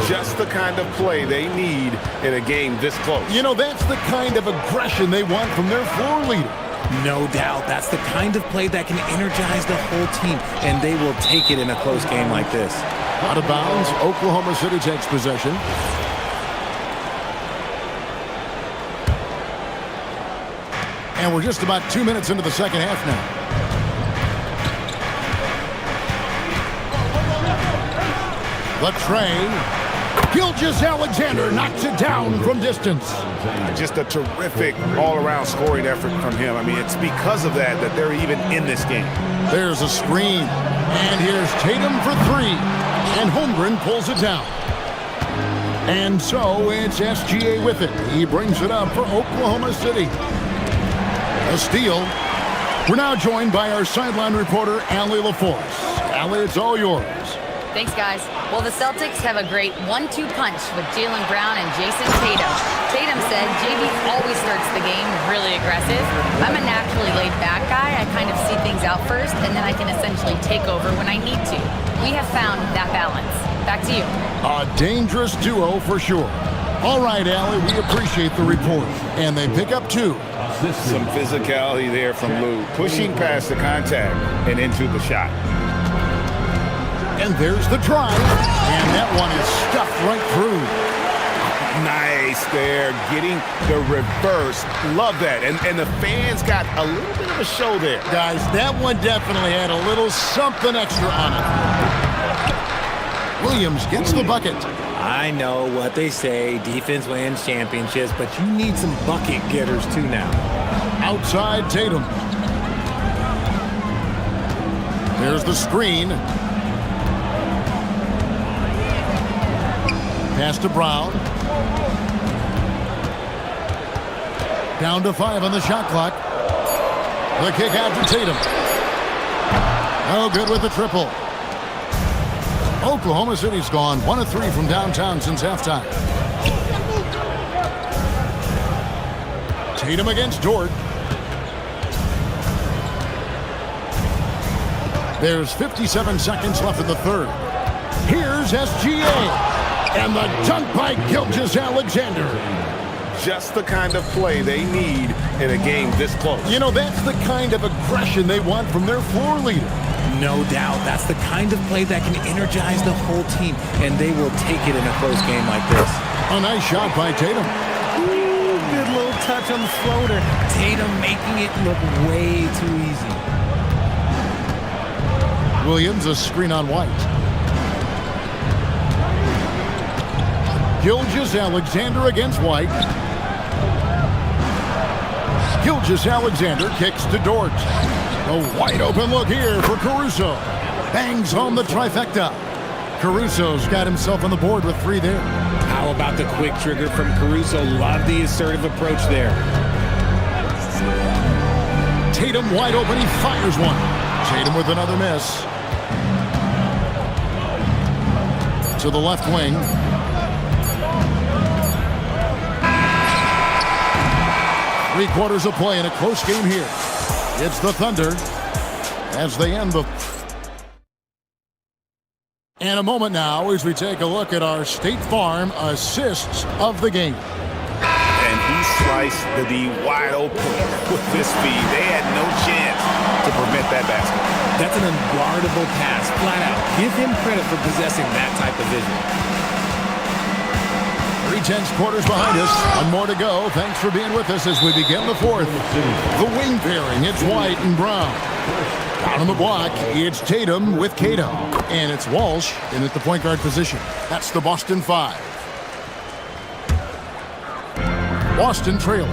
Just the kind of play they need in a game this close. That's the kind of aggression they want from their floor leader. No doubt. That's the kind of play that can energize the whole team, and they will take it in a close game like this. Out of bounds, Oklahoma City takes possession. And we're just about 2 minutes into the second half now. The tray. Gilgeous-Alexander knocks it down from distance. Just a terrific all-around scoring effort from him. I mean, it's because of that they're even in this game. There's a screen. And here's Tatum for 3. And Holmgren pulls it down. And so it's SGA with it. He brings it up for Oklahoma City. A steal. We're now joined by our sideline reporter, Allie LaForce. Allie, it's all yours. Thanks, guys. Well, the Celtics have a great 1-2 punch with Jaylen Brown and Jason Tatum. Tatum said JB always starts the game really aggressive. I'm a naturally laid-back guy. I kind of see things out first, and then I can essentially take over when I need to. We have found that balance. Back to you. A dangerous duo for sure. All right, Allie, we appreciate the report. And they pick up 2. Some physicality there from Lou, pushing past the contact and into the shot. And there's the drive. And that one is stuffed right through. Nice there, getting the reverse. Love that. And the fans got a little bit of a show there. Guys, that one definitely had a little something extra on it. Williams gets the bucket. I know what they say, defense wins championships, but you need some bucket getters too now. Outside Tatum. There's the screen. Pass to Brown. Down to 5 on the shot clock. The kick out to Tatum. No good with the triple. Oklahoma City's gone 1 of 3 from downtown since halftime. Tatum against Dort. There's 57 seconds left in the third. Here's SGA. And the dunk by Gilgeous-Alexander. Just the kind of play they need in a game this close. That's the kind of aggression they want from their floor leader. No doubt. That's the kind of play that can energize the whole team, and they will take it in a close game like this. A nice shot by Tatum. Ooh, good little touch on the floater. Tatum making it look way too easy. Williams, a screen on White. Gilgeous-Alexander against White. Gilgeous-Alexander kicks to Dort. A wide open look here for Caruso. Bangs home the trifecta. Caruso's got himself on the board with 3 there. How about the quick trigger from Caruso? Love the assertive approach there. Tatum wide open. He fires one. Tatum with another miss. To the left wing. 3 quarters of play in a close game here. It's the Thunder as they end the... And a moment now as we take a look at our State Farm assists of the game. And he sliced the D wide open with this speed. They had no chance to prevent that basket. That's an unguardable pass, flat out. Give him credit for possessing that type of vision. 3/10 quarters behind us. One more to go. Thanks for being with us as we begin the fourth. The wing pairing, it's White and Brown. Out on the block, it's Tatum with Cato. And it's Walsh in at the point guard position. That's the Boston 5. Boston trailing.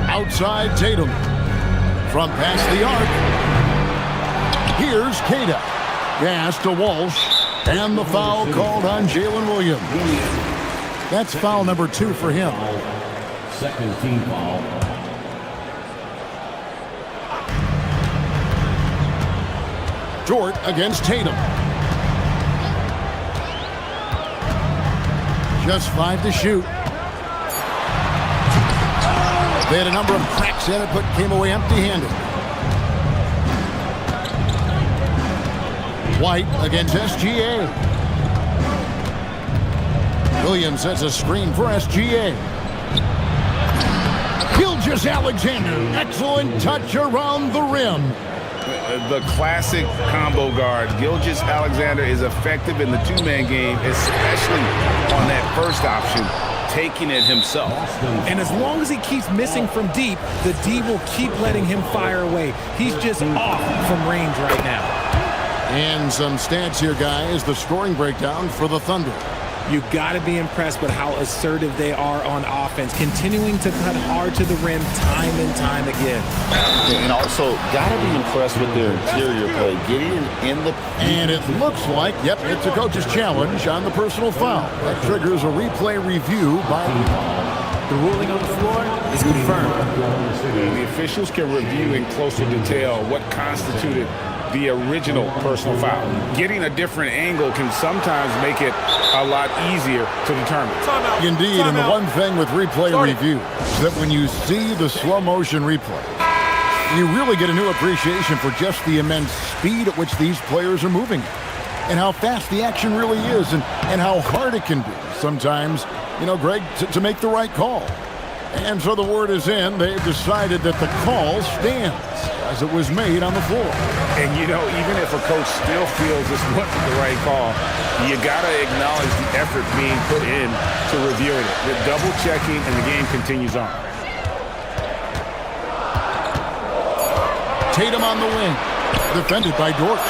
Outside Tatum. From past the arc. Here's Cato. Pass to Walsh. And the foul called on Jalen Williams. That's foul number 2 for him. Second team foul. Dort against Tatum. Just 5 to shoot. They had a number of cracks in it, but came away empty-handed. White against SGA. Williams sets a screen for SGA. Gilgeous-Alexander, excellent touch around the rim. The classic combo guard. Gilgeous-Alexander is effective in the two-man game, especially on that first option, taking it himself. And as long as he keeps missing from deep, the D will keep letting him fire away. He's just off from range right now. And some stats here, guys. The scoring breakdown for the Thunder. You've got to be impressed with how assertive they are on offense, continuing to cut hard to the rim time and time again. And also, got to be impressed with their interior play, getting in the... And it looks like, yep, it's a coach's challenge on the personal foul. That triggers a replay review by... The ruling on the floor is confirmed. The officials can review in closer detail what constituted the original personal foul. Getting a different angle can sometimes make it a lot easier to determine. Indeed, and the one thing with replay review is that when you see the slow motion replay, you really get a new appreciation for just the immense speed at which these players are moving and how fast the action really is and how hard it can be sometimes, you know, Greg, to make the right call. And so the word is in. They've decided that the call stands as it was made on the floor. And, you know, even if a coach still feels this wasn't the right call, you got to acknowledge the effort being put in to reviewing it. The double checking and the game continues on. Tatum on the wing. Defended by Dort.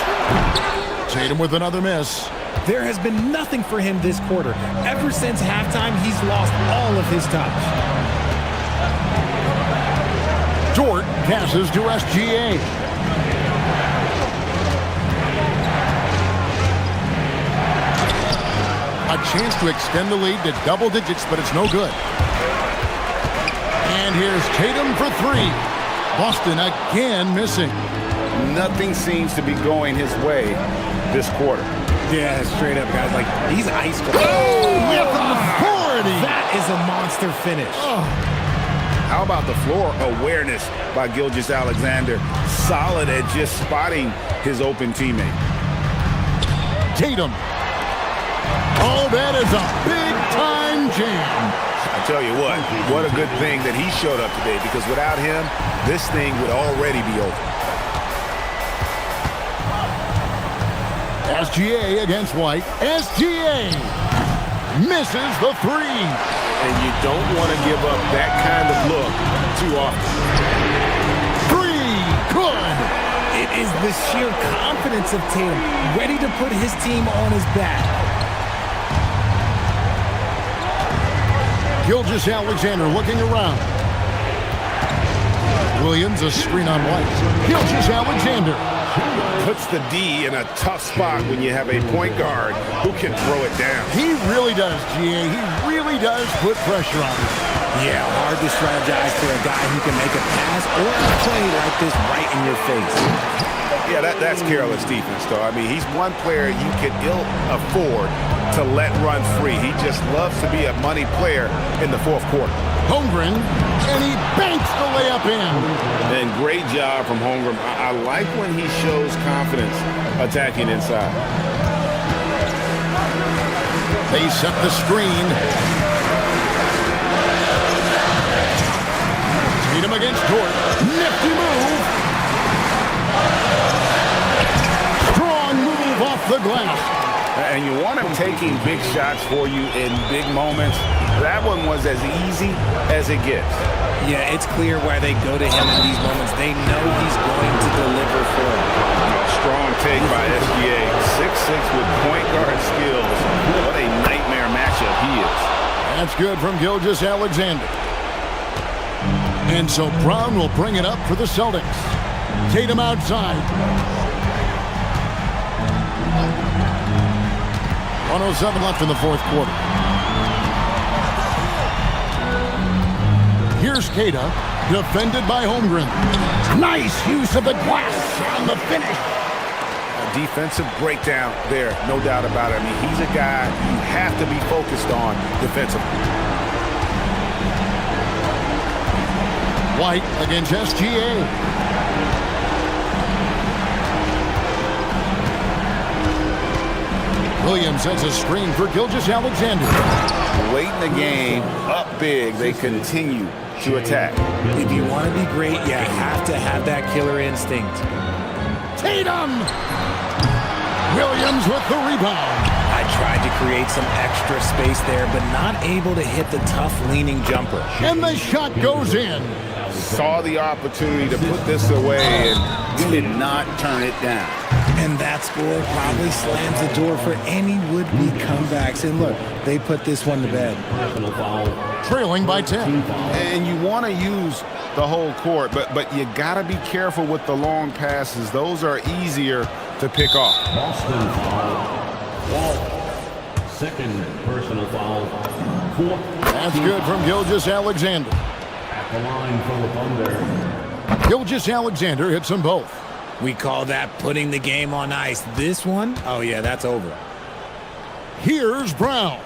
Tatum with another miss. There has been nothing for him this quarter. Ever since halftime, he's lost all of his touch. Dort passes to SGA. A chance to extend the lead to double digits, but it's no good. And here's Tatum for 3. Boston again missing. Nothing seems to be going his way this quarter. Yeah, straight up, guys. Like, he's ice cold. Oh, with authority. That is a monster finish. Oh. How about the floor awareness by Gilgeous-Alexander? Solid at just spotting his open teammate. Tatum. Oh, that is a big-time jam. I tell you what a good thing that he showed up today, because without him, this thing would already be over. SGA against White. SGA misses the 3. And you don't want to give up that kind of look too often. 3, good. It is the sheer confidence of Tatum, ready to put his team on his back. Gilgeous-Alexander looking around. Williams, a screen on White. Gilgeous-Alexander puts the D in a tough spot when you have a point guard who can throw it down. He really does, GA. He really does put pressure on him. Yeah, hard to strategize for a guy who can make a pass or a play like this right in your face. Yeah, that's careless defense, though. I mean, he's one player you could ill afford to let run free. He just loves to be a money player in the fourth quarter. Holmgren, and he banks the layup in. And great job from Holmgren. I like when he shows confidence attacking inside. They set the screen. Tatum against Dort. Nifty move. Strong move off the glass. And you want him taking big shots for you in big moments. That one was as easy as it gets. Yeah, it's clear why they go to him in these moments. They know he's going to deliver for them. Strong take by SGA. 6'6" with point guard skills. What a nightmare matchup he is. That's good from Gilgeous-Alexander. And so Brown will bring it up for the Celtics. Tatum outside. 1:07 left in the fourth quarter. Here's Keita, defended by Holmgren. Nice use of the glass on the finish. A defensive breakdown there, no doubt about it. I mean, he's a guy you have to be focused on defensively. White against SGA. Williams sets a screen for Gilgeous-Alexander. Late in the game, up big, they continue to attack. If you want to be great, you have to have that killer instinct. Tatum! Williams with the rebound. I tried to create some extra space there, but not able to hit the tough leaning jumper. And the shot goes in. Saw the opportunity to put this away and did not turn it down. And that score probably slams the door for any would-be comebacks. And look, they put this one to bed. Trailing by 10. And you want to use the whole court, but you got to be careful with the long passes. Those are easier to pick off. Boston foul. Walt. Second personal foul. Fourth. That's good from Gilgeous-Alexander. At the line for the Thunder. Gilgeous-Alexander hits them both. We call that putting the game on ice. This one, oh yeah, that's over. Here's Brown.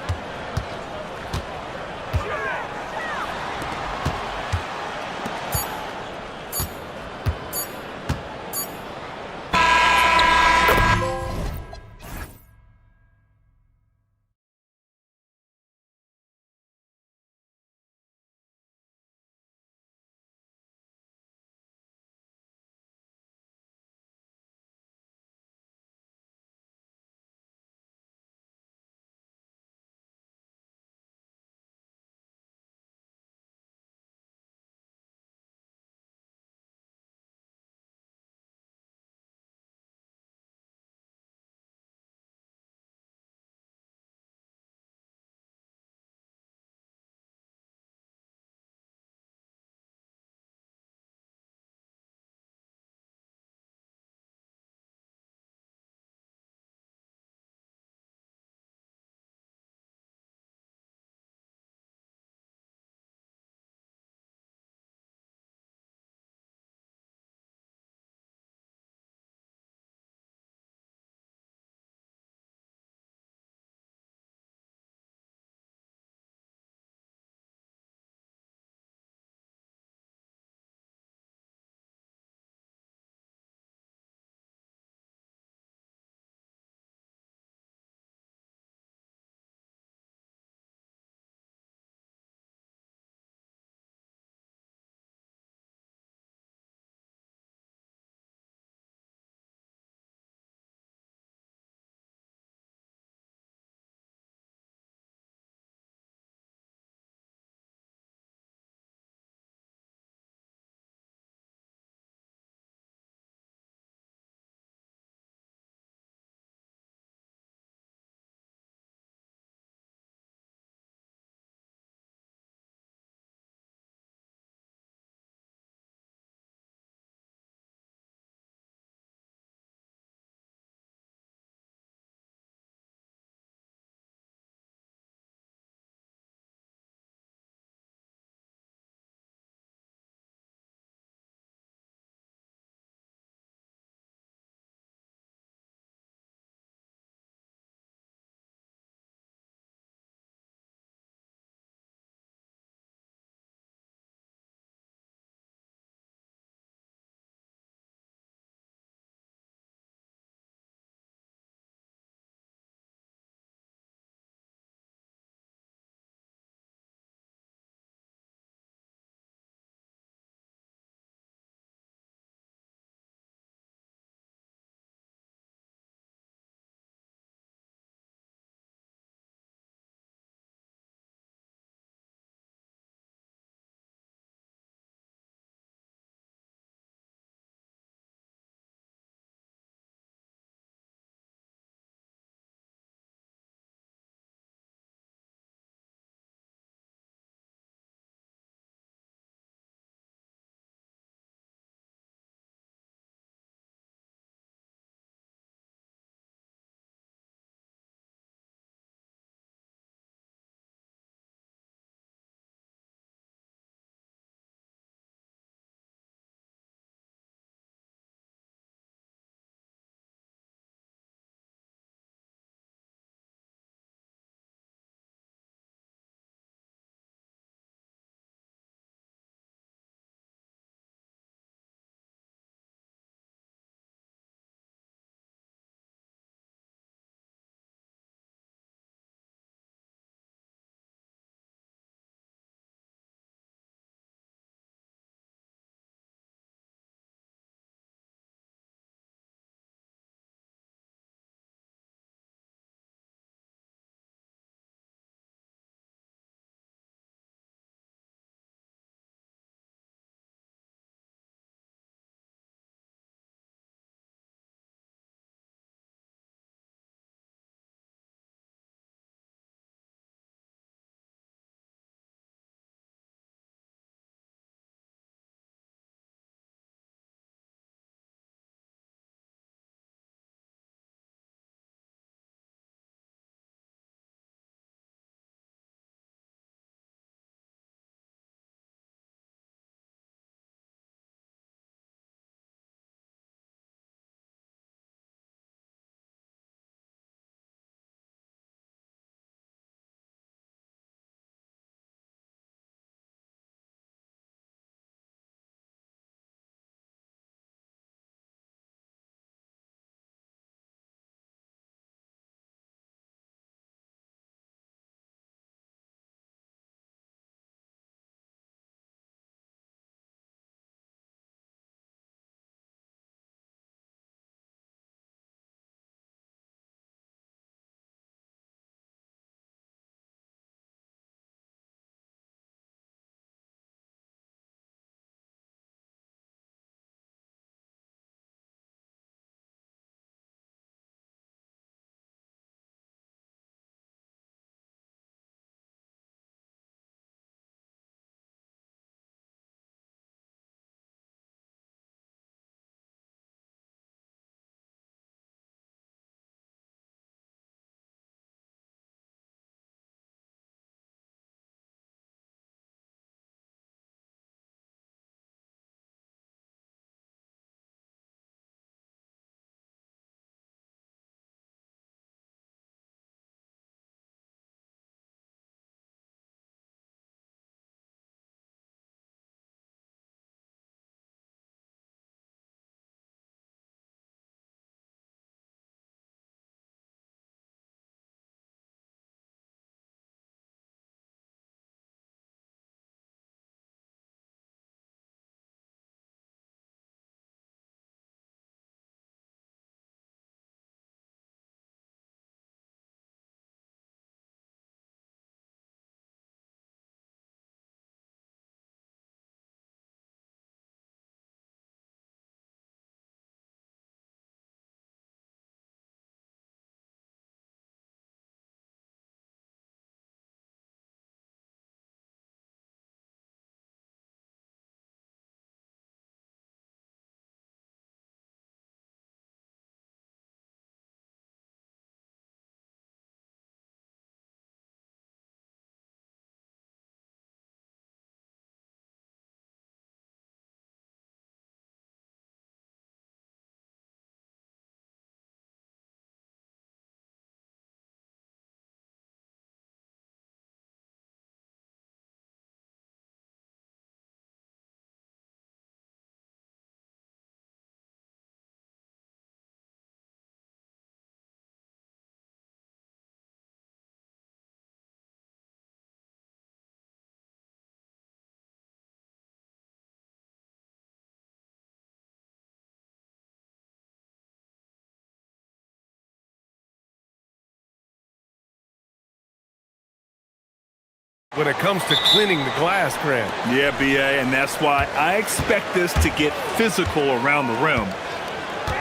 when it comes to cleaning the glass, Grant. Yeah, BA, and that's why I expect this to get physical around the rim,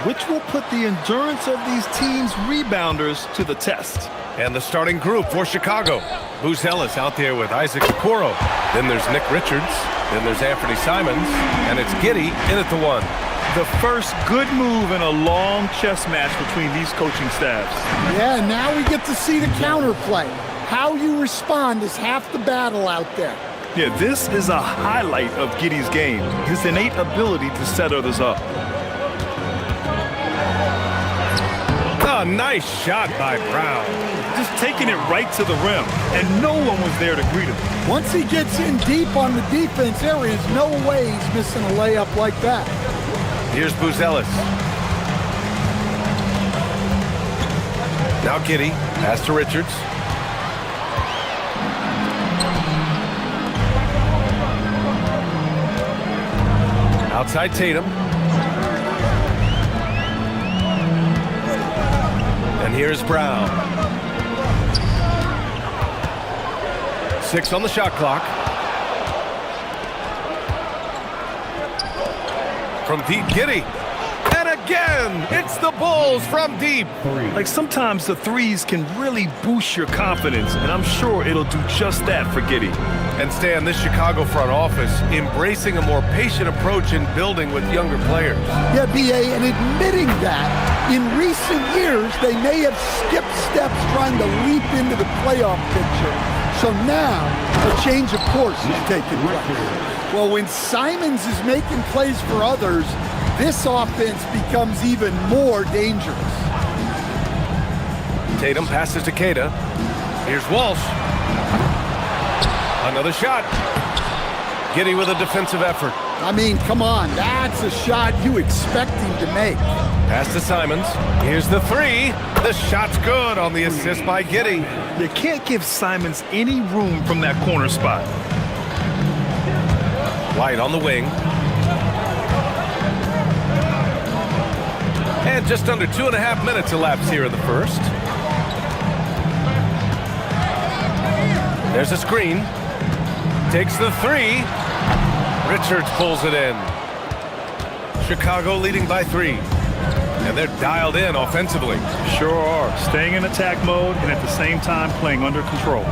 which will put the endurance of these teams' rebounders to the test. And the starting group for Chicago. Buzelis out there with Isaac Okoro. Then there's Nick Richards. Then there's Anthony Simons. And it's Giddey in at the one. The first good move in a long chess match between these coaching staffs. Yeah, now we get to see the counterplay. How you respond is half the battle out there. Yeah, this is a highlight of Giddey's game, his innate ability to set others up. Oh, nice shot by Brown. Just taking it right to the rim, and no one was there to greet him. Once he gets in deep on the defense, there is no way he's missing a layup like that. Here's Buzelis. Now Giddey, pass to Richards. Outside Tatum. And here's Brown. 6 on the shot clock. From deep, Giddey. And again, it's the Bulls from deep. Like sometimes the threes can really boost your confidence, and I'm sure it'll do just that for Giddey. And Stan, this Chicago front office embracing a more patient approach in building with younger players. Yeah, BA, and admitting that in recent years they may have skipped steps trying to leap into the playoff picture. So now a change of course is taking place. Well, when Simons is making plays for others, this offense becomes even more dangerous. Tatum passes to Queta. Here's Walsh. Another shot. Giddey with a defensive effort. I mean, come on, that's a shot you expect him to make. Pass to Simons. Here's the three. The shot's good on the assist by Giddey. You can't give Simons any room from that corner spot. White on the wing. And just under 2.5 minutes elapsed here in the first. There's a screen. Takes the three. Richards pulls it in. Chicago leading by 3. And they're dialed in offensively. Sure are. Staying in attack mode and at the same time playing under control.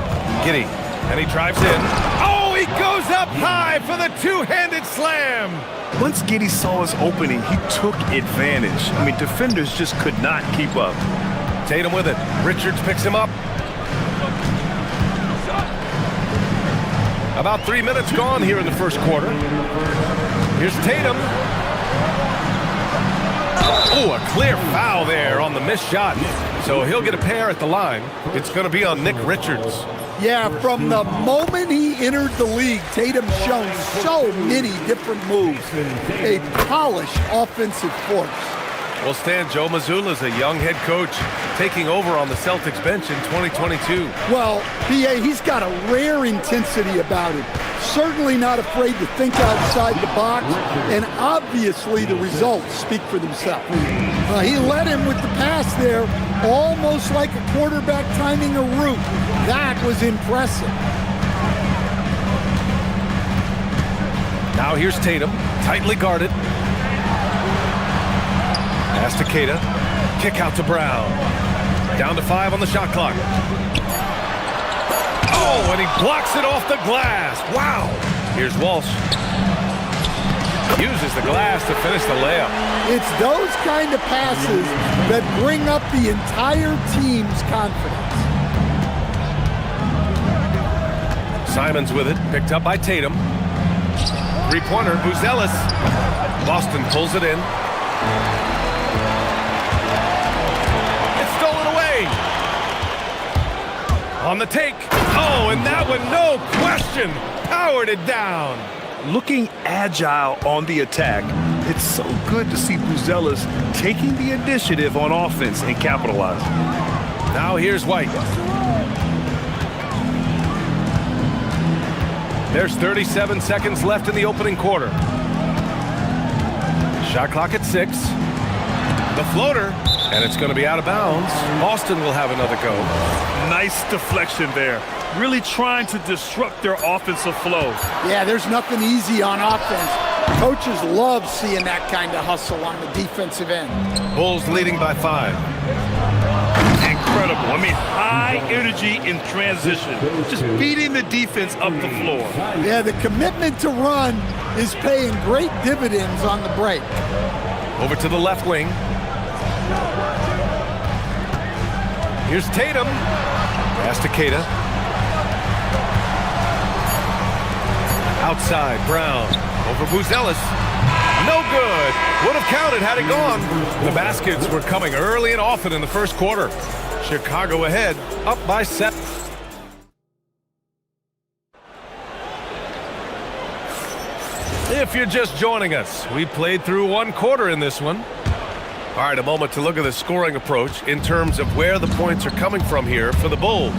Giddey. And he drives in. Oh, he goes up high for the two-handed slam. Once Giddey saw his opening, he took advantage. I mean, defenders just could not keep up. Tatum with it. Richards picks him up. About 3 minutes gone here in the first quarter. Here's Tatum. Oh, a clear foul there on the missed shot. So he'll get a pair at the line. It's going to be on Nick Richards. Yeah, from the moment he entered the league, Tatum's shown so many different moves. A polished offensive force. Well, Stan, Joe Mazzulla's a young head coach taking over on the Celtics bench in 2022. Well, BA, he's got a rare intensity about him. Certainly not afraid to think outside the box, and obviously the results speak for themselves. He led him with the pass there, almost like a quarterback timing a route. That was impressive. Now here's Tatum, tightly guarded. Pass to Queta. Kick out to Brown. Down to 5 on the shot clock. Oh, and he blocks it off the glass. Wow. Here's Walsh. Uses the glass to finish the layup. It's those kind of passes that bring up the entire team's confidence. Simons with it, picked up by Tatum. Three-pointer, Buzelis. Boston pulls it in. It's stolen away. On the take. Oh, and that one, no question, powered it down. Looking agile on the attack, it's so good to see Buzelis taking the initiative on offense and capitalizing. Now here's White. There's 37 seconds left in the opening quarter. Shot clock at 6. The floater, and it's going to be out of bounds. Boston will have another go. Nice deflection there. Really trying to disrupt their offensive flow. Yeah, there's nothing easy on offense. Coaches love seeing that kind of hustle on the defensive end. Bulls leading by 5. Incredible. I mean, high energy in transition. Just beating the defense up the floor. Yeah, the commitment to run is paying great dividends on the break. Over to the left wing. Here's Tatum. Pass to Keita. Outside, Brown. Over Buzelis. No good. Would have counted had it gone. The baskets were coming early and often in the first quarter. Chicago ahead, up by 7. If you're just joining us, we played through 1 quarter in this one. All right, a moment to look at the scoring approach in terms of where the points are coming from here for the Bulls.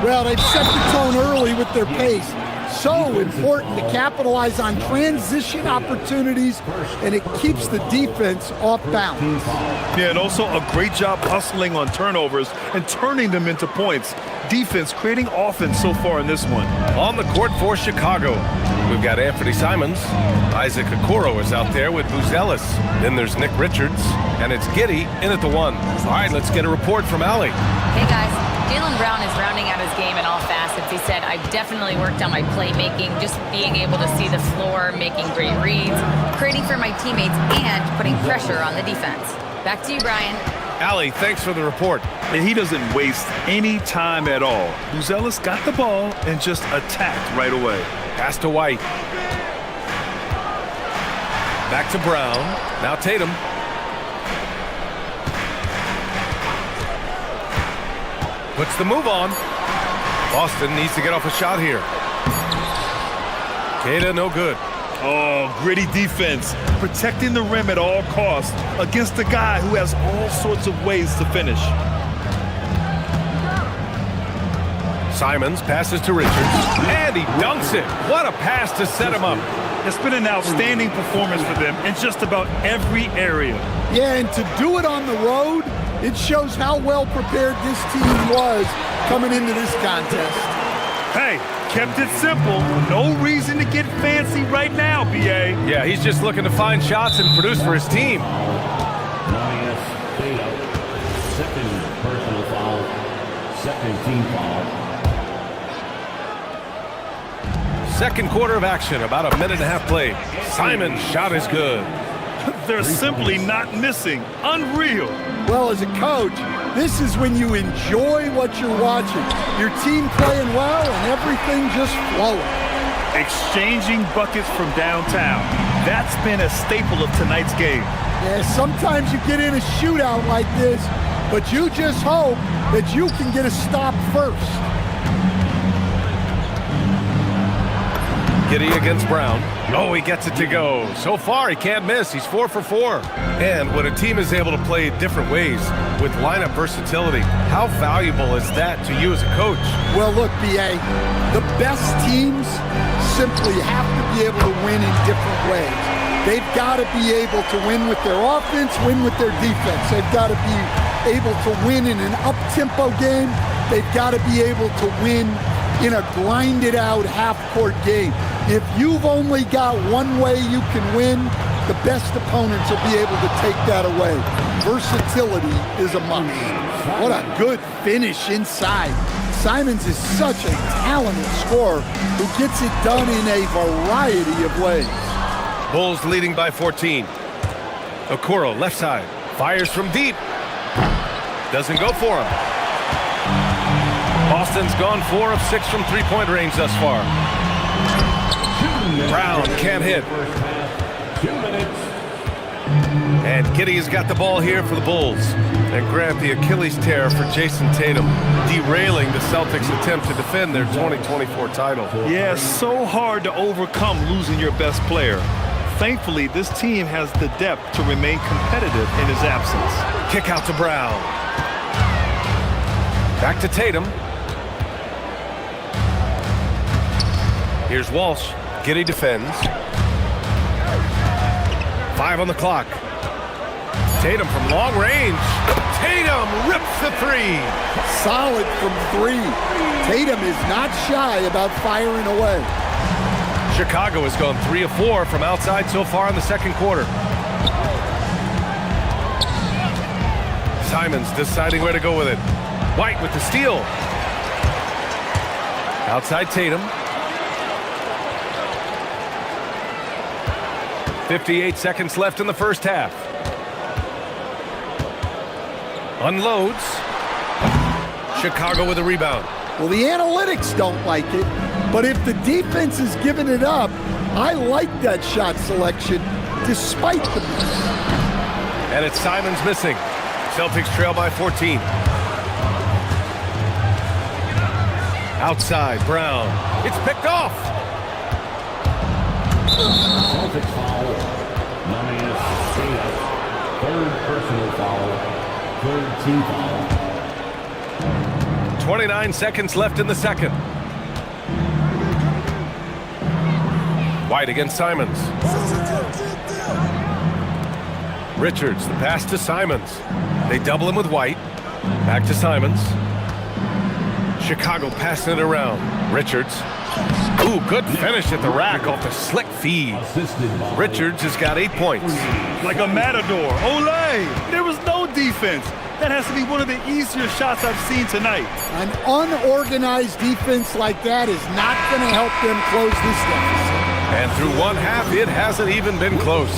Well, they've set the tone early with their pace. So important to capitalize on transition opportunities, and it keeps the defense off balance. Yeah, and also a great job hustling on turnovers and turning them into points. Defense creating offense so far in this one. On the court for Chicago, we've got Anthony Simons. Isaac Okoro is out there with Buzelis. Then there's Nick Richards, and it's Giddey in at the 1. All right, let's get a report from Allie. Hey guys, Jaylen Brown is rounding out his game in all facets. He said, I've definitely worked on my playmaking, just being able to see the floor, making great reads, creating for my teammates, and putting pressure on the defense. Back to you, Brian. Allie, thanks for the report. And he doesn't waste any time at all. Buzelis got the ball and just attacked right away. Pass to White. Back to Brown. Now Tatum. Puts the move on. Boston needs to get off a shot here. Keita, no good. Oh, gritty defense. Protecting the rim at all costs against a guy who has all sorts of ways to finish. Simons passes to Richards, and he dunks it. What a pass to set him up. It's been an outstanding performance for them in just about every area. Yeah, and to do it on the road, it shows how well prepared this team was coming into this contest. Hey, kept it simple. No reason to get fancy right now, BA. Yeah, he's just looking to find shots and produce for his team. Second personal foul, second team foul. Second quarter of action, about a minute and a half played. Simon's shot is good. They're simply not missing. Unreal. Well, as a coach, this is when you enjoy what you're watching. Your team playing well and everything just flowing. Exchanging buckets from downtown. That's been a staple of tonight's game. Yeah, sometimes you get in a shootout like this, but you just hope that you can get a stop first. Giddey against Brown. Oh, he gets it to go. So far, he can't miss. He's 4 for 4. And when a team is able to play different ways with lineup versatility, how valuable is that to you as a coach? Well, look, BA, the best teams simply have to be able to win in different ways. They've got to be able to win with their offense, win with their defense. They've got to be able to win in an up-tempo game. They've got to be able to win in a grinded-out half-court game. If you've only got one way you can win, the best opponents will be able to take that away. Versatility is a must. What a good finish inside. Simons is such a talented scorer who gets it done in a variety of ways. Bulls leading by 14. Okoro, left side, fires from deep. Doesn't go for him. Boston's gone 4 of 6 from three-point range thus far. Brown can't hit. 2 minutes. And Giddey's got the ball here for the Bulls. And grab the Achilles tear for Jason Tatum, derailing the Celtics' attempt to defend their 2024 title. Yeah, so hard to overcome losing your best player. Thankfully, this team has the depth to remain competitive in his absence. Kick out to Brown. Back to Tatum. Here's Walsh. Giddey defends. 5 on the clock. Tatum from long range. Tatum rips the three. Solid from three. Tatum is not shy about firing away. Chicago has gone 3 of 4 from outside so far in the second quarter. Simons deciding where to go with it. White with the steal. Outside Tatum. 58 seconds left in the first half. Unloads. Chicago with a rebound. Well, the analytics don't like it, but if the defense is giving it up, I like that shot selection despite the miss. And it's Simons missing. Celtics trail by 14. Outside, Brown. It's picked off. Celtics foul. Nunez, third personal foul. Third team foul. 29 seconds left in the second. White against Simons. Richards, the pass to Simons. They double him with White. Back to Simons. Chicago passing it around. Richards. Ooh, good finish at the rack off the slick feed. Richards has got 8 points. Like a matador. Olay! There was no defense. That has to be one of the easier shots I've seen tonight. An unorganized defense like that is not going to help them close this deficit. And through one half, it hasn't even been close.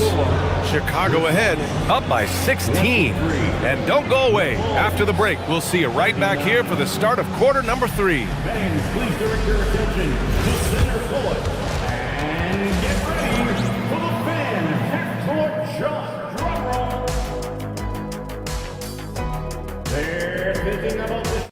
Chicago ahead, up by 16. And don't go away. After the break, we'll see you right back here for the start of quarter number 3. Fans, please direct your attention to center court. And get ready for the fan half-court shot. Drum roll. They're thinking about this.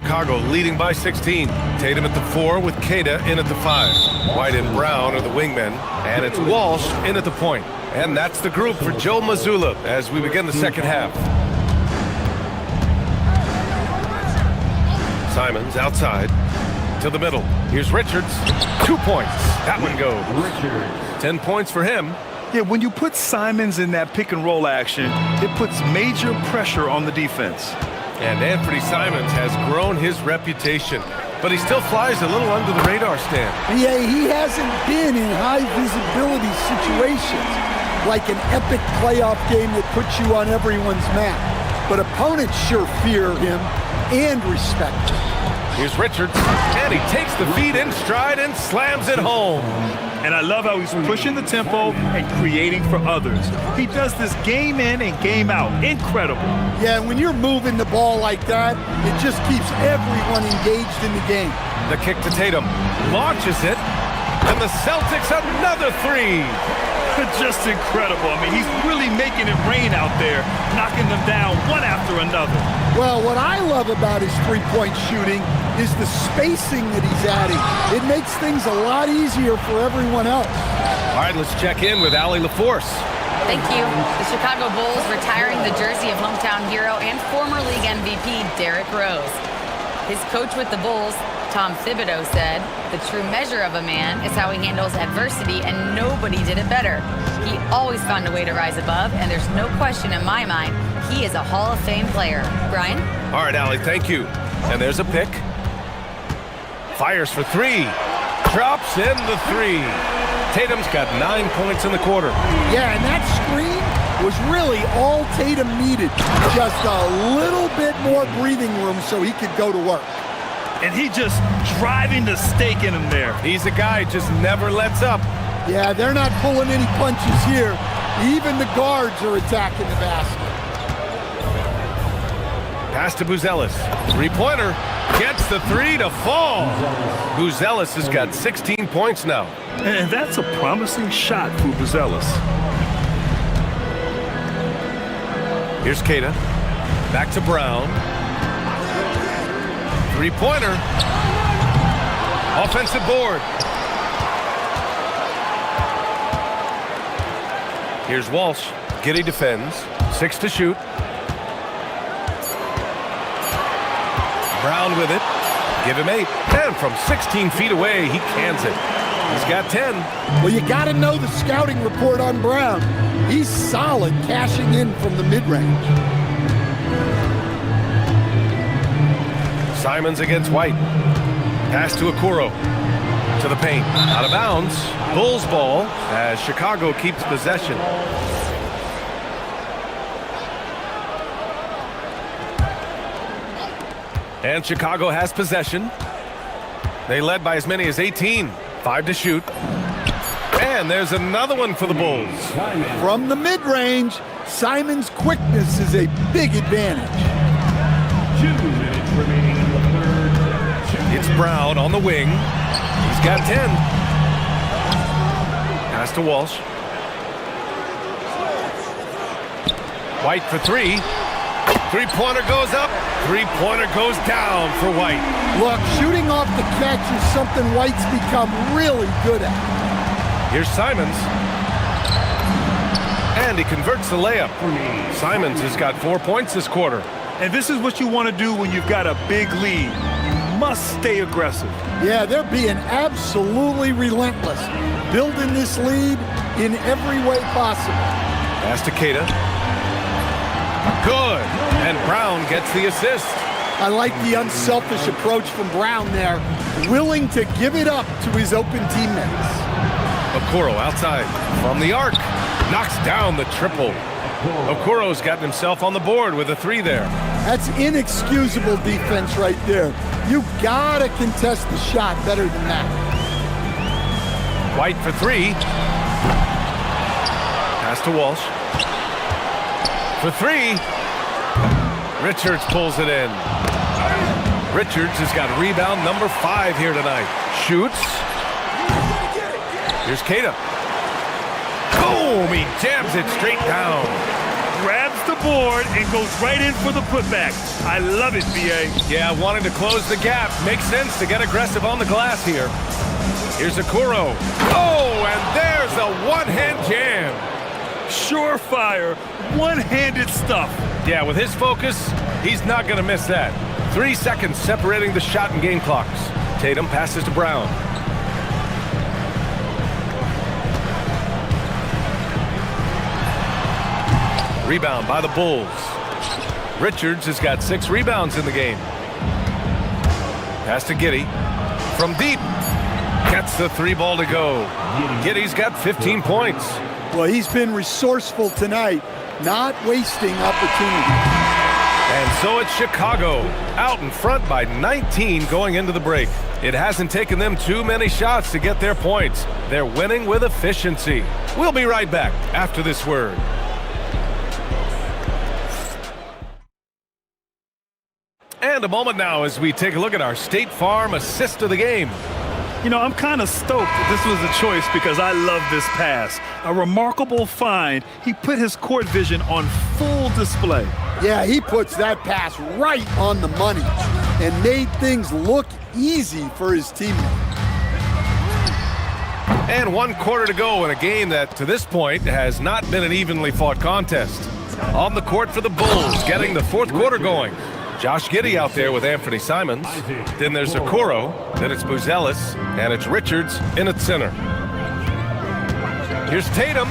Chicago leading by 16. Tatum at the 4 with Queta in at the 5. White and Brown are the wingmen, and it's Walsh in at the point. And that's the group for Joe Mazzulla as we begin the second half. Simons outside to the middle. Here's Richards. 2 points. That one goes. 10 points for him. Yeah, when you put Simons in that pick and roll action, it puts major pressure on the defense. And Anthony Simons has grown his reputation, but he still flies a little under the radar, Stan. Yeah, he hasn't been in high visibility situations like an epic playoff game that puts you on everyone's map. But opponents sure fear him and respect him. Here's Richards, and he takes the feed in stride and slams it home. And I love how he's pushing the tempo and creating for others. He does this game in and game out. Incredible. Yeah, when you're moving the ball like that, it just keeps everyone engaged in the game. The kick to Tatum, launches it, and the Celtics another 3. Just incredible. I mean, he's really making it rain out there, knocking them down one after another. Well, what I love about his three-point shooting is the spacing that he's adding. It makes things a lot easier for everyone else. All right, let's check in with Allie LaForce. Thank you. The Chicago Bulls retiring the jersey of hometown hero and former league MVP Derrick Rose. His coach with the Bulls, Tom Thibodeau, said, "The true measure of a man is how he handles adversity, and nobody did it better. He always found a way to rise above, and there's no question in my mind he is a Hall of Fame player." Brian? All right, Allie, thank you. And there's a pick. Fires for 3. Drops in the 3. Tatum's got 9 points in the quarter. Yeah, and that screen was really all Tatum needed. Just a little bit more breathing room so he could go to work. And he just driving the stake in him there. He's a guy who just never lets up. Yeah, they're not pulling any punches here. Even the guards are attacking the basket. Pass to Buzelis. Three-pointer. Gets the three to fall. Buzelis has got 16 points now. And that's a promising shot for Buzelis. Here's Keita. Back to Brown. Three-pointer. Offensive board. Here's Walsh. Giddey defends. 6 to shoot. Brown with it. Give him 8. And from 16 feet away, he cans it. He's got 10. Well, you got to know the scouting report on Brown. He's solid cashing in from the mid-range. Simons against White. Pass to Okoro. To the paint. Out of bounds. Bulls ball as Chicago keeps possession. And Chicago has possession. They led by as many as 18. 5 to shoot. And there's another one for the Bulls. From the mid-range, Simons' quickness is a big advantage. 2 minutes remaining in the third. It's Brown on the wing. He's got 10. Pass to Walsh. White for 3. Three-pointer goes up. Three-pointer goes down for White. Look, shooting off the catch is something White's become really good at. Here's Simons. And he converts the layup. Simons has got 4 points this quarter. And this is what you want to do when you've got a big lead. You must stay aggressive. Yeah, they're being absolutely relentless, building this lead in every way possible. Pass to Keita. Good. And Brown gets the assist. I like the unselfish approach from Brown there, willing to give it up to his open teammates. Okoro outside from the arc. Knocks down the triple. Okoro's gotten himself on the board with a 3 there. That's inexcusable defense right there. You gotta contest the shot better than that. White for 3. Pass to Walsh. For 3. Richards pulls it in. Richards has got rebound number 5 here tonight. Shoots. Here's Keita. Boom! He jams it straight down. Grabs the board and goes right in for the putback. I love it, B.A. Yeah, wanting to close the gap. Makes sense to get aggressive on the glass here. Here's Okoro. Oh, and there's a one-hand jam. Surefire, one-handed stuff. Yeah, with his focus, he's not going to miss that. 3 seconds separating the shot and game clocks. Tatum passes to Brown. Rebound by the Bulls. Richards has got 6 rebounds in the game. Pass to Giddey. From deep. Gets the 3 ball to go. Giddey's got 15 points. Well, he's been resourceful tonight, not wasting opportunity. And so it's Chicago, out in front by 19 going into the break. It hasn't taken them too many shots to get their points. They're winning with efficiency. We'll be right back after this word. And a moment now as we take a look at our State Farm assist of the game. You know, I'm kind of stoked that this was a choice because I love this pass. A remarkable find. He put his court vision on full display. Yeah, he puts that pass right on the money and made things look easy for his teammate. And 1 quarter to go in a game that, to this point, has not been an evenly fought contest. On the court for the Bulls, getting the 4th quarter going. Josh Giddey out there with Anthony Simons. Then there's Okoro. Then it's Buzelis. And it's Richards in at center. Here's Tatum.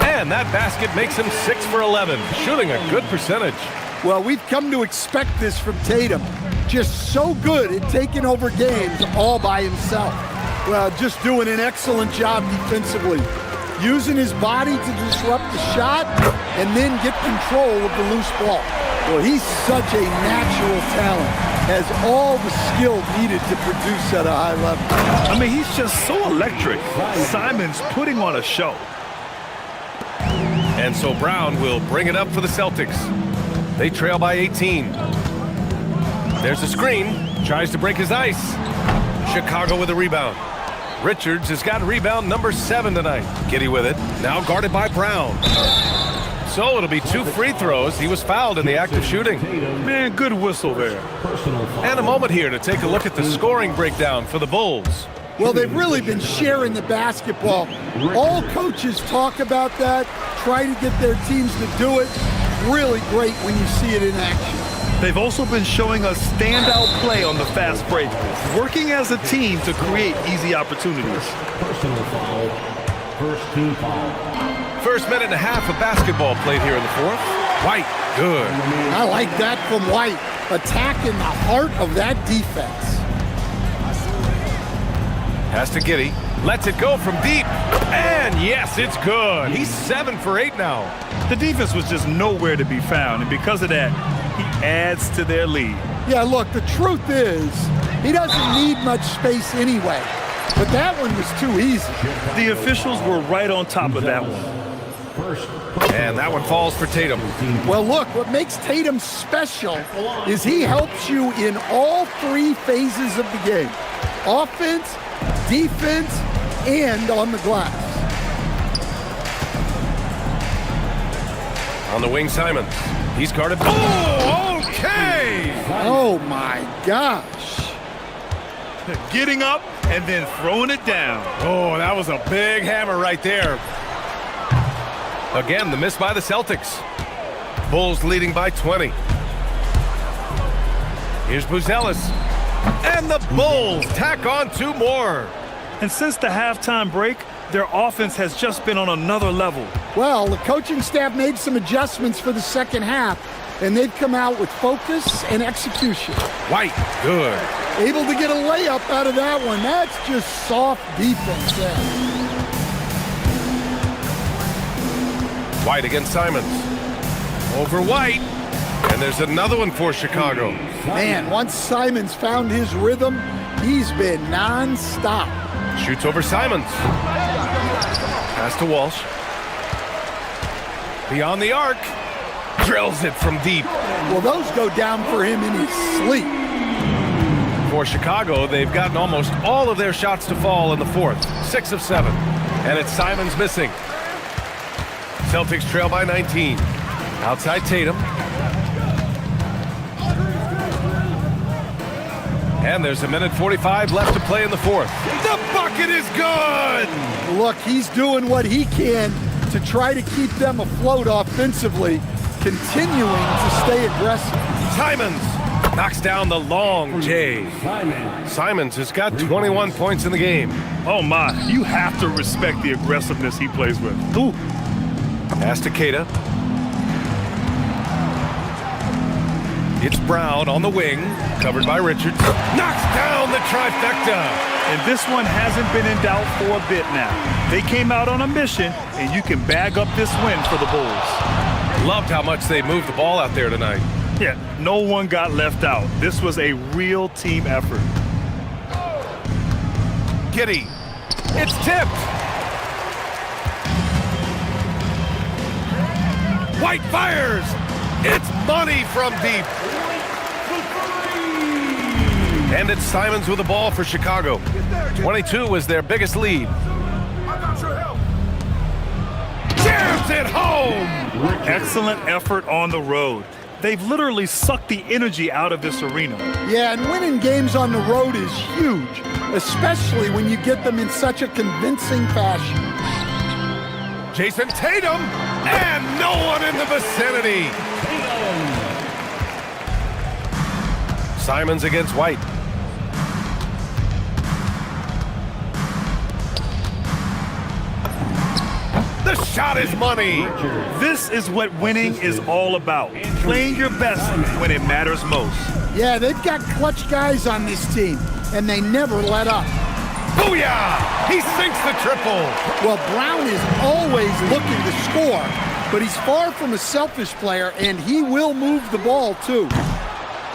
And that basket makes him 6 for 11, shooting a good percentage. Well, we've come to expect this from Tatum. Just so good at taking over games all by himself. Well, just doing an excellent job defensively. using his body to disrupt the shot and then get control of the loose ball. Well, he's such a natural talent, has all the skill needed to produce at a high level. I mean, he's just so electric. Simons putting on a show. And so Brown will bring it up for the Celtics. They trail by 18. There's a screen. Tries to break his ice. Chicago with a rebound. Richards has got rebound number 7 tonight. Giddy with it. Now guarded by Brown. So it'll be 2 free throws. He was fouled in the act of shooting. Man, good whistle there. And a moment here to take a look at the scoring breakdown for the Bulls. Well, they've really been sharing the basketball. All coaches talk about that, try to get their teams to do it. Really great when you see it in action. They've also been showing us standout play on the fast break, working as a team to create easy opportunities. Personal foul. First team foul. First minute and a half of basketball played here in the fourth. White, good. I like that from White, attacking the heart of that defense. Pass to Giddy. Lets it go from deep. And yes, it's good. He's 7 for 8 now. The defense was just nowhere to be found, and because of that, he adds to their lead. Yeah, look, the truth is, he doesn't need much space anyway. But that one was too easy. The officials were right on top of that one. And that one falls for Tatum. Well, look, what makes Tatum special is he helps you in all 3 phases of the game. Offense, defense, and on the glass. On the wing, Simons. He's guarded. Oh, okay! Oh, my gosh. Getting up and then throwing it down. Oh, that was a big hammer right there. Again, the miss by the Celtics. Bulls leading by 20. Here's Buzelis. And the Bulls tack on 2 more. And since the halftime break, their offense has just been on another level. Well, the coaching staff made some adjustments for the second half, and they've come out with focus and execution. White, good. Able to get a layup out of that one. That's just soft defense there. White against Simons. Over White. And there's another one for Chicago. Man, once Simons found his rhythm, he's been non-stop. Shoots over Simons. Pass to Walsh. Beyond the arc. Drills it from deep. Well, those go down for him in his sleep. For Chicago, they've gotten almost all of their shots to fall in the fourth. 6 of 7. And it's Simons missing. Celtics trail by 19. Outside Tatum. And there's a minute 45 left to play in the fourth. The bucket is good! Look, he's doing what he can to try to keep them afloat offensively, continuing to stay aggressive. Simons knocks down the long J. Simons has got 21 points in the game. Oh my, you have to respect the aggressiveness he plays with. Ooh. Pass to Keita. It's Brown on the wing, covered by Richards. Knocks down the trifecta. And this one hasn't been in doubt for a bit now. They came out on a mission, and you can bag up this win for the Bulls. Loved how much they moved the ball out there tonight. Yeah, no one got left out. This was a real team effort. Giddy. It's tipped. White fires. It's money from deep. And it's Simons with the ball for Chicago. 22 was their biggest lead. Jams it home! Excellent effort on the road. They've literally sucked the energy out of this arena. Yeah, and winning games on the road is huge, especially when you get them in such a convincing fashion. Jason Tatum, and no one in the vicinity. Simons against White. The shot is money. This is what winning is all about. Playing your best when it matters most. Yeah, they've got clutch guys on this team, and they never let up. Booyah! He sinks the triple. Well, Brown is always looking to score, but he's far from a selfish player, and he will move the ball, too.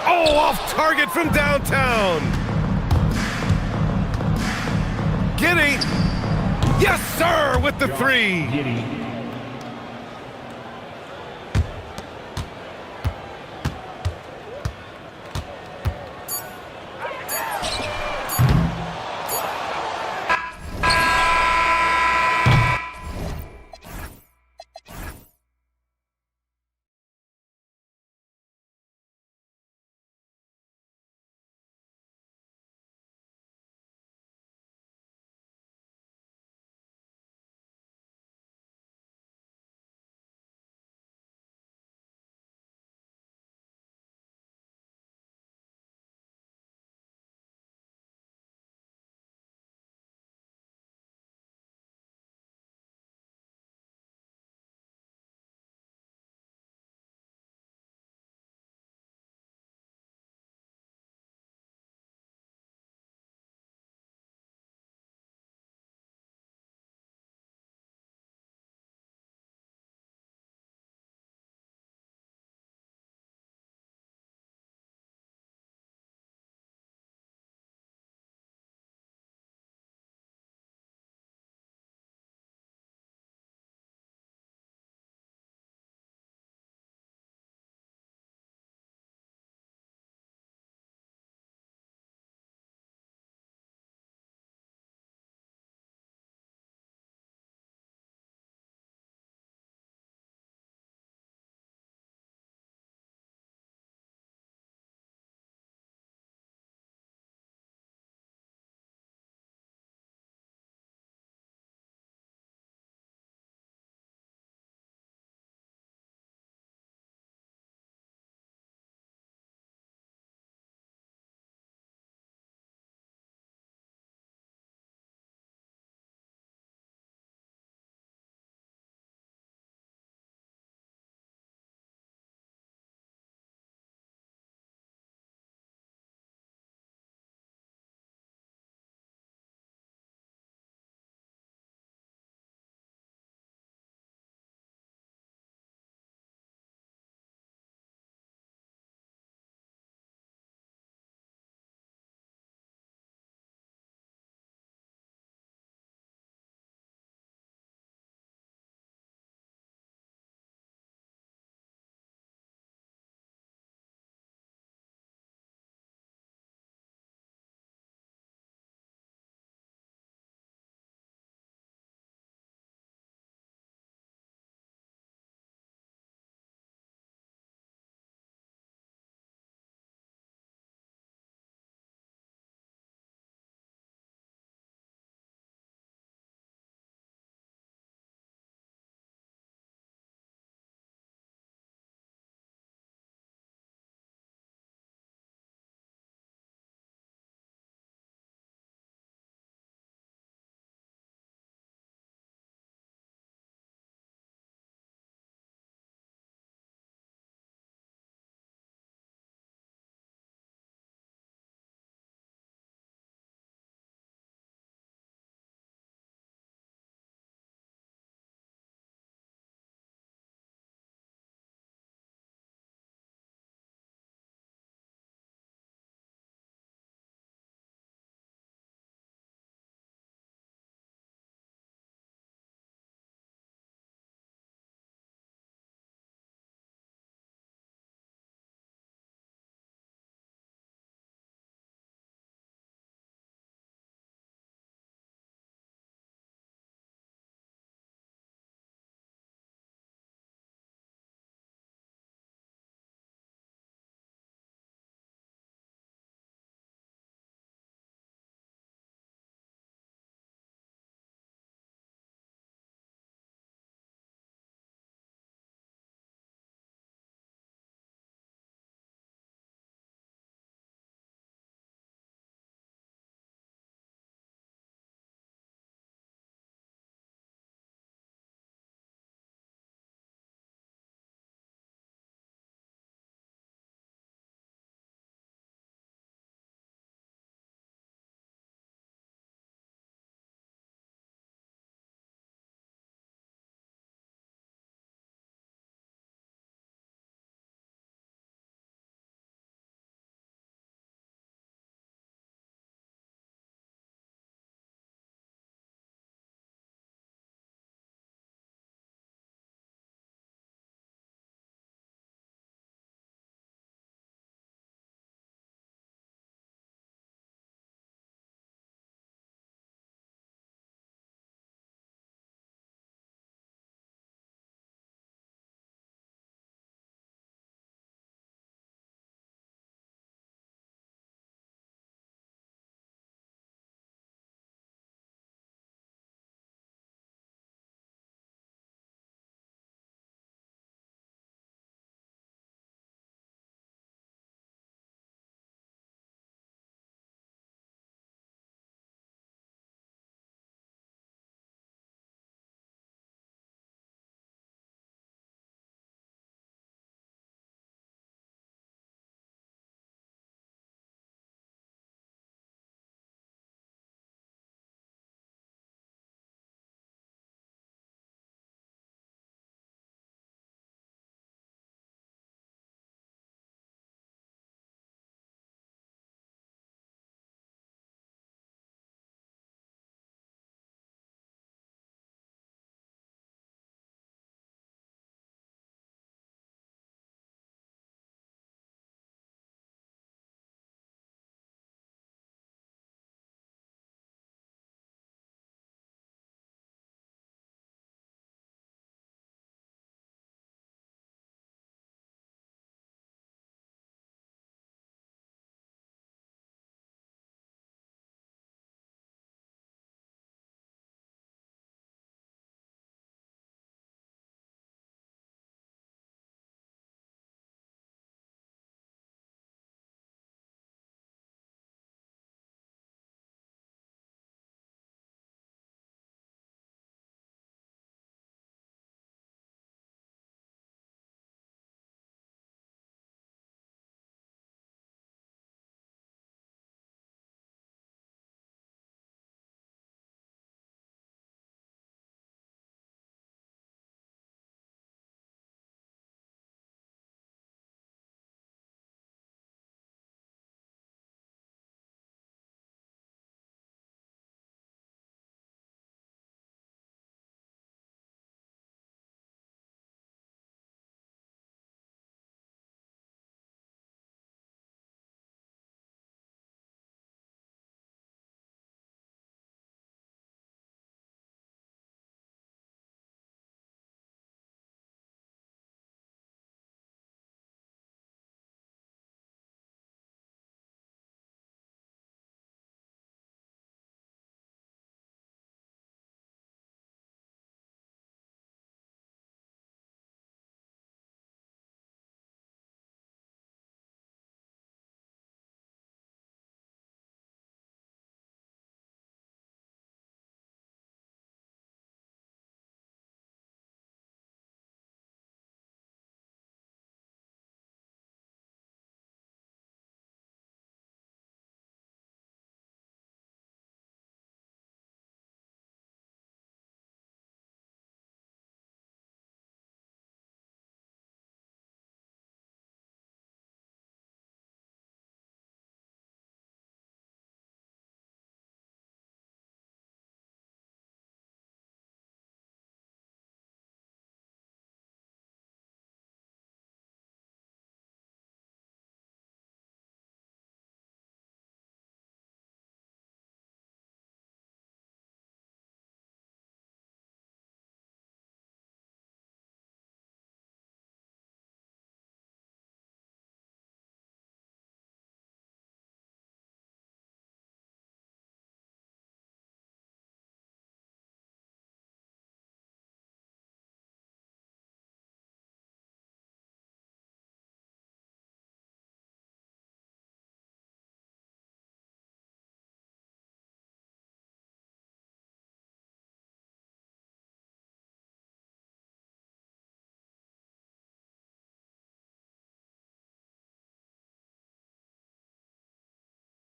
Oh, off target from downtown. Giddy. Yes, sir, with the three.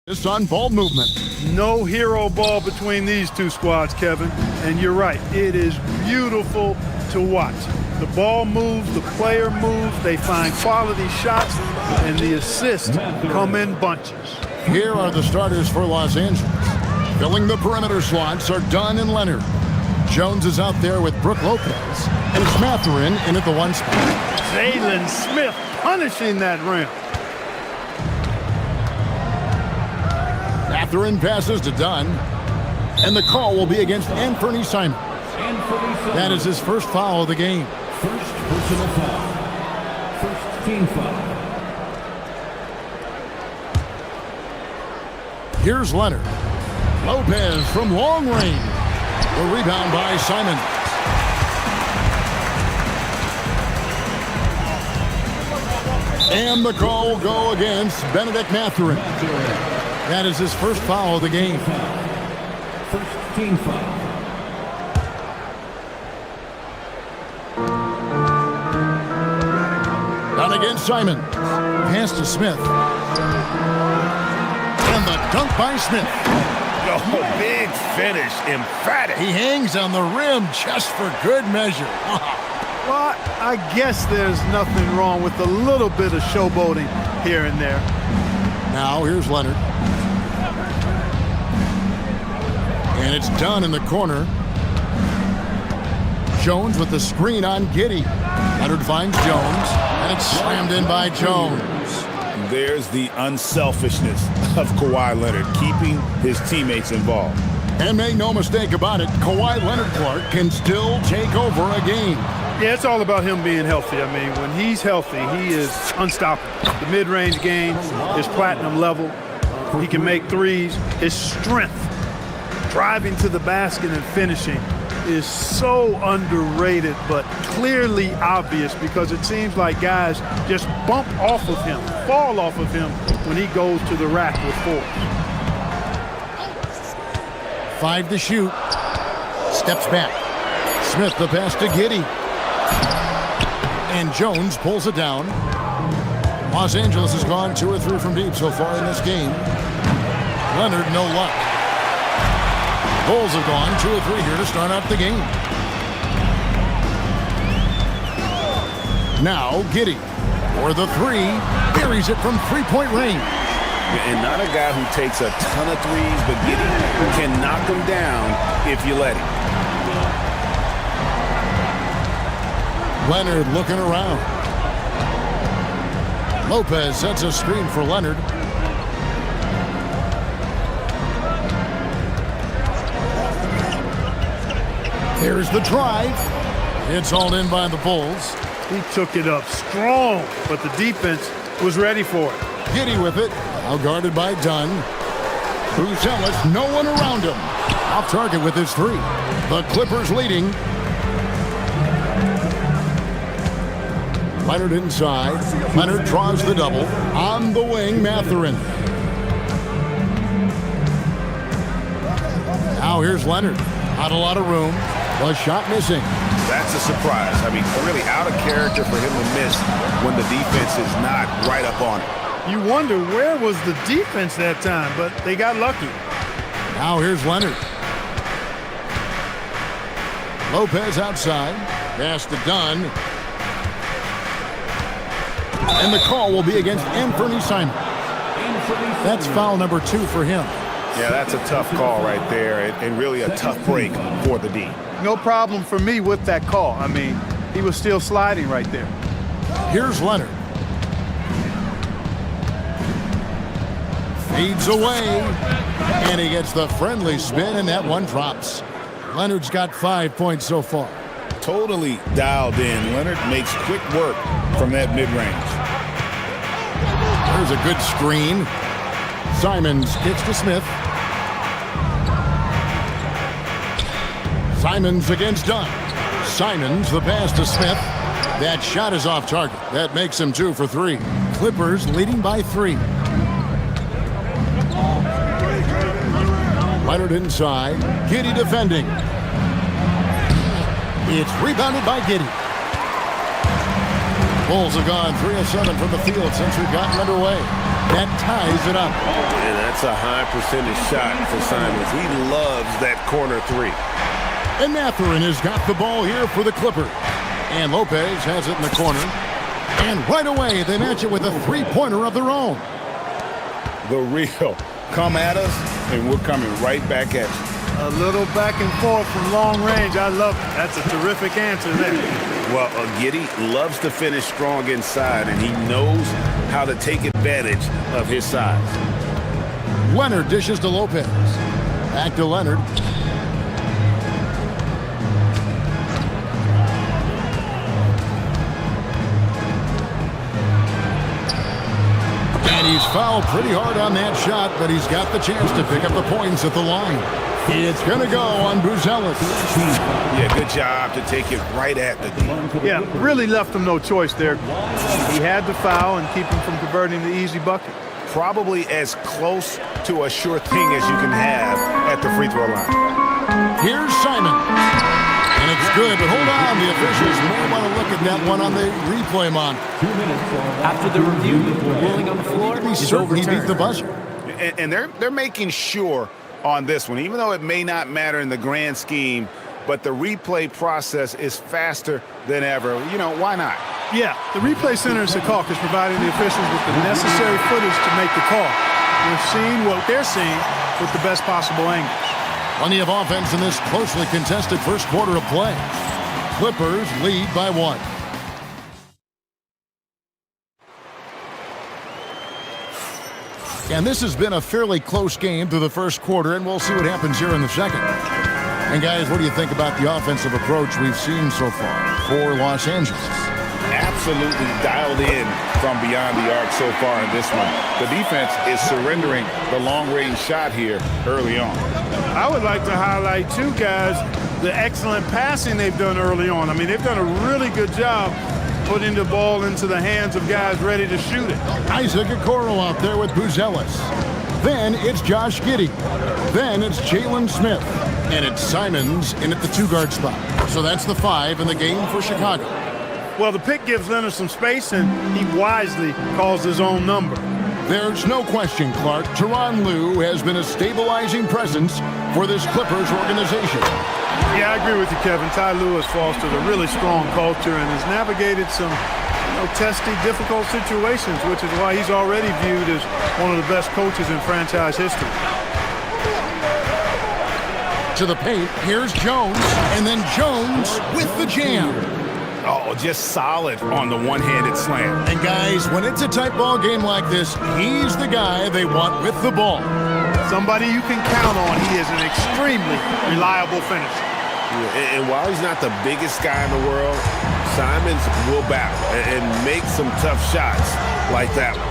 It's on ball movement. No hero ball between these two squads, Kevin. And you're right, it is beautiful to watch. The ball moves, the player moves, they find quality shots, and the assists come in bunches. Here are the starters for Los Angeles. Filling the perimeter slots are Dunn and Leonard. Jones is out there with Brook Lopez, and it's Mathurin in at the 1 spot. Jalen Smith punishing that rim. Mathurin passes to Dunn, and the call will be against Anthony Simons. That is his first foul of the game. First personal foul. First team foul. Here's Leonard. Lopez from long range. The rebound by Simons. And the call will go against Benedict Mathurin. That is his first foul of the game. First team foul. Down against Simon. Pass to Smith. And the dunk by Smith. Oh, big finish, emphatic. He hangs on the rim just for good measure. Well, I guess there's nothing wrong with a little bit of showboating here and there. Now here's Leonard. And it's Dunn in the corner. Jones with the screen on Giddey. Leonard finds Jones, and it's slammed in by Jones. There's the unselfishness of Kawhi Leonard, keeping his teammates involved. And make no mistake about it, Kawhi Leonard Clark can still take over a game. Yeah, it's all about him being healthy. I mean, when he's healthy, he is unstoppable. The mid-range game is platinum level. He can make threes. His strength, driving to the basket and finishing, is so underrated, but clearly obvious because it seems like guys just bump off of him, fall off of him when he goes to the rack with force. 5 to shoot. Steps back. Smith the pass to Giddey. And Jones pulls it down. Los Angeles has gone 2 or 3 from deep so far in this game. Leonard, no luck. Bulls have gone 2 or 3 here to start out the game. Now Giddey for the 3. Buries it from 3-point range. And not a guy who takes a ton of threes, but Giddey can knock them down if you let him. Leonard looking around. Lopez sets a screen for Leonard. Here's the drive. It's hauled in by the Bulls. He took it up strong, but the defense was ready for it. Giddey with it. Now guarded by Dunn. Buzelis, no one around him. Off target with his 3. The Clippers leading. Leonard inside. Leonard draws the double. On the wing, Mathurin. Now here's Leonard. Not a lot of room. The shot missing. That's a surprise. I mean, really out of character for him to miss when the defense is not right up on it. You wonder where was the defense that time, but they got lucky. Now here's Leonard. Lopez outside. Pass to Dunn. And the call will be against Anthony Simons. That's foul number 2 for him. Yeah, that's a tough call right there, and really a tough break for the D. No problem for me with that call. I mean, he was still sliding right there. Here's Leonard. Feeds away. And he gets the friendly spin, and that one drops. Leonard's got 5 points so far. Totally dialed in. Leonard makes quick work from that mid-range. There's a good screen. Simons kicks to Smith. Simons against Dunn. Simons the pass to Smith. That shot is off target. That makes him 2 for 3. Clippers leading by 3. Leonard inside. Giddey defending. It's rebounded by Giddey. Bulls have gone 3 of 7 from the field since we've gotten underway. That ties it up. And that's a high percentage shot for Simons. He loves that corner three. And Mathurin has got the ball here for the Clippers. And Lopez has it in the corner. And right away, they match it with a three-pointer of their own. The real. Come at us, and we're coming right back at you. A little back and forth from long range. I love it. That's a terrific answer there. Well, Giddey loves to finish strong inside, and he knows how to take advantage of his size. Leonard dishes to Lopez. Back to Leonard. And he's fouled pretty hard on that shot, but he's got the chance to pick up the points at the line. It's going to go on Buzelis. Yeah, good job to take it right at the D. Yeah, really left him no choice there. He had to foul and keep him from converting the easy bucket. Probably as close to a sure thing as you can have at the free throw line. Here's Simon. And it's good, but hold on. The officials may want to look at that one on the replay monitor. After the review, the ruling on the floor is overturned. He beat the buzzer. And they're making sure on this one, even though it may not matter in the grand scheme, but the replay process is faster than ever. You know, why not? Yeah, the replay center is the call is providing the officials with the necessary footage to make the call. We're seeing what they're seeing with the best possible angle. Plenty of offense in this closely contested first quarter of play. Clippers lead by 1. And this has been a fairly close game through the first quarter, and we'll see what happens here in the second. And guys, what do you think about the offensive approach we've seen so far for Los Angeles? Absolutely dialed in from beyond the arc so far in this one. The defense is surrendering the long-range shot here early on. I would like to highlight, too, guys, the excellent passing they've done early on. I mean, they've done a really good job putting the ball into the hands of guys ready to shoot it. Isaac Okoro out there with Buzelis. Then it's Josh Giddey. Then it's Jalen Smith. And it's Simons in at the 2-guard spot. So that's the 5 in the game for Chicago. Well, the pick gives Leonard some space, and he wisely calls his own number. There's no question, Clark. Tyronn Lue has been a stabilizing presence for this Clippers organization. Yeah, I agree with you, Kevin. Ty Lue has fostered a really strong culture and has navigated some testy, difficult situations, which is why he's already viewed as one of the best coaches in franchise history. To the paint, here's Jones, and then Jones with the jam. Oh, just solid on the one-handed slam. And guys, when it's a tight ball game like this, he's the guy they want with the ball. Somebody you can count on. He is an extremely reliable finisher. Yeah, and while he's not the biggest guy in the world, Simons will battle and make some tough shots like that one.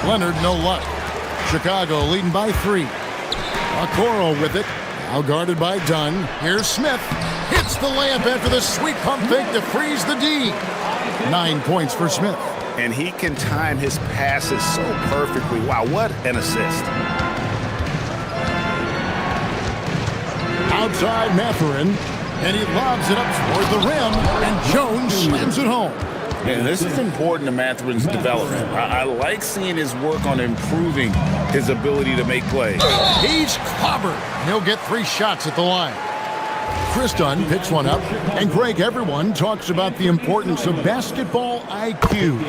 Leonard, no luck. Chicago leading by 3. Okoro with it. Now guarded by Dunn. Here's Smith. Hits the layup after the sweet pump fake to freeze the D. 9 points for Smith. And he can time his passes so perfectly. Wow, what an assist. Outside Mathurin, and he lobs it up toward the rim, and Jones slams it home. And this is important to Mathurin's development. I like seeing his work on improving his ability to make plays. He's clobbered. He'll get 3 shots at the line. Chris Dunn picks one up, and Greg, everyone talks about the importance of basketball IQ.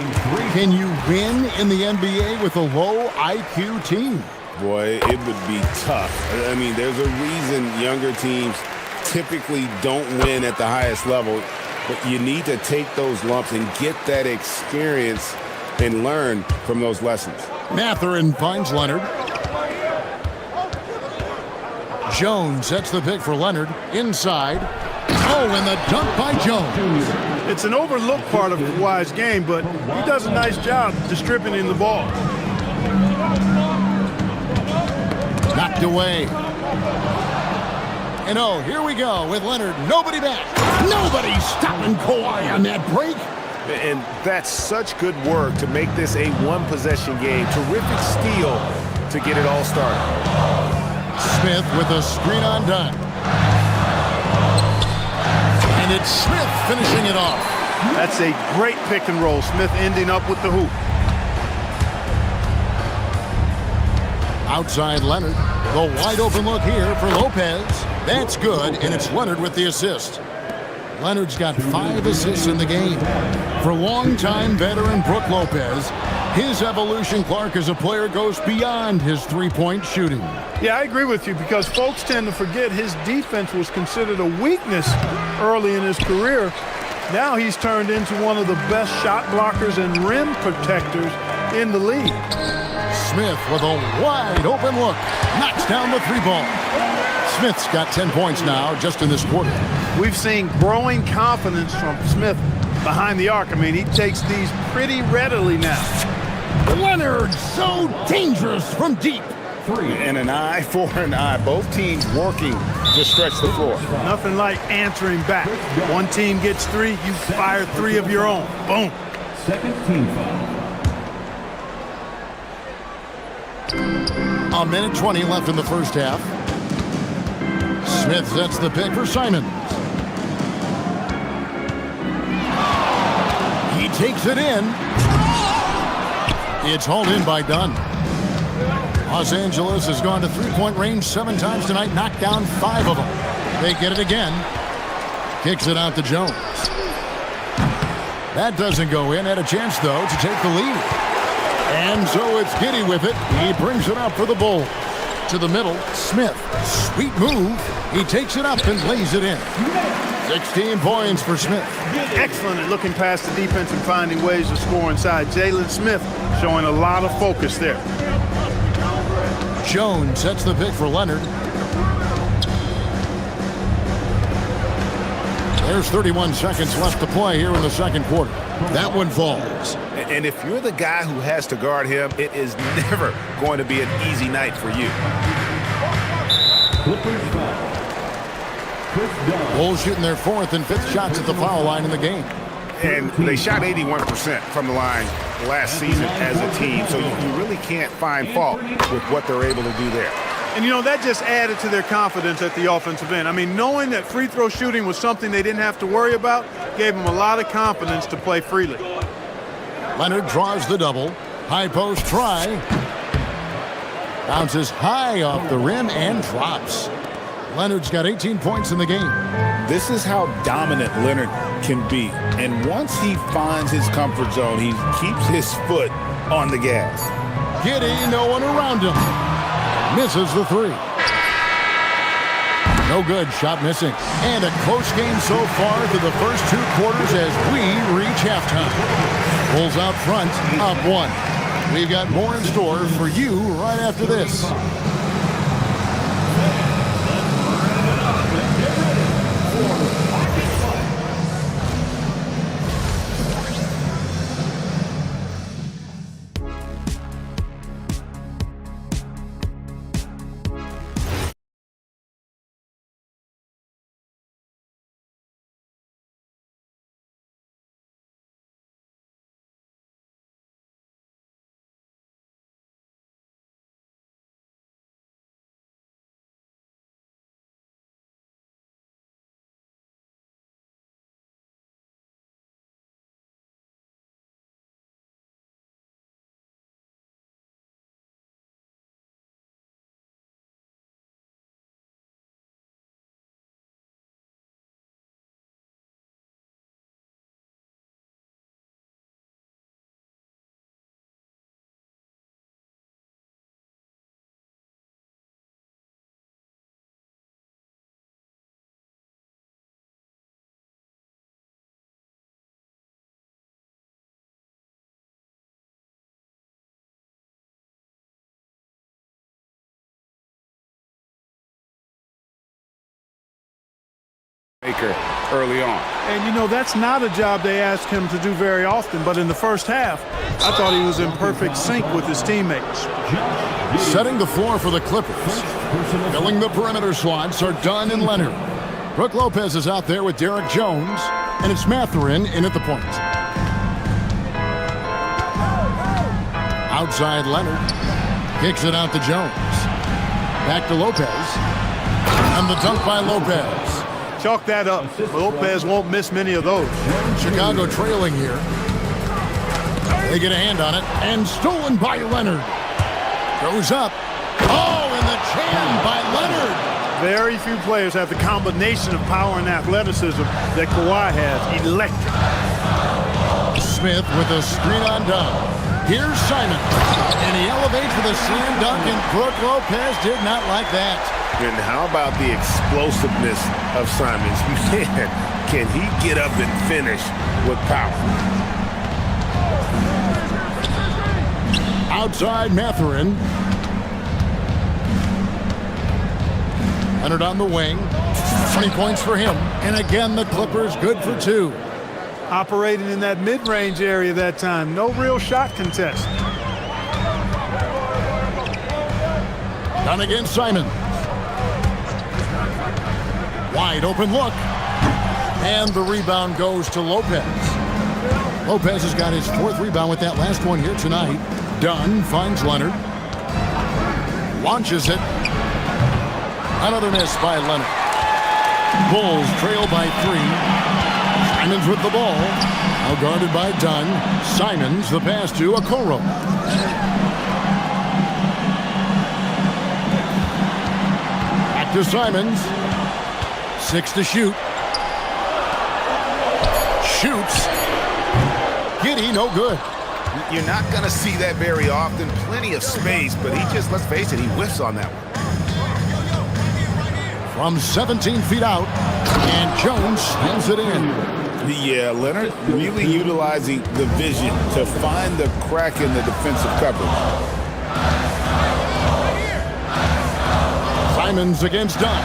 Can you win in the NBA with a low IQ team? Boy, it would be tough. I mean, there's a reason younger teams typically don't win at the highest level, but you need to take those lumps and get that experience and learn from those lessons. Mathurin finds Leonard. Jones sets the pick for Leonard. Inside. Oh, and the dunk by Jones. It's an overlooked part of Kawhi's game, but he does a nice job distributing the ball. Knocked away. And oh, here we go with Leonard. Nobody back. Nobody stopping Kawhi on that break. And that's such good work to make this a one-possession game. Terrific steal to get it all started. Smith with a screen on Dunn. And it's Smith finishing it off. That's a great pick and roll. Smith ending up with the hoop. Outside Leonard. The wide open look here for Lopez. That's good, and it's Leonard with the assist. Leonard's got 5 assists in the game. For longtime veteran Brook Lopez, his evolution, Clark, as a player goes beyond his three-point shooting. Yeah, I agree with you because folks tend to forget his defense was considered a weakness early in his career. Now he's turned into one of the best shot blockers and rim protectors in the league. Smith with a wide open look. Knocks down the 3-ball. Smith's got 10 points now just in this quarter. We've seen growing confidence from Smith behind the arc. I mean, he takes these pretty readily now. Leonard, so dangerous from deep. And an eye for an eye. Both teams working to stretch the floor. Nothing like answering back. One team gets 3, you fire 3 of your own. Boom. Second team foul. A minute 20 left in the first half. Smith sets the pick for Simons. He takes it in. It's hauled in by Dunn. Los Angeles has gone to three-point range 7 times tonight, knocked down 5 of them. They get it again. Kicks it out to Jones. That doesn't go in. Had a chance, though, to take the lead. And so it's Giddey with it. He brings it up for the Bulls. To the middle, Smith. Sweet move. He takes it up and lays it in. 16 points for Smith. Excellent at looking past the defense and finding ways to score inside. Jalen Smith showing a lot of focus there. Jones sets the pick for Leonard. There's 31 seconds left to play here in the second quarter. That one falls. And if you're the guy who has to guard him, it is never going to be an easy night for you. Bulls shooting their 4th and 5th shots at the foul line in the game. And they shot 81% from the line last season as a team, so you really can't find fault with what they're able to do there. And, you know, that just added to their confidence at the offensive end. I mean, knowing that free throw shooting was something they didn't have to worry about gave them a lot of confidence to play freely. Leonard draws the double. High post try. Bounces high off the rim and drops. Leonard's got 18 points in the game. This is how dominant Leonard can be. And once he finds his comfort zone, he keeps his foot on the gas. Giddey, no one around him. Misses the 3. No good, shot missing. And a close game so far through the first 2 quarters as we reach halftime. Bulls out front, up 1. We've got more in store for you right after this. Maker early on. And, you know, that's not a job they ask him to do very often. But in the first half, I thought he was in perfect sync with his teammates. Setting the floor for the Clippers. Filling the perimeter slots are Dunn and Leonard. Brook Lopez is out there with Derek Jones. And it's Mathurin in at the point. Outside Leonard. Kicks it out to Jones. Back to Lopez. And the dunk by Lopez. Chalk that up. Lopez won't miss many of those. Chicago trailing here. They get a hand on it. And stolen by Leonard. Goes up. Very few players have the combination of power and athleticism that Kawhi has. Electric. Smith with a screen on dunk. Here's Simon. And he elevates with a slam dunk, and Brook Lopez did not like that. And how about the explosiveness of Simons? Man, can he get up and finish with power? Outside Mathurin. Leonard on the wing. 20 points for him. And again, the Clippers good for 2. Operating in that mid-range area that time. No real shot contest. Done against Simon. Wide open look. And the rebound goes to Lopez. Lopez has got his 4th rebound with that last one here tonight. Dunn finds Leonard. Launches it. Another miss by Leonard. Bulls trail by 3. Simons with the ball. Now guarded by Dunn. Simons, the pass to Okoro. Back to Simons. 6 to shoot. Shoots. Giddey, no good. You're not going to see that very often. Plenty of space, but he just, let's face it, he whiffs on that one. From 17 feet out, and Jones slams it in. Yeah, Leonard really utilizing the vision to find the crack in the defensive coverage. Simons against Dunn.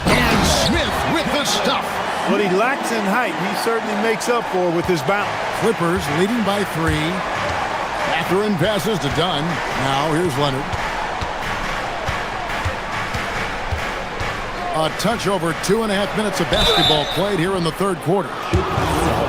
And Smith with the stuff. What he lacks in height, he certainly makes up for with his bounce. Clippers leading by 3. Mathurin passes to Dunn. Now here's Leonard. A touch over 2.5 minutes of basketball played here in the 3rd quarter.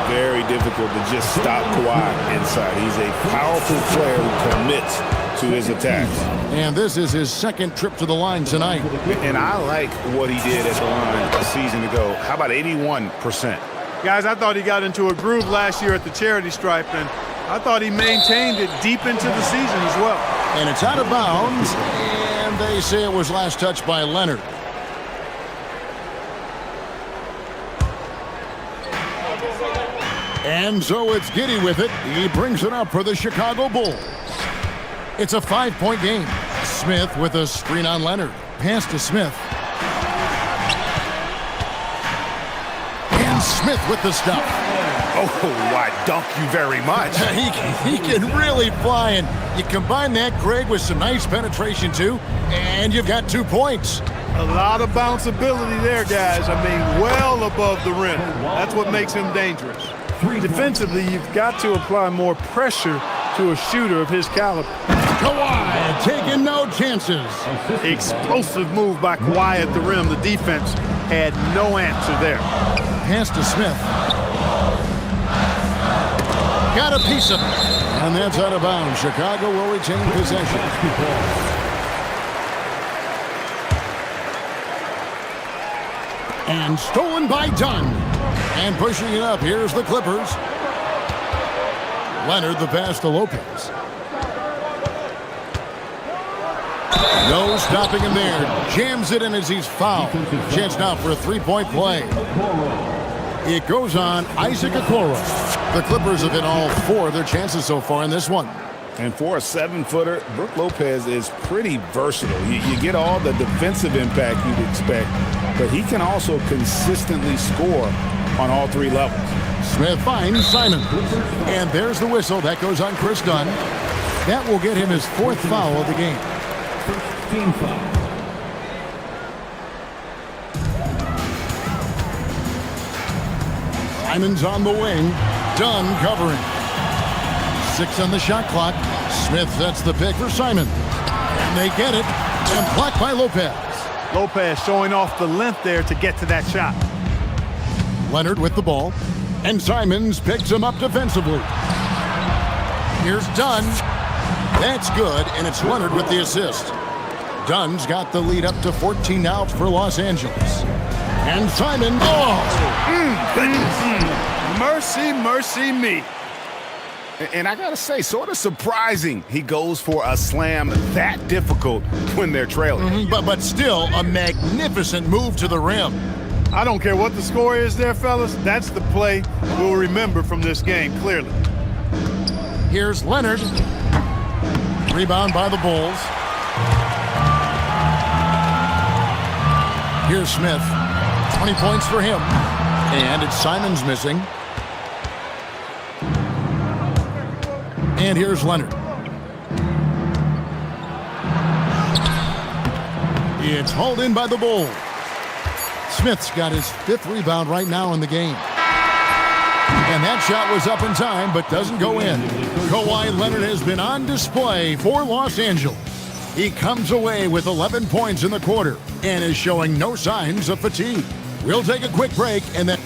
Very difficult to just stop Kawhi inside. He's a powerful player who commits to his attacks. And this is his 2nd trip to the line tonight. And I like what he did at the line a season ago. How about 81%? Guys, I thought he got into a groove last year at the charity stripe, and I thought he maintained it deep into the season as well. And it's out of bounds, and they say it was last touched by Leonard. And so it's Giddey with it. He brings it up for the Chicago Bulls. It's a 5-point game. Smith with a screen on Leonard. Pass to Smith. And Smith with the stuff. Oh, I dunk you very much. He can really fly, and you combine that, Greg, with some nice penetration, too, and you've got 2 points. A lot of bounceability there, guys. I mean, well above the rim. That's what makes him dangerous. Defensively, you've got to apply more pressure to a shooter of his caliber. Kawhi taking no chances. Explosive move by Kawhi at the rim. The defense had no answer there. Pass to Smith. Got a piece of it. And that's out of bounds. Chicago will retain possession. And stolen by Dunn. And pushing it up, here's the Clippers. Leonard, the pass to Lopez. No stopping him there. Jams it in as he's fouled. Chance now for a 3-point play. It goes on Isaac Okoro. The Clippers have hit all 4 of their chances so far in this one. And for a 7-footer, Brook Lopez is pretty versatile. You get all the defensive impact you'd expect, but he can also consistently score on all 3 levels. Smith finds Simon. And there's the whistle. That goes on Chris Dunn. That will get him his 4th foul of the game. Team foul. Simon's on the wing. Dunn covering. 6 on the shot clock. Smith sets the pick for Simon. And they get it. And blocked by Lopez. Lopez showing off the length there to get to that shot. Leonard with the ball. And Simons picks him up defensively. Here's Dunn. That's good, and it's Leonard with the assist. Dunn's got the lead up to 14 now for Los Angeles. And Simon, Mercy, mercy me. And I got to say, sort of surprising he goes for a slam that difficult when they're trailing. But still, a magnificent move to the rim. I don't care what the score is there, fellas. That's the play we'll remember from this game, clearly. Here's Leonard. Rebound by the Bulls. Here's Smith. 20 points for him. And it's Simons missing. And here's Leonard. It's hauled in by the Bulls. Smith's got his 5th rebound right now in the game. And that shot was up in time, but doesn't go in. Kawhi Leonard has been on display for Los Angeles. He comes away with 11 points in the quarter and is showing no signs of fatigue. We'll take a quick break and then...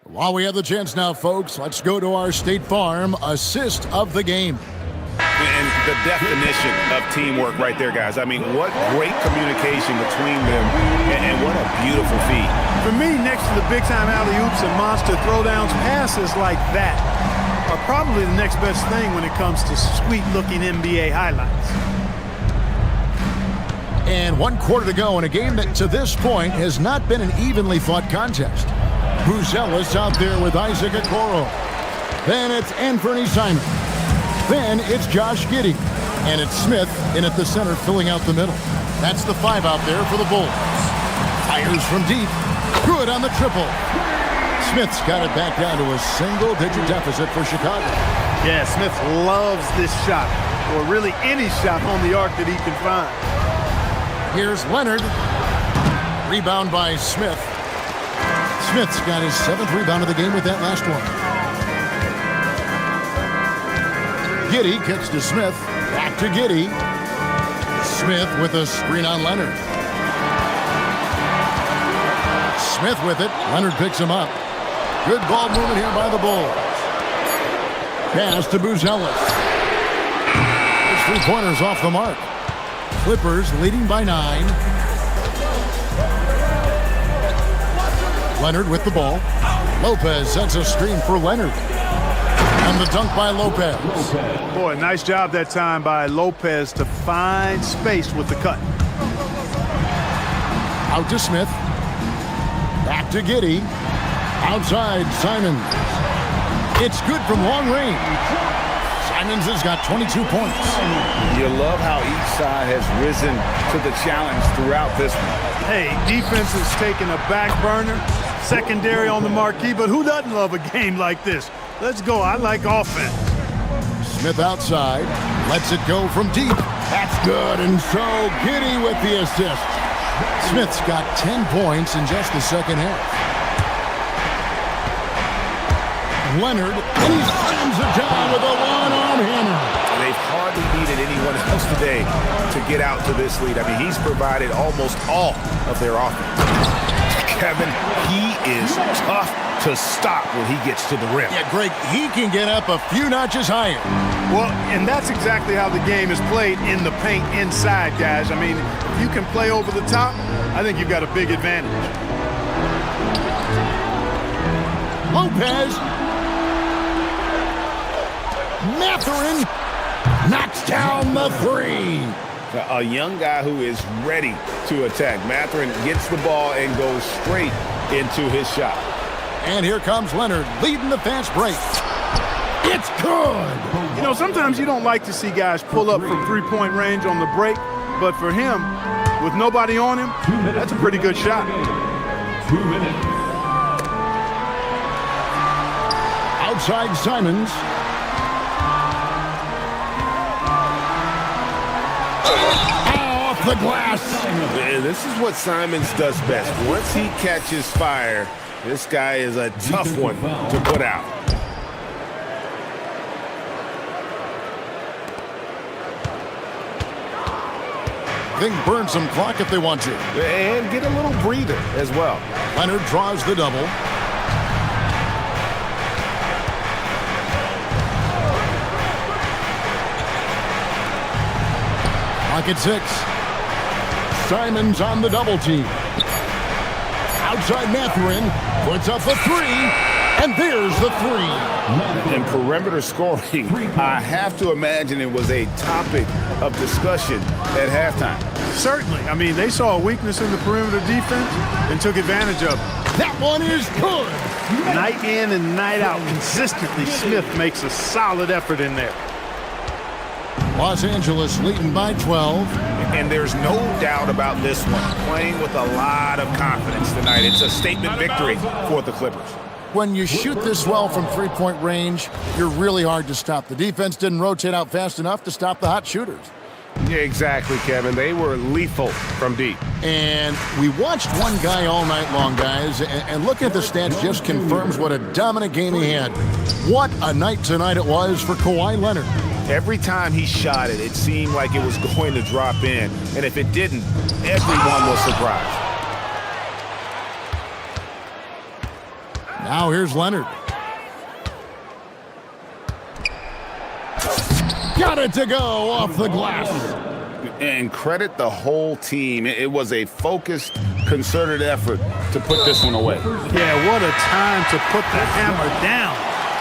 While we have the chance now, folks, let's go to our State Farm assist of the game. And the definition of teamwork right there, guys. I mean, what great communication between them, and what a beautiful feat. For me, next to the big-time alley-oops and monster throwdowns, passes like that are probably the next best thing when it comes to sweet-looking NBA highlights. And 1 quarter to go in a game that, to this point, has not been an evenly fought contest. Buzelis out there with Isaac Okoro. Then it's Anthony Simons. Then it's Josh Giddey. And it's Smith in at the center filling out the middle. That's the 5 out there for the Bulls. Fires from deep. Good on the triple. Smith's got it back down to a single-digit deficit for Chicago. Yeah, Smith loves this shot, or really any shot on the arc that he can find. Here's Leonard. Rebound by Smith. Smith's got his 7th rebound of the game with that last one. Giddey kicks to Smith. Back to Giddey. Smith with a screen on Leonard. Smith with it. Leonard picks him up. Good ball movement here by the Bulls. Pass to Buzelis. His 3-pointers off the mark. Clippers leading by 9. Leonard with the ball. Lopez sets a screen for Leonard. And the dunk by Lopez. Boy, nice job that time by Lopez to find space with the cut. Out to Smith. Back to Giddey. Outside, Simons. It's good from long range. Simons has got 22 points. You love how each side has risen to the challenge throughout this one. Hey, defense is taking a back burner, secondary on the marquee, but who doesn't love a game like this? Let's go. I like offense. Smith outside. Lets it go from deep. That's good. And so Giddey with the assist. Smith's got 10 points in just the second half. Leonard, and he slams it down with a one-arm hammer. They've hardly needed anyone else today to get out to this lead. I mean, he's provided almost all of their offense. Kevin, he is tough to stop when he gets to the rim. Yeah, Greg, he can get up a few notches higher. Well, and that's exactly how the game is played in the paint inside, guys. I mean, if you can play over the top, I think you've got a big advantage. Lopez. Mathurin knocks down the 3. A young guy who is ready to attack. Mathurin gets the ball and goes straight into his shot. And here comes Leonard leading the fast break. It's good. You know, sometimes you don't like to see guys pull up from 3-point range on the break, but for him, with nobody on him, that's a pretty good shot. 2 minutes. Outside Simons. Off the glass. This is what Simons does best. Once he catches fire, this guy is a tough one to put out. They can burn some clock if they want to. And get a little breather as well. Leonard draws the double. Clock at 6. Simons on the double team. Outside Mathurin puts up a 3, And there's the three. And perimeter scoring, I have to imagine it was a topic of discussion at halftime. Certainly. I mean, they saw a weakness in the perimeter defense and took advantage of it. That one is good. Night in and night out, consistently, Smith makes a solid effort in there. Los Angeles leading by 12. And there's no doubt about this one. Playing with a lot of confidence tonight. It's a statement victory for the Clippers. When you shoot this well from three-point range, you're really hard to stop. The defense didn't rotate out fast enough to stop the hot shooters. Yeah, exactly, Kevin. They were lethal from deep. And we watched one guy all night long, guys, and looking at the stats just confirms what a dominant game he had. What a night tonight it was for Kawhi Leonard. Every time he shot it, it seemed like it was going to drop in. And if it didn't, everyone was surprised. Now here's Leonard. Got it to go off the glass. And credit the whole team. It was a focused, concerted effort to put this one away. Yeah, what a time to put the hammer down.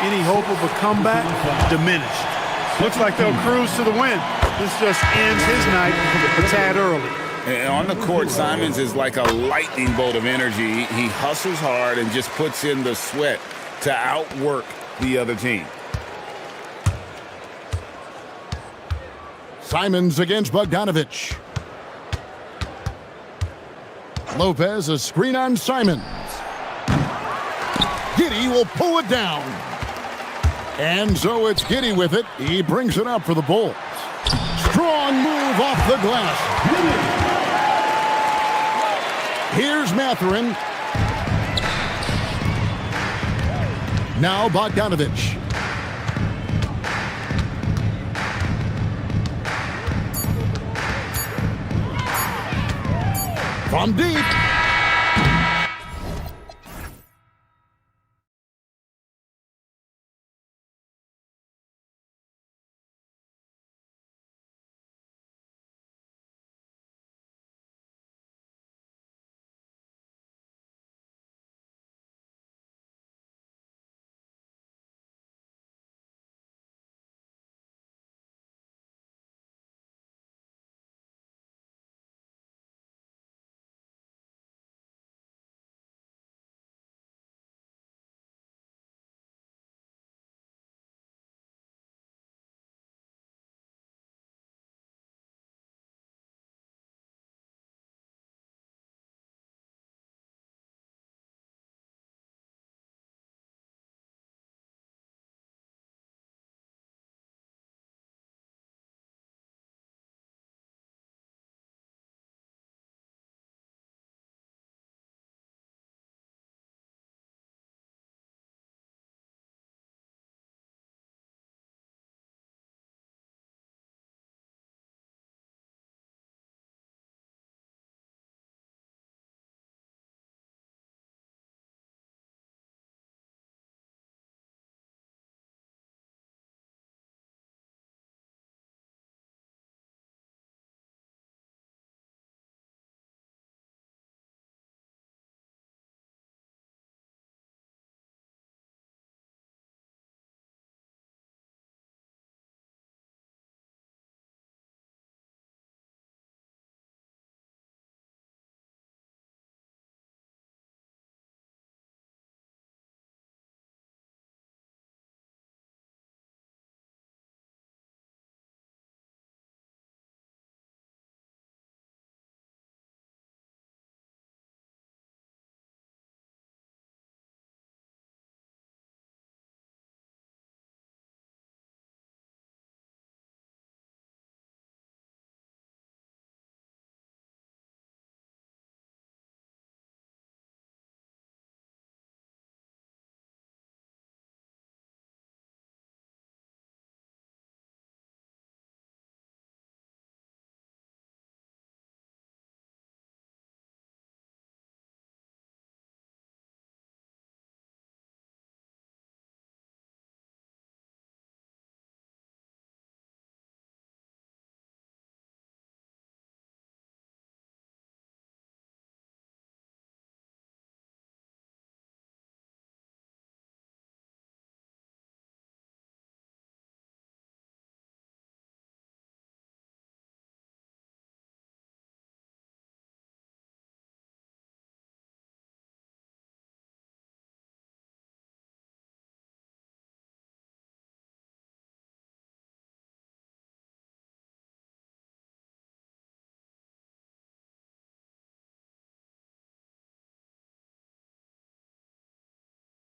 Any hope of a comeback diminished. Looks like they'll cruise to the win. This just ends his night a tad early. And on the court, Simons is like a lightning bolt of energy. He hustles hard and just puts in the sweat to outwork the other team. Simons against Bogdanovich. Lopez, a screen on Simons. Giddey will pull it down. And so it's Giddey with it. He brings it up for the Bulls. Strong move off the glass. Here's Mathurin. Now Bogdanovich. From deep.